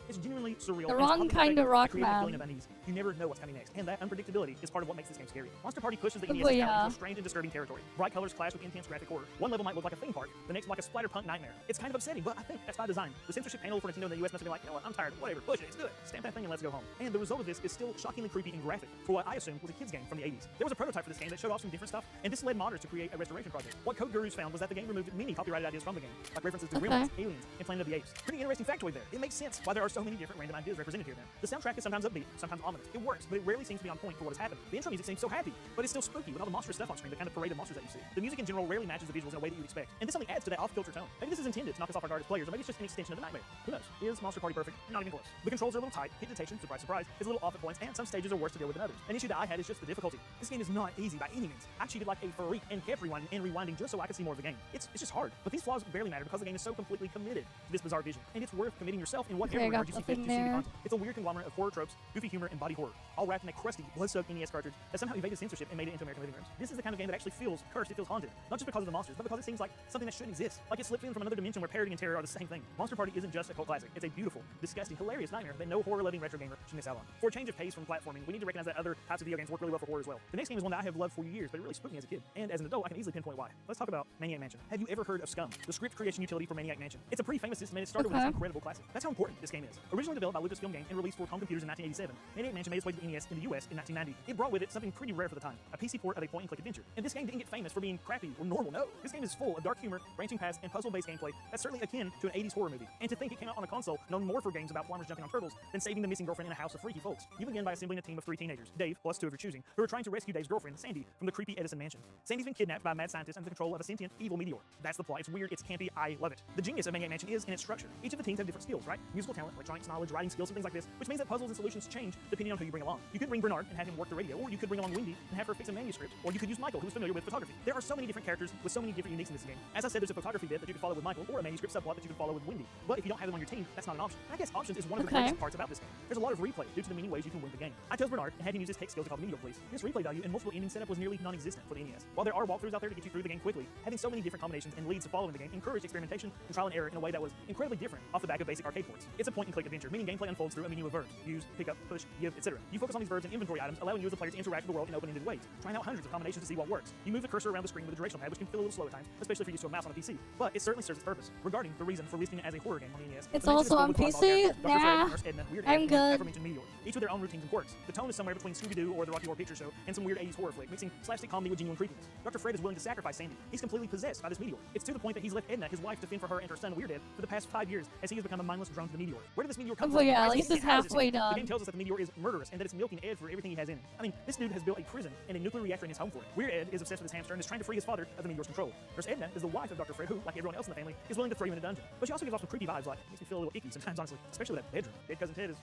It's genuinely surreal. The wrong kind of Rockman. You never know what's coming next, and that unpredictability is part of what makes this game scary. Monster Party pushes the NES into strange and disturbing territory. Bright colors clash with intense graphic horror. One level might look like a theme park, the next like a splatterpunk nightmare. It's kind of upsetting, but I think that's by design. The censorship panel for Nintendo in the US must have been like, you know what, I'm tired, whatever, push it, it's good. Stamp that thing and let's go home. And the result of this is still shockingly creepy and graphic for what I assumed was a kid's game from the 80s. There was a prototype for this game that showed off some different stuff, and this led modders to create a restoration project. What Code Gurus found was that the game removed many copyrighted ideas from the game, like references to gremlins, aliens, and Planet of the Apes. Pretty interesting factoid there. It makes sense why there are so many different random ideas represented here then. The soundtrack is sometimes upbeat, sometimes ominous. It works, but it rarely seems to be on point for what has happened. The intro music seems so happy, but it's still spooky with all the monstrous stuff on screen, the kind of parade of monsters that you see. The music in general rarely matches the visuals in a way that you'd expect, and this only adds to that off-kilter tone. Maybe this is intended to knock us off our guard as players, or maybe it's just an extension of the nightmare. Who knows? Is Monster Party perfect? Not even close. The controls are a little tight, hit detection, surprise, surprise, is a little off at points, and some stages are worse to deal with than others. An issue that I had is just the difficulty. This game is not easy by any means. I cheated like a freak and kept rewinding and rewinding just so I could see more of the game. It's just hard, but these flaws barely matter because the game is so completely committed to this bizarre vision, and it's worth committing yourself in whatever regard you see fit to see the content. It's a weird conglomerate of horror tropes, goofy humor, and body horror, all wrapped in a crusty, blood-soaked NES cartridge that somehow evaded censorship and made it into American living rooms. This is the kind of game that actually feels cursed, it feels haunted. Not just because of the monsters, but because it seems like something that shouldn't exist. Like it slipped in from another dimension where parody and terror are the same thing. Monster Party isn't just a cult classic. It's a beautiful, disgusting, hilarious nightmare that no horror-loving retro gamer should miss out on. For a change of pace from platforming, we need to recognize that other types of video games work really well for horror as well. The next game is one that I have loved for years, but it really spooked me as a kid. And as an adult, I can easily pinpoint why. Let's talk about Maniac Mansion. Have you ever heard of Scum, the script creation utility for Maniac Mansion? It's a pretty famous system and it started with this incredible classic. That's how important this game is. Originally developed by Lucasfilm Games and released for home computers in 1987, Maniac Mansion made its way to the NES in the US in 1990. It brought with it something pretty rare for the time, a PC port of a point-and-click adventure. And this game didn't get famous for being crappy or normal, no. This game is full of dark humor, branching paths, and puzzle-based gameplay that's certainly akin to an 80s horror movie. And to think it came out on a console known more for games about plumbers jumping on turtles than saving the missing girlfriend in a house of freaky folks. You begin by assembling a team of 3 teenagers, Dave, plus 2 of your choosing, who are trying to rescue Dave's girlfriend, Sandy, from the creepy Edison mansion. Sandy's been kidnapped by a mad scientist under the control of a sentient, evil meteor. That's the plot. It's weird, it's campy, I love it. The genius of Maniac Mansion is in its structure. Each of the teams have different skills, right? Musical talent, electronics knowledge, writing skills, and things like this, which means that puzzles and solutions change depending on who you bring along. You could bring Bernard and have him work the radio, or you could bring along Wendy and have her fix a manuscript, or you could use Michael, who's familiar with photography. There are so many different characters with so many different uniques in this game. As I said, there's a photography bit that you can follow with Michael, or a manuscript subplot that you can follow with Wendy. But if you don't have them on your team, that's not an option. And I guess options is one of the greatest parts about this game. There's a lot of replay due to the many ways you can win the game. I chose Bernard and had him use his tech skills to call the meteor police. This replay value and multiple ending setup was nearly non-existent for the NES. While there are walkthroughs out there to get you through the game quickly, having so many different combinations and leads to follow in the game encouraged experimentation and trial and error in a way that was incredibly different off the back of basic arcade ports. It's a point-and-click adventure, meaning gameplay unfolds through a menu of verbs: use, pick up, push, give, etc. You focus on these verbs and inventory items, allowing you as a player to interact with the world in open-ended ways, trying out hundreds of combinations to see what works. You move the cursor around the screen with a directional pad, which can feel a little slow at times, especially if you're used to a mouse on a PC. But it certainly serves its purpose. Regarding the reason for listing it as a horror game on the NES, it's also on PC? Nah, I'm good. Each with their own routines and quirks. The tone is somewhere between Scooby-Doo or the Rocky Horror Picture Show and some weird 80s horror flick, mixing slapstick comedy with genuine creepiness. Dr. Fred is willing to sacrifice Sandy. He's completely possessed by this meteor. It's to the point that he's left Edna, his wife, to fend for her and her son Weirdhead for the past 5 years, as he has become a mindless drone to the meteor. Where did this meteor come from? Oh yeah, at least it's halfway done. The game tells us that the meteor is murderous and that it's milking Ed for everything he has in it. I mean, this dude has built a prison and a nuclear reactor in his home for it. Weird Ed is obsessed with his hamster and is trying to free his father of the meteor's control. Nurse Edna is the wife of Dr. Fred, who, like everyone else in the family, is willing to throw him in a dungeon. But she also gives off some creepy vibes, like makes me feel a little icky sometimes, honestly, especially with that bedroom. Dead cousin Ted is,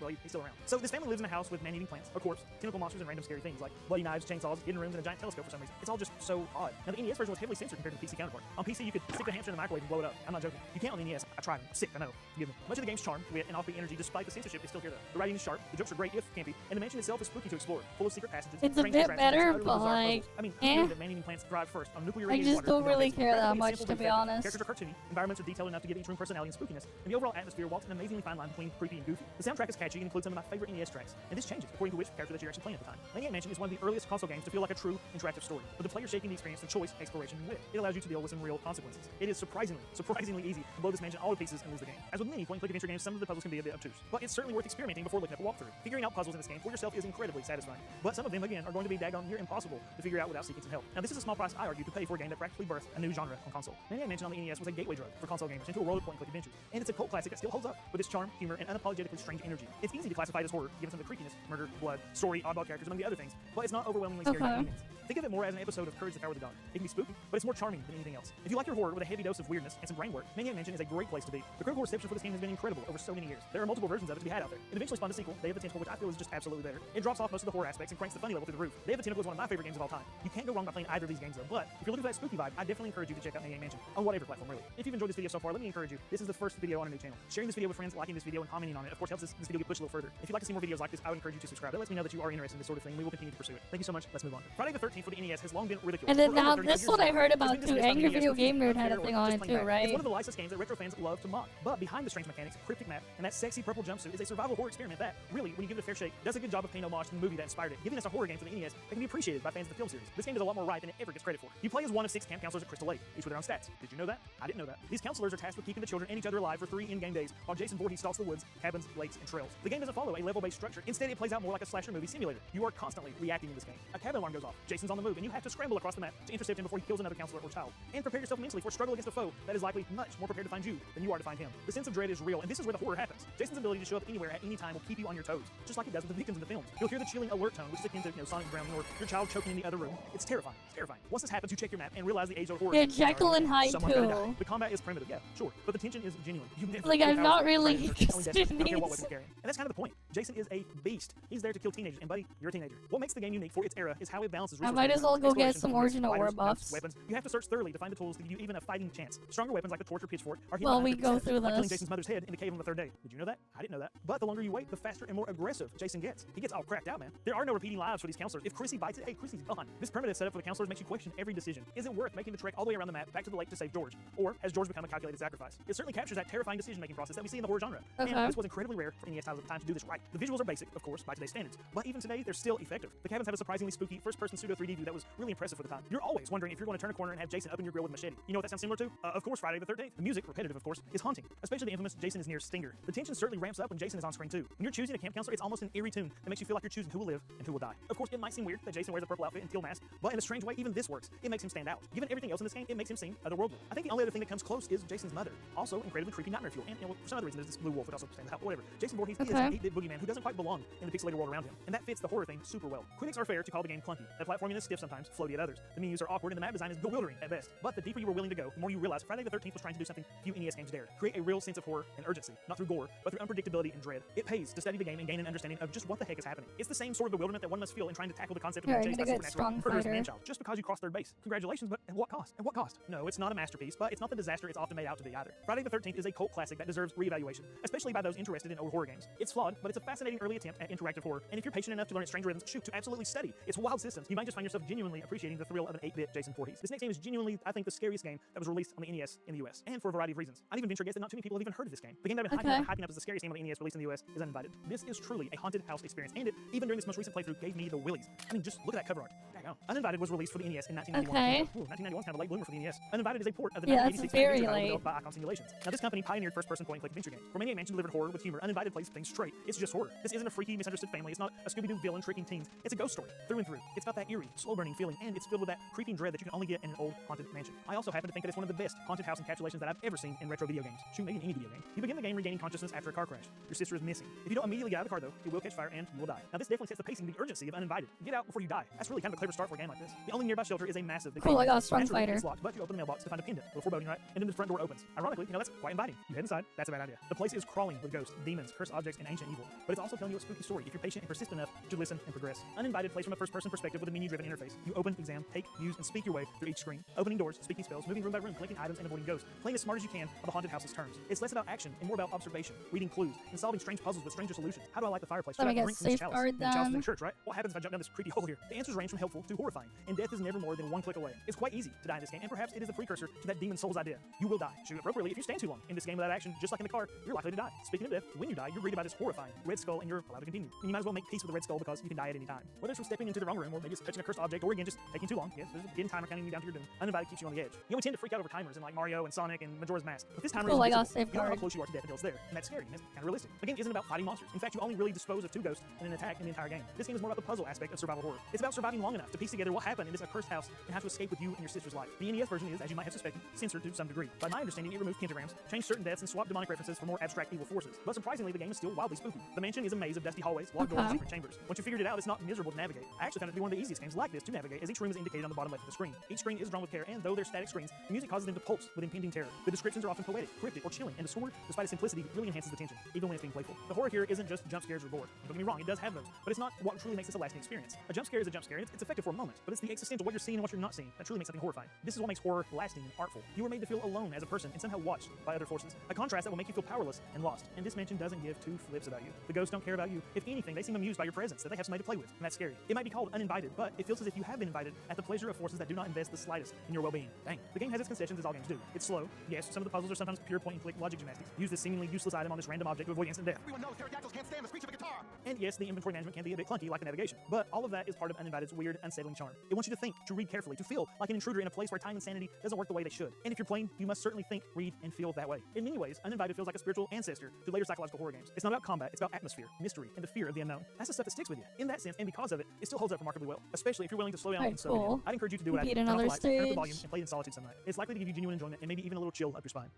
well, he's still around. So this family lives in a house with man-eating plants, a corpse, tentacle monsters, and random scary things like bloody knives, chainsaws, hidden rooms, and a giant telescope for some reason. It's all just so odd. Now the NES version was heavily censored compared to the PC counterpart. On PC, you could stick the hamster in the microwave and blow it up. I'm not joking. You can't on the NES. I tried. I'm sick, I know. Forgive me. Much of the game's charm, wit, and offbeat energy, despite the censorship, is still here though. The writing is sharp, the jokes are great if campy, and the mansion itself is spooky to explore, full of secret passages. It's a bit better, but like, I mean, I that man-eating plants thrive first on nuclear I just don't really care that much, to be honest. Characters are cartoony, environments are detailed enough to give each room personality and spookiness, and the overall atmosphere walks an amazingly fine line between creepy and goofy. The soundtrack is catchy and includes some of my favorite NES tracks, and this changes according to which character that you're actually playing at the time. Maniac Mansion is one of the earliest console games to feel like a true interactive story, with the player shaping the experience through choice, exploration, and wit. It allows you to deal with some real consequences. It is surprisingly easy to blow this mansion all to pieces and lose the game. As with many point-and-click adventure games, some of the puzzles can be a bit obtuse, but it's certainly worth experimenting before looking up a walkthrough. Figuring out puzzles in this game for yourself is incredibly satisfying, but some of them, again, are going to be daggone near impossible to figure out without seeking some help. Now, this is a small price, I argue, to pay for a game that practically birthed a new genre on console. Maniac Mansion on the NES was a gateway drug for console gamers into a world of point-and-click adventures, and it's a cult classic that still holds up with its charm, humor, and unapologetically strange energy. It's easy to classify it as horror, given some of the creepiness, murder, blood, story, oddball characters, among the other things, but it's not overwhelmingly scary by any means. Think of it more as an episode of Courage the Cowardly Dog. It can be spooky, but it's more charming than anything else. If you like your horror with a heavy dose of weirdness and some brain work, Maniac Mansion is a great place to be. The critical reception for this game has been incredible over so many years. There are multiple versions of it to be had out there. It eventually spawned a sequel, Day of the Tentacle, which I feel is just absolutely better. It drops off most of the horror aspects and cranks the funny level through the roof. Day of the Tentacle is one of my favorite games of all time. You can't go wrong by playing either of these games though, but if you're looking for that spooky vibe, I definitely encourage you to check out Maniac Mansion on whatever platform, really. If you've enjoyed this video so far, let me encourage you. This is the first video on a new channel. Sharing this video with friends, liking this video, and commenting on it, of course, helps this video get pushed a little further. If you'd like to see more videos like this, I would encourage you to subscribe. That lets me know that you are interested in this sort of thing. We will continue to pursue it. Thank you so much. Let's move on. Friday the 13th for the NES has long been ridiculed. And then now this one I heard about too. Angry Video Game Nerd had a thing on it too, right? It's one of the licensed games that retro fans love to mock. But behind the strange mechanics, cryptic map, and that sexy purple jumpsuit is a survival horror experiment that, really, when you give it a fair shake, does a good job of paying homage to the movie that inspired it, giving us a horror game for the NES that can be appreciated by fans of the film series. This game is a lot more right than it ever gets credit for. You play as one of 6 camp counselors at Crystal Lake, each with their own stats. Did you know that? I didn't know that. These counselors are tasked with keeping the children and each other alive for 3 in-game days, while Jason Voorhees stalks the woods, cabins, lakes, and trails. The game doesn't follow a level-based structure. Instead, it plays out more like a slasher movie simulator. You are constantly reacting in this game. A cabin alarm goes off. Jason's on the move, and you have to scramble across the map to intercept him before he kills another counselor or child. And prepare yourself mentally for a struggle against a foe that is likely much more prepared to find you than you are to find him. The sense of dread is real, and this is where the horror happens. Jason's ability to show up anywhere at any time will keep you on your toes, just like it does with the victims in the films. You'll hear the chilling alert tone, which is akin to Sonic drowning or your child choking in the other room. It's terrifying. It's terrifying. Once this happens, you check your map and realize the age-old horror. Yeah, Jekyll and Hyde too. The combat is primitive, yeah, sure, but the tension is genuine. Like, I'm not really interested in these. And that's kind of the point. Jason is a beast. He's there to kill teenagers, and buddy, you're a teenager. What makes the game unique for its era is how it balances resources. I might as well go get some original war buffs. Weapons. You have to search thoroughly to find the tools to give you even a fighting chance. Stronger weapons like the torch or pitchfork are well, we go through like killing this. Jason's mother's head in the cave on the 3rd day. Did you know that? I didn't know that. But the longer you wait, the faster and more aggressive Jason gets. He gets all cracked out, man. There are no repeating lives for these counselors. If Chrissy bites it, hey, Chrissy's gone. This primitive setup for the counselors makes you question every decision. Is it worth making the trek all the way around the map back to the lake to save George? Or has George become a calculated sacrifice? It certainly captures that terrifying decision-making process that we see in the horror genre. And this was incredibly rare for NES titles at the time to do this right. The visuals are basic, of course, by today's standards. But even today, they're still effective. The cabins have a surprisingly spooky first-person pseudo 3D view that was really impressive for the time. You're always wondering if you're going to turn a corner and have Jason up in your grill with a machete. You know what that sounds similar to? Of course, Friday the 13th. The music, repetitive of course, is haunting, especially the infamous Jason is near stinger. The tension certainly ramps up when Jason is on screen too. When you're choosing a camp counselor, it's almost an eerie tune that makes you feel like you're choosing who will live and who will die. Of course, it might seem weird that Jason wears a purple outfit and teal mask, but in a strange way, even this works. It makes him stand out. Given everything else in this game, it makes him seem otherworldly. I think the only other thing that comes close is Jason's mother. Also, incredibly creepy nightmare fuel. And for some other reason, there's this blue wolf that also stands out. Whatever. Jason Voorhees is an 8-bit boogeyman who doesn't quite belong in the pixelated world around him, and that fits the horror theme super well. Critics are fair to call the game clunky. The platforming is stiff sometimes, floaty at others. The menus are awkward, and the map design is bewildering at best. But the deeper you were willing to go, the more you realize Friday the 13th was trying to do something few NES games dared. Create a real sense of horror and urgency, not through gore, but through unpredictability and dread. It pays to study the game and gain an understanding of just what the heck is happening. It's the same sort of bewilderment that one must feel in trying to tackle the concept of being chased by supernatural murderous man-child just because you crossed third base. Congratulations, but at what cost? At what cost? No, it's not a masterpiece, but it's not the disaster it's often made out to be either. Friday the 13th is a cult classic that deserves reevaluation, especially by those interested in old horror games. It's flawed, but it's a fascinating early attempt at interactive horror, and if you're patient enough to learn its strange rhythms, shoot, to absolutely study its wild systems, you might just find find yourself genuinely appreciating the thrill of an 8-bit Jason Voorhees. This next game is genuinely, I think, the scariest game that was released on the NES in the US, and for a variety of reasons. I'd even venture a guess that not too many people have even heard of this game. The game that I've been hyping up as the scariest game on the NES released in the US is Uninvited. This is truly a haunted house experience, and it, even during this most recent playthrough, gave me the willies. I mean, just look at that cover art. Daggone. Uninvited was released for the NES in 1991. Ooh, 1991 is kind of a late bloomer for the NES. Uninvited is a port of the 1986 game developed by Icon Simulations. Now, this company pioneered first-person point-and-click adventure games. Where Maniac Mansion delivered horror with humor, Uninvited plays things straight. It's just horror. This isn't a freaky, misunderstood family. It's not a Scooby-Doo villain tricking teens. It's a ghost story, through and through. It's got that eerie, slow-burning feeling, and it's filled with that creeping dread that you can only get in an old haunted mansion. I also happen to think that it's one of the best haunted house encapsulations that I've ever seen in retro video games. Shoot, maybe in any video game. You begin the game regaining consciousness after a car crash. Your sister is missing. If you don't immediately get out of the car, though, it will catch fire and you will die. Now, this definitely sets the pacing, the urgency of Uninvited. Get out before you die. That's really kind of a clever start for a game like this. The only nearby shelter is a massive big I got a strong fighter. It's locked, but you open the mailbox to find a pendant. A little foreboding, right? And then the front door opens. Ironically, that's quite inviting. You head inside. That's a bad idea. The place is crawling with ghosts, demons, cursed objects, and ancient evil. But it's also telling you a spooky story. If you're patient and persistent enough to listen and progress. Uninvited plays from a first-person perspective with a menu-driven interface. You open, examine, take, use, and speak your way through each screen. Opening doors, speaking spells, moving room by room, collecting items, and avoiding ghosts. Playing as smart as you can on the haunted house's terms. It's less about action and more about observation, reading clues, and solving strange puzzles with stranger solutions. How do I light the fireplace? Let me get safeguard the chalice in the church, right? What happens if I jump down this creepy hole here? The answers range from helpful to horrifying, and death is never more than one click away. It's quite easy to die in this game, and perhaps it is the precursor to that demon soul's idea. You will die. Shoot appropriately if you stand too long. In this game without action, just like in the car, you're likely to die. Speaking of death, when you die, you're greeted by this horrifying red skull, and you're allowed to continue. And you might as well make peace with the red skull because you can die at any time. Whether it's from stepping into the wrong room, or maybe it's touching a cursed object, or again just taking too long. Yes, there's a hidden timer counting you down to your doom. Uninvited keeps you on the edge. You only tend to freak out over timers in like Mario and Sonic and Majora's Mask. But this timer is invisible. You don't know how close you are to death until it's there, and that's scary and it's kind of realistic. The game isn't about fighting monsters. In fact, you only really dispose of 2 ghosts in an attack in the entire game. This game is more about the puzzle aspect of survival horror. It's about surviving long enough to piece together what happened in this accursed house and how to escape with you and your sister's life. The NES version is, as you might have suspected, censored to some degree. By my understanding, it removed pentagrams, changed certain deaths, and swapped demonic references for more abstract evil forces. But surprisingly, the game is still wildly spooky. The mansion is a maze of dusty hallways, locked doors, and secret chambers. Once you figured it out, it's not miserable to navigate. I actually found it to be one of the easiest games like this to navigate, as each room is indicated on the bottom left of the screen. Each screen is drawn with care, and though they're static screens, the music causes them to pulse with impending terror. The descriptions are often poetic, cryptic, or chilling, and the score, despite its simplicity, really enhances the tension, even when it's being playful. The horror here isn't just jump scares or gore. Don't get me wrong, it does have those, but it's not what truly makes this a lasting experience. A jump scare is a jump scare, and it's effective for a moment, but it's the existential, what you're seeing and what you're not seeing, that truly makes something horrifying. This is what makes horror lasting and artful. You are made to feel alone as a person and somehow watched by other forces. A contrast that will make you feel powerless and lost. And this mansion doesn't give 2 flips about you. The ghosts don't care about you. If anything, they seem amused by your presence, that they have somebody to play with, and that's scary. It might be called uninvited, but it feels as if you have been invited at the pleasure of forces that do not invest the slightest in your well-being. Dang. The game has its concessions, as all games do. It's slow. Yes, some of the puzzles are sometimes pure point-and-click logic gymnastics. Use this seemingly useless item on this random object to avoid instant death. Everyone knows pterodactyls can't stand the screech of a guitar. And yes, the inventory management can be a bit clunky, like the navigation. But all of that is part of Uninvited's weird, unsettling charm. It wants you to think, to read carefully, to feel like an intruder in a place where time and sanity doesn't work the way they should. And if you're playing, you must certainly think, read, and feel that way. In many ways, Uninvited feels like a spiritual ancestor to later psychological horror games. It's not about combat, it's about atmosphere, mystery, and the fear of the unknown. That's the stuff that sticks with you. In that sense, and because of it, it still holds up remarkably well, especially if you're willing to slow down and soak it in. I'd encourage you to do what I did. Turn off the lights, turn up the volume, and play in solitude some night. It's likely to give you genuine enjoyment and maybe even a little chill up your spine.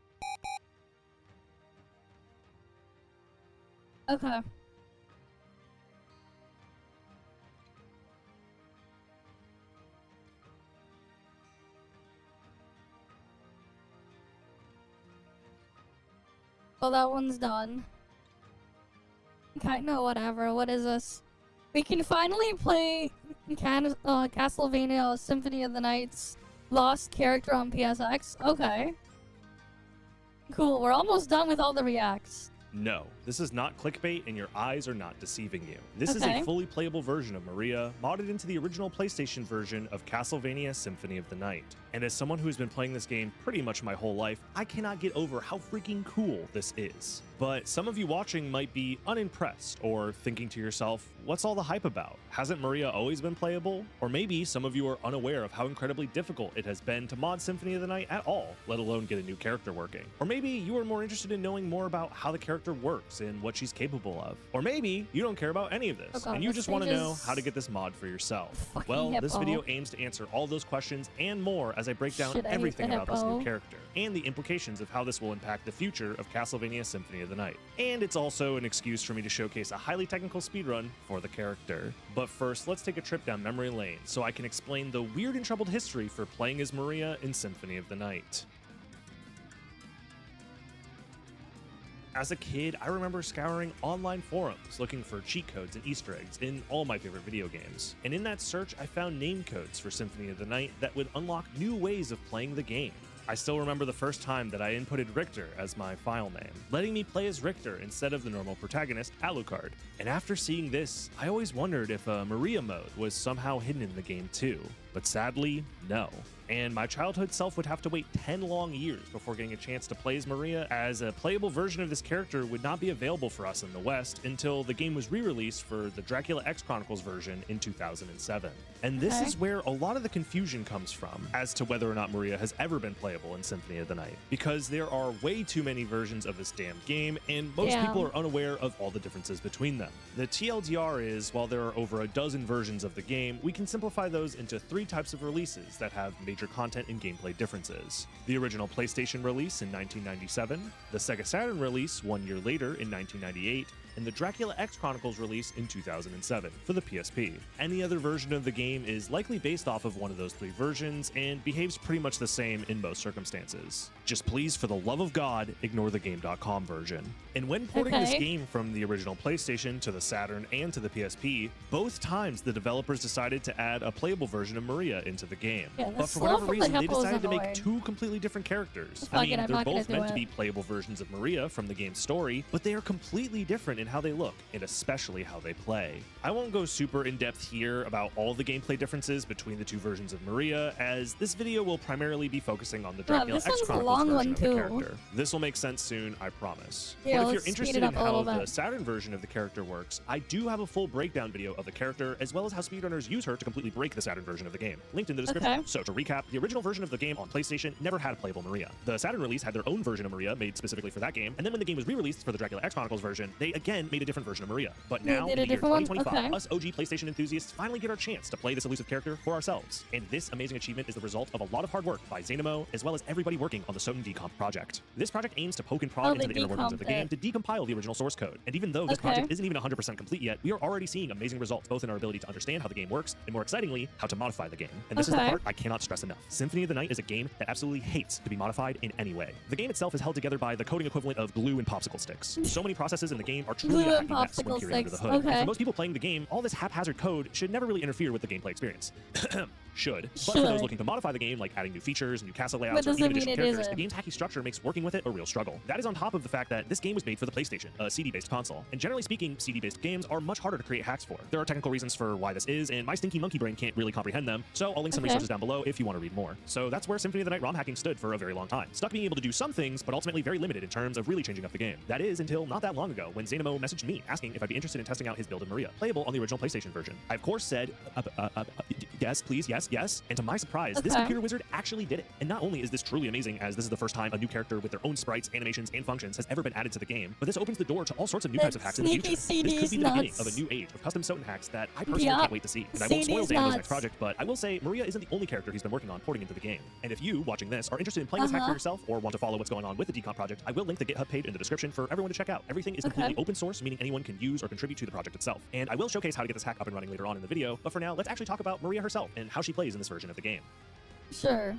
Okay. Well, that one's done. Okay, no, whatever. What is this? We can finally play Castlevania Symphony of the Night's Lost character on PSX. Okay. Cool, we're almost done with all the reacts. No, this is not clickbait and your eyes are not deceiving you. This is a fully playable version of Maria, modded into the original PlayStation version of Castlevania Symphony of the Night. And as someone who's been playing this game pretty much my whole life, I cannot get over how freaking cool this is. But some of you watching might be unimpressed or thinking to yourself, what's all the hype about? Hasn't Maria always been playable? Or maybe some of you are unaware of how incredibly difficult it has been to mod Symphony of the Night at all, let alone get a new character working. Or maybe you are more interested in knowing more about how the character works and what she's capable of. Or maybe you don't care about any of this and you just want to know how to get this mod for yourself. Well, this video aims to answer all those questions and more as I break down everything about this new character and the implications of how this will impact the future of Castlevania Symphony of the Night. And it's also an excuse for me to showcase a highly technical speedrun for the character. But first, let's take a trip down memory lane so I can explain the weird and troubled history for playing as Maria in Symphony of the Night. As a kid, I remember scouring online forums looking for cheat codes and Easter eggs in all my favorite video games. And in that search, I found name codes for Symphony of the Night that would unlock new ways of playing the game. I still remember the first time that I inputted Richter as my file name, letting me play as Richter instead of the normal protagonist, Alucard. And after seeing this, I always wondered if a Maria mode was somehow hidden in the game too. But sadly, no. And my childhood self would have to wait 10 long years before getting a chance to play as Maria, as a playable version of this character would not be available for us in the West until the game was re-released for the Dracula X Chronicles version in 2007. And this is where a lot of the confusion comes from as to whether or not Maria has ever been playable in Symphony of the Night, because there are way too many versions of this damn game, and most people are unaware of all the differences between them. The TLDR is, while there are over a dozen versions of the game, we can simplify those into 3 types of releases that have major content and gameplay differences. The original PlayStation release in 1997, the Sega Saturn release 1 year later in 1998, and the Dracula X Chronicles release in 2007 for the PSP. Any other version of the game is likely based off of one of those 3 versions and behaves pretty much the same in most circumstances. Just please, for the love of God, ignore the Game.com version. And when porting this game from the original PlayStation to the Saturn and to the PSP, both times the developers decided to add a playable version of Maria into the game. But for whatever reason, they decided to make 2 completely different characters. I mean, they're both meant to be playable versions of Maria from the game's story, but they are completely different in how they look, and especially how they play. I won't go super in-depth here about all the gameplay differences between the 2 versions of Maria, as this video will primarily be focusing on the Dracula X Chronicles version of the character. This will make sense soon, I promise. But if you're interested in how the Saturn version of the character works, I do have a full breakdown video of the character, as well as how speedrunners use her to completely break the Saturn version of the game, linked in the description. So to recap, the original version of the game on PlayStation never had a playable Maria. The Saturn release had their own version of Maria made specifically for that game, and then when the game was re-released for the Dracula X Chronicles version, they again made a different version of Maria. But now, in the year 2025, us OG PlayStation enthusiasts finally get our chance to play this elusive character for ourselves. And this amazing achievement is the result of a lot of hard work by Zanimo, as well as everybody working on the Soten Decomp project. This project aims to poke and prod into the inner workings of the game to decompile the original source code. And even though this project isn't even 100% complete yet, we are already seeing amazing results, both in our ability to understand how the game works, and more excitingly, how to modify the game. And this is the part I cannot stress enough. Symphony of the Night is a game that absolutely hates to be modified in any way. The game itself is held together by the coding equivalent of glue and popsicle sticks. So many processes in the game are truly a hacking mess when peering under the hood. And for most people playing the game, all this haphazard code should never really interfere with the gameplay experience. Should. But for those looking to modify the game, like adding new features, new castle layouts, or even additional characters, the game's hacky structure makes working with it a real struggle. That is on top of the fact that this game was made for the PlayStation, a CD-based console. And generally speaking, CD-based games are much harder to create hacks for. There are technical reasons for why this is, and my stinky monkey brain can't really comprehend them, so I'll link some resources down below if you want to read more. So that's where Symphony of the Night ROM hacking stood for a very long time. Stuck being able to do some things, but ultimately very limited in terms of really changing up the game. That is until not that long ago, when Zanimo messaged me asking if I'd be interested in testing out his build of Maria, playable on the original PlayStation version. I of course said, yes, please, yes, yes, and to my surprise, this computer wizard actually did it. And not only is this truly amazing, as this is the first time a new character with their own sprites, animations, and functions has ever been added to the game, but this opens the door to all sorts of new types of hacks in the future. This could be the beginning of a new age of custom Soten hacks that I personally can't wait to see. And I won't spoil Zanimo's next project, but I will say Maria isn't the only character he's been working on porting into the game. And if you, watching this, are interested in playing this hack for yourself or want to follow what's going on with the Decomp project, I will link the GitHub page in the description for everyone to check out. Everything is completely open source, meaning anyone can use or contribute to the project itself. And I will showcase how to get this hack up and running later on in the video, but for now, let's actually talk about Maria herself and how she plays in this version of the game. Sure.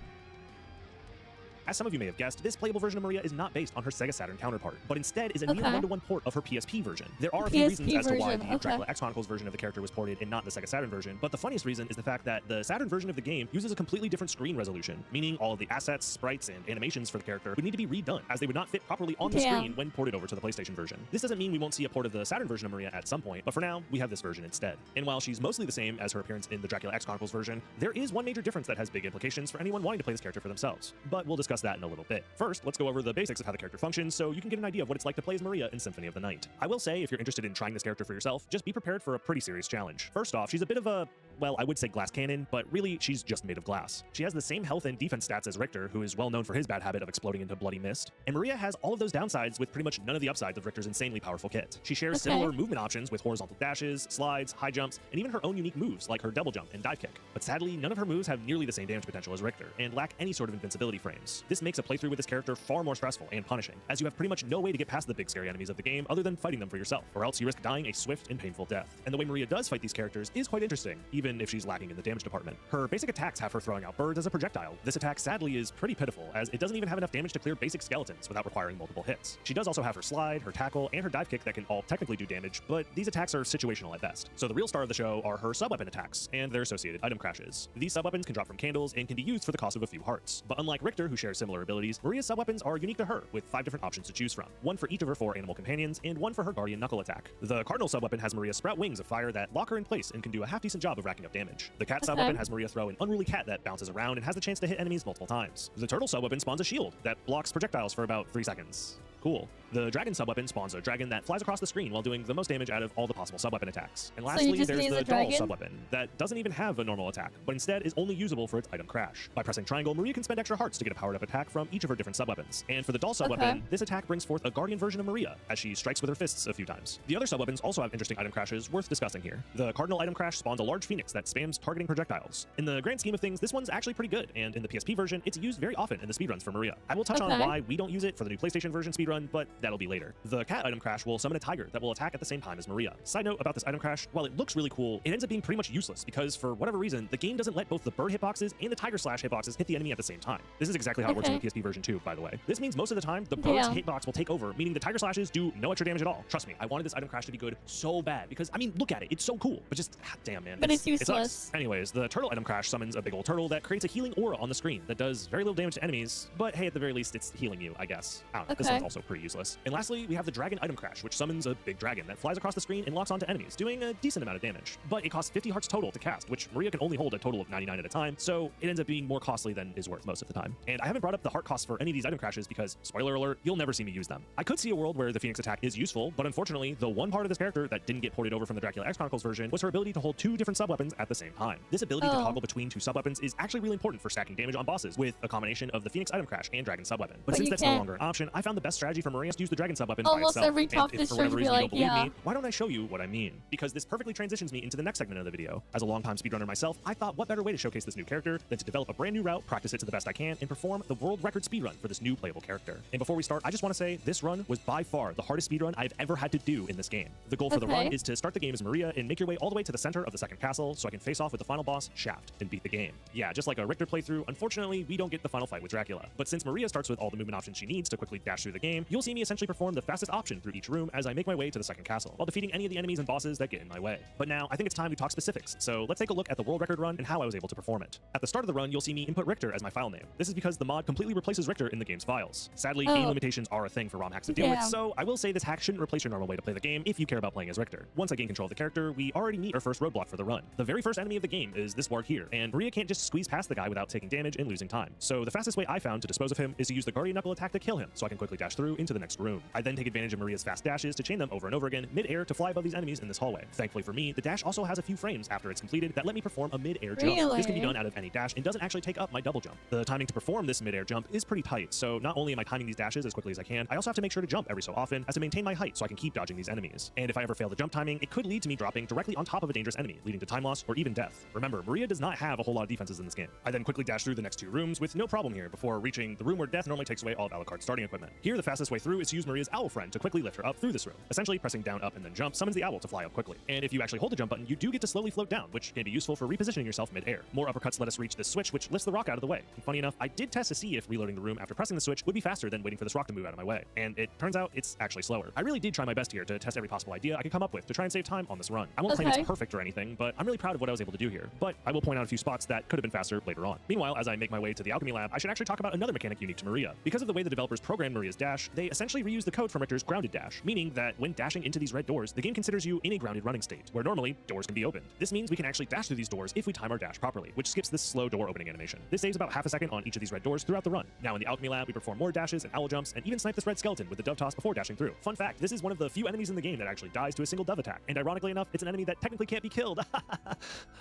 As some of you may have guessed, this playable version of Maria is not based on her Sega Saturn counterpart, but instead is a near one-to-one port of her PSP version. There are a few reasons as to why the Dracula X Chronicles version of the character was ported and not the Sega Saturn version, but the funniest reason is the fact that the Saturn version of the game uses a completely different screen resolution, meaning all of the assets, sprites, and animations for the character would need to be redone, as they would not fit properly on the screen when ported over to the PlayStation version. This doesn't mean we won't see a port of the Saturn version of Maria at some point, but for now, we have this version instead. And while she's mostly the same as her appearance in the Dracula X Chronicles version, there is one major difference that has big implications for anyone wanting to play this character for themselves. But we'll discuss that in a little bit. First, let's go over the basics of how the character functions so you can get an idea of what it's like to play as Maria in Symphony of the Night. I will say, if you're interested in trying this character for yourself, just be prepared for a pretty serious challenge. First off, she's a bit of a, well, I would say glass cannon, but really, she's just made of glass. She has the same health and defense stats as Richter, who is well known for his bad habit of exploding into bloody mist. And Maria has all of those downsides with pretty much none of the upsides of Richter's insanely powerful kit. She shares similar movement options with horizontal dashes, slides, high jumps, and even her own unique moves like her double jump and dive kick. But sadly, none of her moves have nearly the same damage potential as Richter, and lack any sort of invincibility frames. This makes a playthrough with this character far more stressful and punishing, as you have pretty much no way to get past the big scary enemies of the game other than fighting them for yourself, or else you risk dying a swift and painful death. And the way Maria does fight these characters is quite interesting, even even if she's lacking in the damage department. Her basic attacks have her throwing out birds as a projectile. This attack sadly is pretty pitiful, as it doesn't even have enough damage to clear basic skeletons without requiring multiple hits. She does also have her slide, her tackle, and her dive kick that can all technically do damage, but these attacks are situational at best. So the real star of the show are her sub-weapon attacks and their associated item crashes. These sub-weapons can drop from candles and can be used for the cost of a few hearts. But unlike Richter, who shares similar abilities, Maria's sub-weapons are unique to her, with 5 different options to choose from. One for each of her 4 animal companions, and one for her guardian knuckle attack. The cardinal sub-weapon has Maria sprout wings of fire that lock her in place and can do a half-decent job of racking up damage. The cat sub-weapon has Maria throw an unruly cat that bounces around and has the chance to hit enemies multiple times. The turtle sub-weapon spawns a shield that blocks projectiles for about 3 seconds. Cool. The dragon sub-weapon spawns a dragon that flies across the screen while doing the most damage out of all the possible sub-weapon attacks. And lastly, there's the doll sub-weapon that doesn't even have a normal attack, but instead is only usable for its item crash. By pressing triangle, Maria can spend extra hearts to get a powered-up attack from each of her different sub-weapons. And for the doll sub-weapon, this attack brings forth a guardian version of Maria, as she strikes with her fists a few times. The other sub-weapons also have interesting item crashes worth discussing here. The cardinal item crash spawns a large phoenix that spams targeting projectiles. In the grand scheme of things, this one's actually pretty good, and in the PSP version, it's used very often in the speedruns for Maria. I will touch on why we don't use it for the new PlayStation version speedrun, but that'll be later. The cat item crash will summon a tiger that will attack at the same time as Maria. Side note about this item crash, while it looks really cool, it ends up being pretty much useless because for whatever reason, the game doesn't let both the bird hitboxes and the tiger slash hitboxes hit the enemy at the same time. This is exactly how it works in the PSP version too, by the way. This means most of the time, the bird's hitbox will take over, meaning the tiger slashes do no extra damage at all. Trust me, I wanted this item crash to be good so bad because, I mean, look at it. It's so cool, but just, damn, man. But it's useless. Anyways, the turtle item crash summons a big old turtle that creates a healing aura on the screen that does very little damage to enemies, but hey, at the very least, it's healing you, I guess. I don't know. This one's also pretty useless. And lastly, we have the dragon item crash, which summons a big dragon that flies across the screen and locks onto enemies, doing a decent amount of damage. But it costs 50 hearts total to cast, which Maria can only hold a total of 99 at a time, so it ends up being more costly than is worth most of the time. And I haven't brought up the heart cost for any of these item crashes because, spoiler alert, you'll never see me use them. I could see a world where the Phoenix attack is useful, but unfortunately, the one part of this character that didn't get ported over from the Dracula X Chronicles version was her ability to hold 2 different sub-weapons at the same time. This ability to toggle between 2 sub-weapons is actually really important for stacking damage on bosses with a combination of the Phoenix item crash and dragon sub-weapon. But since that's no longer an option, I found the best strategy for Maria to use the dragon sub-weapon by itself. Almost every top and if for whatever reason you don't believe me, why don't I show you what I mean? Because this perfectly transitions me into the next segment of the video. As a longtime speedrunner myself, I thought what better way to showcase this new character than to develop a brand new route, practice it to the best I can, and perform the world record speedrun for this new playable character. And before we start, I just want to say this run was by far the hardest speedrun I've ever had to do in this game. The goal for the run is to start the game as Maria and make your way all the way to the center of the second castle so I can face off with the final boss, Shaft, and beat the game. Yeah, just like a Richter playthrough, unfortunately, we don't get the final fight with Dracula. But since Maria starts with all the movement options she needs to quickly dash through the game, you'll see me essentially perform the fastest option through each room as I make my way to the second castle, while defeating any of the enemies and bosses that get in my way. But now, I think it's time to talk specifics, so let's take a look at the world record run and how I was able to perform it. At the start of the run, you'll see me input Richter as my file name. This is because the mod completely replaces Richter in the game's files. Sadly, game limitations are a thing for ROM hacks to deal with, so I will say this hack shouldn't replace your normal way to play the game if you care about playing as Richter. Once I gain control of the character, we already meet our first roadblock for the run. The very first enemy of the game is this warg here, and Maria can't just squeeze past the guy without taking damage and losing time. So the fastest way I found to dispose of him is to use the guardian knuckle attack to kill him, so I can quickly dash through into the next room. I then take advantage of Maria's fast dashes to chain them over and over again mid-air to fly above these enemies in this hallway. Thankfully for me, the dash also has a few frames after it's completed that let me perform a mid-air jump. This can be done out of any dash and doesn't actually take up my double jump. The timing to perform this mid-air jump is pretty tight, so not only am I timing these dashes as quickly as I can, I also have to make sure to jump every so often as to maintain my height so I can keep dodging these enemies. And if I ever fail the jump timing, it could lead to me dropping directly on top of a dangerous enemy, leading to time loss or even death. Remember, Maria does not have a whole lot of defenses in this game. I then quickly dash through the next 2 rooms with no problem here before reaching the room where death normally takes away all of Alucard's starting equipment. Here, the fastest way through is to use Maria's owl friend to quickly lift her up through this room. Essentially, pressing down, up, and then jump summons the owl to fly up quickly. And if you actually hold the jump button, you do get to slowly float down, which can be useful for repositioning yourself mid-air. More uppercuts let us reach this switch, which lifts the rock out of the way. And funny enough, I did test to see if reloading the room after pressing the switch would be faster than waiting for this rock to move out of my way. And it turns out it's actually slower. I really did try my best here to test every possible idea I could come up with to try and save time on this run. I won't claim it's perfect or anything, but I'm really proud of what I was able to do here. But I will point out a few spots that could have been faster later on. Meanwhile, as I make my way to the alchemy lab, I should actually talk about another mechanic unique to Maria. Because of the way the developers programmed Maria's dash, they essentially reuse the code from Richter's grounded dash, meaning that when dashing into these red doors, the game considers you in a grounded running state, where normally doors can be opened. This means we can actually dash through these doors if we time our dash properly, which skips this slow door opening animation. This saves about half a second on each of these red doors throughout the run. Now in the alchemy lab, we perform more dashes and owl jumps, and even snipe this red skeleton with the dove toss before dashing through. Fun fact, this is one of the few enemies in the game that actually dies to a single dove attack, and ironically enough, it's an enemy that technically can't be killed.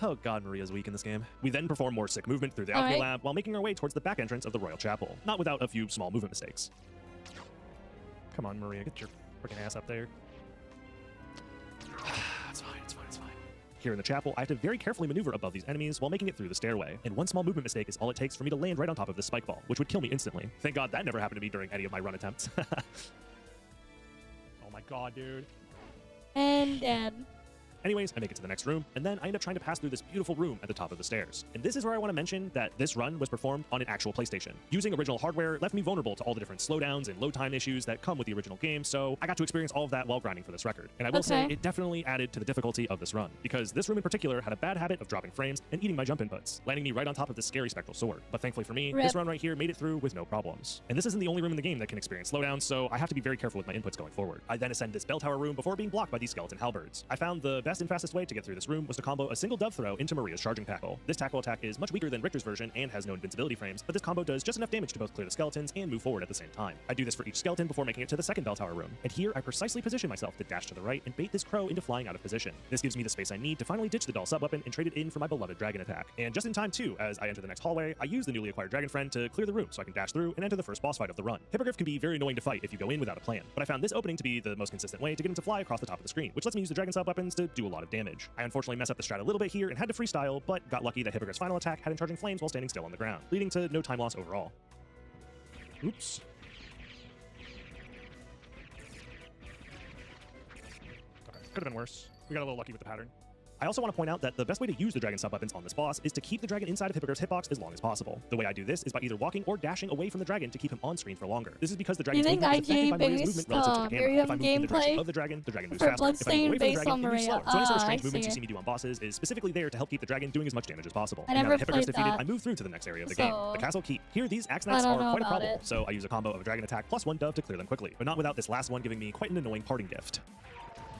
Oh god, Maria's weak in this game. We then perform more sick movement through the alchemy lab while making our way towards the back entrance of the Royal Chapel, not without a few small movement mistakes. Come on, Maria, get your freaking ass up there. It's fine, it's fine, it's fine. Here in the chapel, I have to very carefully maneuver above these enemies while making it through the stairway, and one small movement mistake is all it takes for me to land right on top of this spike ball, which would kill me instantly. Thank god that never happened to me during any of my run attempts. Oh my god, dude. And dead. Anyways, I make it to the next room, and then I end up trying to pass through this beautiful room at the top of the stairs. And this is where I want to mention that this run was performed on an actual PlayStation. Using original hardware left me vulnerable to all the different slowdowns and load time issues that come with the original game, so I got to experience all of that while grinding for this record. And I will say, it definitely added to the difficulty of this run, because this room in particular had a bad habit of dropping frames and eating my jump inputs, landing me right on top of this scary spectral sword. But thankfully for me, this run right here made it through with no problems. And this isn't the only room in the game that can experience slowdowns, so I have to be very careful with my inputs going forward. I then ascend this bell tower room before being blocked by these skeleton halberds. I found the best and fastest way to get through this room was to combo a single dove throw into Maria's charging tackle. This tackle attack is much weaker than Richter's version and has no invincibility frames, but this combo does just enough damage to both clear the skeletons and move forward at the same time. I do this for each skeleton before making it to the second bell tower room, and here I precisely position myself to dash to the right and bait this crow into flying out of position. This gives me the space I need to finally ditch the dull sub-weapon and trade it in for my beloved dragon attack. And just in time too, as I enter the next hallway, I use the newly acquired dragon friend to clear the room so I can dash through and enter the first boss fight of the run. Hippogriff can be very annoying to fight if you go in without a plan, but I found this opening to be the most consistent way to get him to fly across the top of the screen, which lets me use the dragon sub-weapons to do a lot of damage. I unfortunately mess up the strat a little bit here and had to freestyle, but got lucky that Hippogriff's final attack had him charging flames while standing still on the ground, leading to no time loss overall. Oops. Okay, could have been worse. We got a little lucky with the pattern. I also want to point out that the best way to use the dragon sub-weapons on this boss is to keep the dragon inside of Hippogriff's hitbox as long as possible. The way I do this is by either walking or dashing away from the dragon to keep him on screen for longer. This is because the dragon's movement is affected by Maria's movement relative to the camera. If I move in the direction of the dragon moves faster. If I move away from the dragon, it moves slower. So any sort of strange movements you see me do on bosses is specifically there to help keep the dragon doing as much damage as possible. Now that Hippogriff's defeated, I move through to the next area of the game, the castle keep. Here, these axe knights are quite a problem, so I use a combo of a dragon attack plus one dove to clear them quickly, but not without this last one giving me quite an annoying parting gift.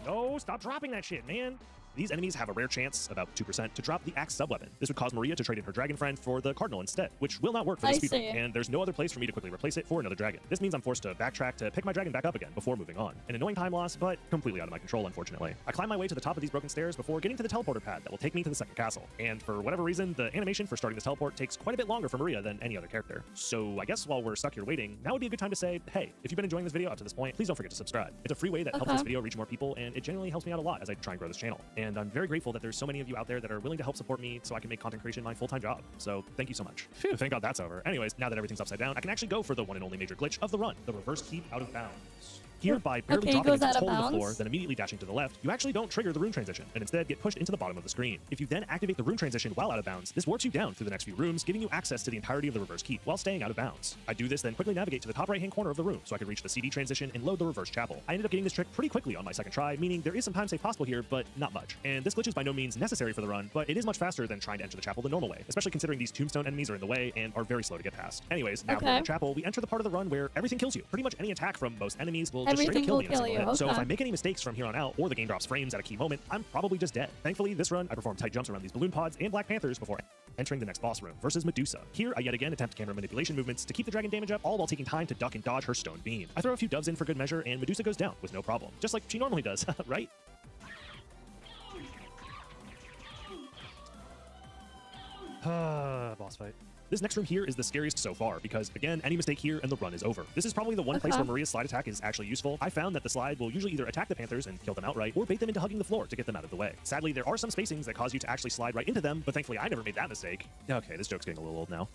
No, stop dropping that shit, man! These enemies have a rare chance, about 2%, to drop the axe sub-weapon. This would cause Maria to trade in her dragon friend for the cardinal instead, which will not work for this speedrun, and there's no other place for me to quickly replace it for another dragon. This means I'm forced to backtrack to pick my dragon back up again before moving on. An annoying time loss, but completely out of my control, unfortunately. I climb my way to the top of these broken stairs before getting to the teleporter pad that will take me to the second castle. And for whatever reason, the animation for starting this teleport takes quite a bit longer for Maria than any other character. So I guess while we're stuck here waiting, now would be a good time to say, hey, if you've been enjoying this video up to this point, please don't forget to subscribe. It's a free way that helps this video reach more people, and it genuinely helps me out a lot as I try and grow this channel. And I'm very grateful that there's so many of you out there that are willing to help support me so I can make content creation my full-time job. So thank you so much. Phew, thank God that's over. Anyways, now that everything's upside down, I can actually go for the one and only major glitch of the run, the reverse keep out of bounds. Here, by barely dropping into this hole in the floor, then immediately dashing to the left, you actually don't trigger the rune transition, and instead get pushed into the bottom of the screen. If you then activate the rune transition while out of bounds, this warps you down through the next few rooms, giving you access to the entirety of the reverse keep while staying out of bounds. I do this, then quickly navigate to the top right-hand corner of the room so I can reach the CD transition and load the reverse chapel. I ended up getting this trick pretty quickly on my second try, meaning there is some time save possible here, but not much. And this glitch is by no means necessary for the run, but it is much faster than trying to enter the chapel the normal way, especially considering these tombstone enemies are in the way and are very slow to get past. Anyways, now from the chapel, we enter the part of the run where everything kills you. Pretty much any attack from most enemies will just straight up kill me in a single hit. So if I make any mistakes from here on out, or the game drops frames at a key moment, I'm probably just dead. Thankfully, this run, I performed tight jumps around these balloon pods and Black Panthers before entering the next boss room versus Medusa. Here, I yet again attempt camera manipulation movements to keep the dragon damage up, all while taking time to duck and dodge her stone beam. I throw a few doves in for good measure, and Medusa goes down with no problem, just like she normally does, right? Boss fight. This next room here is the scariest so far because, again, any mistake here and the run is over. This is probably the one place where Maria's slide attack is actually useful. I found that the slide will usually either attack the Panthers and kill them outright, or bait them into hugging the floor to get them out of the way. Sadly, there are some spacings that cause you to actually slide right into them, but thankfully I never made that mistake. Okay, this joke's getting a little old now.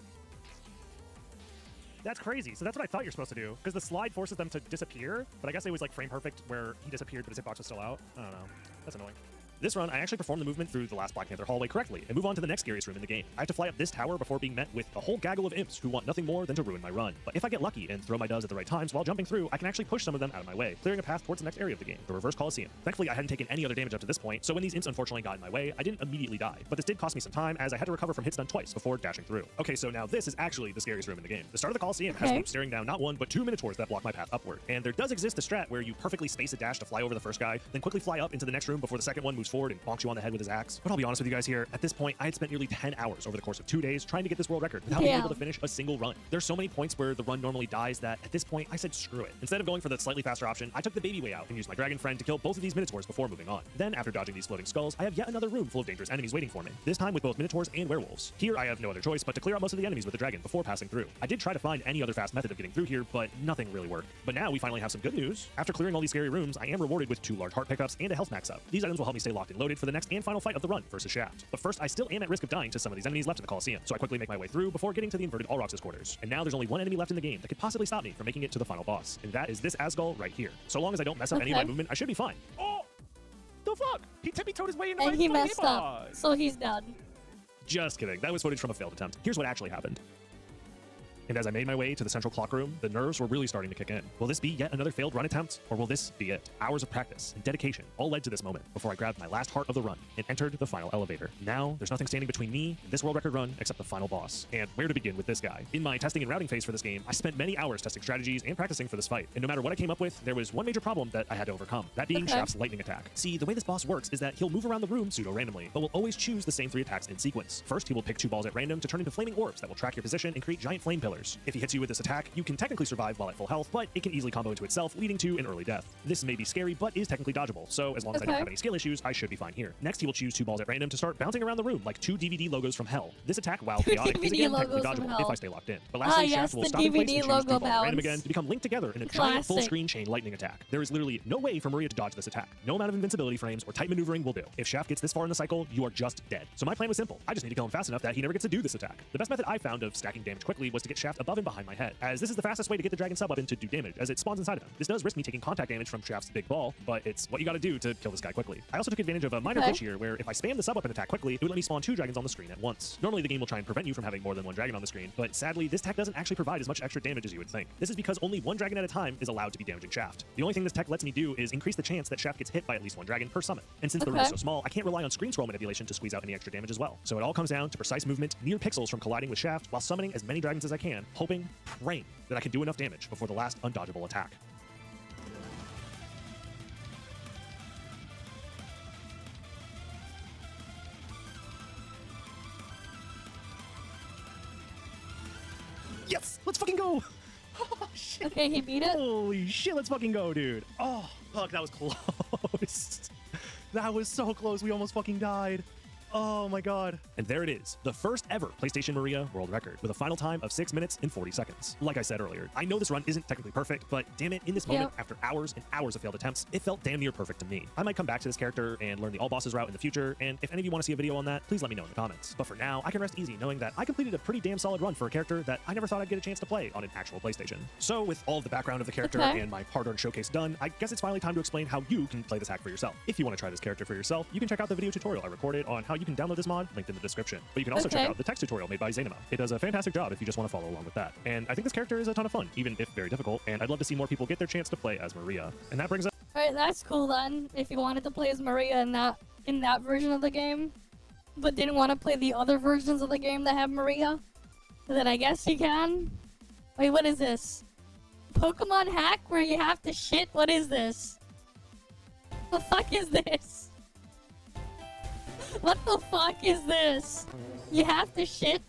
That's crazy. So that's what I thought you're supposed to do, because the slide forces them to disappear, but I guess it was like frame perfect where he disappeared but his hitbox was still out. I don't know. That's annoying. This run, I actually performed the movement through the last Black Panther hallway correctly and move on to the next scariest room in the game. I have to fly up this tower before being met with a whole gaggle of imps who want nothing more than to ruin my run. But if I get lucky and throw my doves at the right times while jumping through, I can actually push some of them out of my way, clearing a path towards the next area of the game, the reverse Coliseum. Thankfully, I hadn't taken any other damage up to this point, so when these imps unfortunately got in my way, I didn't immediately die. But this did cost me some time as I had to recover from hit stun twice before dashing through. Okay, so now this is actually the scariest room in the game. The start of the Coliseum has me staring down not one, but two Minotaurs that block my path upward. And there does exist a strat where you perfectly space a dash to fly over the first guy, then quickly fly up into the next room before the second one moves forward and bonks you on the head with his axe. But I'll be honest with you guys here, at this point, I had spent nearly 10 hours over the course of 2 days trying to get this world record without being able to finish a single run. There's so many points where the run normally dies that at this point, I said screw it. Instead of going for the slightly faster option, I took the baby way out and used my dragon friend to kill both of these Minotaurs before moving on. Then, after dodging these floating skulls, I have yet another room full of dangerous enemies waiting for me, this time with both Minotaurs and werewolves. Here, I have no other choice but to clear out most of the enemies with the dragon before passing through. I did try to find any other fast method of getting through here, but nothing really worked. But now we finally have some good news. After clearing all these scary rooms, I am rewarded with 2 large heart pickups and a health max up. These items will help me stay locked and loaded for the next and final fight of the run versus Shaft. But first, I still am at risk of dying to some of these enemies left in the Coliseum, so I quickly make my way through before getting to the inverted Allrox's quarters. And now there's only one enemy left in the game that could possibly stop me from making it to the final boss, and that is this Asgul right here. So long as I don't mess up any of my movement, I should be fine. Oh! the fuck? He tippy-toed his way into And my he fucking messed up, inbox. so he's done. Just kidding. That was footage from a failed attempt. Here's what actually happened. And as I made my way to the central clock room, the nerves were really starting to kick in. Will this be yet another failed run attempt, or will this be it? Hours of practice and dedication all led to this moment before I grabbed my last heart of the run and entered the final elevator. Now, there's nothing standing between me and this world record run except the final boss. And where to begin with this guy? In my testing and routing phase for this game, I spent many hours testing strategies and practicing for this fight. And no matter what I came up with, there was one major problem that I had to overcome, that being Shaft's lightning attack. See, the way this boss works is that he'll move around the room pseudo-randomly, but will always choose the same 3 attacks in sequence. First, he will pick 2 balls at random to turn into flaming orbs that will track your position and create giant flame pillars. If he hits you with this attack, you can technically survive while at full health, but it can easily combo into itself, leading to an early death. This may be scary, but is technically dodgeable, so as long as I don't have any skill issues, I should be fine here. Next, he will choose 2 balls at random to start bouncing around the room like 2 DVD logos from hell. This attack, while chaotic, is again technically dodgeable if I stay locked in. But lastly, Shaft will stop in place and choose 2 balls at random again to become linked together in a giant full-screen chain lightning attack. There is literally no way for Maria to dodge this attack. No amount of invincibility frames or tight maneuvering will do. If Shaft gets this far in the cycle, you are just dead. So my plan was simple. I just need to kill him fast enough that he never gets to do this attack. The best method I found of stacking damage quickly was to get Shaft above and behind my head, as this is the fastest way to get the dragon sub weapon to do damage, as it spawns inside of him. This does risk me taking contact damage from Shaft's big ball, but it's what you gotta do to kill this guy quickly. I also took advantage of a minor glitch here, where if I spam the sub weapon attack quickly, it would let me spawn 2 dragons on the screen at once. Normally the game will try and prevent you from having more than 1 dragon on the screen, but sadly this tech doesn't actually provide as much extra damage as you would think. This is because only 1 dragon at a time is allowed to be damaging Shaft. The only thing this tech lets me do is increase the chance that Shaft gets hit by at least 1 dragon per summon. And since the room is so small, I can't rely on screen scroll manipulation to squeeze out any extra damage as well. So it all comes down to precise movement, near pixels from colliding with Shaft, while summoning as many dragons as I can, hoping, praying that I can do enough damage before the last undodgeable attack. Yes! Let's fucking go! Oh, shit. Okay, he beat it? Holy shit, let's fucking go, dude. Oh, fuck, that was close. That was so close, we almost fucking died. Oh my god. And there it is, the first ever PlayStation Maria world record, with a final time of 6 minutes and 40 seconds. Like I said earlier, I know this run isn't technically perfect, but damn it, in this moment, after hours and hours of failed attempts, it felt damn near perfect to me. I might come back to this character and learn the all bosses route in the future, and if any of you want to see a video on that, please let me know in the comments. But for now, I can rest easy knowing that I completed a pretty damn solid run for a character that I never thought I'd get a chance to play on an actual PlayStation. So with all of the background of the character and my hard-earned showcase done, I guess it's finally time to explain how you can play this hack for yourself. If you want to try this character for yourself, you can check out the video tutorial I recorded on how you can download this mod, linked in the description. But you can also check out the text tutorial made by Zainama. It does a fantastic job if you just want to follow along with that. And I think this character is a ton of fun, even if very difficult, and I'd love to see more people get their chance to play as Maria. And that brings us... Alright, that's cool then. If you wanted to play as Maria in that version of the game, but didn't want to play the other versions of the game that have Maria, then I guess you can. Wait, what is this? Pokemon hack where you have to shit? What is this? What the fuck is this? What the fuck is this? You have to shit?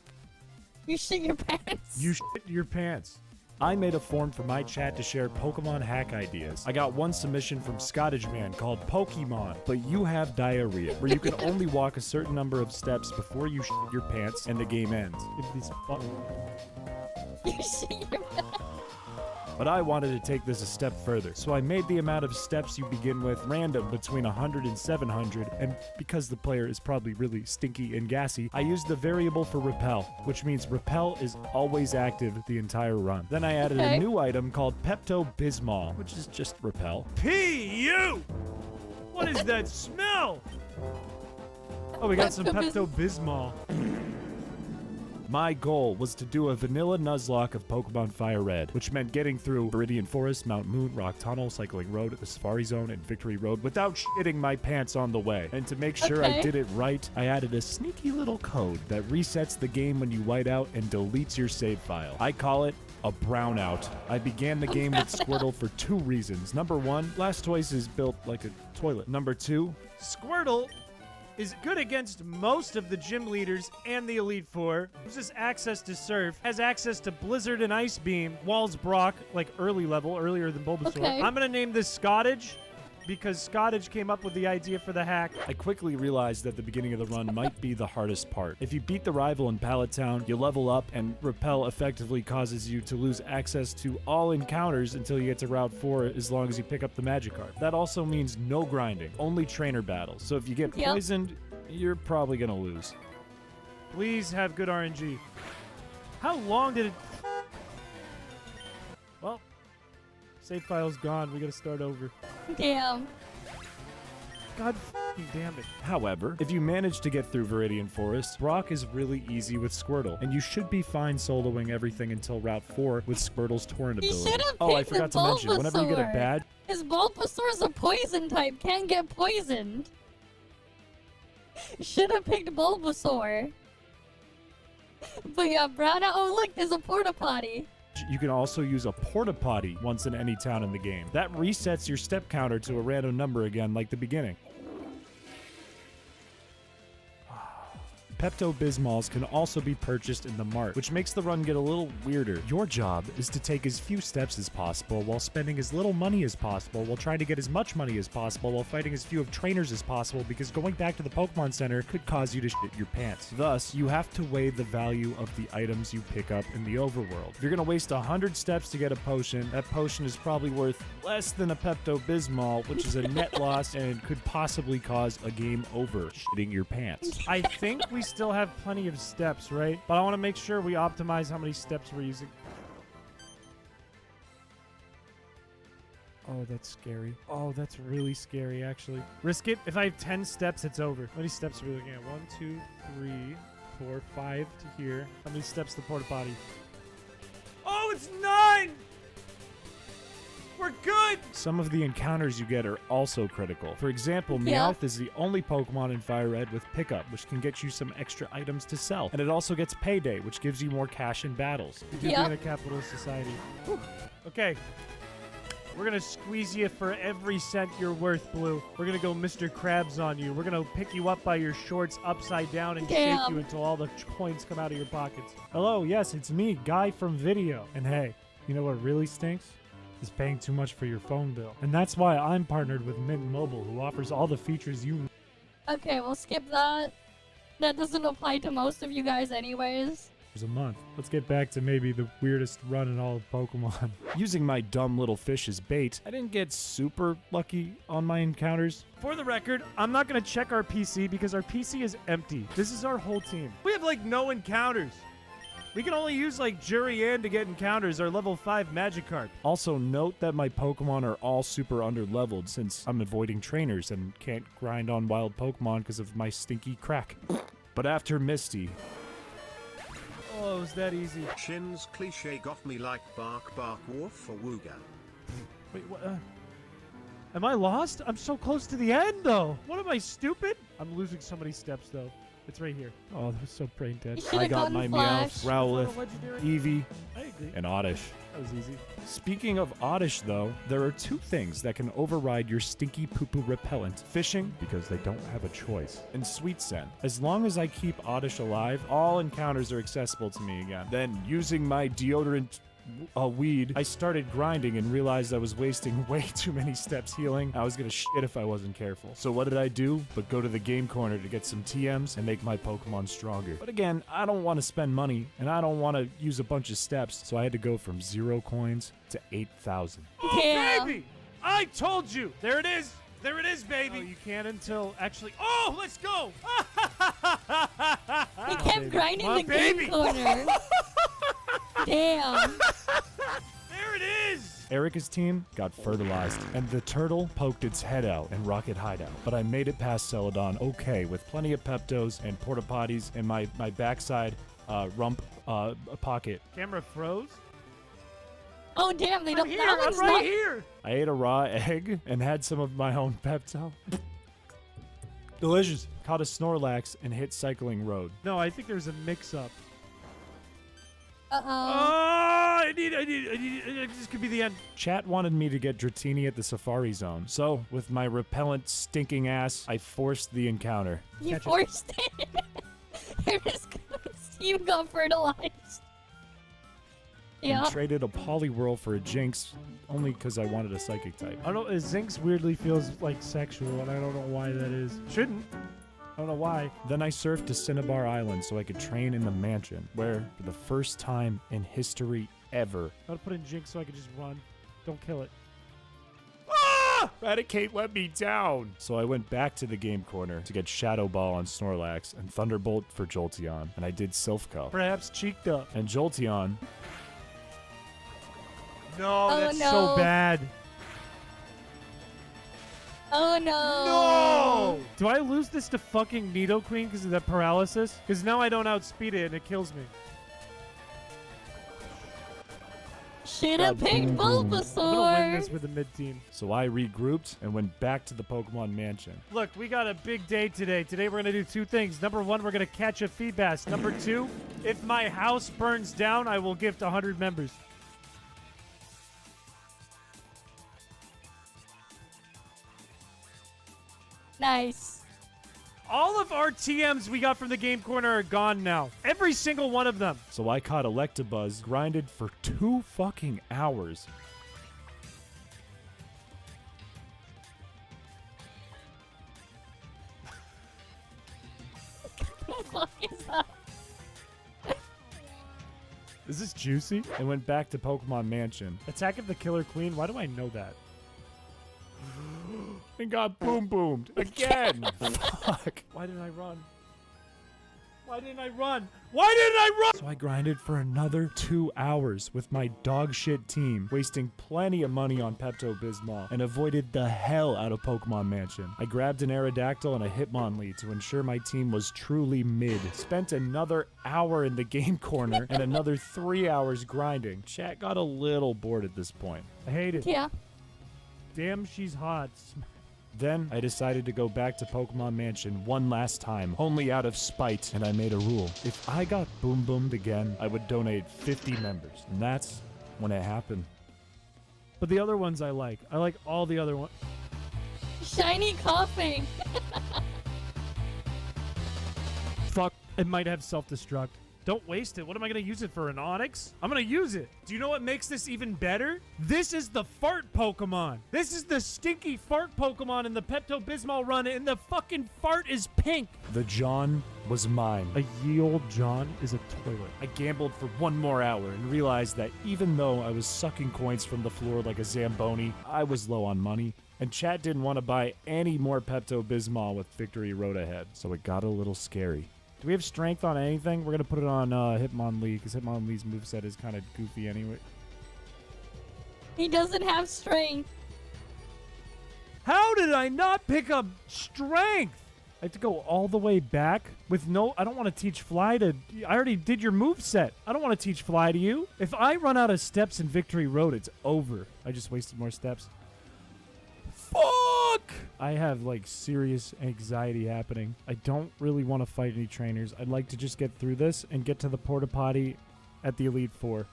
You shit your pants? You shit your pants. I made a form for my chat to share Pokemon hack ideas. I got one submission from Scottish Man called Pokemon, but you have diarrhea, where you can only walk a certain number of steps before you shit your pants and the game ends. Give these You shit your pants. But I wanted to take this a step further, so I made the amount of steps you begin with random between 100 and 700, and because the player is probably really stinky and gassy, I used the variable for repel, which means repel is always active the entire run. Then I added a new item called Pepto-Bismol, which is just repel. P.U. What is that smell? Oh, we got some Pepto-Bismol. My goal was to do a vanilla Nuzlocke of Pokemon Fire Red, which meant getting through Viridian Forest, Mount Moon, Rock Tunnel, Cycling Road, the Safari Zone, and Victory Road without shitting my pants on the way. And to make sure I did it right, I added a sneaky little code that resets the game when you white out and deletes your save file. I call it a brownout. I began the game with Squirtle for 2 reasons. Number 1, Blastoise is built like a toilet. Number 2, Squirtle is good against most of the gym leaders and the Elite Four. Uses access to Surf, has access to Blizzard and Ice Beam, walls Brock, like early level, earlier than Bulbasaur. I'm gonna name this Scottage, because Scottage came up with the idea for the hack. I quickly realized that the beginning of the run might be the hardest part. If you beat the rival in Pallet Town, you level up, and Repel effectively causes you to lose access to all encounters until you get to Route 4 as long as you pick up the Magikarp. That also means no grinding, only trainer battles. So if you get poisoned, you're probably gonna lose. Please have good RNG. How long did it... Well, save file's gone. We gotta start over. Damn. God f***ing damn it. However, if you manage to get through Viridian Forest, Brock is really easy with Squirtle, and you should be fine soloing everything until Route 4 with Squirtle's Torrent ability. Oh, I forgot to mention, whenever you get a badge... His Bulbasaur is a poison type, can't get poisoned. Should have picked Bulbasaur. But yeah, Brownout. Oh look, there's a porta potty. You can also use a porta potty once in any town in the game. That resets your step counter to a random number again, like the beginning. Pepto-Bismols can also be purchased in the mart, which makes the run get a little weirder. Your job is to take as few steps as possible while spending as little money as possible while trying to get as much money as possible while fighting as few of trainers as possible, because going back to the Pokemon Center could cause you to shit your pants. Thus, you have to weigh the value of the items you pick up in the overworld. If you're gonna waste 100 steps to get a potion, that potion is probably worth less than a Pepto-Bismol, which is a net loss and could possibly cause a game over shitting your pants. I think we still have plenty of steps, right? But I want to make sure we optimize how many steps we're using. Oh, that's scary. Oh, that's really scary, actually. Risk it. If I have 10 steps, it's over. How many steps are we looking at? 1, 2, 3, 4, 5 to here. How many steps to the porta potty? Oh, it's 9! We're good! Some of the encounters you get are also critical. For example, Meowth is the only Pokemon in Fire Red with Pickup, which can get you some extra items to sell. And it also gets Payday, which gives you more cash in battles. We do be in a capitalist society. Whew. Okay. We're gonna squeeze you for every cent you're worth, Blue. We're gonna go Mr. Krabs on you. We're gonna pick you up by your shorts upside down and shake you until all the coins come out of your pockets. Hello, yes, it's me, Guy from Video. And hey, you know what really stinks? Is paying too much for your phone bill. And that's why I'm partnered with Mint Mobile, who offers all the features you need. Okay, we'll skip that. That doesn't apply to most of you guys anyways. A month. Let's get back to maybe the weirdest run in all of Pokemon. Using my dumb little fish as bait, I didn't get super lucky on my encounters. For the record, I'm not gonna check our PC because our PC is empty. This is our whole team. We have like no encounters. We can only use like Jurian to get encounters or level 5 Magikarp. Also note that my Pokemon are all super underleveled since I'm avoiding trainers and can't grind on wild Pokemon because of my stinky crack. But after Misty... Oh, it was that easy. Shin's cliche got me like bark bark woof for Wooga. Wait, what? Am I lost? I'm so close to the end though. What am I, stupid? I'm losing so many steps though. It's right here. Oh, that was so brain dead. I got my Meowth, Rowlet, Eevee, I agree. and Oddish. That was easy. Speaking of Oddish, though, there are two things that can override your stinky poo-poo repellent. Fishing, because they don't have a choice, and Sweet Scent. As long as I keep Oddish alive, all encounters are accessible to me again. Then, using my deodorant... weed, I started grinding and realized I was wasting way too many steps healing. I was gonna shit if I wasn't careful. So what did I do? But go to the game corner to get some TMs and make my Pokemon stronger. But again, I don't want to spend money and I don't want to use a bunch of steps, so I had to go from 0 coins to 8,000. Oh, baby! I told you! There it is! There it is, baby! Oh, you can't until actually... Oh, let's go! He kept grinding the game corner. Damn. There it is! Erica's team got fertilized, and the turtle poked its head out in Rocket Hideout. But I made it past Celadon okay, with plenty of Peptos and Porta Potties in my backside rump pocket. Camera froze? Oh damn, they don't. Here, I'm right here! I ate a raw egg and had some of my own Pepto. Delicious. Caught a Snorlax and hit Cycling Road. No, I think there's a mix-up. Uh-oh. Oh, I need, this could be the end. Chat wanted me to get Dratini at the Safari Zone, so with my repellent stinking ass, I forced the encounter. You forced it. You got fertilized. Yeah. And traded a Poliwhirl for a Jinx, only because I wanted a Psychic type. I don't know, Zinx weirdly feels like sexual, and I don't know why that is. Shouldn't. I don't know why. Then I surfed to Cinnabar Island so I could train in the mansion, where, for the first time in history ever... I gotta put in Jinx so I can just run. Don't kill it. Ah! Raticate let me down! So I went back to the game corner to get Shadow Ball on Snorlax and Thunderbolt for Jolteon, and I did Silph Co. Perhaps cheeked up. And Jolteon... No, that's so bad. Oh no! No! Do I lose this to fucking Nidoqueen because of that paralysis? Because now I don't outspeed it and it kills me. Should have picked I'm gonna win Bulbasaur! this with the mid-team. So I regrouped and went back to the Pokemon Mansion. Look, we got a big day today. Today we're gonna do two things. Number one, we're gonna catch a Feebas. Number two, if my house burns down, I will gift 100 members. Nice. All of our TMs we got from the game corner are gone now. Every single one of them. So I caught Electabuzz, grinded for 2 fucking hours. What the fuck is that? Is this juicy? I went back to Pokemon Mansion. Attack of the Killer Queen? Why do I know that? And got boom boomed again. Fuck. Why didn't I run? Why didn't I run? Why didn't I run? So I grinded for another 2 hours with my dog shit team, wasting plenty of money on Pepto-Bismol, and avoided the hell out of Pokemon Mansion. I grabbed an Aerodactyl and a Hitmonlee to ensure my team was truly mid. Spent another hour in the game corner and another 3 hours grinding. Chat got a little bored at this point. I hate it. Yeah. Damn, she's hot. Then I decided to go back to Pokemon Mansion one last time, only out of spite, and I made a rule. If I got boom boomed again, I would donate 50 members, and that's when it happened. But the other ones I like all the other ones. Shiny coughing. Fuck, it might have self-destruct. Don't waste it. What am I going to use it for, an Onix? I'm going to use it. Do you know what makes this even better? This is the fart Pokemon. This is the stinky fart Pokemon in the Pepto-Bismol run, and the fucking fart is pink. The John was mine. A ye old John is a toilet. I gambled for 1 more hour and realized that even though I was sucking coins from the floor like a Zamboni, I was low on money. And chat didn't want to buy any more Pepto-Bismol with Victory Road ahead, so it got a little scary. Do we have strength on anything? We're going to put it on Hitmonlee, because Hitmonlee's moveset is kind of goofy anyway. He doesn't have strength. How did I not pick up strength? I have to go all the way back with no... I don't want to teach Fly to... I already did your moveset. I don't want to teach Fly to you. If I run out of steps in Victory Road, it's over. I just wasted more steps. Fuck! I have, like, serious anxiety happening. I don't really want to fight any trainers. I'd like to just get through this and get to the porta potty at the Elite Four.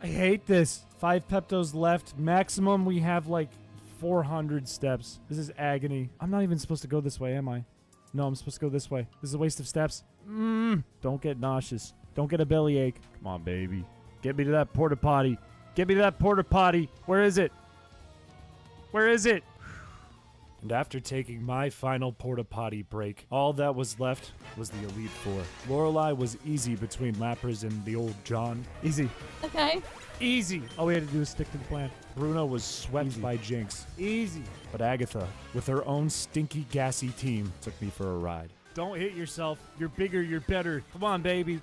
I hate this. 5 Peptos left. Maximum, we have, like, 400 steps. This is agony. I'm not even supposed to go this way, am I? No, I'm supposed to go this way. This is a waste of steps. Don't get nauseous. Don't get a bellyache. Come on, baby. Get me to that porta potty. Get me to that porta potty. Where is it? Where is it? And after taking my final porta potty break, all that was left was the Elite Four. Lorelei was easy between Lapras and the old John. Easy. Okay. Easy. All we had to do was stick to the plan. Bruno was swept by Jinx. Easy. But Agatha, with her own stinky, gassy team, took me for a ride. Don't hit yourself. You're bigger, you're better. Come on, baby.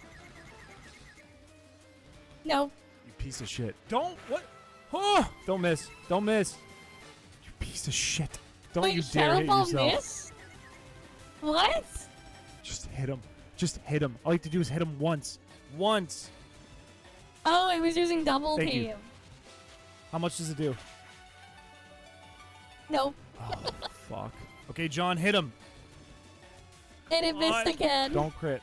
No. You piece of shit. Don't, what? Oh! Don't miss. Don't miss. You piece of shit. Don't Wait, you dare hit yourself. Miss? What? Just hit him. Just hit him. All you have to do is hit him once. Once. Oh, I was using double Thank team. you. How much does it do? Nope. Oh, fuck. Okay, John, hit him. And it missed again. Don't crit.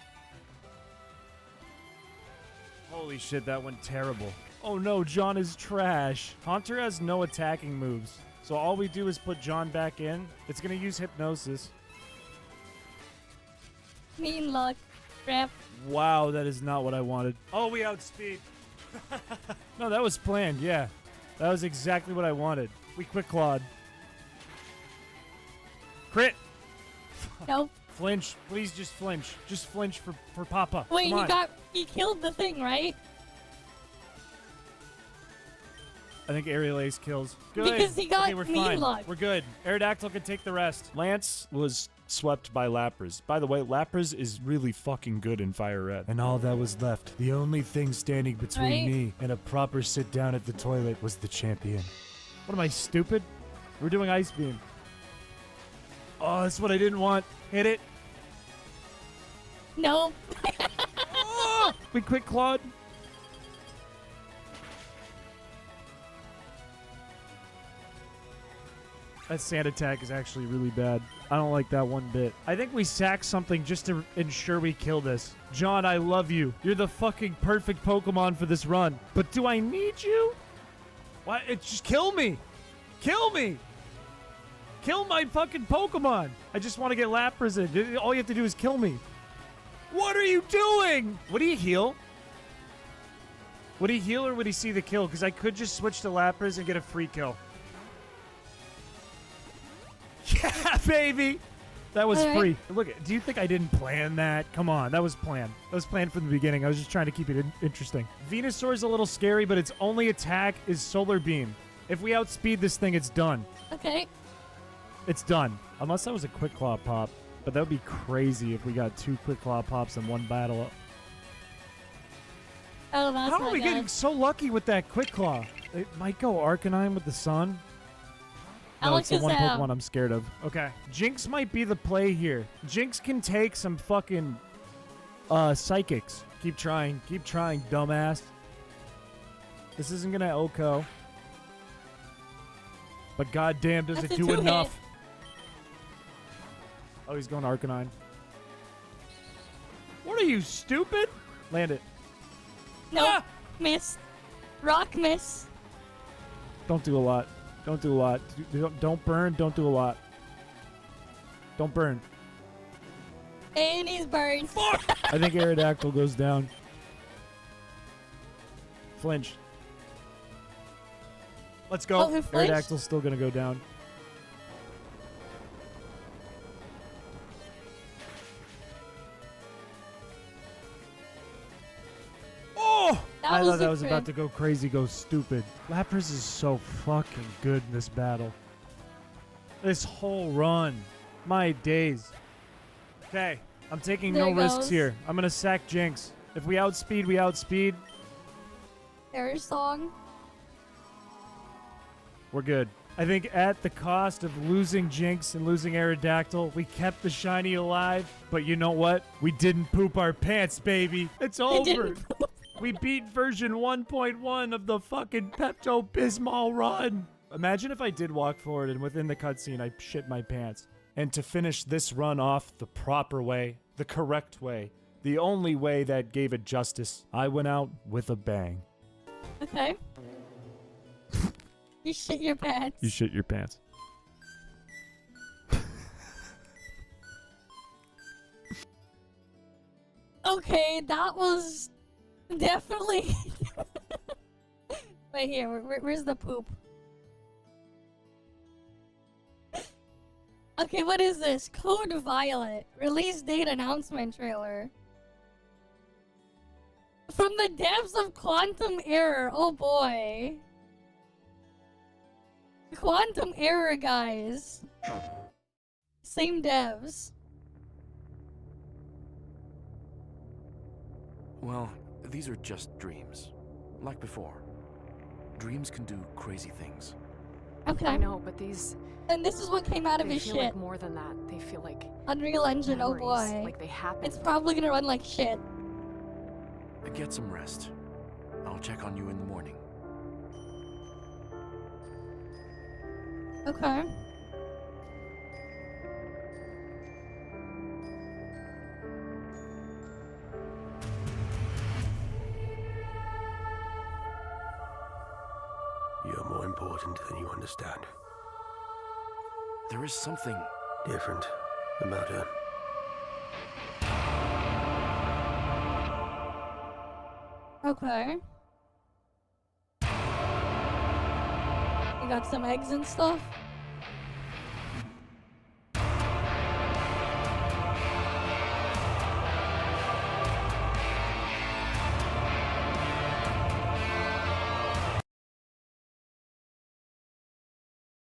Holy shit, that went terrible. Oh no, John is trash. Haunter has no attacking moves. So all we do is put John back in. It's going to use Hypnosis. Mean luck. Crap. Wow, that is not what I wanted. Oh, we outspeed. No, that was planned, yeah. That was exactly what I wanted. We quick clawed. Crit. Nope. Flinch. Please just flinch. Just flinch for Papa. Wait, Come on. he killed the thing, right? I think Aerial Ace kills. Good. Because he got okay, we're mean fine. luck. We're good. Aerodactyl can take the rest. Lance was swept by Lapras. By the way, Lapras is really fucking good in Fire Red. And all that was left, the only thing standing between me and a proper sit down at the toilet was the champion. What am I, stupid? We're doing Ice Beam. Oh, that's what I didn't want. Hit it. No. Oh, we quick clawed. That sand attack is actually really bad. I don't like that one bit. I think we sack something just to ensure we kill this. John, I love you. You're the fucking perfect Pokemon for this run. But do I need you? Why? Just kill me. Kill me. Kill my fucking Pokemon. I just want to get Lapras in. All you have to do is kill me. What are you doing? Would he heal? Would he heal or would he see the kill? Because I could just switch to Lapras and get a free kill. Yeah, baby! That was free. Look, do you think I didn't plan that? Come on, that was planned. That was planned from the beginning. I was just trying to keep it interesting. Venusaur's a little scary, but its only attack is Solar Beam. If we outspeed this thing, it's done. Okay. It's done. Unless that was a Quick Claw pop. But that would be crazy if we got 2 Quick Claw pops in one battle. Oh, that's How are we getting so lucky with that Quick Claw? It might go Arcanine with the Sun. No, it's the one Pokemon I'm scared of. Okay. Jinx might be the play here. Jinx can take some fucking Psychics. Keep trying, dumbass. This isn't gonna OHKO. But goddamn, does it do enough? Oh, he's going Arcanine. What are you, stupid? Land it. No, miss. Rock miss. Don't do a lot. Don't do a lot. Don't burn. Don't do a lot. Don't burn. And he's burned. I think Aerodactyl goes down. Flinch. Let's go. Oh, Aerodactyl's still going to go down. I thought that was about to go crazy, go stupid. Lapras is so fucking good in this battle. This whole run. My days. Okay, I'm taking no risks here. I'm going to sack Jinx. If we outspeed, we outspeed. There's song. We're good. I think at the cost of losing Jinx and losing Aerodactyl, we kept the shiny alive. But you know what? We didn't poop our pants, baby. It's over. We beat version 1.1 of the fucking Pepto-Bismol run. Imagine if I did walk forward and within the cutscene I shit my pants. And to finish this run off the proper way, the correct way, the only way that gave it justice, I went out with a bang. Okay. You shit your pants. You shit your pants. Okay, that was definitely... Wait here, where's the poop? Okay, what is this? Code Violet. Release date announcement trailer. From the devs of Quantum Error. Oh boy. Quantum Error, guys. Same devs. Well, these are just dreams. Like before. Dreams can do crazy things. Okay. I know, but these... And this is what came out of his shit. They feel like more than that. They feel like... Unreal Engine, memories, oh boy. Like they happen. It's probably gonna run like shit. Get some rest. I'll check on you in the morning. Okay. You're more important than you understand. There is something different about her. Okay. You got some eggs and stuff?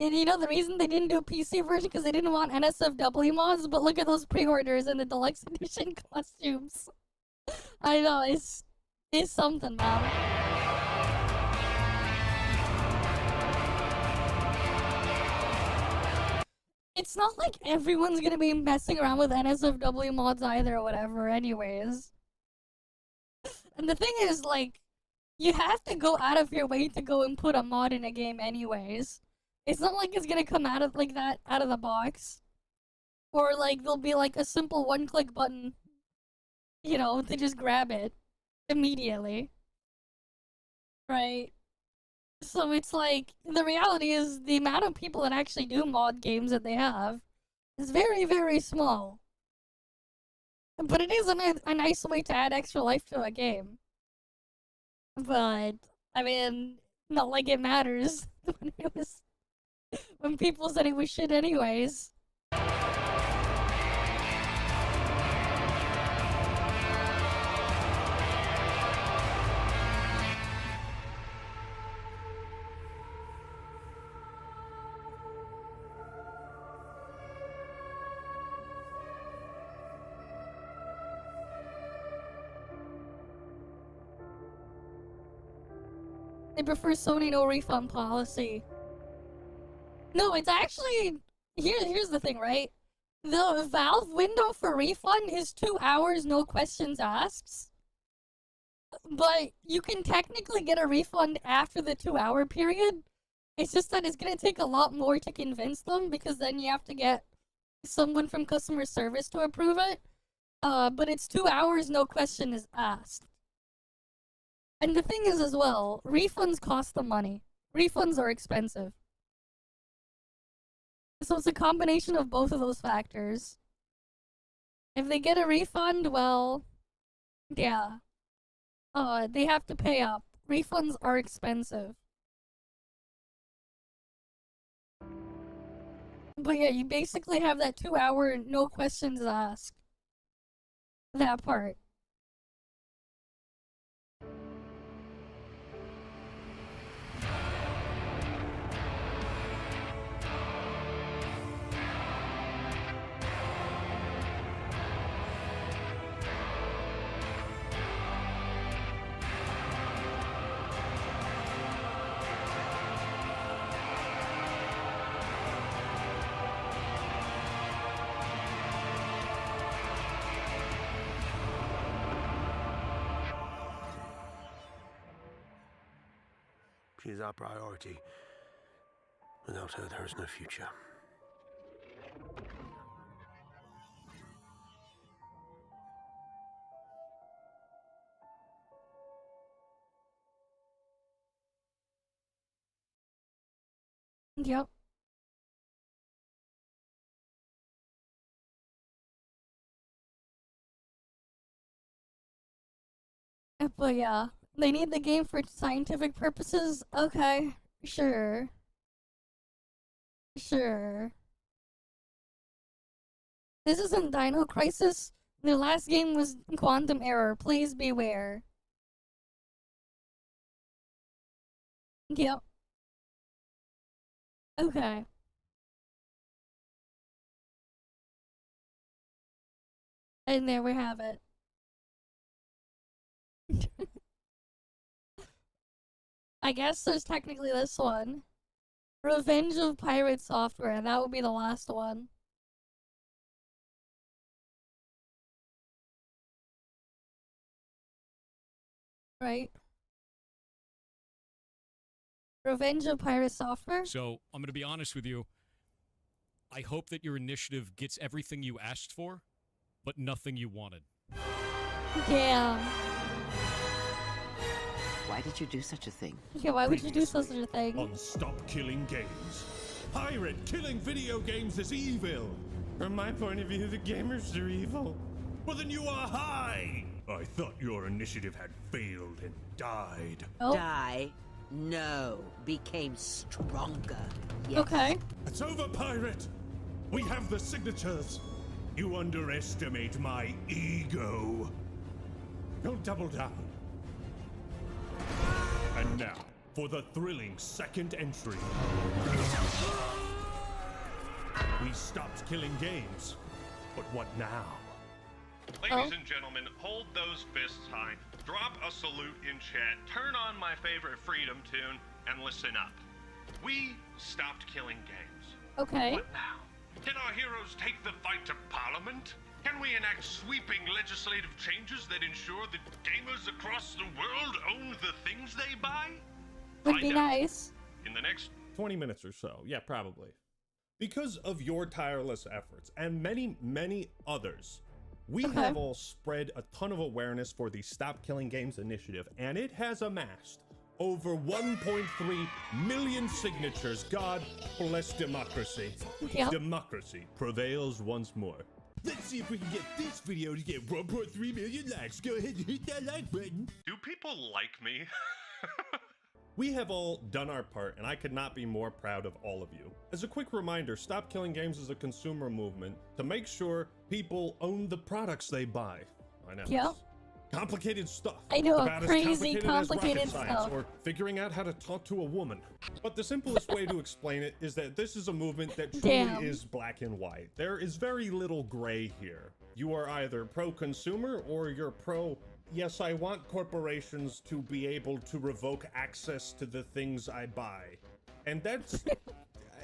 And you know the reason they didn't do a PC version because they didn't want NSFW mods, but look at those pre-orders and the deluxe edition costumes. I know, it's something, man. It's not like everyone's gonna be messing around with NSFW mods either or whatever anyways. And the thing is, like, you have to go out of your way to go and put a mod in a game anyways. It's not like it's gonna come out of like that out of the box. Or like there'll be like a simple one-click button, you know, to just grab it immediately. Right? So it's like, the reality is the amount of people that actually do mod games that they have is very, very small. But it is a nice way to add extra life to a game. But, I mean, not like it matters when people said it was shit anyways. They prefer Sony no refund policy. No, it's actually... Here's the thing, right? The Valve window for refund is 2 hours, no questions asked. But you can technically get a refund after the 2-hour period. It's just that it's gonna take a lot more to convince them, because then you have to get someone from customer service to approve it. But it's 2 hours, no question is asked. And the thing is as well, refunds cost them money. Refunds are expensive. So it's a combination of both of those factors. If they get a refund, well, yeah. They have to pay up. Refunds are expensive. But yeah, you basically have that 2-hour, no questions asked. That part. She is our priority. Without her, there is no future. Yep. But yeah, they need the game for scientific purposes? Okay, sure. Sure. This isn't Dino Crisis. The last game was Quantum Error. Please beware. Yep. Okay. And there we have it. I guess there's technically this one. Revenge of Pirate Software, and that would be the last one. Right? Revenge of Pirate Software? So, I'm gonna be honest with you. I hope that your initiative gets everything you asked for, but nothing you wanted. Yeah. Why did you do such a thing? Yeah, why would you do such a thing? On Stop Killing Games. Pirate killing video games is evil. From my point of view, the gamers are evil. Well, then you are high. I thought your initiative had failed and died. Oh. Die? No. Became stronger. Yes. Okay. It's over, Pirate. We have the signatures. You underestimate my ego. Don't double down. And now, for the thrilling second entry. We stopped killing games, but what now? Ladies and gentlemen, hold those fists high, drop a salute in chat, turn on my favorite freedom tune, and listen up. We stopped killing games. Okay. What now? Can our heroes take the fight to Parliament? Can we enact sweeping legislative changes that ensure that gamers across the world own the things they buy? Would be nice. In the next 20 minutes or so. Yeah, probably. Because of your tireless efforts and many, many others, we have all spread a ton of awareness for the Stop Killing Games initiative, and it has amassed over 1.3 million signatures. God bless democracy. Yep. Democracy prevails once more. Let's see if we can get this video to get 1.3 million likes. Go ahead and hit that like button. Do people like me? We have all done our part, and I could not be more proud of all of you. As a quick reminder, Stop Killing Games is a consumer movement to make sure people own the products they buy. I know. Yep. Complicated stuff. I know, About crazy as complicated as rocket science, stuff. or figuring out how to talk to a woman. But the simplest way to explain it is that this is a movement that truly is black and white. There is very little gray here. You are either pro-consumer or you're pro, yes, I want corporations to be able to revoke access to the things I buy. And that's,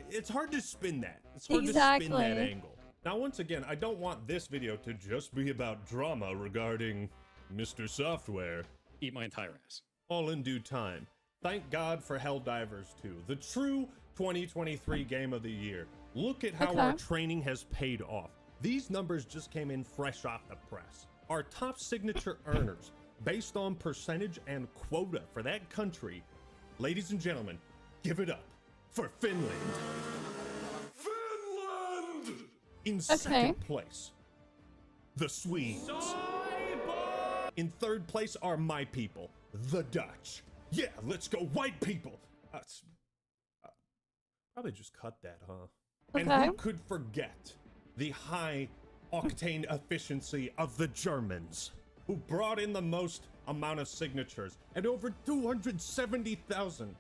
it's hard to spin that. It's hard to spin that angle. Now, once again, I don't want this video to just be about drama regarding Mr. Software. Eat my entire ass. All in due time. Thank God for Helldivers 2, the true 2023 game of the year. Look at how our training has paid off. These numbers just came in fresh off the press. Our top signature earners, based on percentage and quota for that country, ladies and gentlemen, give it up for Finland. Finland! In second place, the Swedes. In third place are my people, the Dutch. Yeah, let's go, white people. Probably just cut that, huh? And who could forget the high octane efficiency of the Germans, who brought in the most amount of signatures at over 270,000.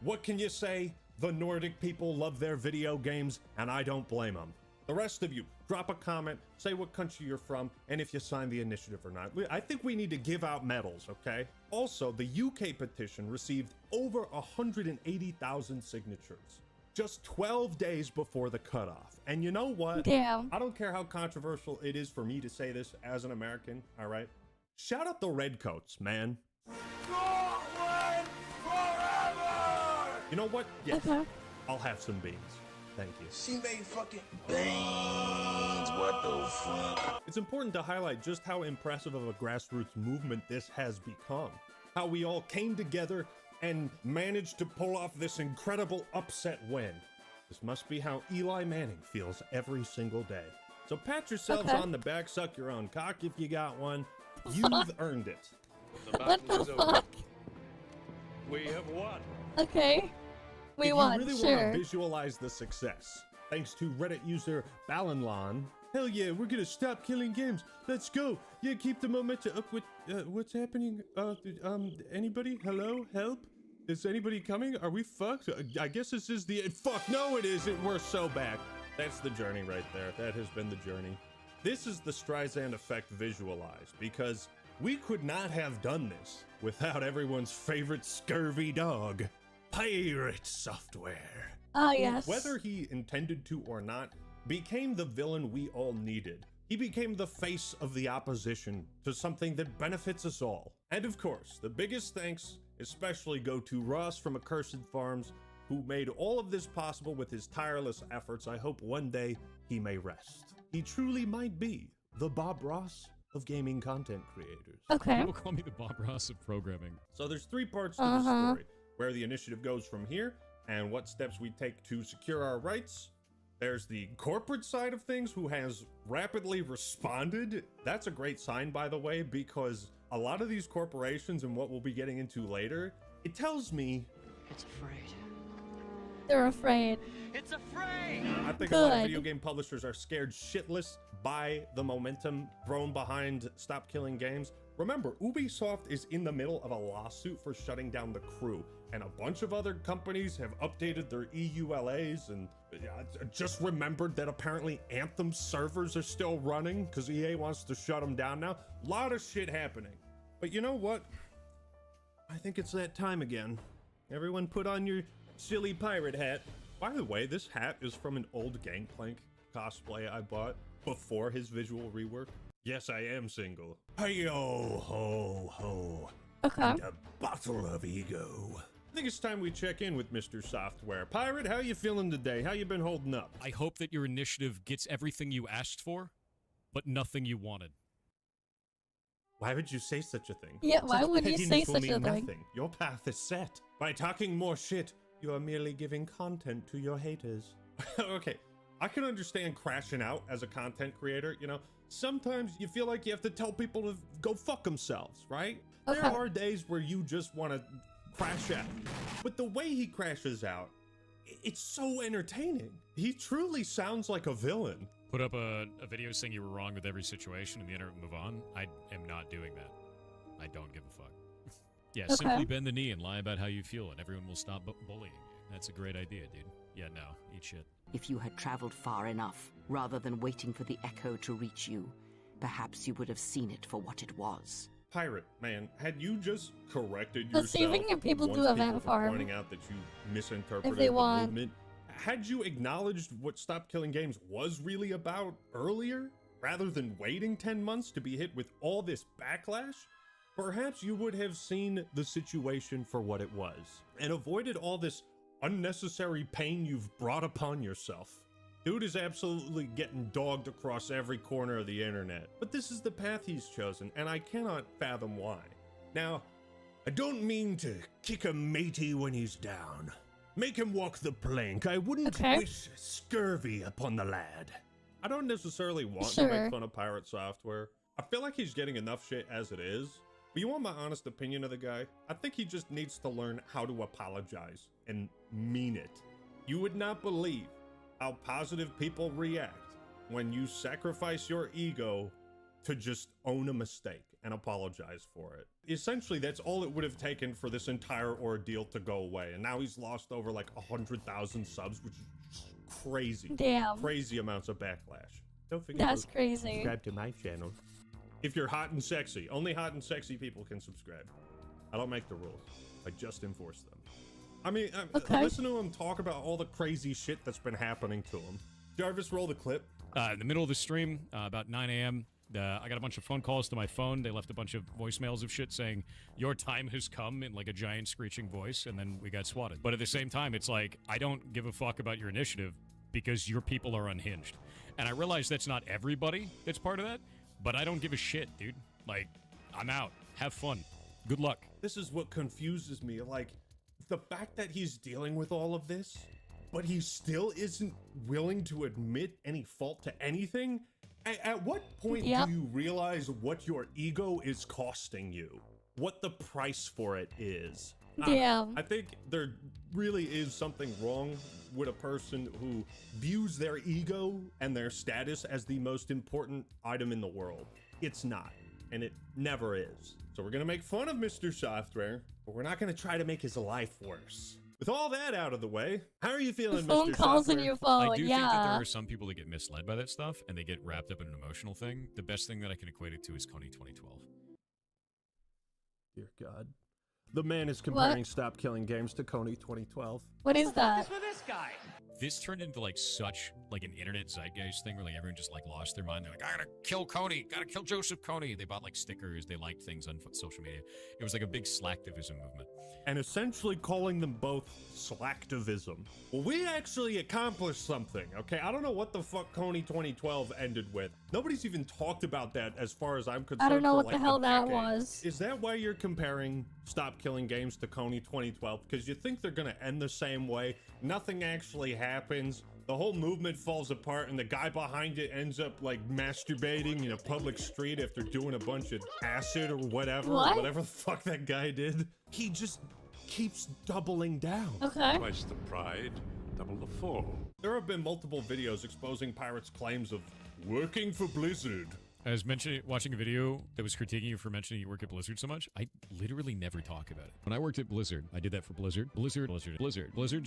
What can you say? The Nordic people love their video games, and I don't blame them. The rest of you, drop a comment, say what country you're from, and if you signed the initiative or not. I think we need to give out medals, okay? Also, the UK petition received over 180,000 signatures, just 12 days before the cutoff. And you know what? Damn. I don't care how controversial it is for me to say this as an American, all right? Shout out the Redcoats, man. Scotland forever! You know what? Yes, I'll have some beans. Thank you. She made fucking beans. What the fuck? It's important to highlight just how impressive of a grassroots movement this has become. How we all came together and managed to pull off this incredible upset win. This must be how Eli Manning feels every single day. So pat yourselves on the back, suck your own cock if you got one. You've earned it. What the fuck? We have won. Okay. We won, If you really want to visualize the success, thanks to Reddit user Balanlon, hell yeah, we're gonna stop killing games. Let's go. Yeah, keep the momentum up with, what's happening? Anybody? Hello? Help? Is anybody coming? Are we fucked? I guess this is the, fuck, no it isn't. We're so back. That's the journey right there. That has been the journey. This is the Streisand effect visualized, because we could not have done this without everyone's favorite scurvy dog. Pirate Software. Ah, yes. Whether he intended to or not, became the villain we all needed. He became the face of the opposition to something that benefits us all. And of course, the biggest thanks especially go to Ross from Accursed Farms, who made all of this possible with his tireless efforts. I hope one day he may rest. He truly might be the Bob Ross of gaming content creators. Okay. People call me the Bob Ross of programming. So there's 3 parts to the story. Where the initiative goes from here, and what steps we take to secure our rights. There's the corporate side of things, who has rapidly responded. That's a great sign, by the way, because a lot of these corporations, and what we'll be getting into later, it tells me it's afraid. They're afraid. It's afraid! I think a lot of Good. video game publishers are scared shitless by the momentum thrown behind Stop Killing Games. Remember, Ubisoft is in the middle of a lawsuit for shutting down The Crew, and a bunch of other companies have updated their EULAs, and I just remembered that apparently Anthem servers are still running because EA wants to shut them down now. A lot of shit happening. But you know what? I think it's that time again. Everyone put on your silly pirate hat. By the way, this hat is from an old Gangplank cosplay I bought before his visual rework. Yes, I am single. Hey-yo, ho, ho. Okay. And a bottle of ego. I think it's time we check in with Mr. Software. Pirate, how you feeling today? How you been holding up? I hope that your initiative gets everything you asked for, but nothing you wanted. Why would you say such a thing? Yeah, why Such would you pettiness say will such mean a thing? nothing. Your path is set. By talking more shit, you are merely giving content to your haters. Okay, I can understand crashing out as a content creator, you know. Sometimes you feel like you have to tell people to go fuck themselves, right? Okay. There are days where you just want to crash out. But the way he crashes out, it's so entertaining. He truly sounds like a villain. Put up a video saying you were wrong with every situation and the internet move on. I am not doing that. I don't give a fuck. Yeah, Okay. simply bend the knee and lie about how you feel and everyone will stop bullying you. That's a great idea, dude. Yeah, no, eat shit. If you had traveled far enough, rather than waiting for the echo to reach you, perhaps you would have seen it for what it was. Pirate, man, had you just corrected Let's see if we yourself can get people once to people event were farm. pointing out that you misinterpreted they the want. movement, had you acknowledged what Stop Killing Games was really about earlier, rather than waiting 10 months to be hit with all this backlash, perhaps you would have seen the situation for what it was, and avoided all this unnecessary pain you've brought upon yourself. Dude is absolutely getting dogged across every corner of the internet, but this is the path he's chosen, and I cannot fathom why. Now, I don't mean to kick a matey when he's down. Make him walk the plank. I wouldn't wish scurvy upon the lad. I don't necessarily want to make fun of Pirate Software. I feel like he's getting enough shit as it is. But you want my honest opinion of the guy? I think he just needs to learn how to apologize and mean it. You would not believe how positive people react when you sacrifice your ego to just own a mistake and apologize for it. Essentially, that's all it would have taken for this entire ordeal to go away. And now he's lost over like 100,000 subs, which is just crazy. Damn. Crazy amounts of backlash. Don't forget That's to crazy. subscribe to my channel. If you're hot and sexy, only hot and sexy people can subscribe. I don't make the rules. I just enforce them. I mean, listen to him talk about all the crazy shit that's been happening to him. Jarvis, roll the clip. In the middle of the stream, about 9 a.m., I got a bunch of phone calls to my phone. They left a bunch of voicemails of shit saying, your time has come, in like a giant screeching voice, and then we got swatted. But at the same time, it's like, I don't give a fuck about your initiative because your people are unhinged. And I realize that's not everybody that's part of that, but I don't give a shit, dude. Like, I'm out. Have fun. Good luck. This is what confuses me. Like, the fact that he's dealing with all of this, but he still isn't willing to admit any fault to anything. At what point do you realize what your ego is costing you? What the price for it is? I think there really is something wrong with a person who views their ego and their status as the most important item in the world. It's not, and it never is. So we're gonna make fun of Mr. Software, but we're not gonna try to make his life worse. With all that out of the way, how are you feeling, phone Mr. calls Software? in your phone, I do think that there are some people that get misled by that stuff, and they get wrapped up in an emotional thing. The best thing that I can equate it to is Coney 2012. Dear God. The man is comparing Stop Killing Games to Coney 2012. What is that? For this guy. This turned into like such like an internet zeitgeist thing where like everyone just like lost their mind. They're like, I gotta kill Coney, gotta kill Joseph Coney. They bought like stickers, they liked things on social media. It was like a big slacktivism movement. And essentially calling them both slacktivism. Well, we actually accomplished something, okay? I don't know what the fuck Coney 2012 ended with. Nobody's even talked about that as far as I'm concerned. I don't know what like the hell a that decade. was. Is that why you're comparing Stop Killing Games to Coney 2012? Because you think they're gonna end the same way? Nothing actually happens. The whole movement falls apart and the guy behind it ends up like masturbating in a public street after doing a bunch of acid or whatever. What? Whatever the fuck that guy did. He just keeps doubling down. Okay. Twice the pride, double the fall. There have been multiple videos exposing Pirate's claims of working for Blizzard. I was watching a video that was critiquing you for mentioning you work at Blizzard so much. I literally never talk about it. When I worked at Blizzard, I did that for Blizzard. Blizzard,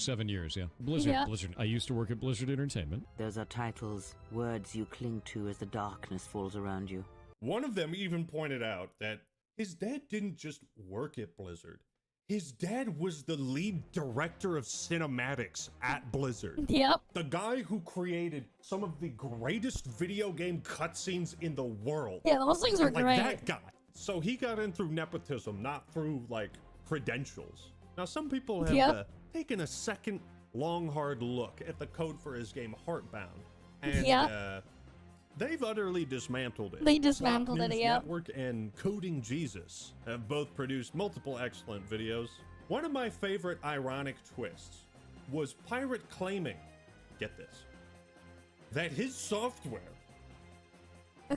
7 years, yeah. Blizzard. I used to work at Blizzard Entertainment. Those are titles, words you cling to as the darkness falls around you. One of them even pointed out that his dad didn't just work at Blizzard. His dad was the lead director of cinematics at Blizzard. Yep. The guy who created some of the greatest video game cutscenes in the world. Yeah, those things are like great. That guy. So he got in through nepotism, not through like credentials. Now some people have taken a second long hard look at the code for his game Heartbound, and they've utterly dismantled it. They dismantled Swap it, News yep. Network and Coding Jesus have both produced multiple excellent videos. One of my favorite ironic twists was Pirate claiming, get this, that his software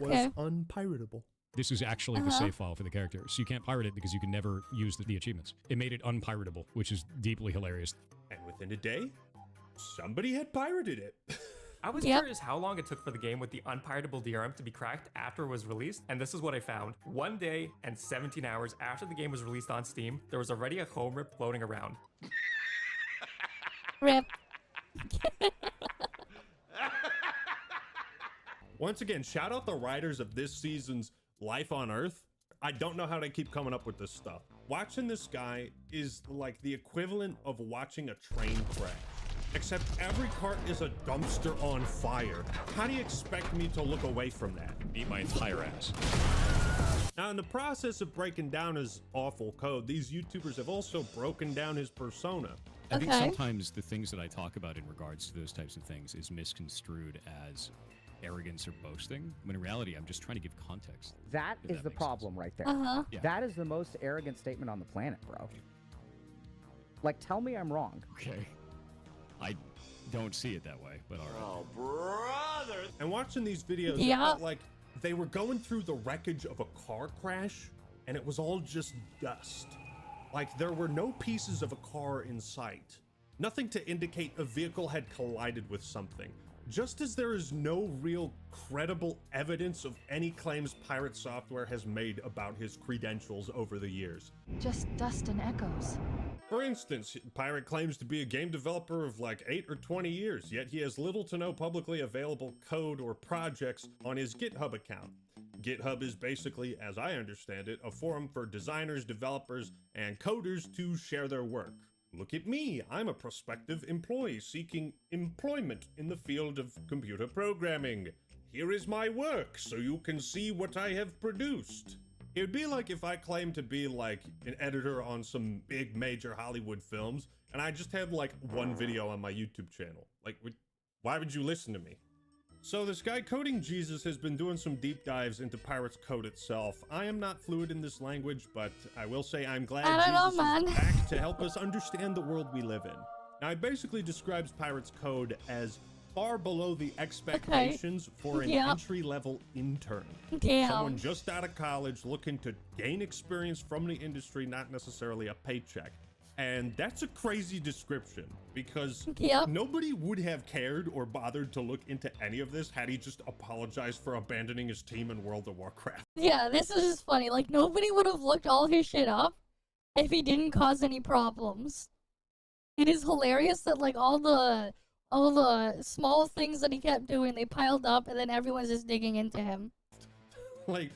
was unpiratable. This is actually the save file for the character, so you can't pirate it because you can never use the achievements. It made it unpiratable, which is deeply hilarious. And within a day, somebody had pirated it. I was curious how long it took for the game with the unpiratable DRM to be cracked after it was released, and this is what I found. 1 day and 17 hours after the game was released on Steam, there was already a home rip floating around. Rip. Once again, shout out the writers of this season's Life on Earth. I don't know how they keep coming up with this stuff. Watching this guy is like the equivalent of watching a train crash. Except every cart is a dumpster on fire. How do you expect me to look away from that? Eat my entire ass. Now, in the process of breaking down his awful code, these YouTubers have also broken down his persona. I think sometimes the things that I talk about in regards to those types of things is misconstrued as arrogance or boasting, when in reality, I'm just trying to give context. That is the problem right there. Yeah. That is the most arrogant statement on the planet, bro. Like, tell me I'm wrong. Okay. I don't see it that way, but all right. Oh, brother! And watching these videos, it felt like they were going through the wreckage of a car crash, and it was all just dust. Like, there were no pieces of a car in sight. Nothing to indicate a vehicle had collided with something. Just as there is no real credible evidence of any claims Pirate Software has made about his credentials over the years. Just dust and echoes. For instance, Pirate claims to be a game developer of like 8 or 20 years, yet he has little to no publicly available code or projects on his GitHub account. GitHub is basically, as I understand it, a forum for designers, developers, and coders to share their work. Look at me, I'm a prospective employee seeking employment in the field of computer programming. Here is my work, so you can see what I have produced. It would be like if I claimed to be like an editor on some big major Hollywood films, and I just had like one video on my YouTube channel. Like, why would you listen to me? So this guy Coding Jesus has been doing some deep dives into Pirate's code itself. I am not fluent in this language, but I will say I'm glad Jesus is back to help us understand the world we live in. Now, he basically describes Pirate's code as far below the expectations for an entry-level intern. Someone just out of college looking to gain experience from the industry, not necessarily a paycheck. And that's a crazy description, because nobody would have cared or bothered to look into any of this had he just apologized for abandoning his team in World of Warcraft. Yeah, this is just funny. Like, nobody would have looked all his shit up if he didn't cause any problems. It is hilarious that, like, all the small things that he kept doing, they piled up, and then everyone's just digging into him. like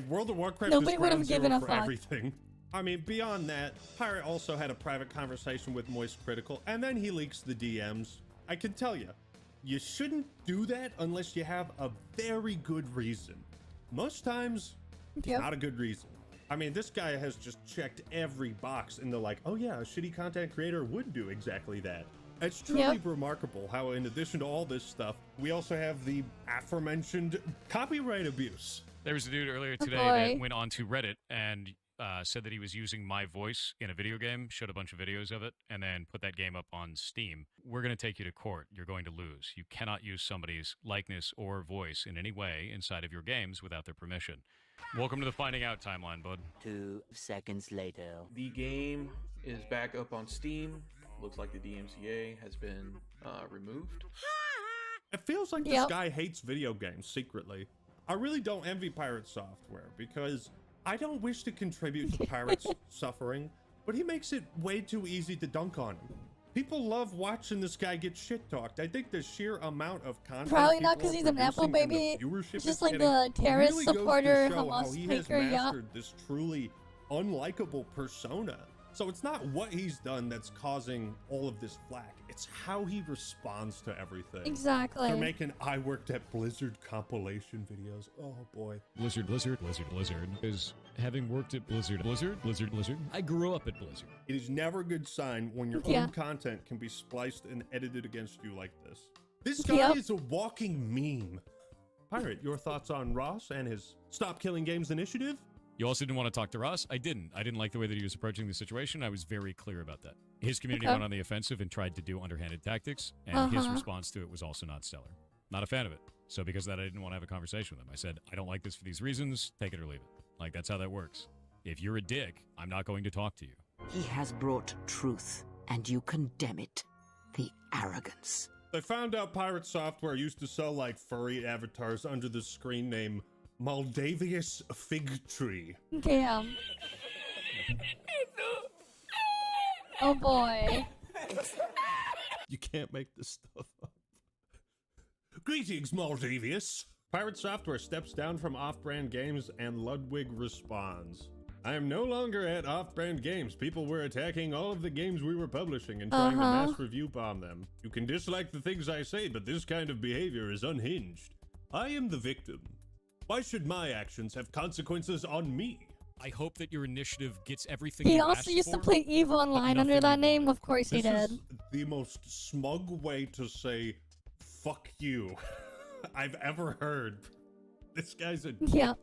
World of Warcraft Nobody is would have ground given zero a for fuck. everything. I mean, beyond that, Pirate also had a private conversation with Moist Critical, and then he leaks the DMs. I can tell you, you shouldn't do that unless you have a very good reason. Most times, it's not a good reason. I mean, this guy has just checked every box in the like, oh yeah, a shitty content creator would do exactly that. It's truly remarkable how, in addition to all this stuff, we also have the aforementioned copyright abuse. There was a dude earlier today that went onto Reddit and said that he was using my voice in a video game, showed a bunch of videos of it, and then put that game up on Steam. We're going to take you to court. You're going to lose. You cannot use somebody's likeness or voice in any way inside of your games without their permission. Welcome to the finding out timeline, bud. 2 seconds later. The game is back up on Steam. Looks like the DMCA has been removed. It feels like this guy hates video games secretly. I really don't envy Pirate Software because I don't wish to contribute to Pirate's suffering, but he makes it way too easy to dunk on him. People love watching this guy get shit talked. I think the sheer amount of content Probably not because he's an Apple baby. It's just like the terrorist really supporter, goes to show how Hamas he has maker, mastered this truly unlikable persona. So it's not what he's done that's causing all of this flack. It's how he responds to everything. Exactly. They're making I worked at Blizzard compilation videos. Oh boy. Blizzard is having worked at Blizzard. Blizzard. I grew up at Blizzard. It is never a good sign when your own content can be spliced and edited against you like this. This guy is a walking meme. Pirate, your thoughts on Ross and his Stop Killing Games initiative? You also didn't want to talk to Ross? I didn't. I didn't like the way that he was approaching the situation. I was very clear about that. His community went on the offensive and tried to do underhanded tactics, and his response to it was also not stellar. Not a fan of it. So because of that, I didn't want to have a conversation with him. I said, I don't like this for these reasons. Take it or leave it. Like, that's how that works. If you're a dick, I'm not going to talk to you. He has brought truth, and you condemn it. The arrogance. They found out Pirate Software used to sell like furry avatars under the screen name Maldavius Fig Tree. Damn. Oh boy. You can't make this stuff up. Greetings, Maldavius. Pirate Software steps down from Off-Brand Games and Ludwig responds. I am no longer at Off-Brand Games. People were attacking all of the games we were publishing and trying to mass review bomb them. You can dislike the things I say, but this kind of behavior is unhinged. I am the victim. Why should my actions have consequences on me? I hope that your initiative gets everything He you also asked used to for, play EVE Online under that name. Of course he This did. is the most smug way to say fuck you I've ever heard. This guy's a dick.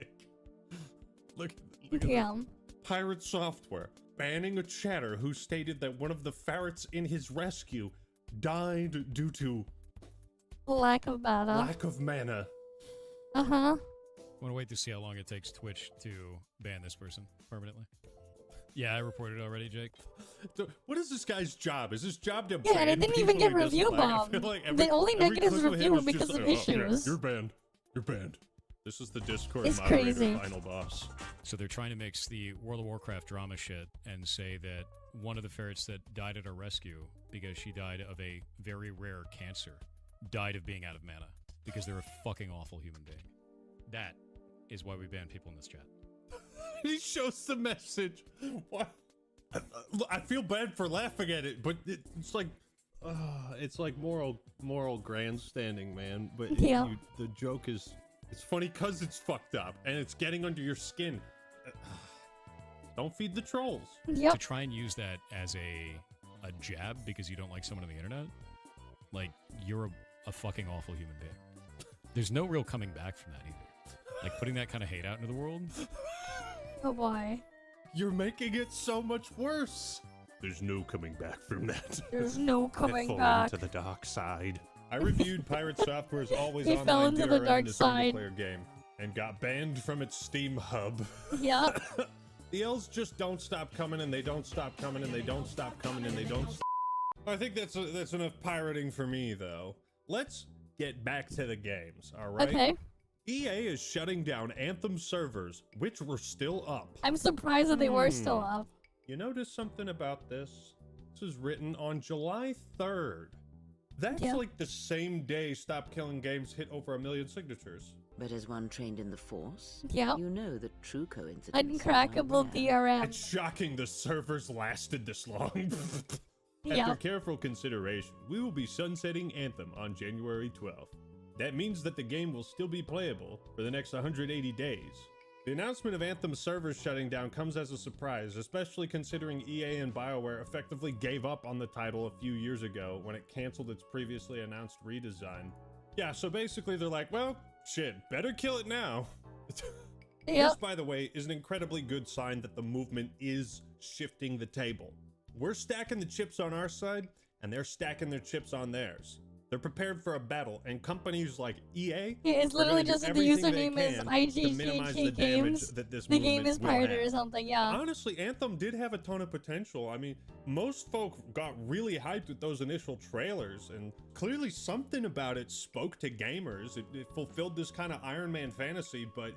Look at Damn. Pirate Software banning a chatter who stated that one of the ferrets in his rescue died due to Lack of mana. lack of mana. Want to wait to see how long it takes Twitch to ban this person permanently. Yeah, I reported already, Jake. So what is this guy's job? Is his job to Yeah, and it ban didn't even people get he doesn't review like? I bombed. feel like The only every negatives clip of him review is because just of like, "Oh, yeah, issues." you're banned. You're banned. This is the Discord It's moderator crazy. final boss. So they're trying to mix the World of Warcraft drama shit and say that one of the ferrets that died at our rescue because she died of a very rare cancer died of being out of mana because they're a fucking awful human being. That is why we ban people in this chat. He shows the message. What? I feel bad for laughing at it, but it's like moral grandstanding, man. But the joke is, it's funny because it's fucked up and it's getting under your skin. Don't feed the trolls. To try and use that as a jab because you don't like someone on the internet, like, you're a fucking awful human being. There's no real coming back from that either. Like, putting that kind of hate out into the world. Oh boy. You're making it so much worse. There's no coming back from that. There's no coming Fallen back. to the dark side. I reviewed Pirate Software's always He fell online into the DRM dark in a single side. player game and got banned from its Steam hub. Yep. The L's just don't stop coming, and they don't stop coming, and they don't stop coming, and they don't. I think that's enough pirating for me, though. Let's get back to the games. All right. Okay. EA is shutting down Anthem servers, which were still up. I'm surprised that they were still up. You notice something about this? This was written on July 3rd. That's like the same day Stop Killing Games hit over 1 million signatures. But as one trained in the Force, Yeah. you know that true coincidence. Uncrackable DRM. It's shocking the servers lasted this long. After Yeah. careful consideration, we will be sunsetting Anthem on January 12th. That means that the game will still be playable for the next 180 days. The announcement of Anthem's servers shutting down comes as a surprise, especially considering EA and BioWare effectively gave up on the title a few years ago when it canceled its previously announced redesign. Yeah, so basically they're like, well, shit, better kill it now. This, by the way, is an incredibly good sign that the movement is shifting the table. We're stacking the chips on our side, and they're stacking their chips on theirs. They're prepared for a battle, and companies like EA, Yeah, it's literally just the username is IGGG Games. The game is pirated or something, yeah. Honestly, Anthem did have a ton of potential. I mean, most folk got really hyped with those initial trailers, and clearly something about it spoke to gamers. It fulfilled this kind of Iron Man fantasy, but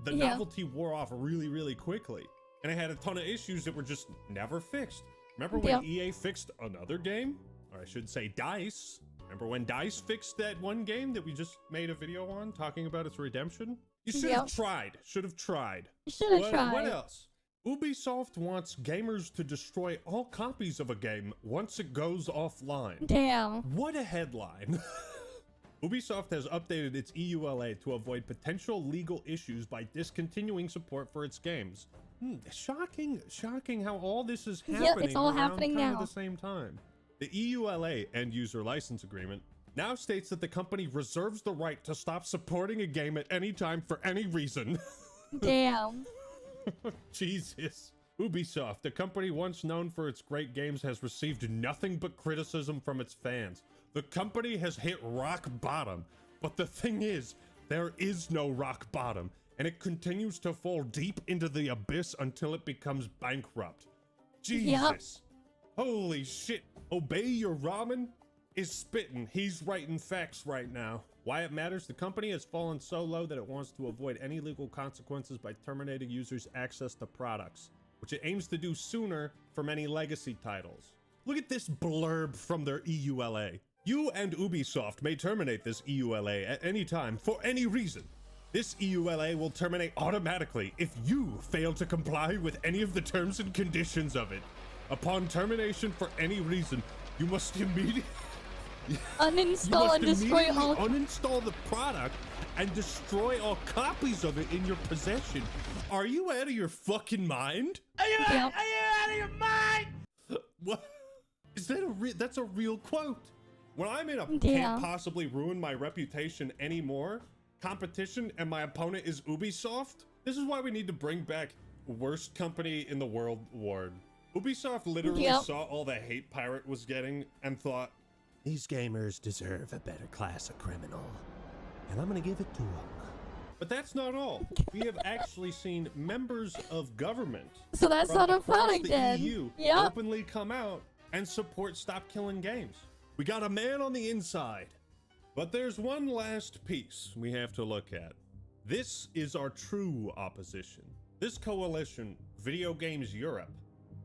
the novelty wore off really, really quickly. And it had a ton of issues that were just never fixed. Remember when EA fixed another game? Or I should say DICE. Remember when DICE fixed that one game that we just made a video on talking about its redemption? You should have tried. Should have tried. What else? Ubisoft wants gamers to destroy all copies of a game once it goes offline. Damn. What a headline. Ubisoft has updated its EULA to avoid potential legal issues by discontinuing support for its games. Shocking how all this is happening. Yep, it's all happening now. At the same time. The EULA End User License Agreement now states that the company reserves the right to stop supporting a game at any time for any reason. Damn. Jesus. Ubisoft, a company once known for its great games, has received nothing but criticism from its fans. The company has hit rock bottom, but the thing is, there is no rock bottom, and it continues to fall deep into the abyss until it becomes bankrupt. Jesus. Holy shit. Obey Your Ramen is spitting. He's writing facts right now. Why it matters? The company has fallen so low that it wants to avoid any legal consequences by terminating users' access to products, which it aims to do sooner for many legacy titles. Look at this blurb from their EULA. You and Ubisoft may terminate this EULA at any time for any reason. This EULA will terminate automatically if you fail to comply with any of the terms and conditions of it. Upon termination for any reason, you must immediately uninstall and destroy all. Uninstall the product and destroy all copies of it in your possession. Are you out of your fucking mind? Are you out of your mind? What? Is that that's a real quote? When I'm in a can't possibly ruin my reputation anymore competition and my opponent is Ubisoft, this is why we need to bring back worst company in the world award. Ubisoft literally saw all the hate Pirate was getting and thought, these gamers deserve a better class of criminal, and I'm gonna give it to them. But that's not all. We have actually seen members of government, so that's not a product then. EU openly come out and support Stop Killing Games. We got a man on the inside. But there's one last piece we have to look at. This is our true opposition. This coalition, Video Games Europe,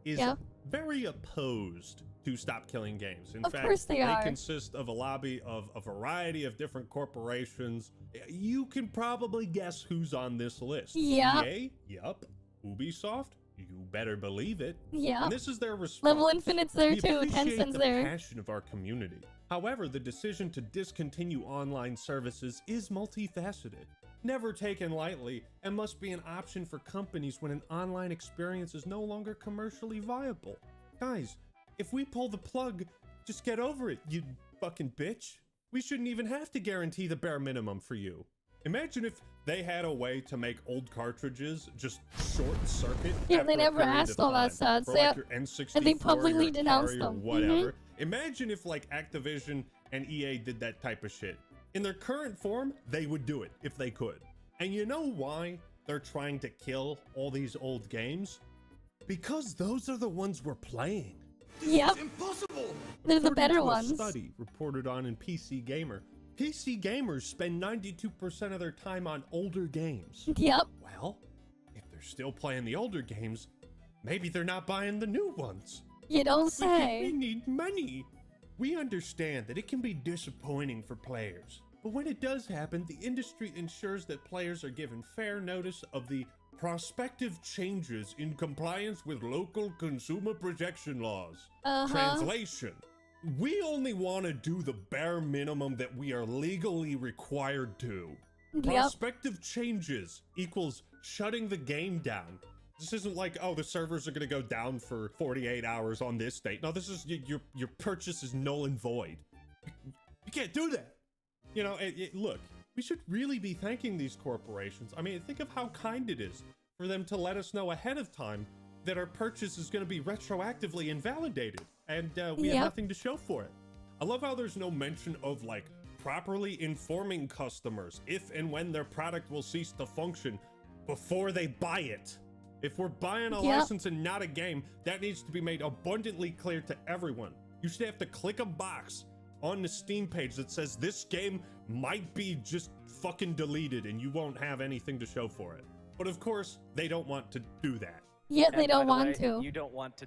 is very opposed to Stop Killing Games. In fact, they consist of a lobby of a variety of different corporations. You can probably guess who's on this list. EA? Yup. Ubisoft? You better believe it. Yeah. And this is their response. Level Infinite's there too. Tencent's there. The passion of our community. However, the decision to discontinue online services is multifaceted, never taken lightly, and must be an option for companies when an online experience is no longer commercially viable. Guys, if we pull the plug, just get over it, you fucking bitch. We shouldn't even have to guarantee the bare minimum for you. Imagine if they had a way to make old cartridges just short circuit. Yeah, they never asked all that stuff. Like your N64, and they publicly denounced them. Or whatever. Imagine if like Activision and EA did that type of shit. In their current form, they would do it if they could. And you know why they're trying to kill all these old games? Because those are the ones we're playing. Yep. It's impossible. They're the better ones. A study reported on in PC Gamer. PC gamers spend 92% of their time on older games. Yep. Well, if they're still playing the older games, maybe they're not buying the new ones. You don't say. We need money. We understand that it can be disappointing for players, but when it does happen, the industry ensures that players are given fair notice of the prospective changes in compliance with local consumer protection laws. Translation. We only want to do the bare minimum that we are legally required to. Prospective changes equals shutting the game down. This isn't like, oh, the servers are going to go down for 48 hours on this date. No, this is your purchase is null and void. You can't do that. You know, look, We should really be thanking these corporations. I mean, think of how kind it is for them to let us know ahead of time that our purchase is going to be retroactively invalidated, and we have nothing to show for it. I love how there's no mention of, like, properly informing customers if and when their product will cease to function before they buy it. If we're buying a license and not a game, that needs to be made abundantly clear to everyone. You should have to click a box on the Steam page that says this game might be just fucking deleted and you won't have anything to show for it. But of course, they don't want to do that. Yeah, And they don't by the want way, to. You don't want to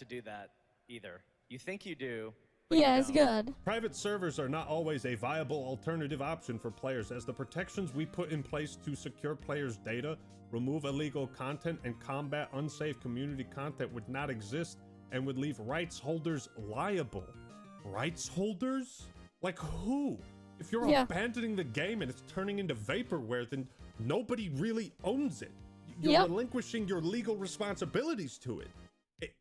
do that either. You think you do. But Yeah, you it's don't. good. Private servers are not always a viable alternative option for players, as the protections we put in place to secure players' data, remove illegal content, and combat unsafe community content would not exist and would leave rights holders liable. Rights holders? Like who? If you're abandoning the game and it's turning into vaporware, then nobody really owns it. You're relinquishing your legal responsibilities to it.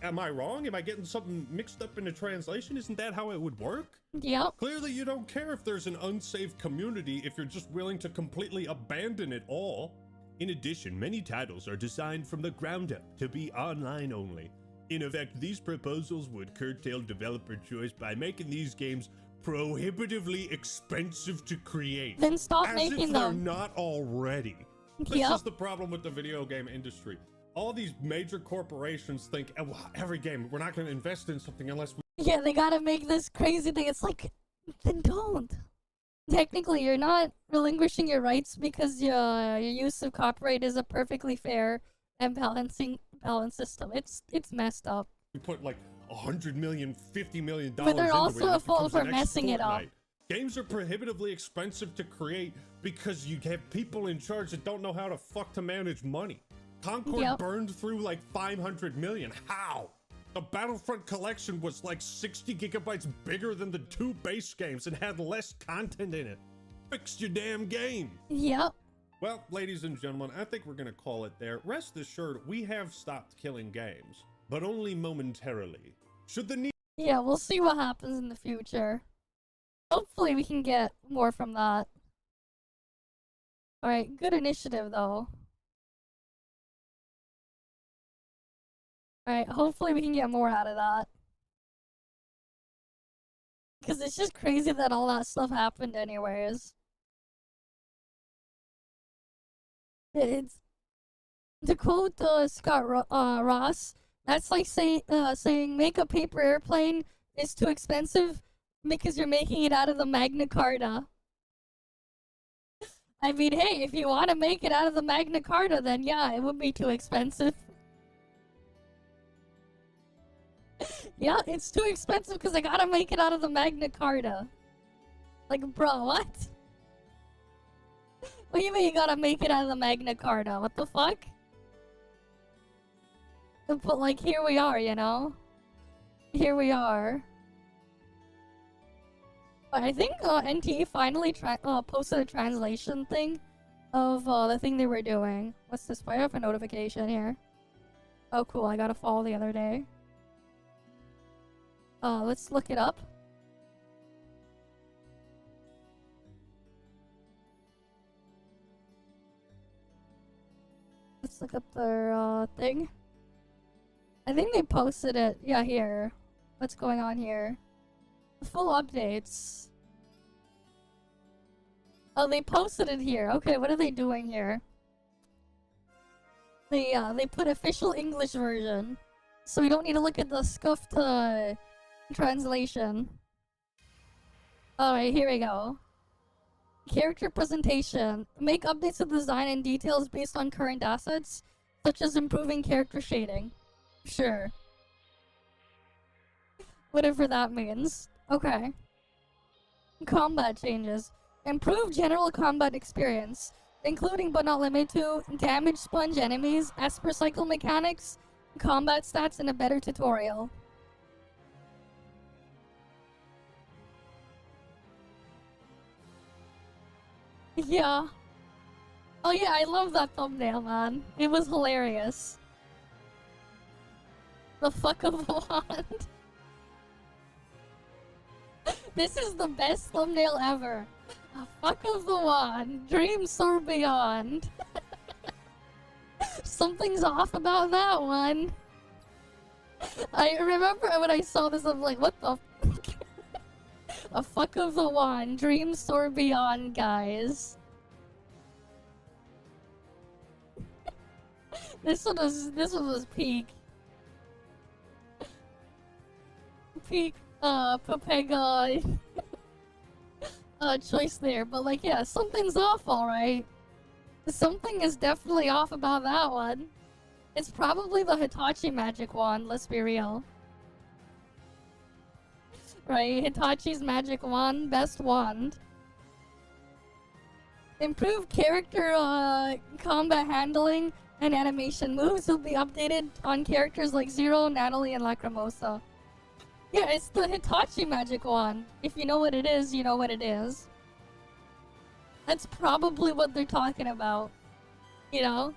Am I wrong? Am I getting something mixed up in the translation? Isn't that how it would work? Yep. Clearly you don't care if there's an unsafe community if you're just willing to completely abandon it all. In addition, many titles are designed from the ground up to be online only. In effect, these proposals would curtail developer choice by making these games prohibitively expensive to create. Then stop as making if they're them. not already. This is the problem with the video game industry. All these major corporations think, oh, well, every game, we're not going to invest in something unless we... Yeah, they gotta make this crazy thing. It's like, then don't. Technically, you're not relinquishing your rights because your use of copyright is a perfectly fair and balanced system. It's messed up. We put like $100 million, $50 million But they're into also it, a it fault becomes for the next messing it up. Fortnite. Games are prohibitively expensive to create because you have people in charge that don't know how to fuck to manage money. Concord burned through like 500 million. How? The Battlefront collection was like 60 gigabytes bigger than the 2 base games and had less content in it. Fix your damn game. Yep. Well, ladies and gentlemen, I think we're gonna call it there. Rest assured, we have stopped killing games, but only momentarily. Should the need... Yeah, we'll see what happens in the future. Hopefully we can get more from that. Alright, good initiative though. Alright, hopefully we can get more out of that. Because it's just crazy that all that stuff happened anyways. It's... To quote Scott Ross, that's like saying make a paper airplane is too expensive because you're making it out of the Magna Carta. I mean, hey, if you want to make it out of the Magna Carta, then yeah, it would be too expensive. Yeah, it's too expensive because I gotta make it out of the Magna Carta. Like, bro, what? What do you mean you gotta make it out of the Magna Carta? What the fuck? But, like, here we are, you know? Here we are. I think NT finally posted a translation thing of the thing they were doing. What's this? I have a notification here. Oh, cool. I got a follow the other day. Let's look it up. Let's look up their thing. I think they posted it. Yeah, here. What's going on here? Full updates. Oh, they posted it here. Okay, what are they doing here? They put official English version, so we don't need to look at the scuffed translation. Alright, here we go. Character presentation. Make updates to design and details based on current assets, such as improving character shading. Sure. Whatever that means. Okay. Combat changes. Improve general combat experience, including but not limited to damage sponge enemies, Esper cycle mechanics, combat stats, and a better tutorial. Yeah. Oh yeah, I love that thumbnail, man. It was hilarious. The fuck of wand. This is the best thumbnail ever. A fuck of the wand. Dreams soar beyond. Something's off about that one. I remember when I saw this, I'm like, what the fuck? A fuck of the wand. Dreams soar beyond, guys. This one was peak. Peak, Papega, choice there. But like, yeah, something's off, alright. Something is definitely off about that one. It's probably the Hitachi magic wand, let's be real. Right, Hitachi's magic wand, best wand. Improved character combat handling and animation moves will be updated on characters like Zero, Natalie, and Lacrimosa. Yeah, it's the Hitachi magic wand. If you know what it is, you know what it is. That's probably what they're talking about. You know?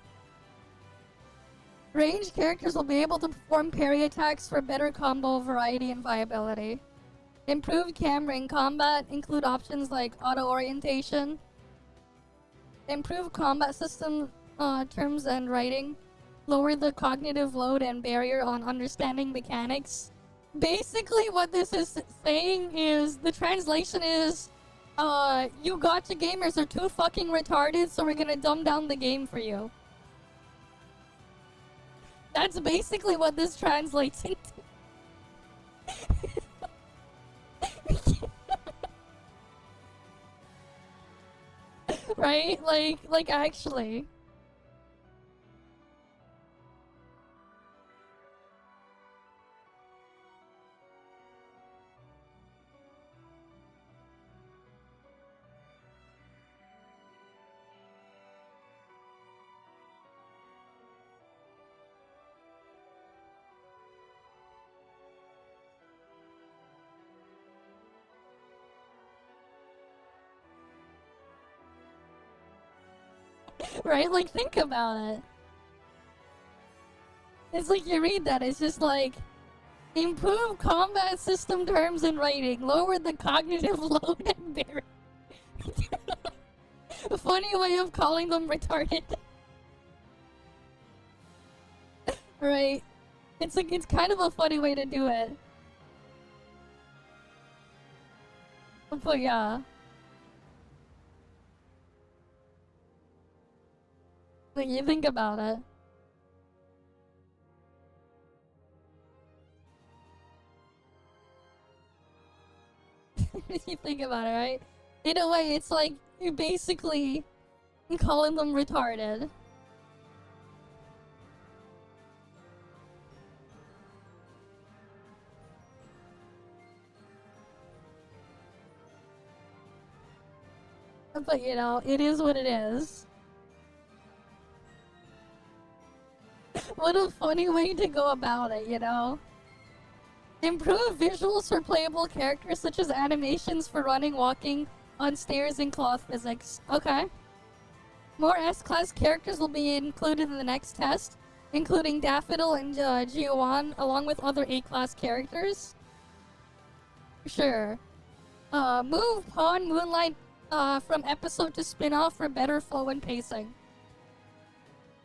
Ranged characters will be able to perform parry attacks for better combo variety and viability. Improved camera in combat include options like auto-orientation. Improved combat system terms and writing. Lower the cognitive load and barrier on understanding mechanics. Basically what this is saying is, the translation is, you gacha gamers are too fucking retarded, so we're gonna dumb down the game for you. That's basically what this translates into. Right? Like actually. Right? Like, think about it. It's like you read that, it's just like, improve combat system terms and writing, lower the cognitive load and barrier. A funny way of calling them retarded. Right? It's like, it's kind of a funny way to do it. But yeah. Like, you think about it. You think about it, right? In a way, it's like, you're basically calling them retarded. But you know, it is what it is. What a funny way to go about it, you know? Improve visuals for playable characters such as animations for running, walking on stairs, and cloth physics. Okay. More S-Class characters will be included in the next test, including Daffodil and Jiwan, along with other A-Class characters. Sure. Move Pawn Moonlight from episode to spin-off for better flow and pacing.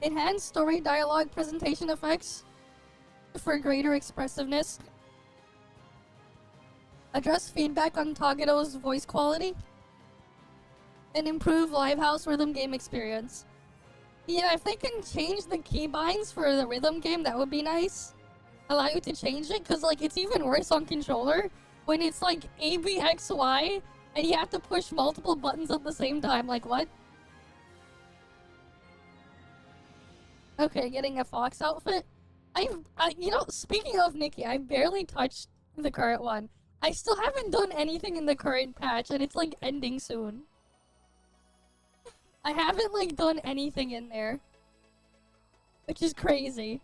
Enhanced story dialogue presentation effects for greater expressiveness. Address feedback on Tagedo's voice quality. And improve Livehouse rhythm game experience. Yeah, if they can change the keybinds for the rhythm game, that would be nice. Allow you to change it, because like, it's even worse on controller when it's like A, B, X, Y, and you have to push multiple buttons at the same time. Like, what? Okay, getting a fox outfit. You know, speaking of Nikki, I barely touched the current one. I still haven't done anything in the current patch, and it's like ending soon. I haven't like done anything in there, which is crazy.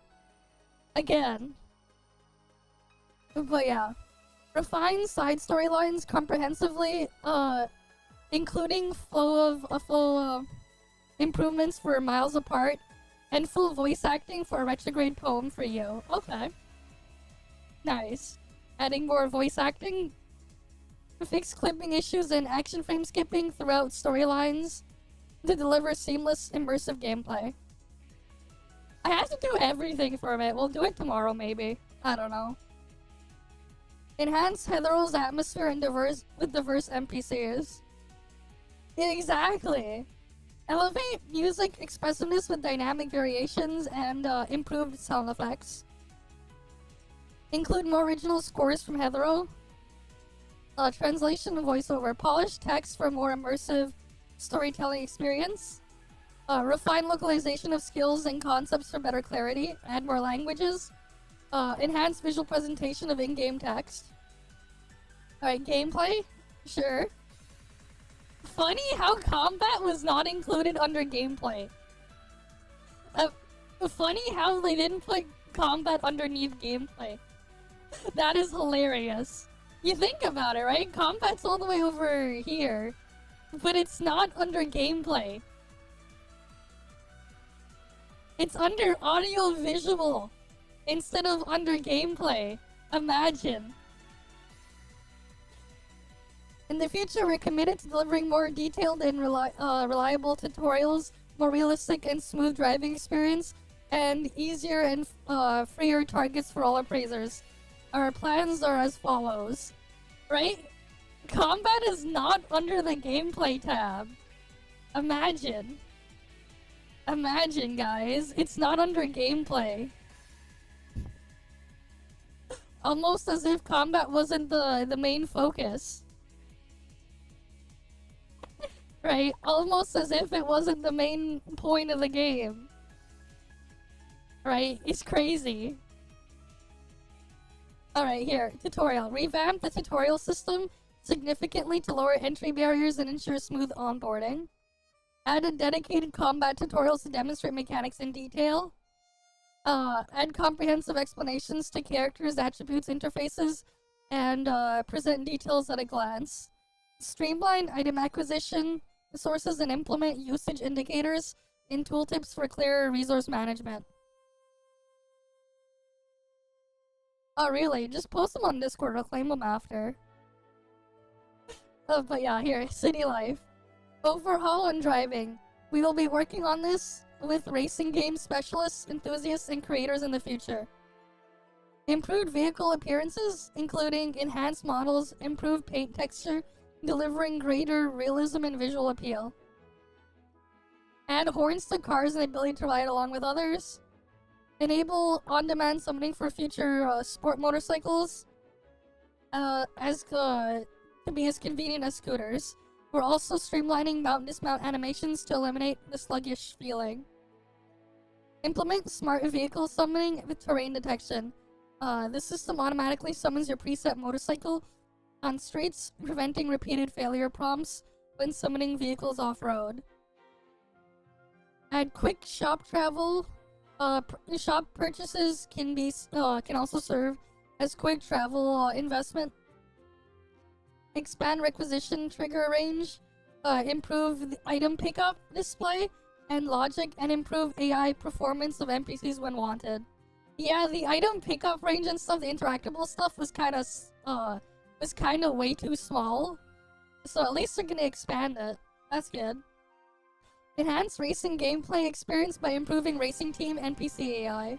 Again. But yeah. Refine side storylines comprehensively, including flow improvements for Miles Apart, and full voice acting for a retrograde poem for you. Okay. Nice. Adding more voice acting? Fix clipping issues and action frame skipping throughout storylines to deliver seamless, immersive gameplay. I have to do everything for it. We'll do it tomorrow, maybe. I don't know. Enhance Heatherall's atmosphere and diverse NPCs. Exactly. Elevate music expressiveness with dynamic variations and improved sound effects. Include more original scores from Heatherall. Translation and voiceover. Polish text for more immersive storytelling experience. Refine localization of skills and concepts for better clarity. Add more languages. Enhance visual presentation of in-game text. Alright, gameplay? Sure. Funny how combat was not included under gameplay. Funny how they didn't put combat underneath gameplay. That is hilarious. You think about it, right? Combat's all the way over here, but it's not under gameplay. It's under audio visual instead of under gameplay. Imagine. In the future, we're committed to delivering more detailed and reliable tutorials, more realistic and smooth driving experience, and easier and freer targets for all appraisers. Our plans are as follows. Right? Combat is not under the gameplay tab. Imagine. Imagine, guys. It's not under gameplay. Almost as if combat wasn't the main focus. Right? Almost as if it wasn't the main point of the game. Right? It's crazy. Alright, here. Tutorial. Revamp the tutorial system significantly to lower entry barriers and ensure smooth onboarding. Added dedicated combat tutorials to demonstrate mechanics in detail. Add comprehensive explanations to characters, attributes, interfaces, and present details at a glance. Streamline item acquisition sources and implement usage indicators in tooltips for clearer resource management. Oh, really? Just post them on Discord, I'll claim them after. But yeah, here, city life. Overhaul and driving. We will be working on this with racing game specialists, enthusiasts, and creators in the future. Improved vehicle appearances, including enhanced models, improved paint texture, delivering greater realism and visual appeal. Add horns to cars and the ability to ride along with others. Enable on-demand summoning for future sport motorcycles to be as convenient as scooters. We're also streamlining mount-dismount animations to eliminate the sluggish feeling. Implement smart vehicle summoning with terrain detection. This system automatically summons your preset motorcycle on streets, preventing repeated failure prompts when summoning vehicles off-road. Add quick shop travel. Shop purchases can also serve as quick travel investment. Expand requisition trigger range. Improve the item pickup display and logic, and improve AI performance of NPCs when wanted. Yeah, the item pickup range and stuff, the interactable stuff was kind of way too small. So at least they're gonna expand it. That's good. Enhance racing gameplay experience by improving racing team NPC AI.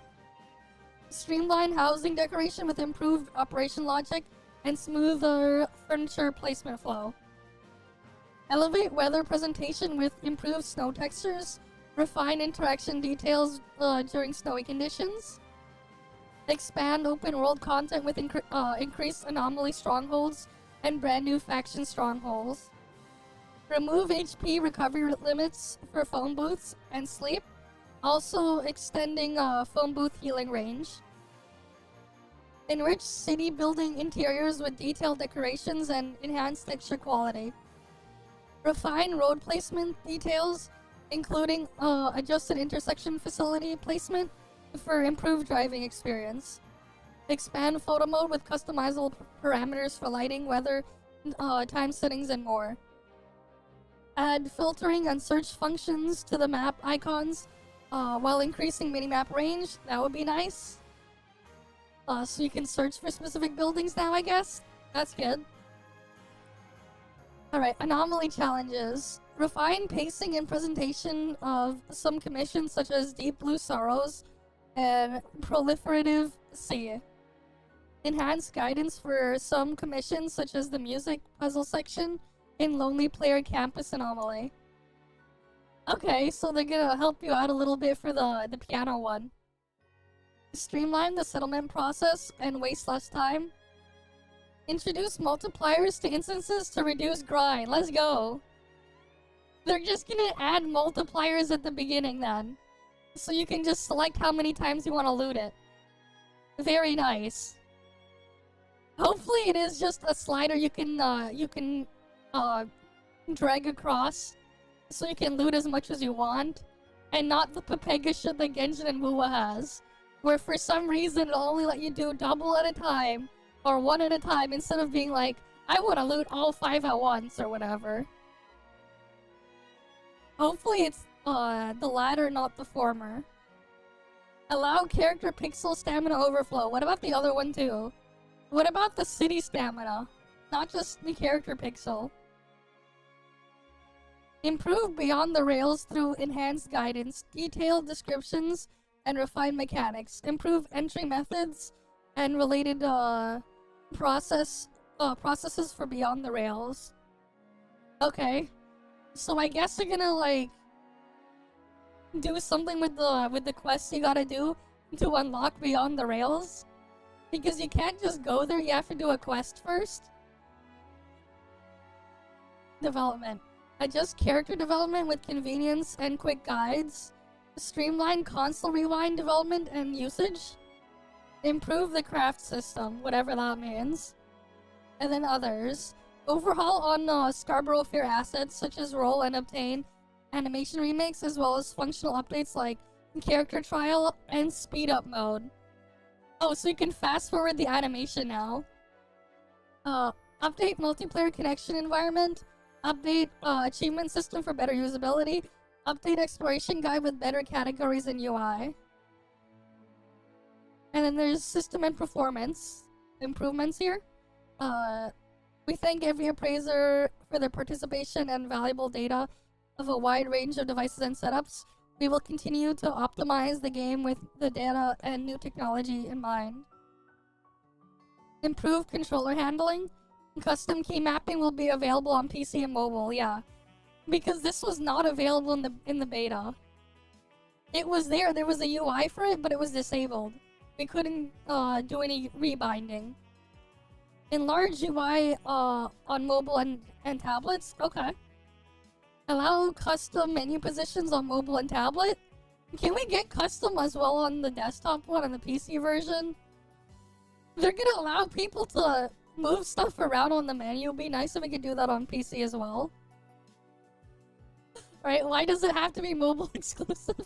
Streamline housing decoration with improved operation logic and smoother furniture placement flow. Elevate weather presentation with improved snow textures. Refine interaction details during snowy conditions. Expand open world content with increased anomaly strongholds and brand new faction strongholds. Remove HP recovery limits for phone booths and sleep, also extending phone booth healing range. Enrich city building interiors with detailed decorations and enhanced texture quality. Refine road placement details, including adjusted intersection facility placement for improved driving experience. Expand photo mode with customizable parameters for lighting, weather, time settings, and more. Add filtering and search functions to the map icons while increasing minimap range. That would be nice. So you can search for specific buildings now, I guess. That's good. Alright, anomaly challenges. Refine pacing and presentation of some commissions such as Deep Blue Sorrows and Proliferative Sea. Enhance guidance for some commissions such as the music puzzle section in Lonely Player Campus Anomaly. Okay, so they're gonna help you out a little bit for the piano one. Streamline the settlement process and waste less time. Introduce multipliers to instances to reduce grind. Let's go. They're just gonna add multipliers at the beginning then. So you can just select how many times you want to loot it. Very nice. Hopefully it is just a slider you can drag across so you can loot as much as you want, and not the Pepega shit that Genshin and Wuwa has, where for some reason it'll only let you do double at a time or one at a time instead of being like, I want to loot all 5 at once or whatever. Hopefully it's the latter, not the former. Allow character pixel stamina overflow. What about the other one too? What about the city stamina? Not just the character pixel. Improve beyond the rails through enhanced guidance, detailed descriptions, and refined mechanics. Improve entry methods and related processes for beyond the rails. Okay. So I guess you're gonna like do something with the quests you gotta do to unlock beyond the rails, because you can't just go there, you have to do a quest first. Development. Adjust character development with convenience and quick guides. Streamline console rewind development and usage. Improve the craft system, whatever that means. And then others. Overhaul on Scarborough Fair assets such as roll and obtain animation remakes, as well as functional updates like character trial and speed up mode. Oh, so you can fast forward the animation now. Update multiplayer connection environment. Update achievement system for better usability. Update exploration guide with better categories and UI. And then there's system and performance improvements here. We thank every appraiser for their participation and valuable data of a wide range of devices and setups. We will continue to optimize the game with the data and new technology in mind. Improve controller handling. Custom key mapping will be available on PC and mobile, yeah. Because this was not available in the beta. It was there was a UI for it, but it was disabled. We couldn't do any rebinding. Enlarge UI on mobile and tablets? Okay. Allow custom menu positions on mobile and tablet? Can we get custom as well on the desktop one and the PC version? They're gonna allow people to move stuff around on the menu. It'd be nice if we could do that on PC as well. Alright, why does it have to be mobile exclusive?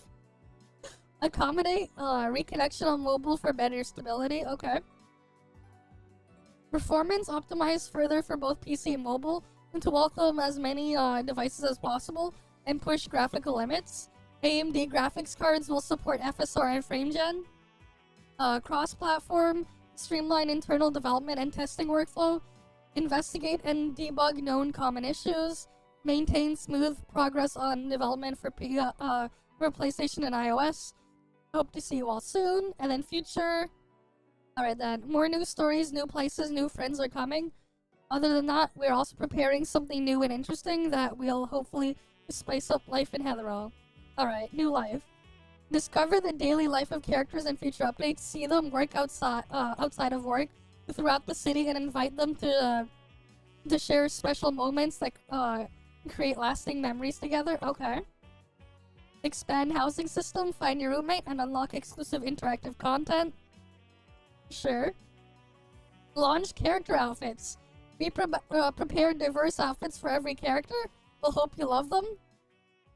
Accommodate reconnection on mobile for better stability. Okay. Performance optimized further for both PC and mobile, and to welcome as many devices as possible and push graphical limits. AMD graphics cards will support FSR and FrameGen. Cross-platform, streamline internal development and testing workflow, investigate and debug known common issues, maintain smooth progress on development for PlayStation and iOS. Hope to see you all soon. And then future. Alright then, more new stories, new places, new friends are coming. Other than that, we're also preparing something new and interesting that will hopefully spice up life in Heathrow. Alright, new life. Discover the daily life of characters and future updates. See them work outside of work throughout the city and invite them to share special moments that create lasting memories together. Okay. Expand housing system, find your roommate, and unlock exclusive interactive content. Sure. Launch character outfits. We prepared diverse outfits for every character. We'll hope you love them.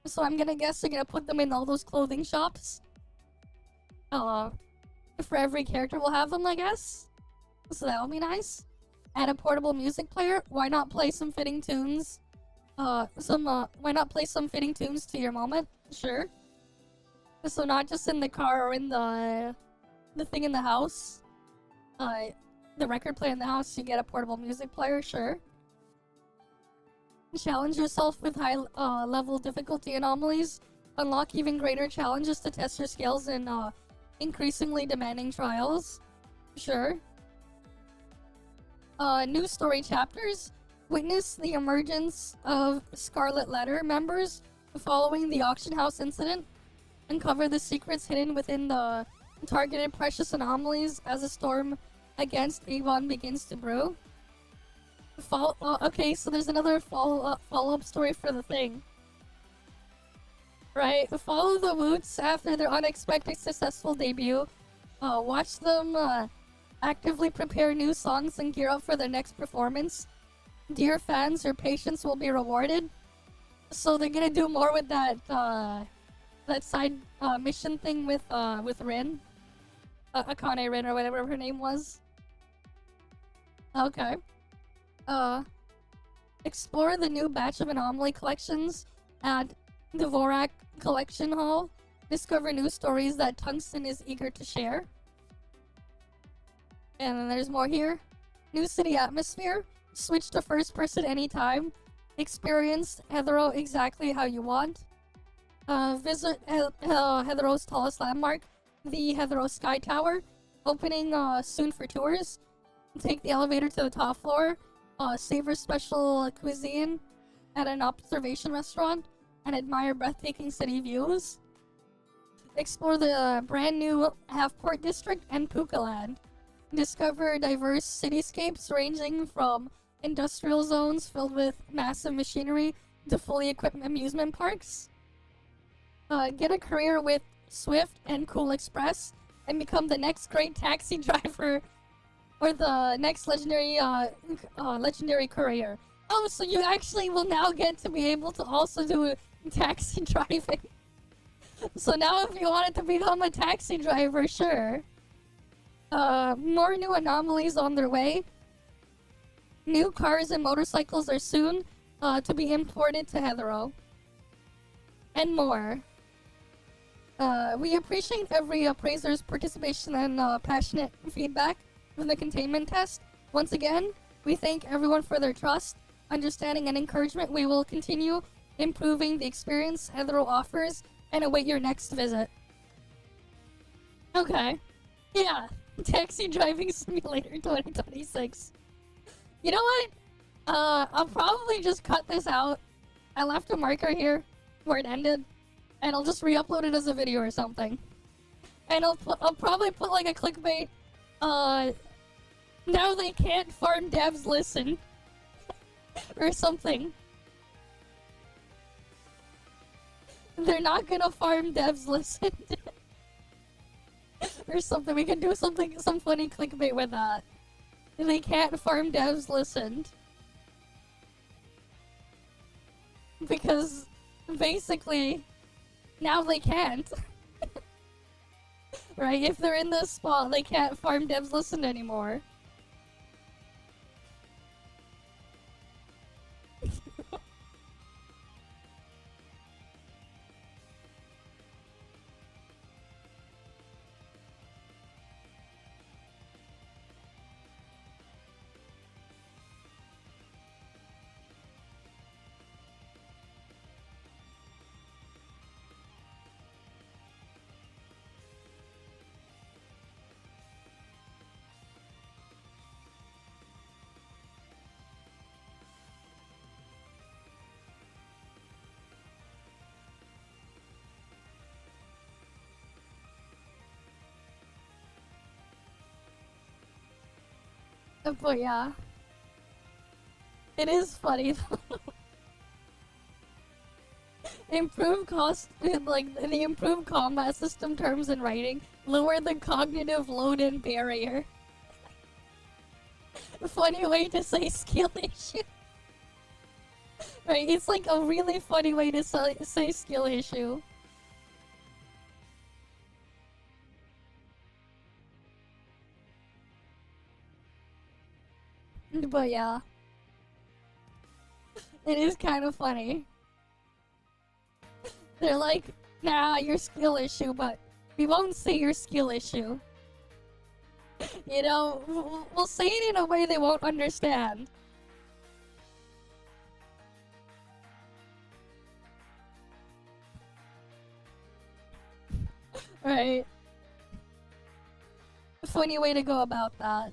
So I'm gonna guess you're gonna put them in all those clothing shops. For every character we'll have them, I guess. So that'll be nice. Add a portable music player. Why not play some fitting tunes? Why not play some fitting tunes to your moment? Sure. So not just in the car or in the thing in the house. The record player in the house, you get a portable music player, sure. Challenge yourself with high level difficulty anomalies. Unlock even greater challenges to test your skills in increasingly demanding trials. Sure. New story chapters. Witness the emergence of Scarlet Letter members following the auction house incident. Uncover the secrets hidden within the targeted precious anomalies as a storm against Avon begins to brew. Okay, so there's another follow-up story for the thing. Right, follow the Woots after their unexpected successful debut. Watch them actively prepare new songs and gear up for their next performance. Dear fans, your patience will be rewarded. So they're gonna do more with that that side mission thing with Rin, Akane Rin or whatever her name was. Okay. Explore the new batch of anomaly collections at Dvorak Collection Hall. Discover new stories that Tungsten is eager to share. And then there's more here. New city atmosphere. Switch to first person anytime. Experience Heathrow exactly how you want. Visit Heathrow's tallest landmark, the Heathrow Sky Tower. Opening soon for tours. Take the elevator to the top floor. Savor special cuisine at an observation restaurant. And admire breathtaking city views. Explore the brand new Half-Port District and Puka Land. Discover diverse cityscapes ranging from industrial zones filled with massive machinery to fully equipped amusement parks. Get a career with Swift and Cool Express and become the next great taxi driver or the next legendary courier. Oh, so you actually will now get to be able to also do taxi driving. So now if you wanted to become a taxi driver, sure. More new anomalies on their way. New cars and motorcycles are soon to be imported to Heathrow. And more. We appreciate every appraiser's participation and passionate feedback from the containment test. Once again, we thank everyone for their trust, understanding, and encouragement. We will continue improving the experience Heathrow offers and await your next visit. Okay. Yeah. Taxi Driving Simulator 2026. You know what? I'll probably just cut this out. I left a marker here where it ended, and I'll just re-upload it as a video or something. And I'll probably put like a clickbait. Now they can't farm devs listen. Or something. They're not gonna farm devs listen. Or something. We can do some funny clickbait with that. They can't farm devs listened. Because basically now they can't. Right? If they're in this spot, they can't farm devs listened anymore. But yeah. It is funny though. Improve cost, like the improved combat system terms and writing, lower the cognitive load and barrier. Funny way to say skill issue. Right, it's like a really funny way to say skill issue. But yeah. It is kind of funny. They're like, nah, your skill issue, but we won't say your skill issue. You know, we'll say it in a way they won't understand. Right. Funny way to go about that.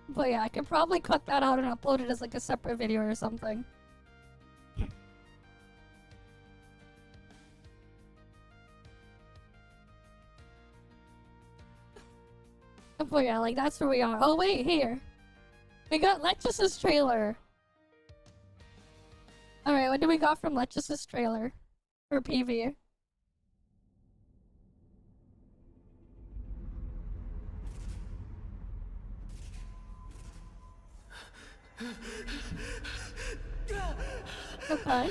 But yeah, I could probably cut that out and upload it as like a separate video or something. But yeah, like that's where we are. Oh wait, here. We got Lechus's trailer. Alright, what do we got from Lechus's trailer? For PV? Okay.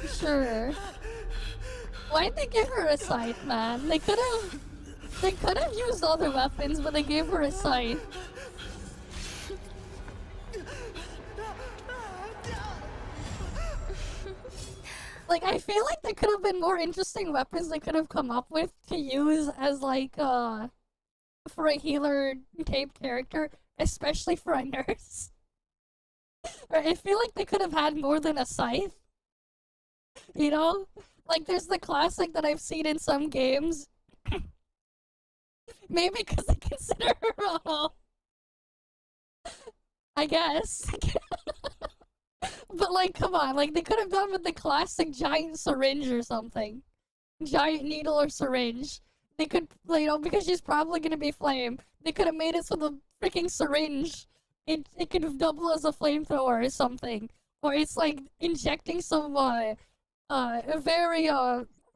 Sure. Why'd they give her a scythe, man? They could've used other weapons, but they gave her a scythe. Like, I feel like there could have been more interesting weapons they could have come up with to use as, like, for a healer-type character, especially for a nurse. I feel like they could have had more than a scythe. You know? Like, there's the classic that I've seen in some games. Maybe because they consider her a... I guess. But, like, come on. Like, they could have done with the classic giant syringe or something. Giant needle or syringe. They could, you know, because she's probably gonna be flame. They could have made it so the freaking syringe, it could have doubled as a flamethrower or something. Or it's, like, injecting some,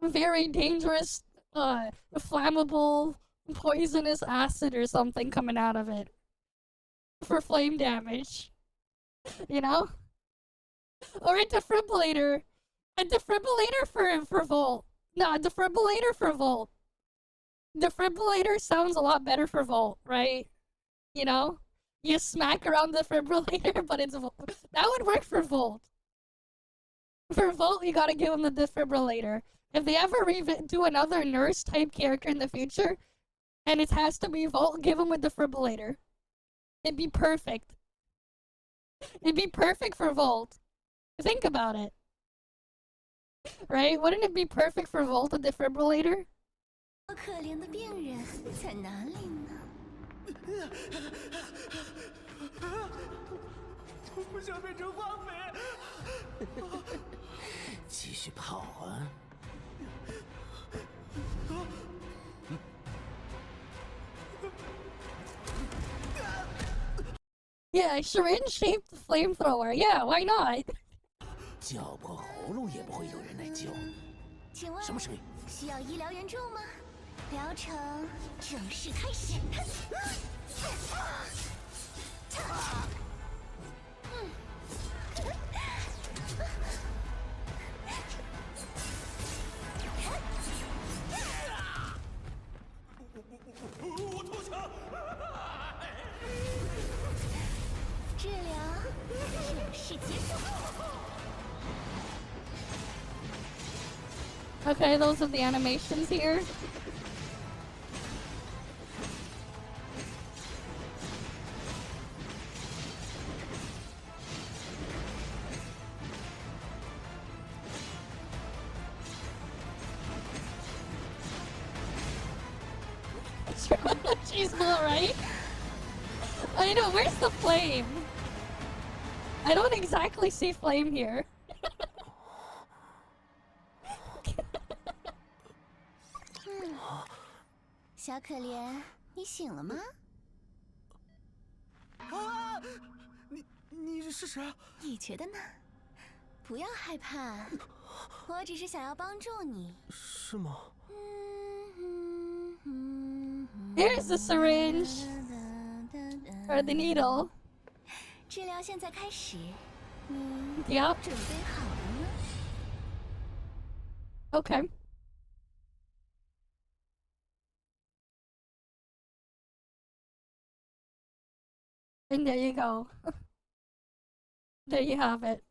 very dangerous, flammable, poisonous acid or something coming out of it. For flame damage. You know? Or a defibrillator. A defibrillator for Volt. No, a defibrillator for Volt. Defibrillator sounds a lot better for Volt, right? You know? You smack around the defibrillator, but it's Volt. That would work for Volt. For Volt, you gotta give him the defibrillator. If they ever do another nurse-type character in the future, and it has to be Volt, give him a defibrillator. It'd be perfect. It'd be perfect for Volt. Think about it. Right? Wouldn't it be perfect for Volt, a defibrillator? Yeah, syringe-shaped flamethrower. Yeah, why not? 叫破喉咙也不会有人来救。请问什么水？需要医疗援助吗？疗程正式开始。我投降。治疗正式结束。 Okay, those are the animations here. She's not right. I know, where's the flame? I don't exactly see flame here. 小可怜，你醒了吗？啊！你是谁？你觉得呢？不要害怕，我只是想要帮助你。是吗？ Here's the syringe. Or the needle. 治疗现在开始，你 Yep. 准备好了吗？ Okay. And there you go. There you have it.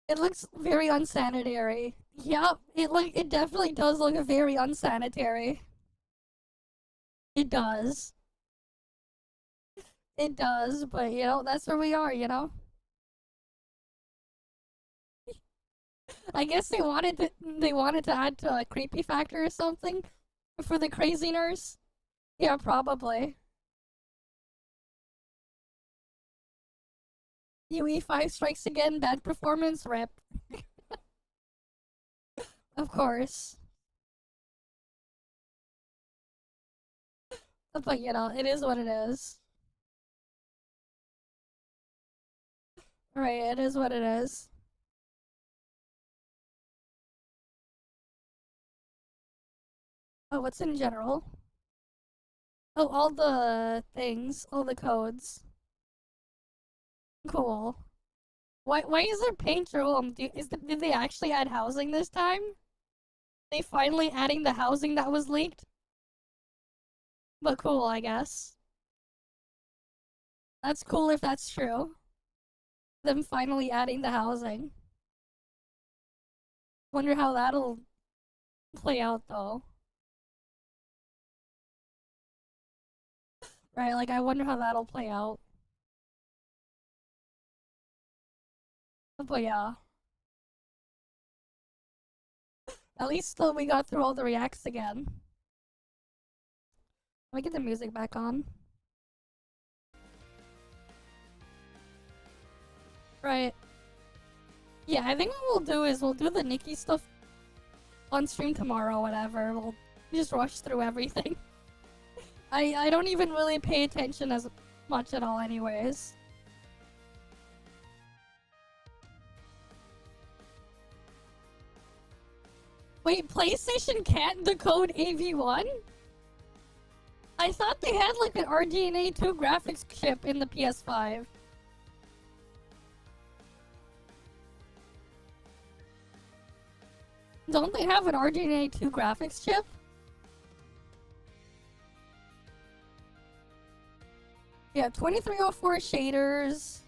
It looks very unsanitary. Yep, it definitely does look very unsanitary. It does. It does, but you know, that's where we are, you know? I guess they wanted to add to a creepy factor or something for the crazy nurse. Yeah, probably. UE5 strikes again, bad performance, rip. Of course. But you know, it is what it is. Right, it is what it is. Oh, what's in general? Oh, all the things, all the codes. Cool. Why is there paint room? Did they actually add housing this time? They finally adding the housing that was leaked? But cool, I guess. That's cool if that's true. Them finally adding the housing. Wonder how that'll play out though. Right, like I wonder how that'll play out. But yeah. At least we got through all the reacts again. Let me get the music back on. Right. Yeah, I think what we'll do is we'll do the Nikki stuff on stream tomorrow, whatever. We'll just rush through everything. I don't even really pay attention as much at all anyways. Wait, PlayStation can't decode AV1? I thought they had like an RDNA 2 graphics chip in the PS5. Don't they have an RDNA 2 graphics chip? Yeah, 2304 shaders.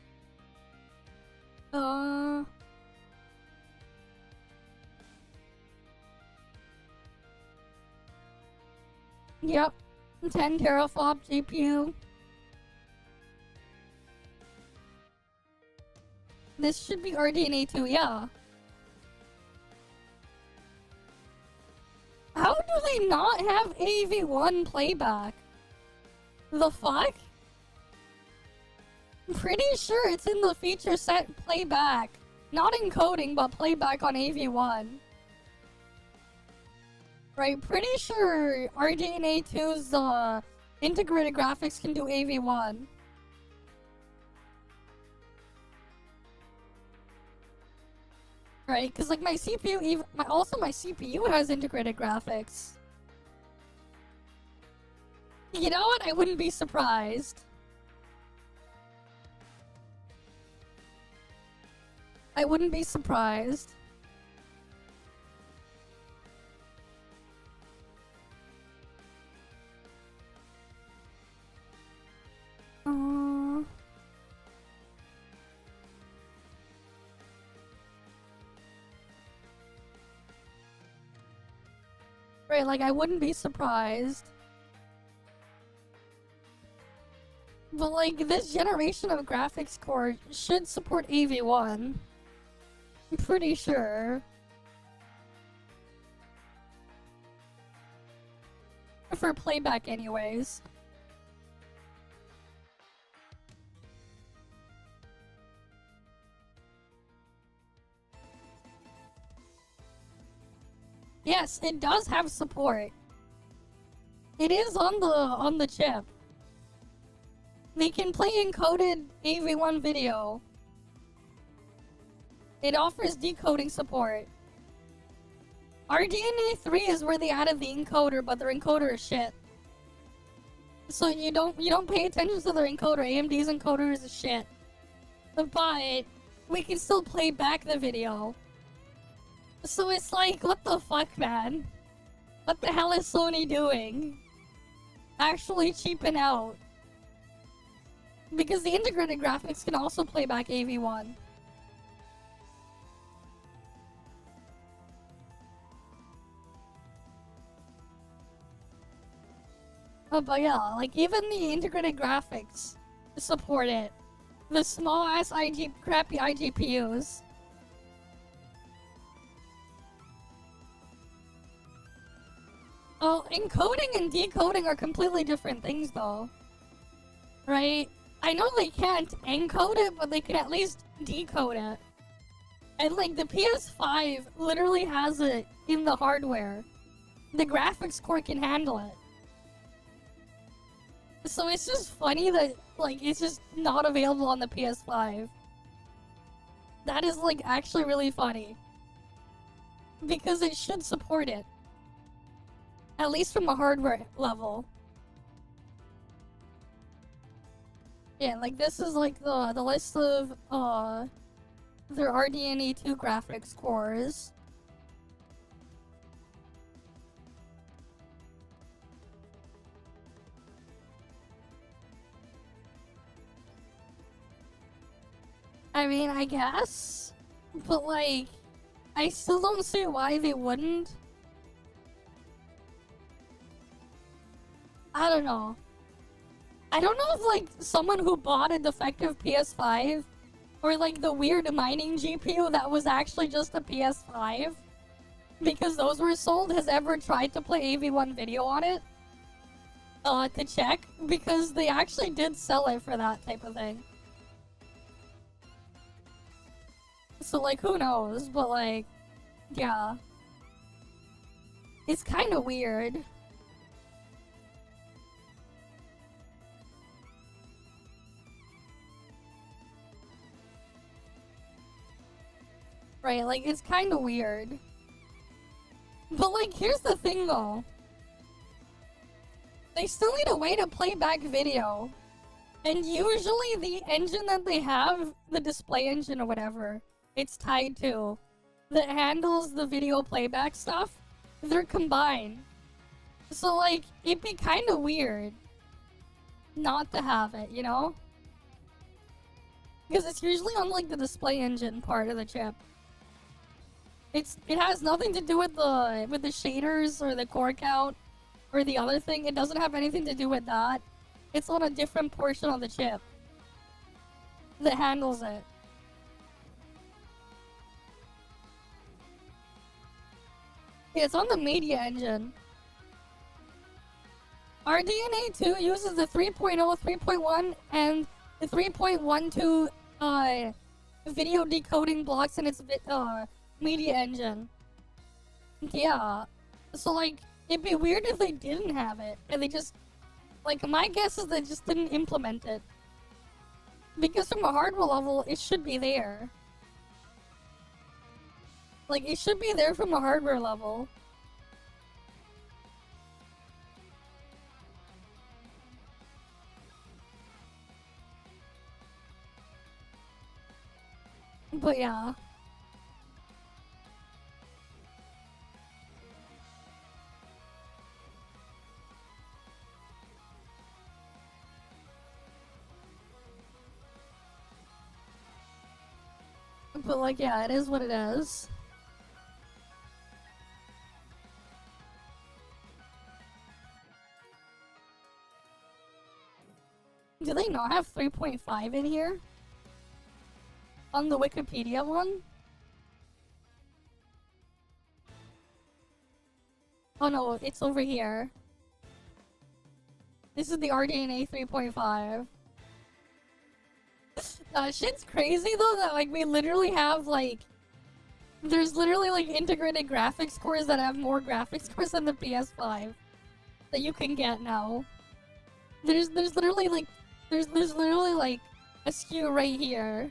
Yep. 10 teraflop GPU. This should be RDNA 2, yeah. How do they not have AV1 playback? The fuck? I'm pretty sure it's in the feature set playback. Not encoding, but playback on AV1. Right, pretty sure RDNA 2's integrated graphics can do AV1. Right, because like my CPU, also my CPU has integrated graphics. You know what? I wouldn't be surprised. I wouldn't be surprised. Right, like I wouldn't be surprised. But like this generation of graphics core should support AV1. I'm pretty sure. For playback anyways. Yes, it does have support. It is on the chip. They can play encoded AV1 video. It offers decoding support. RDNA 3 is where they added the encoder, but their encoder is shit. So you don't pay attention to their encoder. AMD's encoder is shit. But we can still play back the video. So it's like, what the fuck, man? What the hell is Sony doing? Actually cheaping out. Because the integrated graphics can also play back AV1. But yeah, like even the integrated graphics support it. The small ass crappy iGPUs. Oh, encoding and decoding are completely different things though. Right? I know they can't encode it, but they can at least decode it. And like the PS5 literally has it in the hardware. The graphics core can handle it. So it's just funny that like it's just not available on the PS5. That is like actually really funny. Because it should support it. At least from a hardware level. Yeah, like this is like the list of their RDNA 2 graphics cores. I mean, I guess, but like, I still don't see why they wouldn't. I don't know. I don't know if like someone who bought a defective PS5 or like the weird mining GPU that was actually just a PS5 because those were sold has ever tried to play AV1 video on it to check because they actually did sell it for that type of thing. So like who knows, but like yeah. It's kind of weird. Right, like, it's kind of weird. But, like, here's the thing, though. They still need a way to play back video. And usually the engine that they have, the display engine or whatever, it's tied to, that handles the video playback stuff, they're combined. So, like, it'd be kind of weird not to have it, you know? Because it's usually on, like, the display engine part of the chip. It has nothing to do with the shaders or the core count or the other thing. It doesn't have anything to do with that. It's on a different portion of the chip that handles it. Yeah, it's on the media engine. RDNA 2 uses the 3.0, 3.1, and the 3.12 video decoding blocks in its media engine. Yeah. So, like, it'd be weird if they didn't have it. And they just... Like, my guess is they just didn't implement it. Because from a hardware level, it should be there. Like, it should be there from a hardware level. But yeah. But like, yeah, it is what it is. Do they not have 3.5 in here? On the Wikipedia one? Oh no, it's over here. This is the RDNA 3.5. Shit's crazy though that like we literally have like there's literally like integrated graphics cores that have more graphics cores than the PS5 that you can get now. There's literally like there's literally like a SKU right here.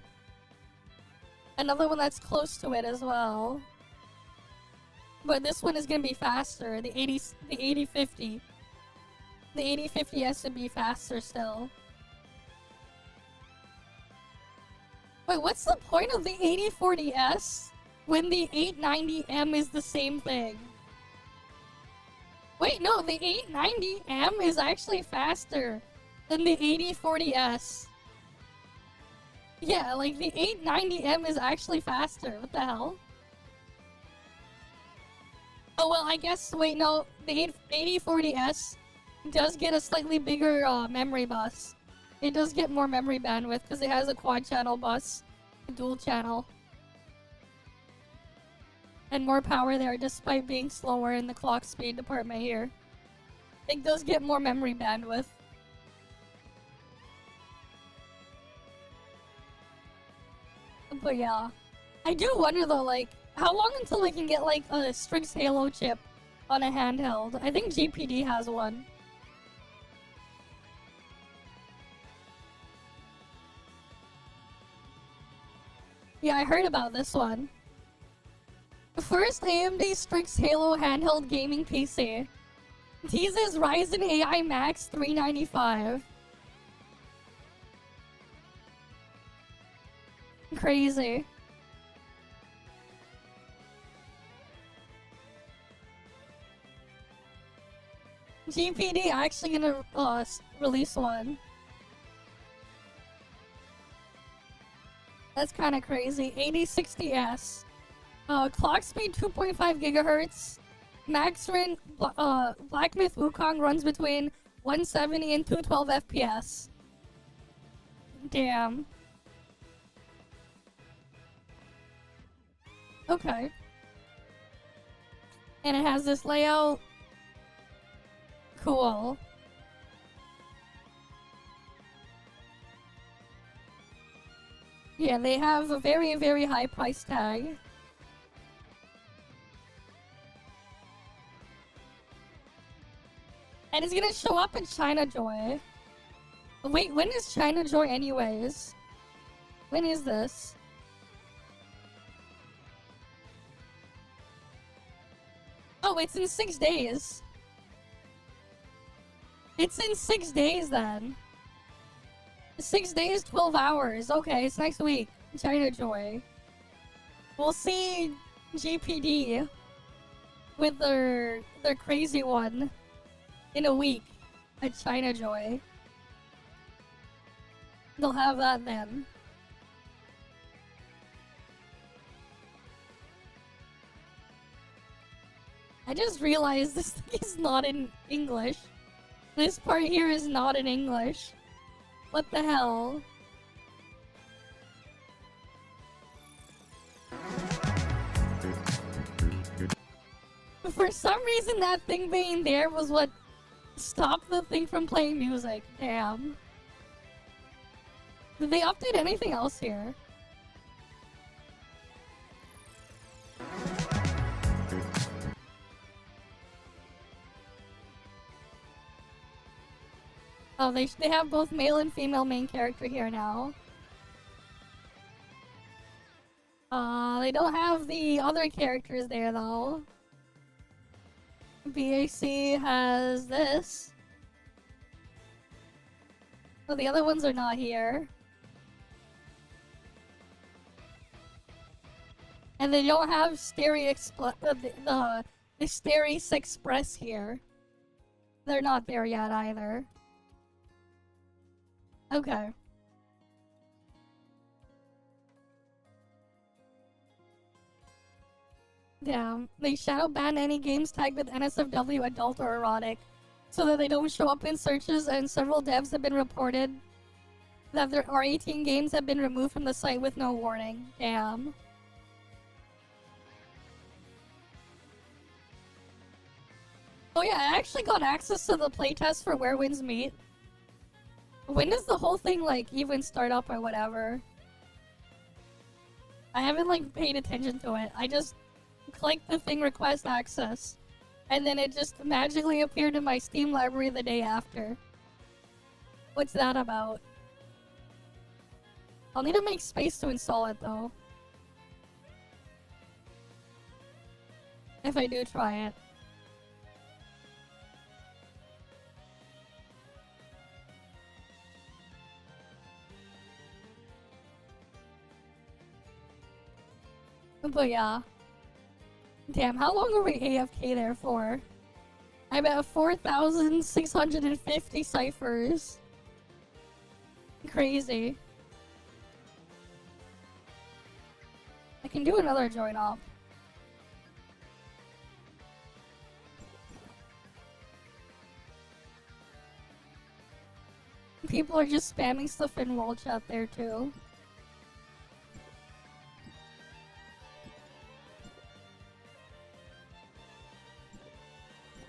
Another one that's close to it as well. But this one is gonna be faster. The 8050. The 8050 has to be faster still. Wait, what's the point of the 8040S when the 890M is the same thing? Wait, no, the 890M is actually faster than the 8040S. Yeah, like the 890M is actually faster. What the hell? Oh, well, I guess, wait, no, the 8040S It does get a slightly bigger memory bus. It does get more memory bandwidth because it has a quad channel bus, a dual channel. And more power there despite being slower in the clock speed department here. It does get more memory bandwidth. But yeah. I do wonder though, like, how long until we can get like a Strix Halo chip on a handheld? I think GPD has one. Yeah, I heard about this one. The first AMD Strix Halo handheld gaming PC teases Ryzen AI Max 395. Crazy. GPD actually gonna release one. That's kind of crazy. 8060S. Clock speed 2.5 gigahertz. Max Rin Black Myth Wukong runs between 170 and 212 FPS. Damn. Okay. And it has this layout. Cool. Yeah, they have a very, very high price tag. And it's gonna show up in China Joy. Wait, when is China Joy anyways? When is this? Oh, it's in 6 days. It's in 6 days then. 6 days, 12 hours. Okay, it's next week. China Joy. We'll see GPD with their crazy one in a week at China Joy. They'll have that then. I just realized this thing is not in English. This part here is not in English. What the hell? For some reason that thing being there was what stopped the thing from playing music. Damn. Did they update anything else here? Oh, they have both male and female main character here now. They don't have the other characters there though. BAC has this. Oh, the other ones are not here. And they don't have the Steris Express here. They're not there yet either. Okay. Damn. They shadow ban any games tagged with NSFW adult or erotic so that they don't show up in searches, and several devs have been reported that their R18 games have been removed from the site with no warning. Damn. Oh yeah, I actually got access to the playtest for Where Winds Meet. When does the whole thing, like, even start up or whatever? I haven't, like, paid attention to it. I just clicked the thing request access, and then it just magically appeared in my Steam library the day after. What's that about? I'll need to make space to install it, though. If I do try it. But yeah. Damn, how long are we AFK there for? I'm at 4,650 ciphers. Crazy. I can do another join off. people are just spamming stuff in wall chat there too.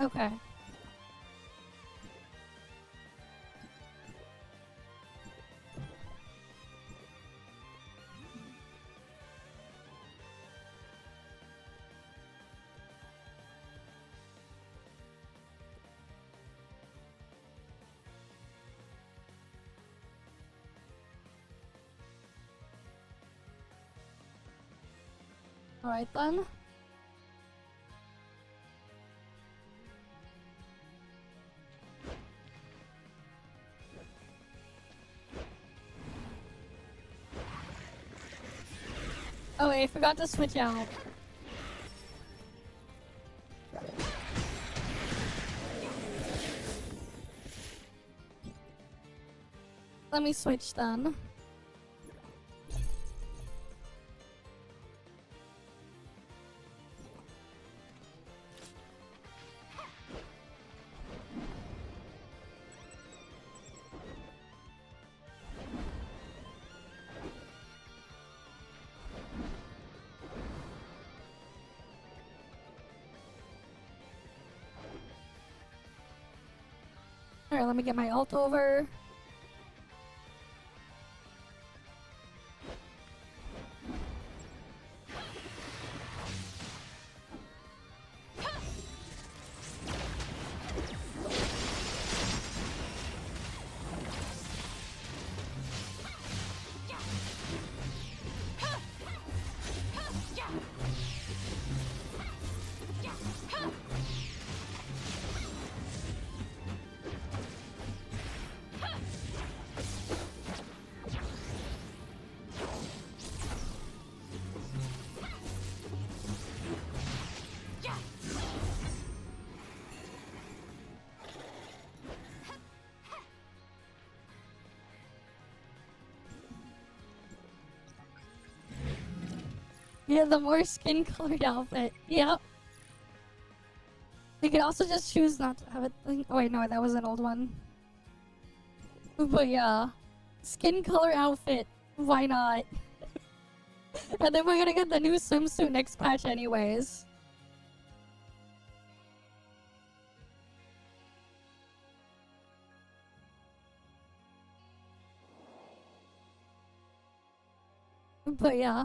Okay. Alright then. Oh wait, I forgot to switch out. Let me switch then. Alright, let me get my ult over. Yeah, the more skin colored outfit. Yep. You could also just choose not to have it. Oh wait, no, that was an old one. But yeah, skin color outfit. Why not? And then we're gonna get the new swimsuit next patch anyways. But yeah.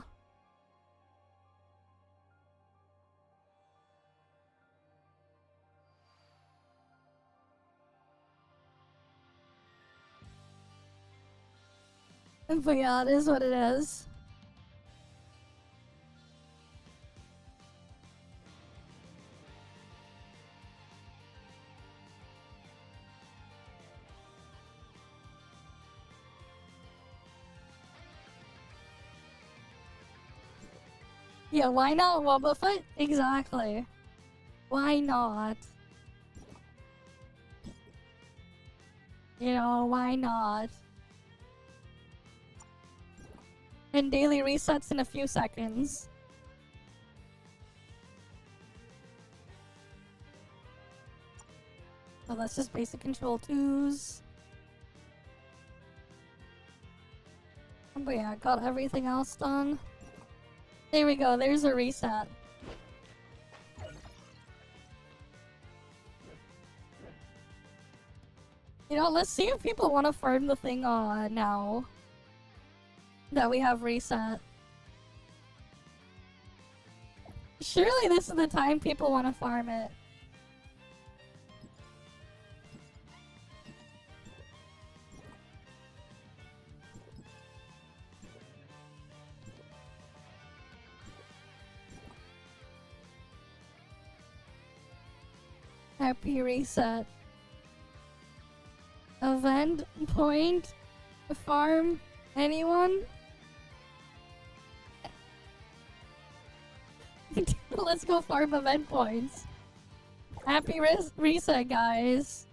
But yeah, it is what it is. Yeah, why not Wobbuffet? Exactly. Why not? You know, why not? And daily resets in a few seconds. So that's just basic control 2s. But yeah, got everything else done. There we go, there's a reset. You know, let's see if people want to farm the thing now that we have reset. Surely this is the time people want to farm it. Happy reset. Event point farm anyone? Let's go farm event points. Happy reset, guys.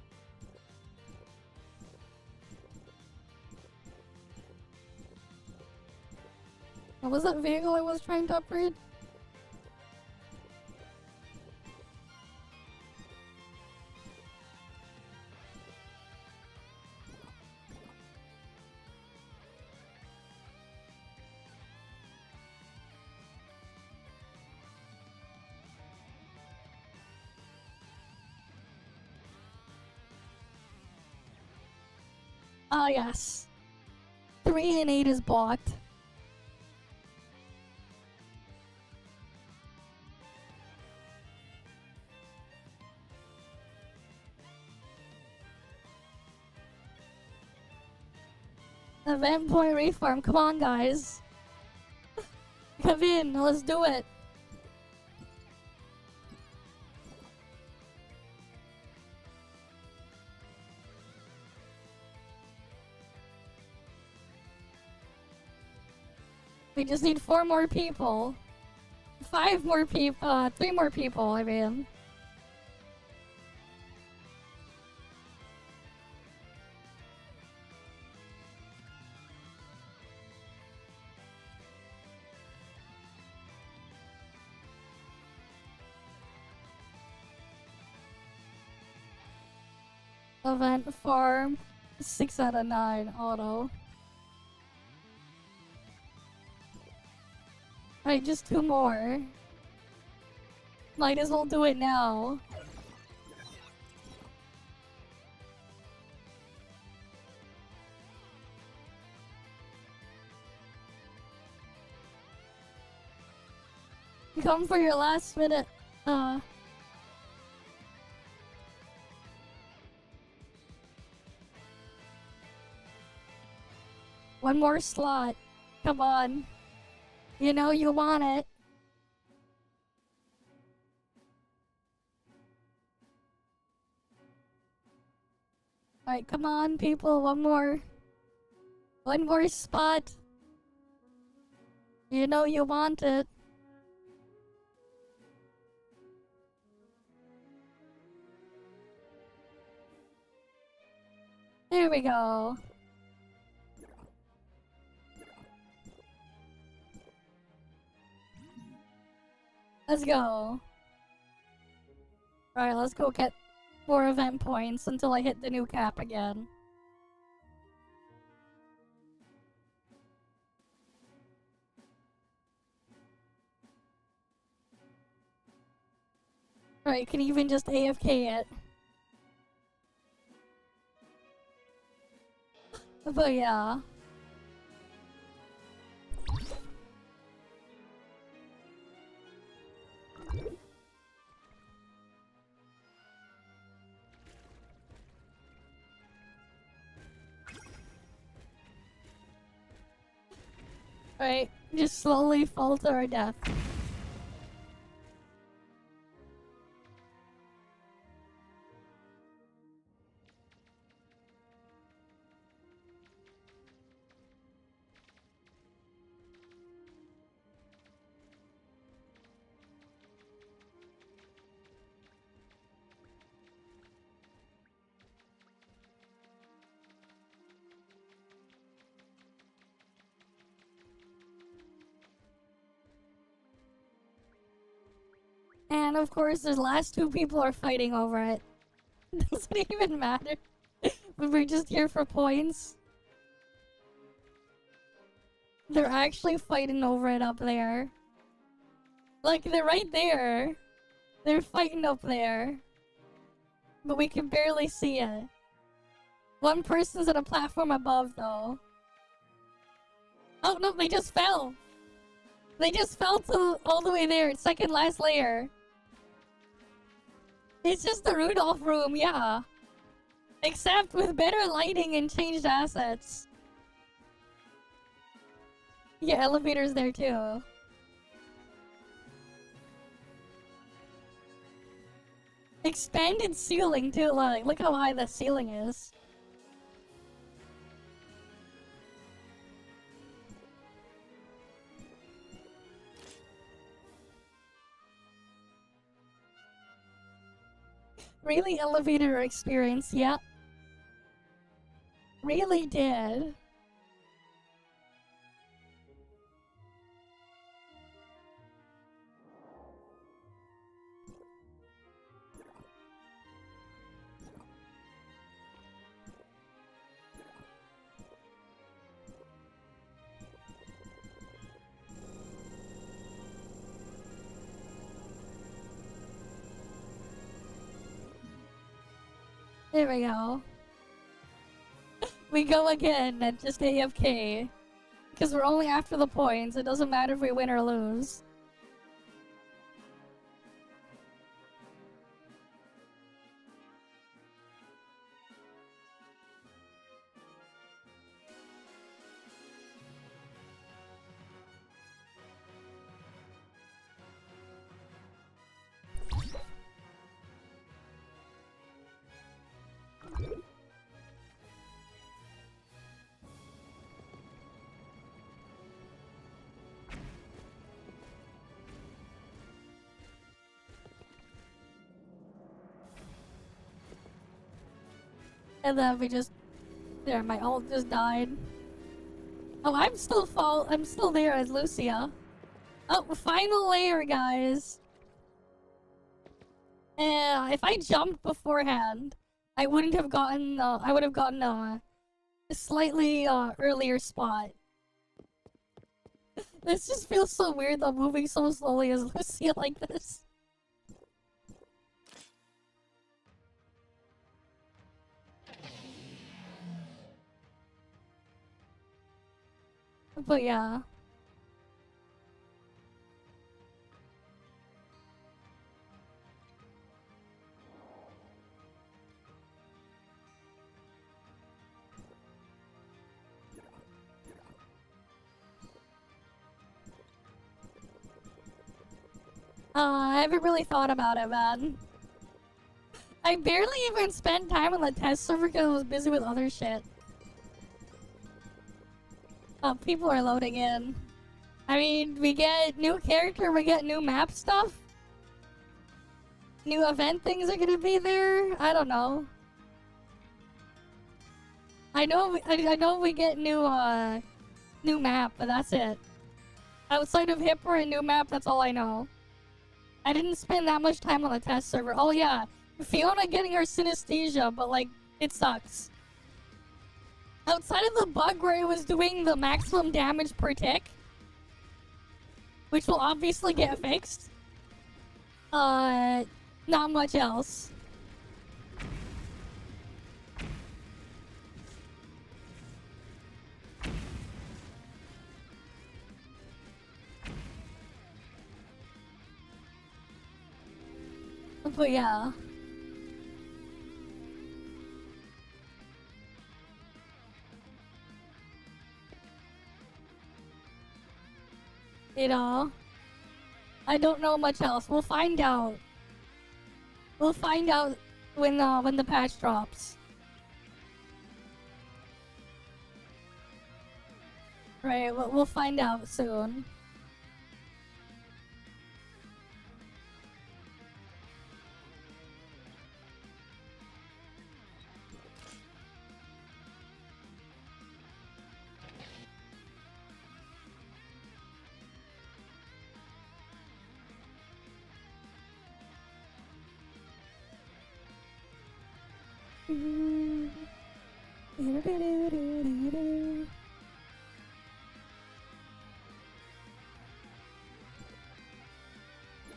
What was that vehicle I was trying to upgrade? Ah, yes. 3 and 8 is blocked. Event point reform. Come on, guys. Come in. Let's do it. We just need 4 more people. 5 more people. 3 more people, I mean. Event farm. 6 out of 9 auto. Alright, just 2 more. Might as well do it now. Come for your last minute, one more slot. Come on. You know you want it. Alright, come on, people. One more. One more spot. You know you want it. There we go. Let's go. Alright, let's go get more event points until I hit the new cap again. Alright, you can even just AFK it. But yeah. Alright, just slowly fall to our death. And of course, the last 2 people are fighting over it. Doesn't even matter. We're just here for points. They're actually fighting over it up there. Like, they're right there. They're fighting up there. But we can barely see it. One person's on a platform above, though. Oh, no, they just fell. They just fell to all the way there. Second last layer. It's just the Rudolph room, yeah. Except with better lighting and changed assets. Yeah, elevator's there too. Expanded ceiling too, like, look how high the ceiling is. Really elevator experience, yeah. Really did. There we go. we go again and just AFK. Because we're only after the points. It doesn't matter if we win or lose. And then we just... There, my ult just died. Oh, I'm still there as Lucia. Oh, final layer, guys. If I jumped beforehand, I wouldn't have gotten, I would have gotten a slightly earlier spot. This just feels so weird though, moving so slowly as Lucia like this. But yeah. I haven't really thought about it, man. I barely even spent time on the test server because I was busy with other shit. Oh, people are loading in. I mean, we get new character, we get new map stuff. New event things are gonna be there. I don't know. I know we get new map, but that's it. Outside of Hipper and new map, that's all I know. I didn't spend that much time on the test server. Oh yeah, Fiona getting her synesthesia, but like, it sucks. Outside of the bug where it was doing the maximum damage per tick, which will obviously get fixed, not much else. But yeah. You know, I don't know much else. We'll find out. We'll find out when the patch drops. Right, we'll find out soon.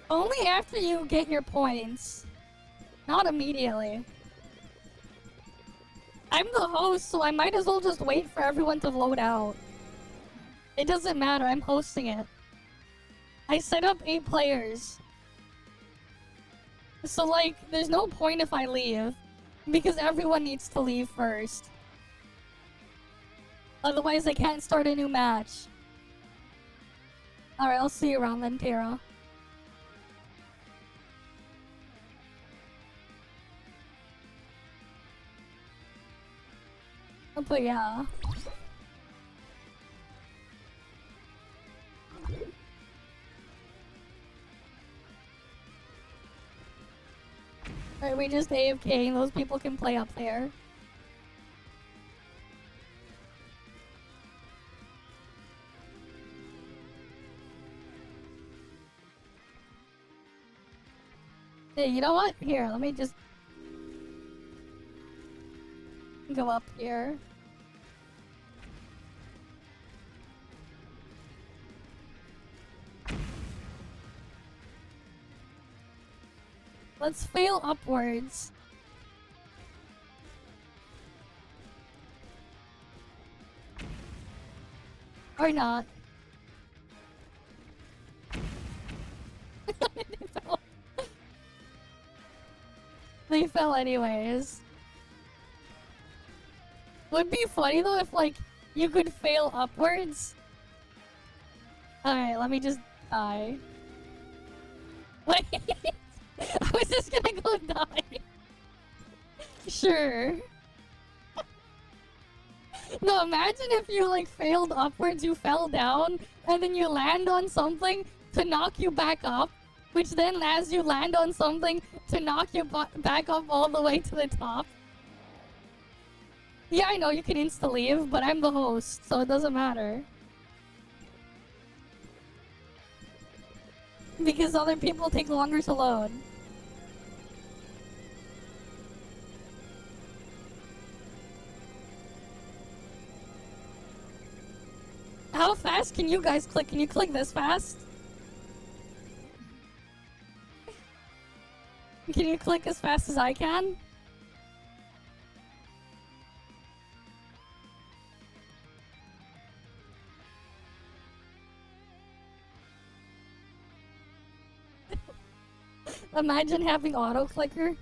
Only after you get your points. Not immediately. I'm the host, so I might as well just wait for everyone to load out. It doesn't matter, I'm hosting it. I set up 8 players. So like, there's no point if I leave. Because everyone needs to leave first. Otherwise I can't start a new match. Alright, I'll see you around then, Tara. But yeah. Alright, we just AFK, those people can play up there. Hey, you know what? Here, let me just go up here. Let's fail upwards. Or not. They fell anyways. Would be funny though if like you could fail upwards. Alright, let me just die. Wait, I was just gonna go die. Sure. No, imagine if you like failed upwards, you fell down, and then you land on something to knock you back up, which then as you land on something to knock you back up all the way to the top. Yeah, I know you can insta-leave, but I'm the host, so it doesn't matter. Because other people take longer to load. How fast can you guys click? Can you click this fast? Can you click as fast as I can? Imagine having auto clicker.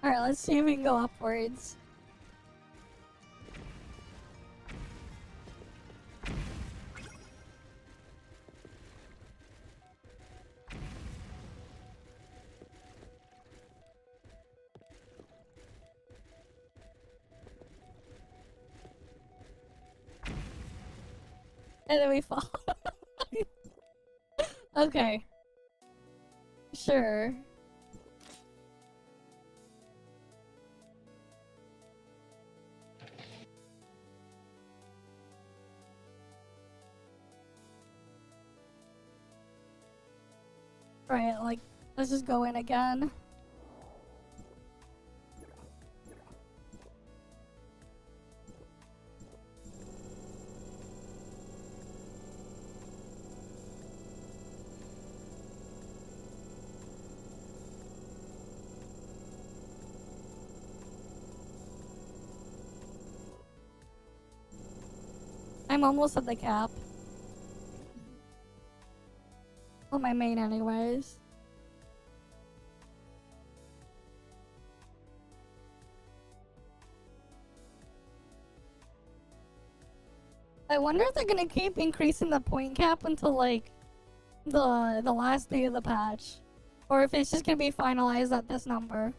Alright, let's see if we can go upwards. And then we fall. Okay. Sure. Right, like, let's just go in again. I'm almost at the cap. On my main anyways. I wonder if they're gonna keep increasing the point cap until like the last day of the patch. Or if it's just gonna be finalized at this number.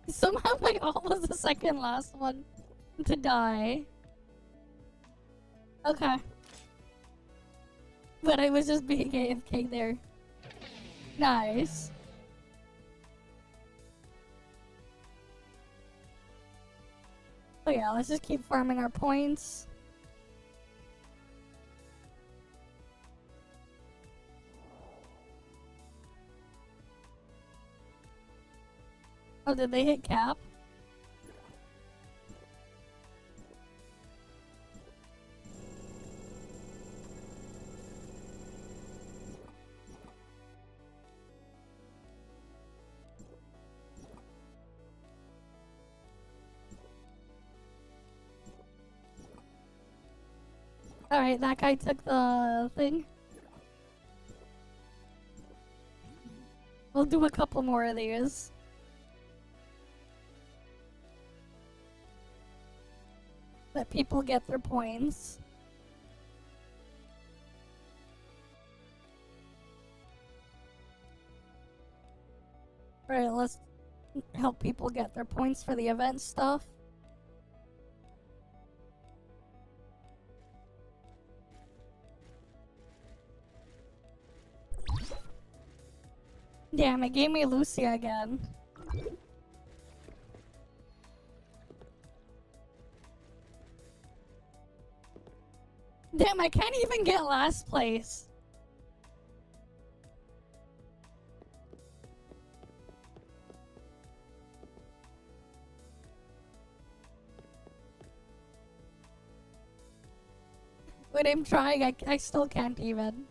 Somehow my ult was the second last one to die. Okay. But I was just being AFK there. Nice. Oh yeah, let's just keep farming our points. Oh, did they hit cap? Alright, that guy took the thing. We'll do a couple more of these. Let people get their points. Right, let's help people get their points for the event stuff. Damn, it gave me Lucia again. Damn, I can't even get last place. When I'm trying, I still can't even.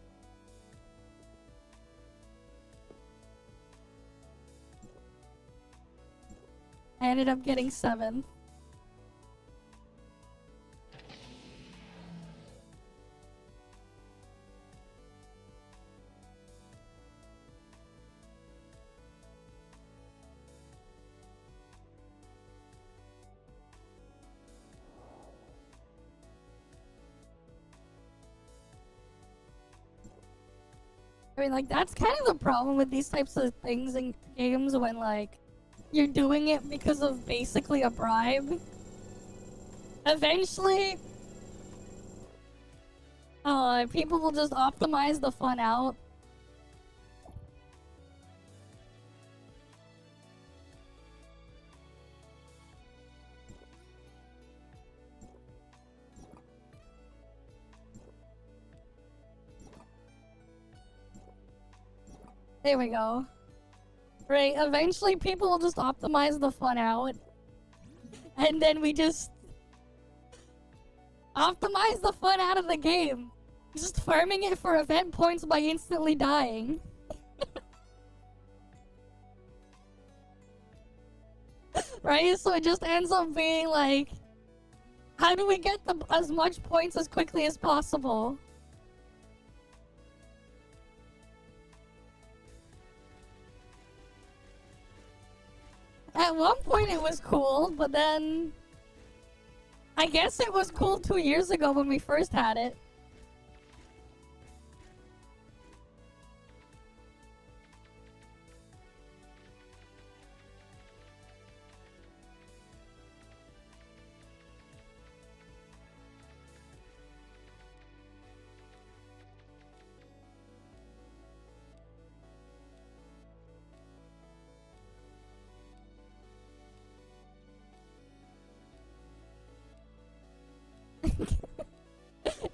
I ended up getting 7th. I mean, like, that's kind of the problem with these types of things in games when, like, you're doing it because of basically a bribe. Eventually, people will just optimize the fun out. There we go. Right, eventually people will just optimize the fun out. And then we just optimize the fun out of the game. Just farming it for event points by instantly dying. Right, so it just ends up being like, how do we get as much points as quickly as possible? At one point it was cool, but then I guess it was cool 2 years ago when we first had it.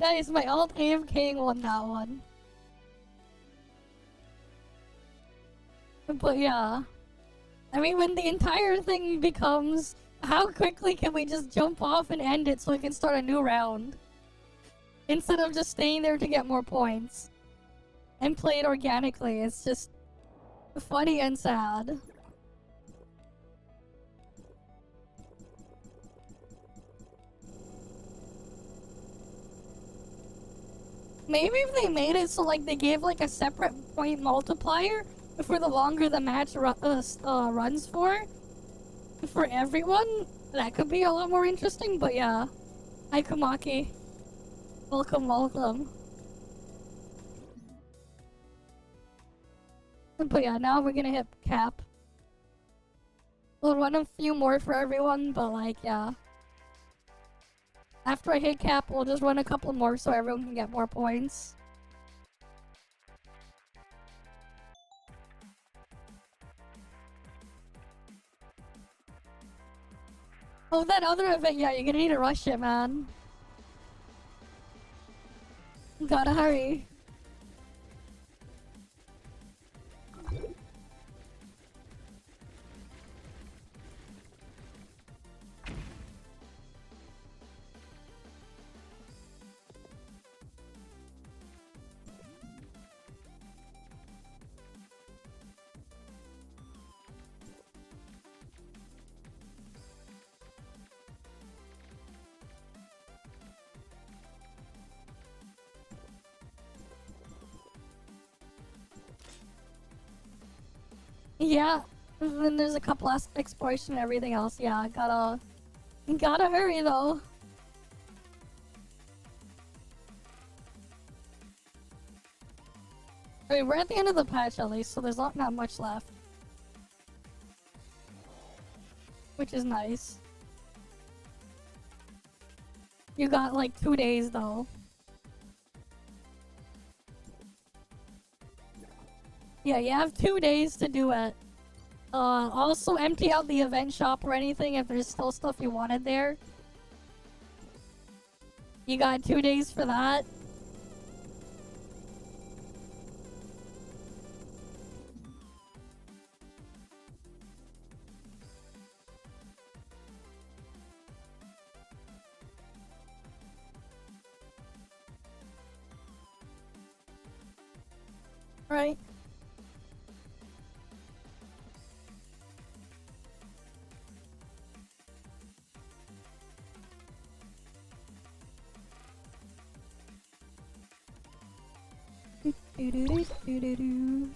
Nice, my alt AFK won that one. But yeah. I mean, when the entire thing becomes, how quickly can we just jump off and end it so we can start a new round? Instead of just staying there to get more points. And play it organically, it's just funny and sad. Maybe if they made it so like they gave like a separate point multiplier for the longer the match runs for everyone, that could be a lot more interesting. But yeah, hi Kamaki, welcome, welcome. But yeah, now we're gonna hit cap. We'll run a few more for everyone, but like yeah. After I hit cap, we'll just run a couple more so everyone can get more points. Oh, that other event, yeah, you're gonna need to rush it, man. Gotta hurry. Yeah, and then there's a couple exploration and everything else. Yeah, gotta hurry though. Alright, we're at the end of the patch at least, so there's not much left. Which is nice. You got like 2 days though. Yeah, you have 2 days to do it. Also empty out the event shop or anything if there's still stuff you wanted there. You got 2 days for that. Right. Do-do-do-do-do-do.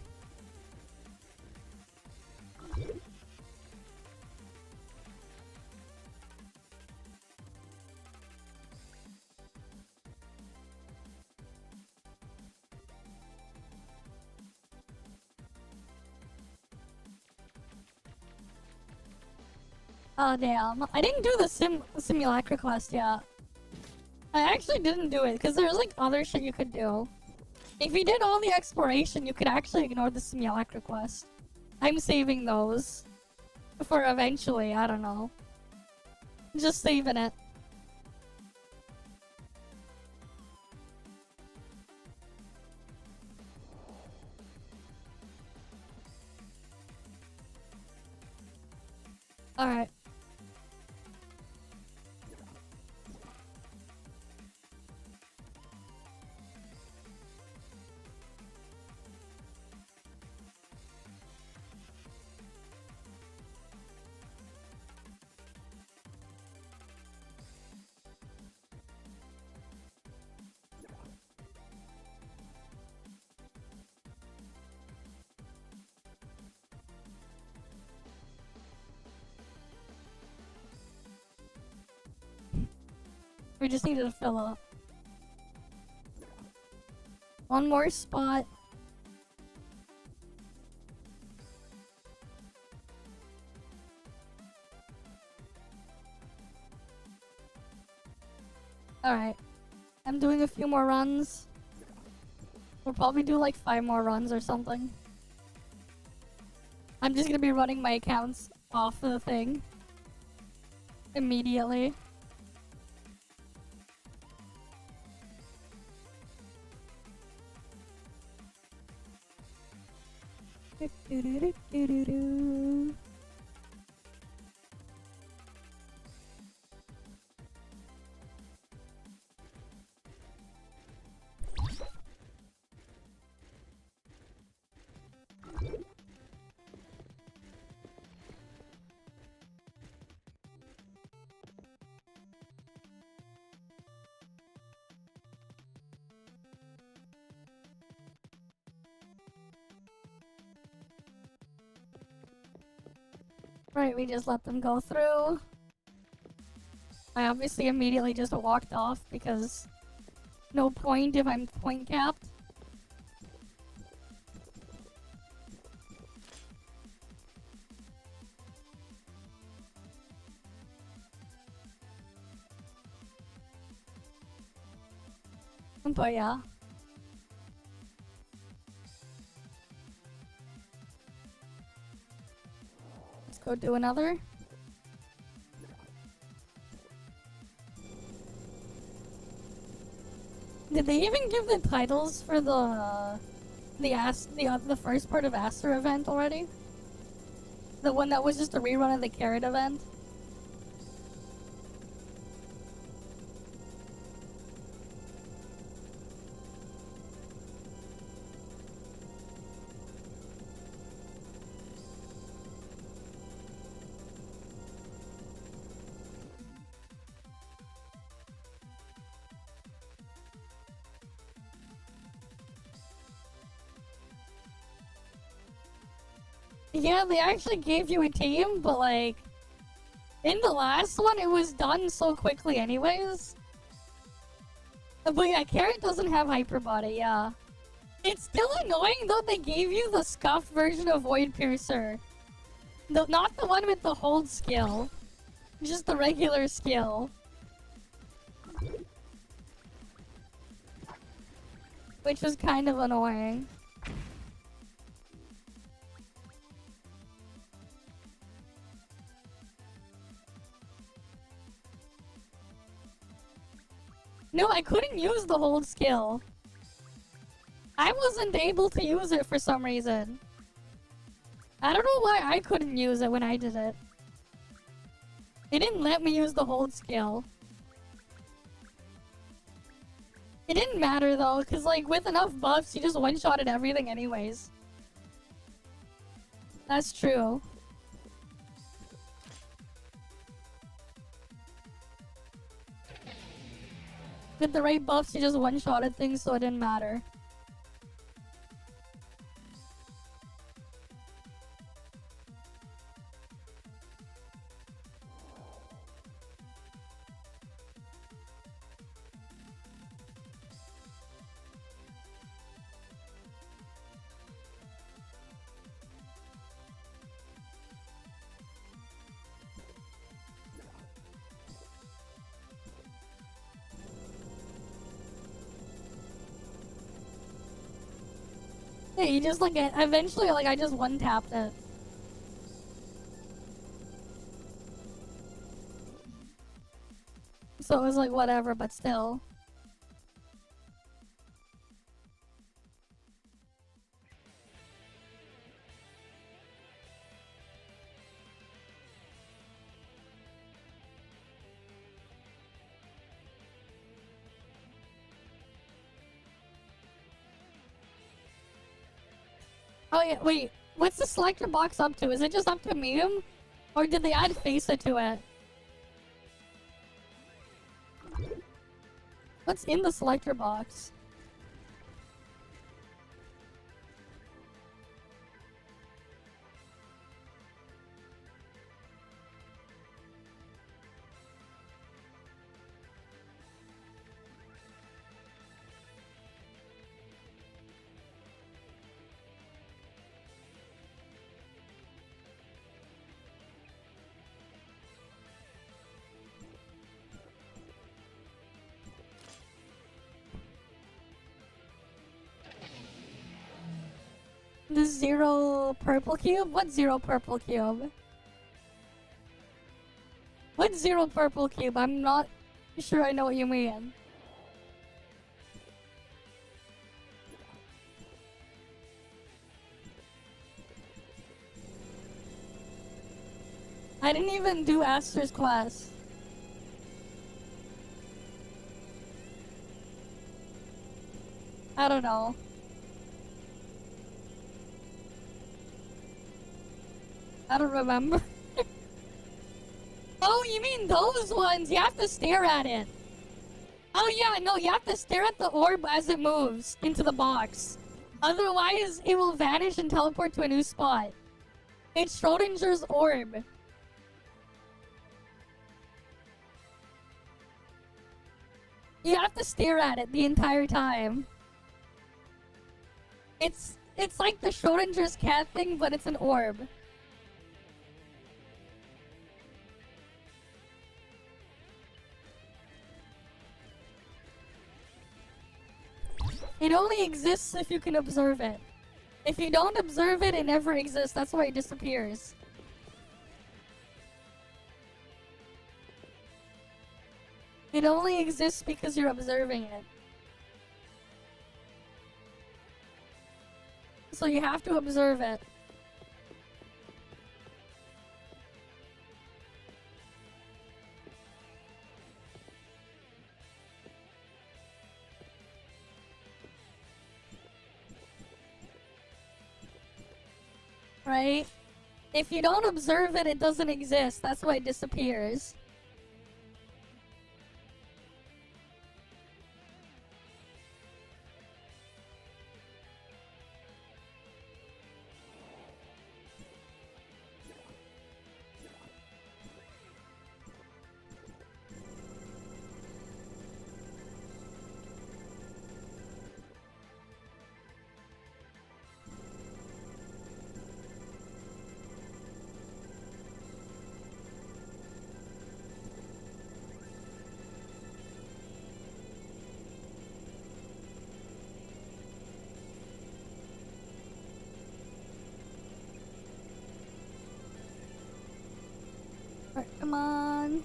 Oh damn, I didn't do the simulacra quest yet. I actually didn't do it because there's like other shit you could do. If you did all the exploration, you could actually ignore the simulacra quest. I'm saving those for eventually, I don't know. Just saving it. Alright. We just needed to fill up. One more spot. Alright. I'm doing a few more runs. We'll probably do like 5 more runs or something. I'm just gonna be running my accounts off of the thing. Immediately. Do-do-do-do-do-do. Right, we just let them go through. I obviously immediately just walked off because no point if I'm point capped. But yeah. Let's go do another. Did they even give the titles for the first part of Aster event already? The one that was just a rerun of the Carrot event? Yeah, they actually gave you a team, but like, in the last one it was done so quickly anyways. But yeah, Carrot doesn't have Hyper Body, yeah. It's still annoying though they gave you the scuffed version of Void Piercer. Not the one with the hold skill. Just the regular skill. Which was kind of annoying. No, I couldn't use the hold skill. I wasn't able to use it for some reason. I don't know why I couldn't use it when I did it. It didn't let me use the hold skill. It didn't matter though, cause like with enough buffs, you just one-shotted everything anyways. That's true. With the right buffs, you just one-shotted things, so it didn't matter. Yeah, you just like eventually like I just one-tapped it. So it was like whatever, but still. Oh yeah, wait. What's the selector box up to? Is it just up to medium? Or did they add FACEIT to it? What's in the selector box? The 0 purple cube? What 0 purple cube? What 0 purple cube? I'm not sure I know what you mean. I didn't even do Aster's quest. I don't know. I don't remember. Oh, you mean those ones? You have to stare at it. Oh yeah, no, you have to stare at the orb as it moves into the box. Otherwise, it will vanish and teleport to a new spot. It's Schrodinger's orb. You have to stare at it the entire time. It's like the Schrodinger's cat thing, but it's an orb. It only exists if you can observe it. If you don't observe it, it never exists. That's why it disappears. It only exists because you're observing it. So you have to observe it. Right? If you don't observe it, it doesn't exist. That's why it disappears. Alright, come on.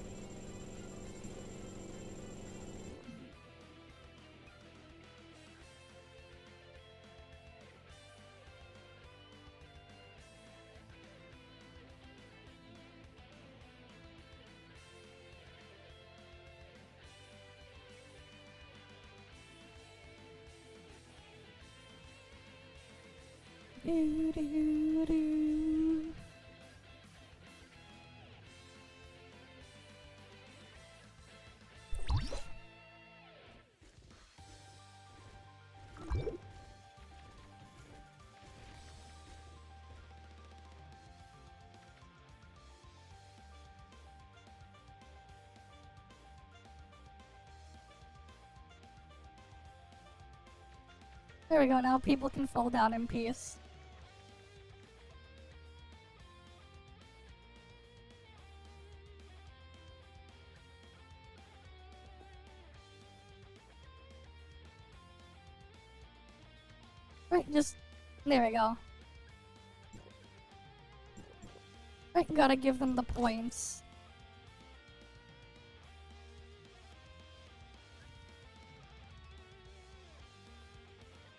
Do, do, do. There we go, now people can fall down in peace. Right, just... there we go. Right, gotta give them the points.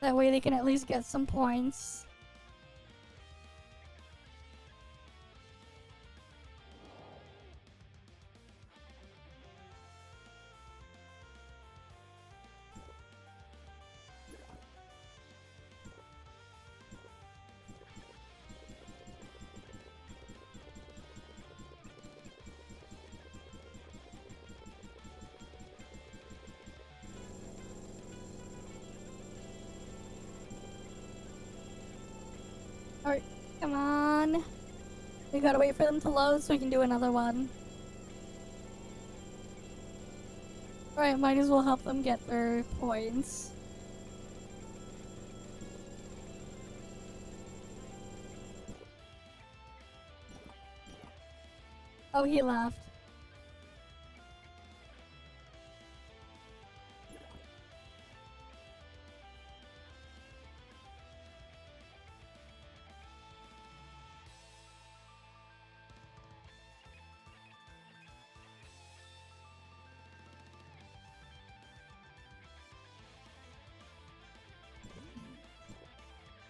That way they can at least get some points. Alright, come on. We gotta wait for them to load so we can do another one. Alright, might as well help them get their points. Oh, he left.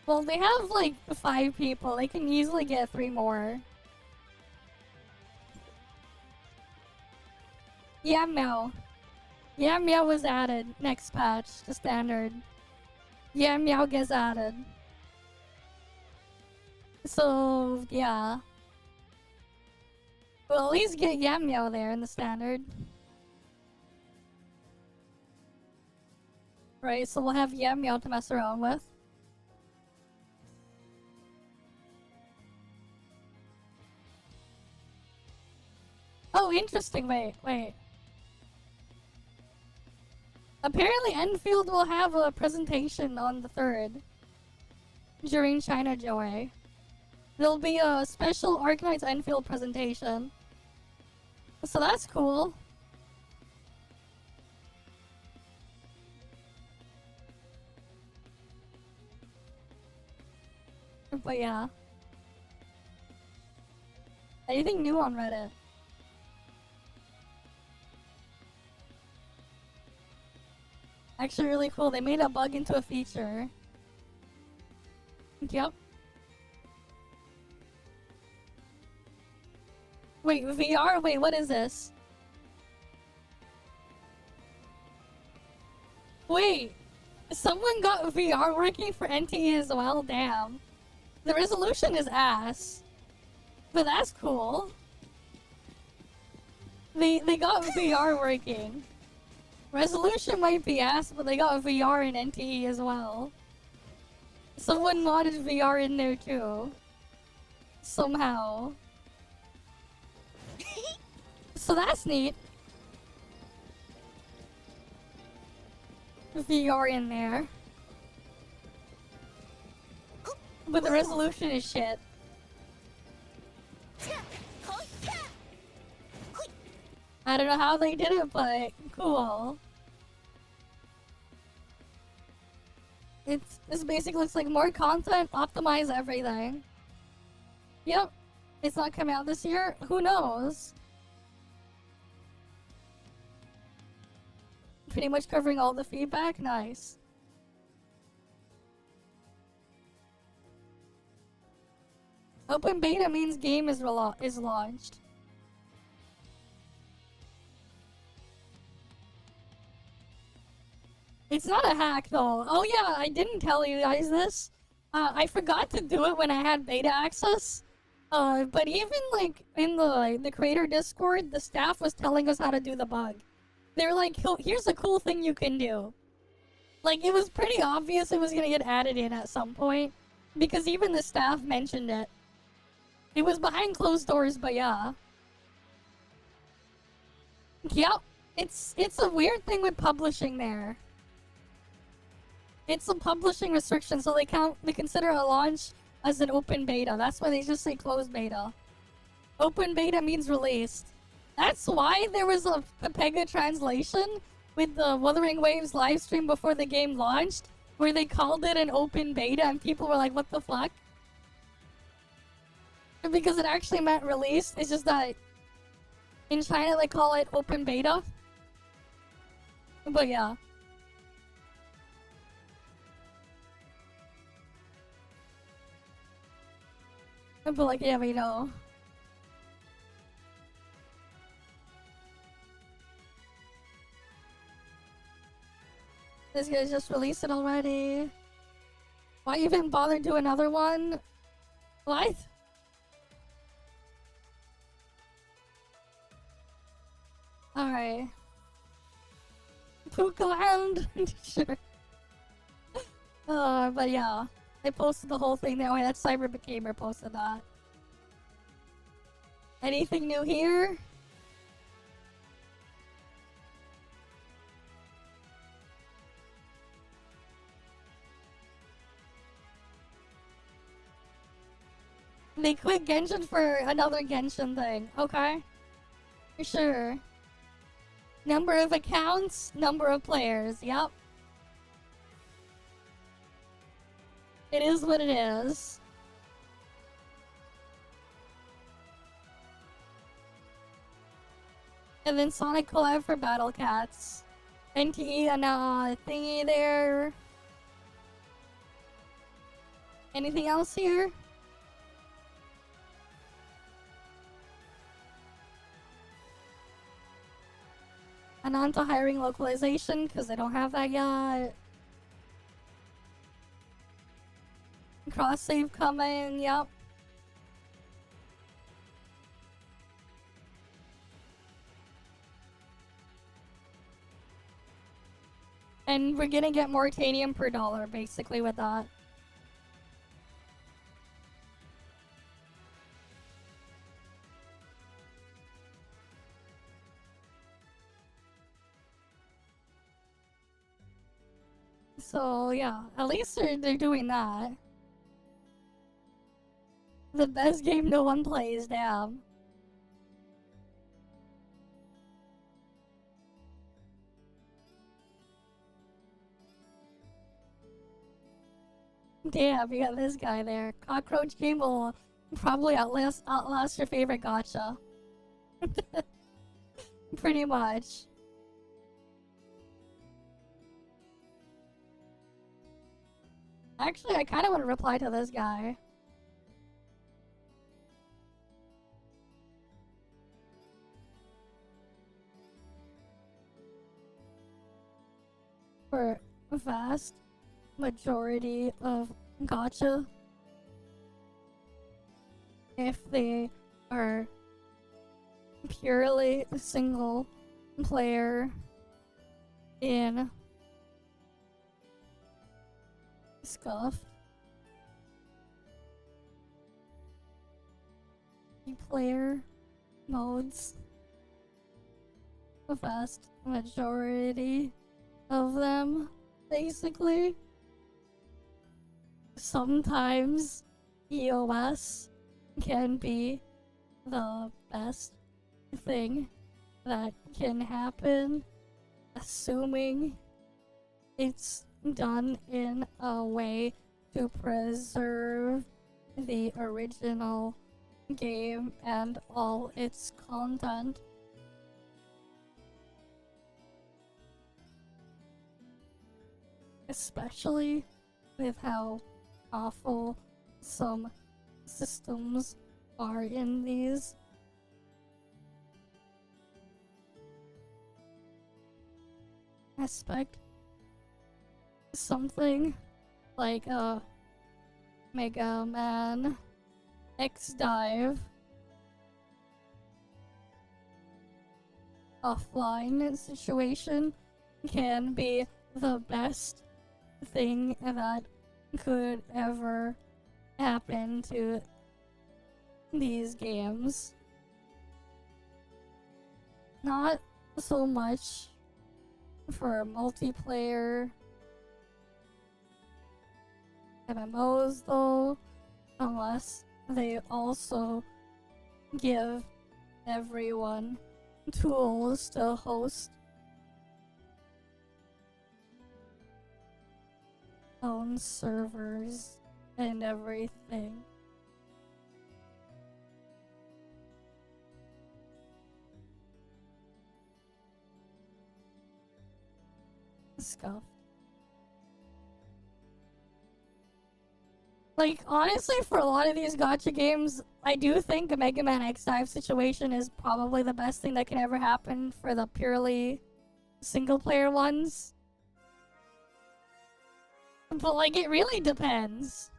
Well, they have like 5 people. They can easily get 3 more. Yeah, Meow. Yeah, Meow was added. Next patch to standard. Yeah, Meow gets added. So, yeah. We'll at least get Yeah Meow there in the standard. Right, so we'll have Yeah Meow to mess around with. Oh, interesting. Wait. Apparently, EnVtuber will have a presentation on the 3rd during China Joy. There'll be a special organized EnVtuber presentation. So that's cool. But yeah. Anything new on Reddit? Actually really cool. They made a bug into a feature. Yep. Wait, VR? Wait, what is this? Wait! Someone got VR working for NTE as well? Damn. The resolution is ass. But that's cool. They got VR working. Resolution might be ass, but they got VR in NTE as well. Someone modded VR in there too. Somehow. So that's neat. VR in there. But the resolution is shit. I don't know how they did it, but cool. This basically looks like more content, optimize everything. Yep. It's not coming out this year? Who knows? pretty much covering all the feedback. Nice. Open beta means game is launched. It's not a hack though. Oh yeah, I didn't tell you guys this. I forgot to do it when I had beta access. But even like in the creator Discord, the staff was telling us how to do the bug. They're like, here's a cool thing you can do. Like, it was pretty obvious it was gonna get added in at some point, because even the staff mentioned it. It was behind closed doors, but yeah. Yep, it's a weird thing with publishing there. It's a publishing restriction, so they consider a launch as an open beta. That's why they just say closed beta. Open beta means released. That's why there was a Pega translation with the Wuthering Waves livestream before the game launched, where they called it an open beta and people were like, what the fuck? Because it actually meant released. It's just that in China they call it open beta. But yeah. But like, yeah, we know. This guy just released it already. Why even bother do another one? What? Alright. Pukaland? Sure. But yeah. I posted the whole thing that way. That Cyber Gamer posted that. Anything new here? They quit Genshin for another Genshin thing. Okay. Sure. Number of accounts, number of players. Yep. It is what it is. And then Sonic collab for Battle Cats. NTE and thingy there. Anything else here? And on to hiring localization, because I don't have that yet. Cross save coming, yep. And we're gonna get more Tanium per dollar, basically, with that. So, yeah, at least they're doing that. The best game no one plays, damn. Damn, you got this guy there. Cockroach game will probably outlast your favorite gacha. Pretty much. Actually, I kind of want to reply to this guy. For a vast majority of gacha, if they are purely single player in scuff, player modes, a vast majority of them, basically. Sometimes EoS can be the best thing that can happen, assuming it's done in a way to preserve the original game and all its content. especially with how awful some systems are in these. Aspect something like Mega Man X Dive offline situation can be the best thing that could ever happen to these games. Not so much for multiplayer MMOs though, unless they also give everyone tools to host own servers and everything. Scuffed. Like, honestly, for a lot of these gacha games, I do think a Mega Man X Dive situation is probably the best thing that can ever happen for the purely single-player ones. But, like, it really depends.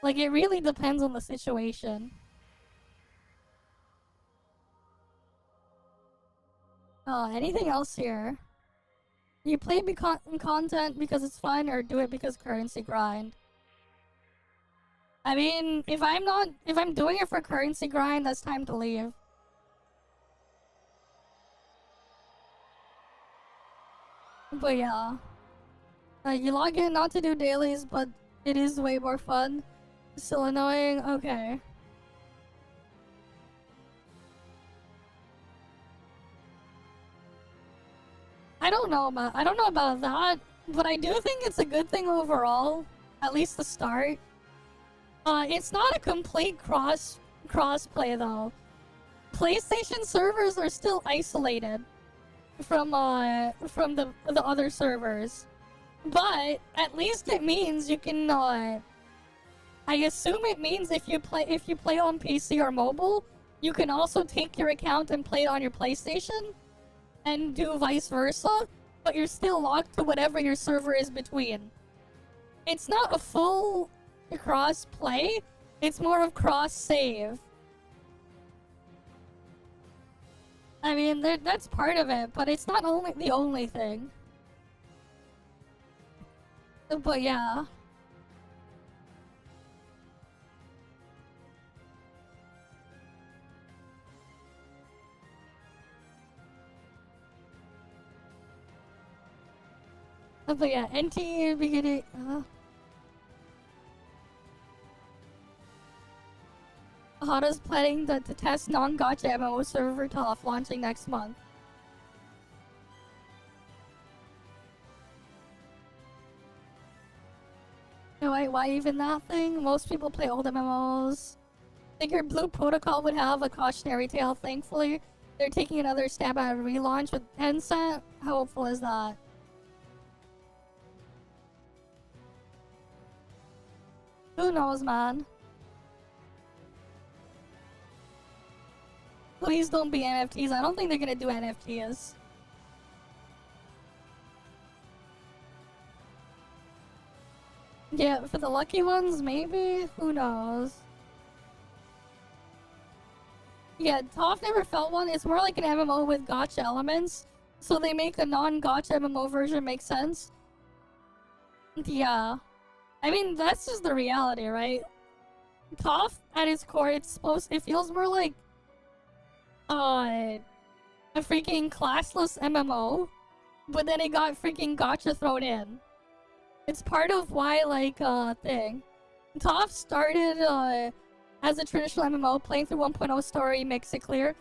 Like, it really depends on the situation. Anything else here? You play content because it's fun, or do it because currency grind? I mean, if I'm doing it for currency grind, that's time to leave. But yeah. You log in not to do dailies, but it is way more fun. Still annoying? Okay. I don't know about that, but I do think it's a good thing overall, at least to start. It's not a complete crossplay though. PlayStation servers are still isolated from the other servers, but at least it means you can. I assume it means if you play on PC or mobile, you can also take your account and play it on your PlayStation. And do vice versa, but you're still locked to whatever your server is between. It's not a full cross-play, it's more of cross-save. I mean, that's part of it, but it's not the only thing. But yeah. But yeah, NT beginning. Hada's planning to test non-gacha MMO server ToF launching next month. Why even that thing? Most people play old MMOs. Figured Blue Protocol would have a cautionary tale. Thankfully, they're taking another stab at a relaunch with Tencent. How hopeful is that? Who knows, man? Please don't be NFTs. I don't think they're gonna do NFTs. Yeah, for the lucky ones, maybe? Who knows? Yeah, ToF never felt one. It's more like an MMO with gacha elements. So they make a non-gacha MMO version make sense. Yeah. I mean, that's just the reality, right? ToF, at its core, it feels more like a freaking classless MMO, but then it got freaking gacha thrown in. It's part of why, like, thing. ToF started as a traditional MMO, playing through 1.0 story makes it clear.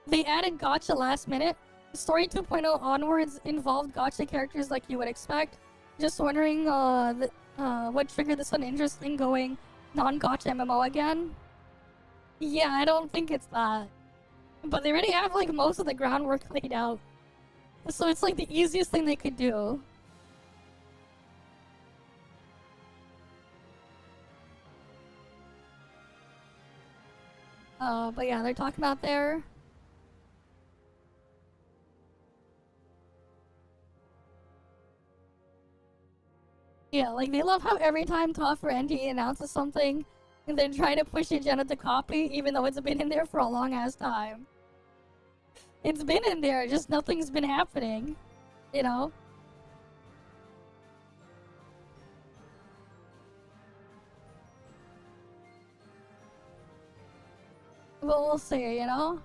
They added gacha last minute. Story 2.0 onwards involved gacha characters like you would expect. Just wondering what triggered this one interest in going non-gacha MMO again? Yeah, I don't think it's that. But they already have like most of the groundwork laid out. So it's like the easiest thing they could do. But yeah, they're talking about there. Yeah, like they love how every time ToF or NT announces something, and then try to push Agenda to copy, even though it's been in there for a long ass time. It's been in there, just nothing's been happening, you know? But we'll see, you know?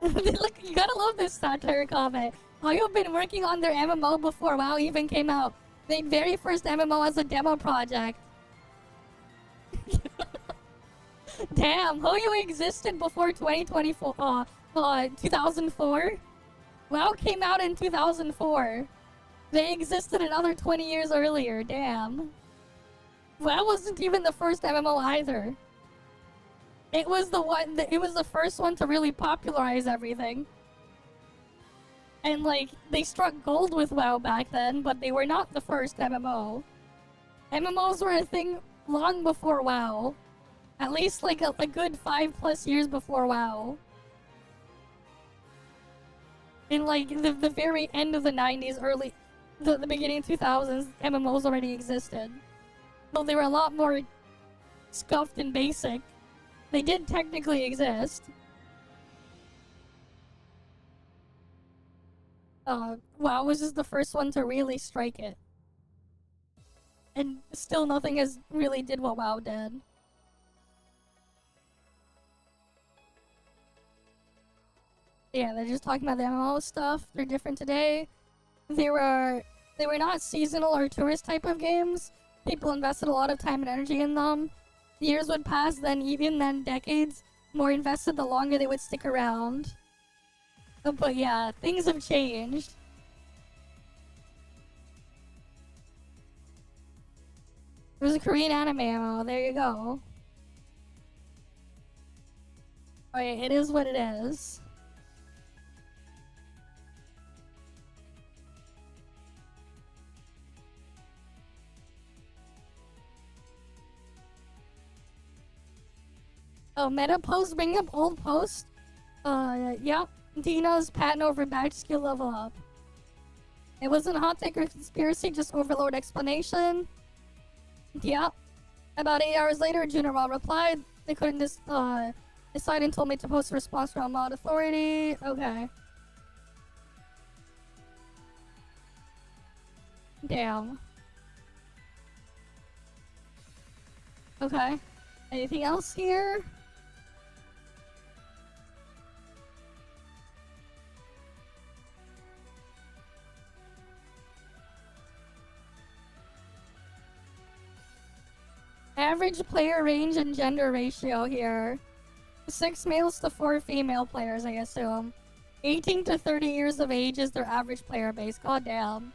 Look, you gotta love this satire comment. How you've been working on their MMO before WoW even came out. The very first MMO as a demo project. Damn, how you existed before 2024, 2004? WoW came out in 2004. They existed another 20 years earlier, damn. WoW wasn't even the first MMO either. It was the first one to really popularize everything. And like, they struck gold with WoW back then, but they were not the first MMO. MMOs were a thing long before WoW. At least like a good 5+ years before WoW. In like the very end of the 90s, the beginning of 2000s, MMOs already existed. Though they were a lot more scuffed and basic. They did technically exist. WoW was just the first one to really strike it. And still nothing has really did what WoW did. Yeah, they're just talking about the MMO stuff. They're different today. They were not seasonal or tourist type of games. People invested a lot of time and energy in them. Years would pass, then decades. More invested, the longer they would stick around. But yeah, things have changed. There's a Korean anime MMO, there you go. Alright, it is what it is. Oh, meta posts bring up old posts? Yep. Dina's patent over badge skill level up. It wasn't a hot take or conspiracy, just overlord explanation. Yep. About 8 hours later, Junimar replied. They couldn't decide and told me to post a response from mod authority. Okay. Damn. Okay. Anything else here? Average player range and gender ratio here. 6 males to 4 female players, I assume. 18 to 30 years of age is their average player base. God damn.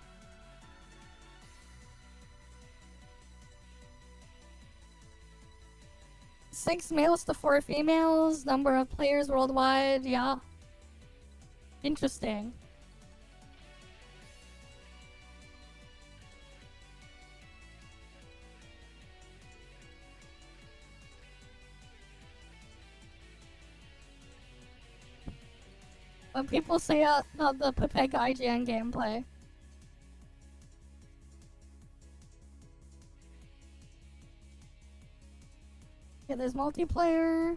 Six males to 4 females. Number of players worldwide. Yeah. Interesting. When people say about the Pepeg IGN gameplay. Yeah, there's multiplayer.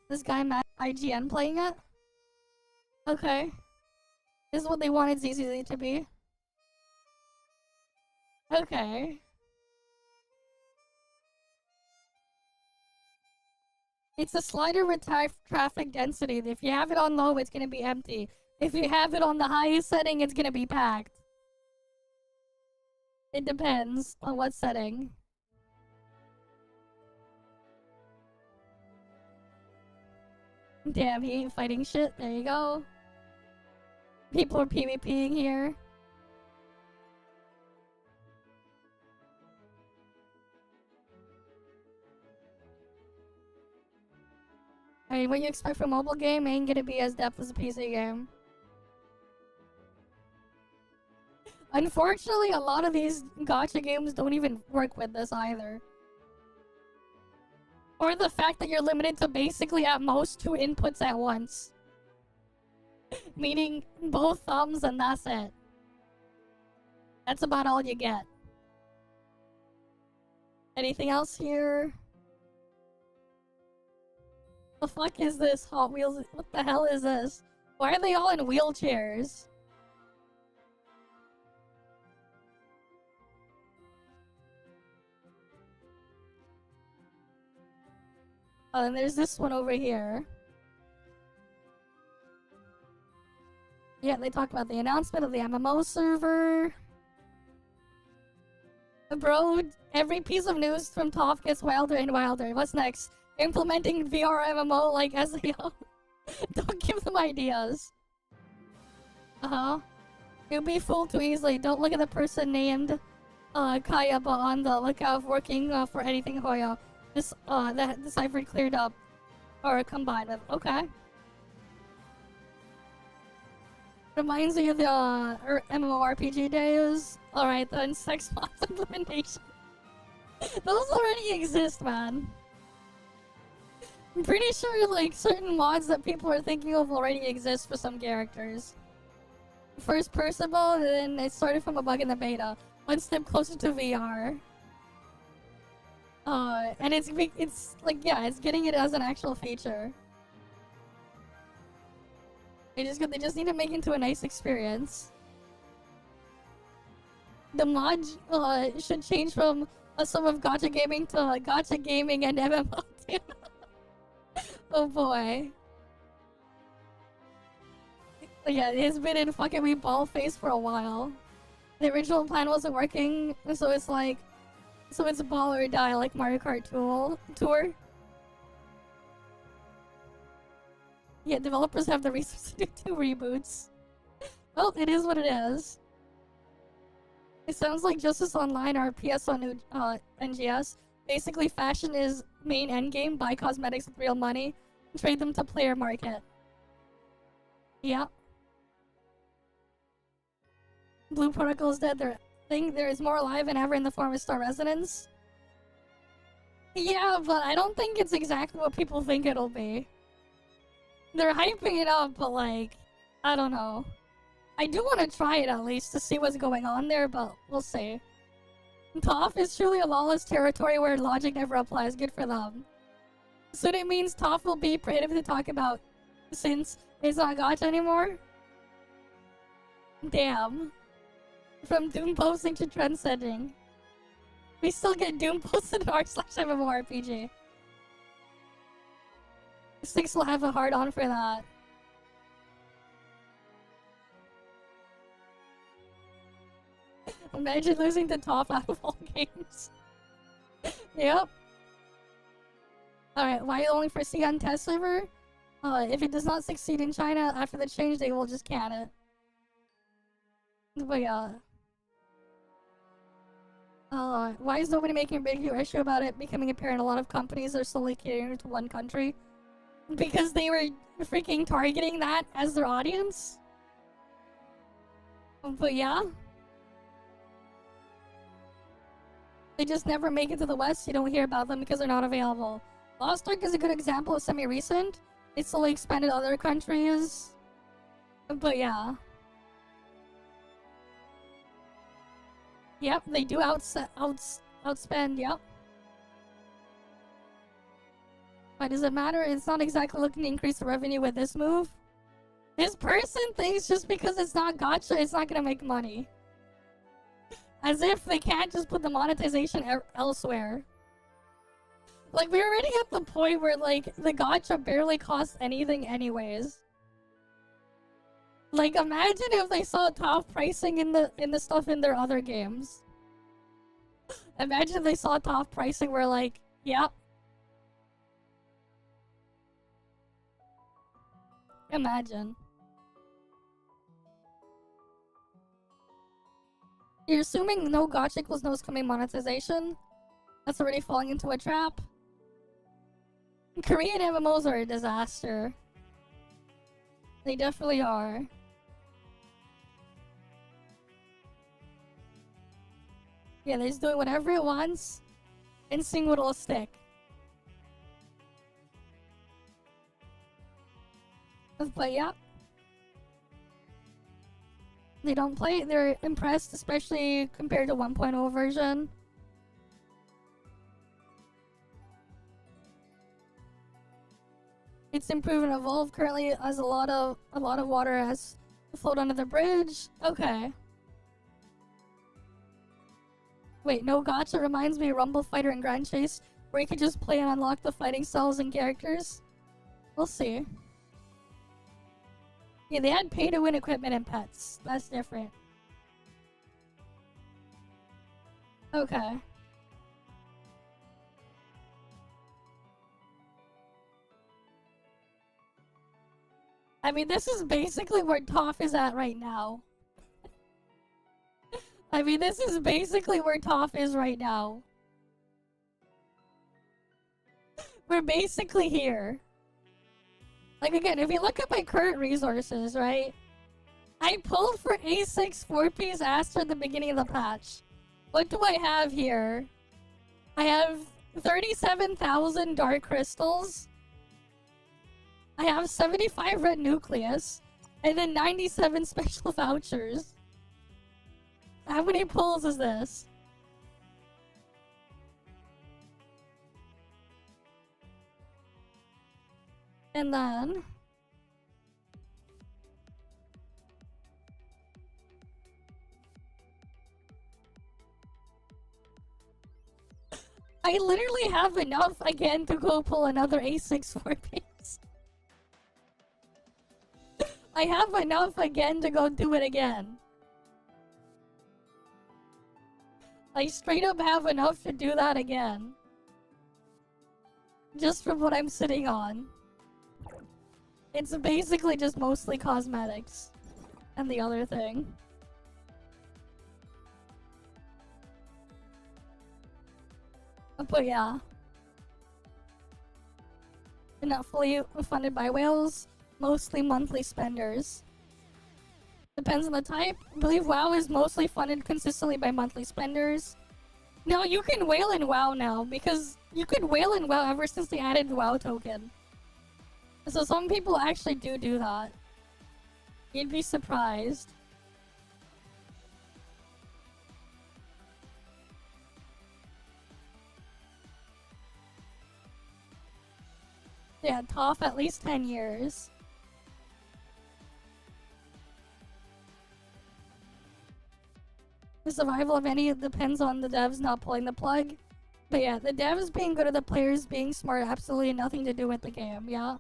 This guy Matt IGN playing it? Okay. This is what they wanted ZZZ to be. Okay. It's a slider with traffic density. If you have it on low, it's gonna be empty. If you have it on the highest setting, it's gonna be packed. It depends on what setting. Damn, he ain't fighting shit. There you go. People are PvPing here. I mean, what you expect from a mobile game ain't gonna be as depth as a PC game. Unfortunately, a lot of these gacha games don't even work with this either. Or the fact that you're limited to basically at most 2 inputs at once. Meaning both thumbs and that's it. That's about all you get. Anything else here? The fuck is this Hot Wheels? What the hell is this? Why are they all in wheelchairs? Oh, and there's this one over here. Yeah, they talk about the announcement of the MMO server. Bro, every piece of news from ToF gets wilder and wilder. What's next? Implementing VR MMO like SEO? Don't give them ideas. Uh-huh. You'll be fooled too easily. Don't look at the person named Kaya, but on the lookout working for anything Hoyo. This that deciphered cleared up or combined with. Okay. Reminds me of the MMORPG days. Alright then, sex mods implementation. Those already exist, man. I'm pretty sure like certain mods that people are thinking of already exist for some characters. First person mode, and then it started from a bug in the beta. One step closer to VR. And it's like, yeah, it's getting it as an actual feature. They just need to make it into a nice experience. The mod should change from a sum of gacha gaming to gacha gaming and MMO too. Oh boy. Yeah, it's been in fucking me ball face for a while. The original plan wasn't working, so it's like, so it's ball or die like Mario Kart Tour. Yeah, developers have the resources to do 2 reboots. Well, it is what it is. It sounds like Justice Online or PS on NGS. Basically, fashion is main endgame. Buy cosmetics with real money. And trade them to player market. Yep. Blue Protocol is dead. There is more alive than ever in the form of Star Resonance. Yeah, but I don't think it's exactly what people think it'll be. They're hyping it up, but like, I don't know. I do want to try it at least to see what's going on there, but we'll see. ToF is truly a lawless territory where logic never applies. Good for them. So it means ToF will be prohibited to talk about since it's not gacha anymore? Damn. From Doom posting to trend setting. We still get Doom posted in r/MMORPG. Six will have a hard on for that. Imagine losing to ToF out of all games. Yep. Alright, why only for CN test server? If it does not succeed in China after the change, they will just can it. But yeah. Why is nobody making a big issue about it becoming apparent? A lot of companies are slowly catering to one country. Because they were freaking targeting that as their audience? But yeah. They just never make it to the West, you don't hear about them because they're not available. Lost Ark is a good example of semi-recent. It's slowly expanded to other countries. But yeah. Yep, they do outspend, yep. Why does it matter? It's not exactly looking to increase the revenue with this move. This person thinks just because it's not gacha, it's not gonna make money. As if they can't just put the monetization elsewhere. Like, we're already at the point where, like, the gacha barely costs anything anyways. Like, imagine if they saw top pricing in the stuff in their other games. Imagine if they saw top pricing where, like, yep. Imagine. You're assuming no gacha equals no coming monetization? That's already falling into a trap? Korean MMOs are a disaster. They definitely are. Yeah, they're just doing whatever it wants and seeing what'll stick. But yeah. They don't play it, they're impressed, especially compared to 1.0 version. It's improved and evolved. Currently has a lot of water has flowed under the bridge. Okay. Wait, no gacha reminds me of Rumble Fighter and Grand Chase, where you can just play and unlock the fighting styles and characters. We'll see. Yeah, they had pay-to-win equipment and pets. That's different. Okay. I mean, this is basically where ToF is at right now. I mean, this is basically where ToF is right now. We're basically here. Like, again, if you look at my current resources, right? I pulled for A6 4-piece Aster at the beginning of the patch. What do I have here? I have 37,000 Dark Crystals. I have 75 Red Nucleus. And then 97 Special Vouchers. How many pulls is this? And then... I literally have enough again to go pull another A6 4-piece. I have enough again to go do it again. I straight up have enough to do that again. Just from what I'm sitting on. It's basically just mostly cosmetics. And the other thing. But yeah. They're not fully funded by whales. Mostly monthly spenders. Depends on the type. I believe WoW is mostly funded consistently by monthly spenders. No, you can whale in WoW now, because you could whale in WoW ever since they added the WoW token. So some people actually do that. You'd be surprised. Yeah, ToF at least 10 years. The survival of any depends on the devs not pulling the plug. But yeah, the devs being good or the players being smart absolutely nothing to do with the game, yeah?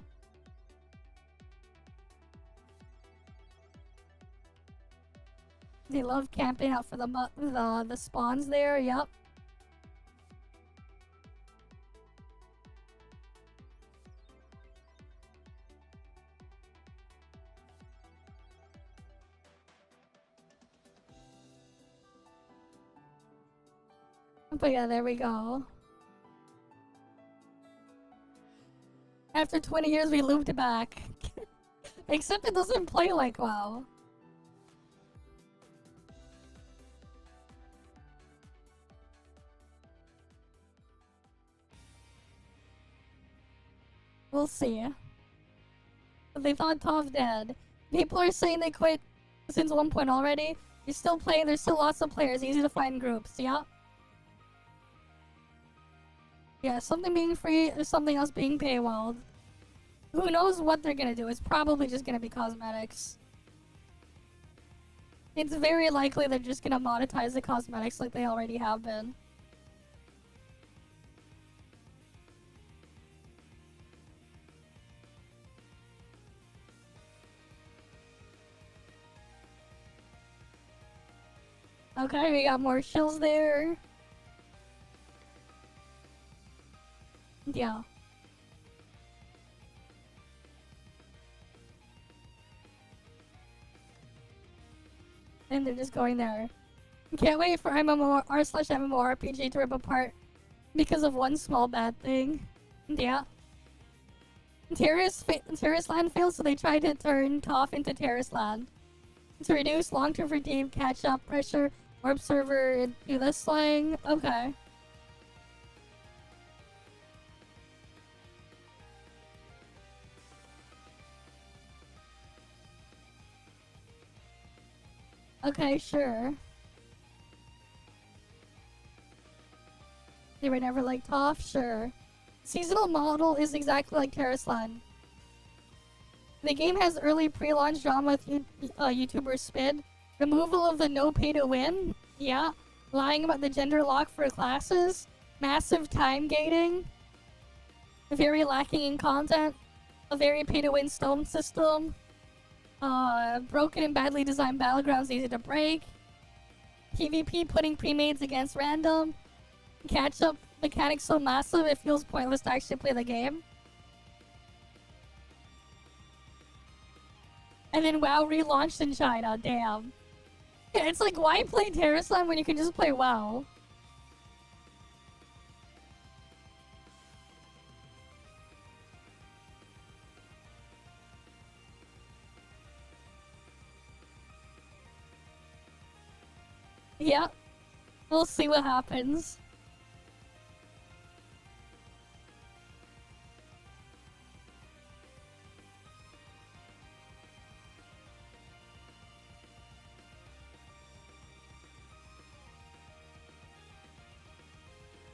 They love camping out for the spawns there, yep. But yeah, there we go. After 20 years, we looped back. Except it doesn't play like WoW. We'll see. But they thought ToF dead. People are saying they quit since 1.0 already. You're still playing, there's still lots of players, easy to find groups, yeah? Yeah, something being free or something else being paywalled. Who knows what they're gonna do? It's probably just gonna be cosmetics. It's very likely they're just gonna monetize the cosmetics like they already have been. Okay, we got more shills there. Yeah. And they're just going there. Can't wait for r/MMORPG to rip apart because of one small bad thing. Yeah. Terrace Land failed, so they tried to turn ToF into Terrace Land. To reduce long-term fatigue, catch-up pressure, warp server, and do this slang. Okay. Okay, sure. They were never like ToF? Sure. Seasonal model is exactly like Terrace Land. The game has early pre-launch drama with YouTuber Spid. Removal of the no pay to win. Yeah. Lying about the gender lock for classes. Massive time gating. Very lacking in content. A very pay to win stone system. Broken and badly designed battlegrounds easy to break. PvP putting pre-mades against random. Catch-up mechanics so massive it feels pointless to actually play the game. And then WoW relaunched in China, damn. Yeah, it's like, why play Terrace Land when you can just play WoW? Yeah. We'll see what happens.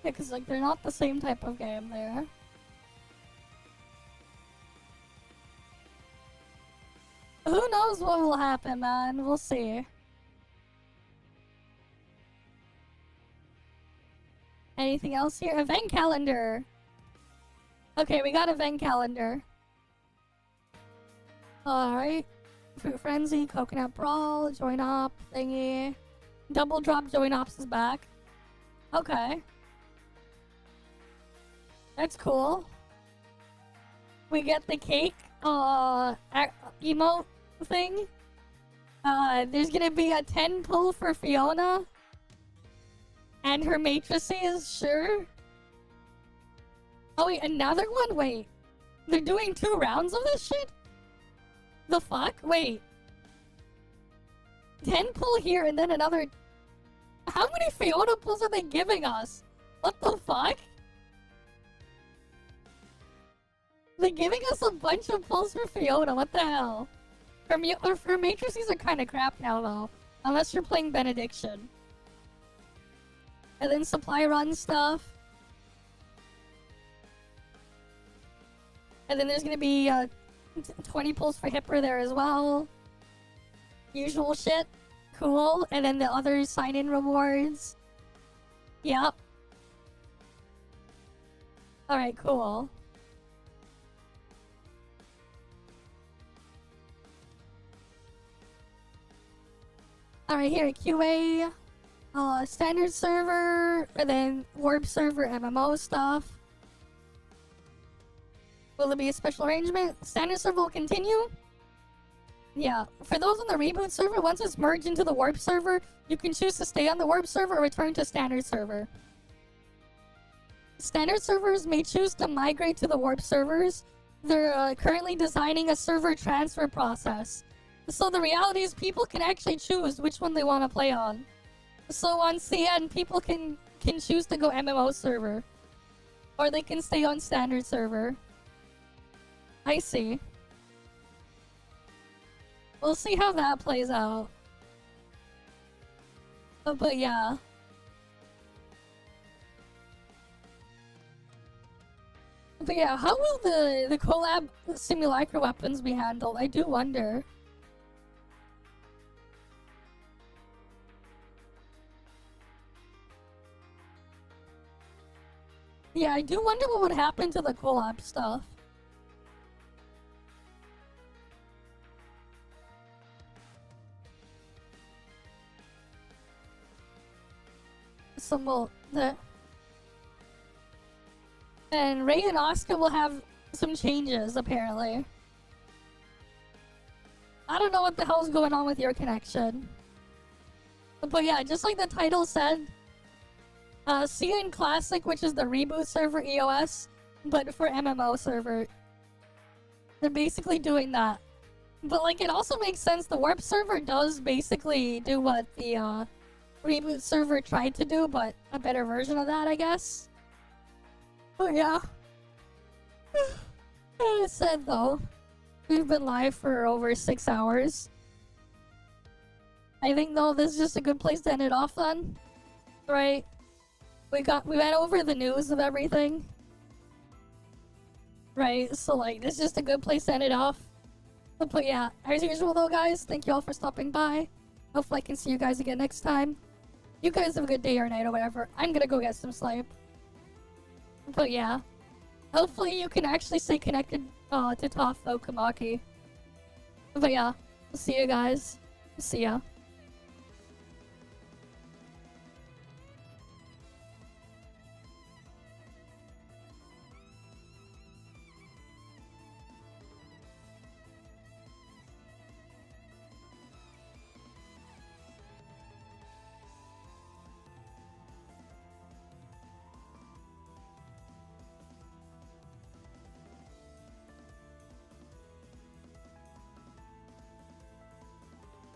Yeah, because like they're not the same type of game there. Who knows what will happen, man? We'll see. Anything else here? Event calendar. Okay, we got event calendar. Alright. Fruit Frenzy, Coconut Brawl, Join Op, thingy. Double Drop Join Ops is back. Okay. That's cool. We get the cake, emote thing. There's gonna be a 10 pull for Fiona. And her matrices, sure. Oh wait, another one? Wait. They're doing 2 rounds of this shit? The fuck? Wait. 10 pull here and then another... How many Fiona pulls are they giving us? What the fuck? They're giving us a bunch of pulls for Fiona, what the hell? Her matrices are kinda crap now though. Unless you're playing Benediction. And then supply run stuff. And then there's gonna be 20 pulls for Hipper there as well. Usual shit. Cool. And then the other sign-in rewards. Yep. Alright, cool. Alright, here, QA. Standard server, and then warp server MMO stuff. Will it be a special arrangement? Standard server will continue? Yeah. For those on the reboot server, once it's merged into the warp server, you can choose to stay on the warp server or return to standard server. Standard servers may choose to migrate to the warp servers. They're currently designing a server transfer process. So the reality is people can actually choose which one they want to play on. So on CN, people can choose to go MMO server. Or they can stay on standard server. I see. We'll see how that plays out. But yeah. But yeah, how will the collab simulacra weapons be handled? I do wonder. Yeah, I do wonder what would happen to the collab stuff. And Ray and Oscar will have some changes, apparently. I don't know what the hell's going on with your connection. But yeah, just like the title said, CN Classic, which is the reboot server EoS, but for MMO server. They're basically doing that. But like, it also makes sense. The warp server does basically do what the reboot server tried to do, but a better version of that, I guess. Oh yeah. As I said though, we've been live for over 6 hours. I think though this is just a good place to end it off then, right? We went over the news of everything, right? So like, this is just a good place to end it off. But yeah, as usual though, guys, thank you all for stopping by. Hopefully I can see you guys again next time. You guys have a good day or night or whatever. I'm gonna go get some sleep. But yeah, hopefully you can actually stay connected to ToF though, Kamaki. But yeah, see you guys. See ya.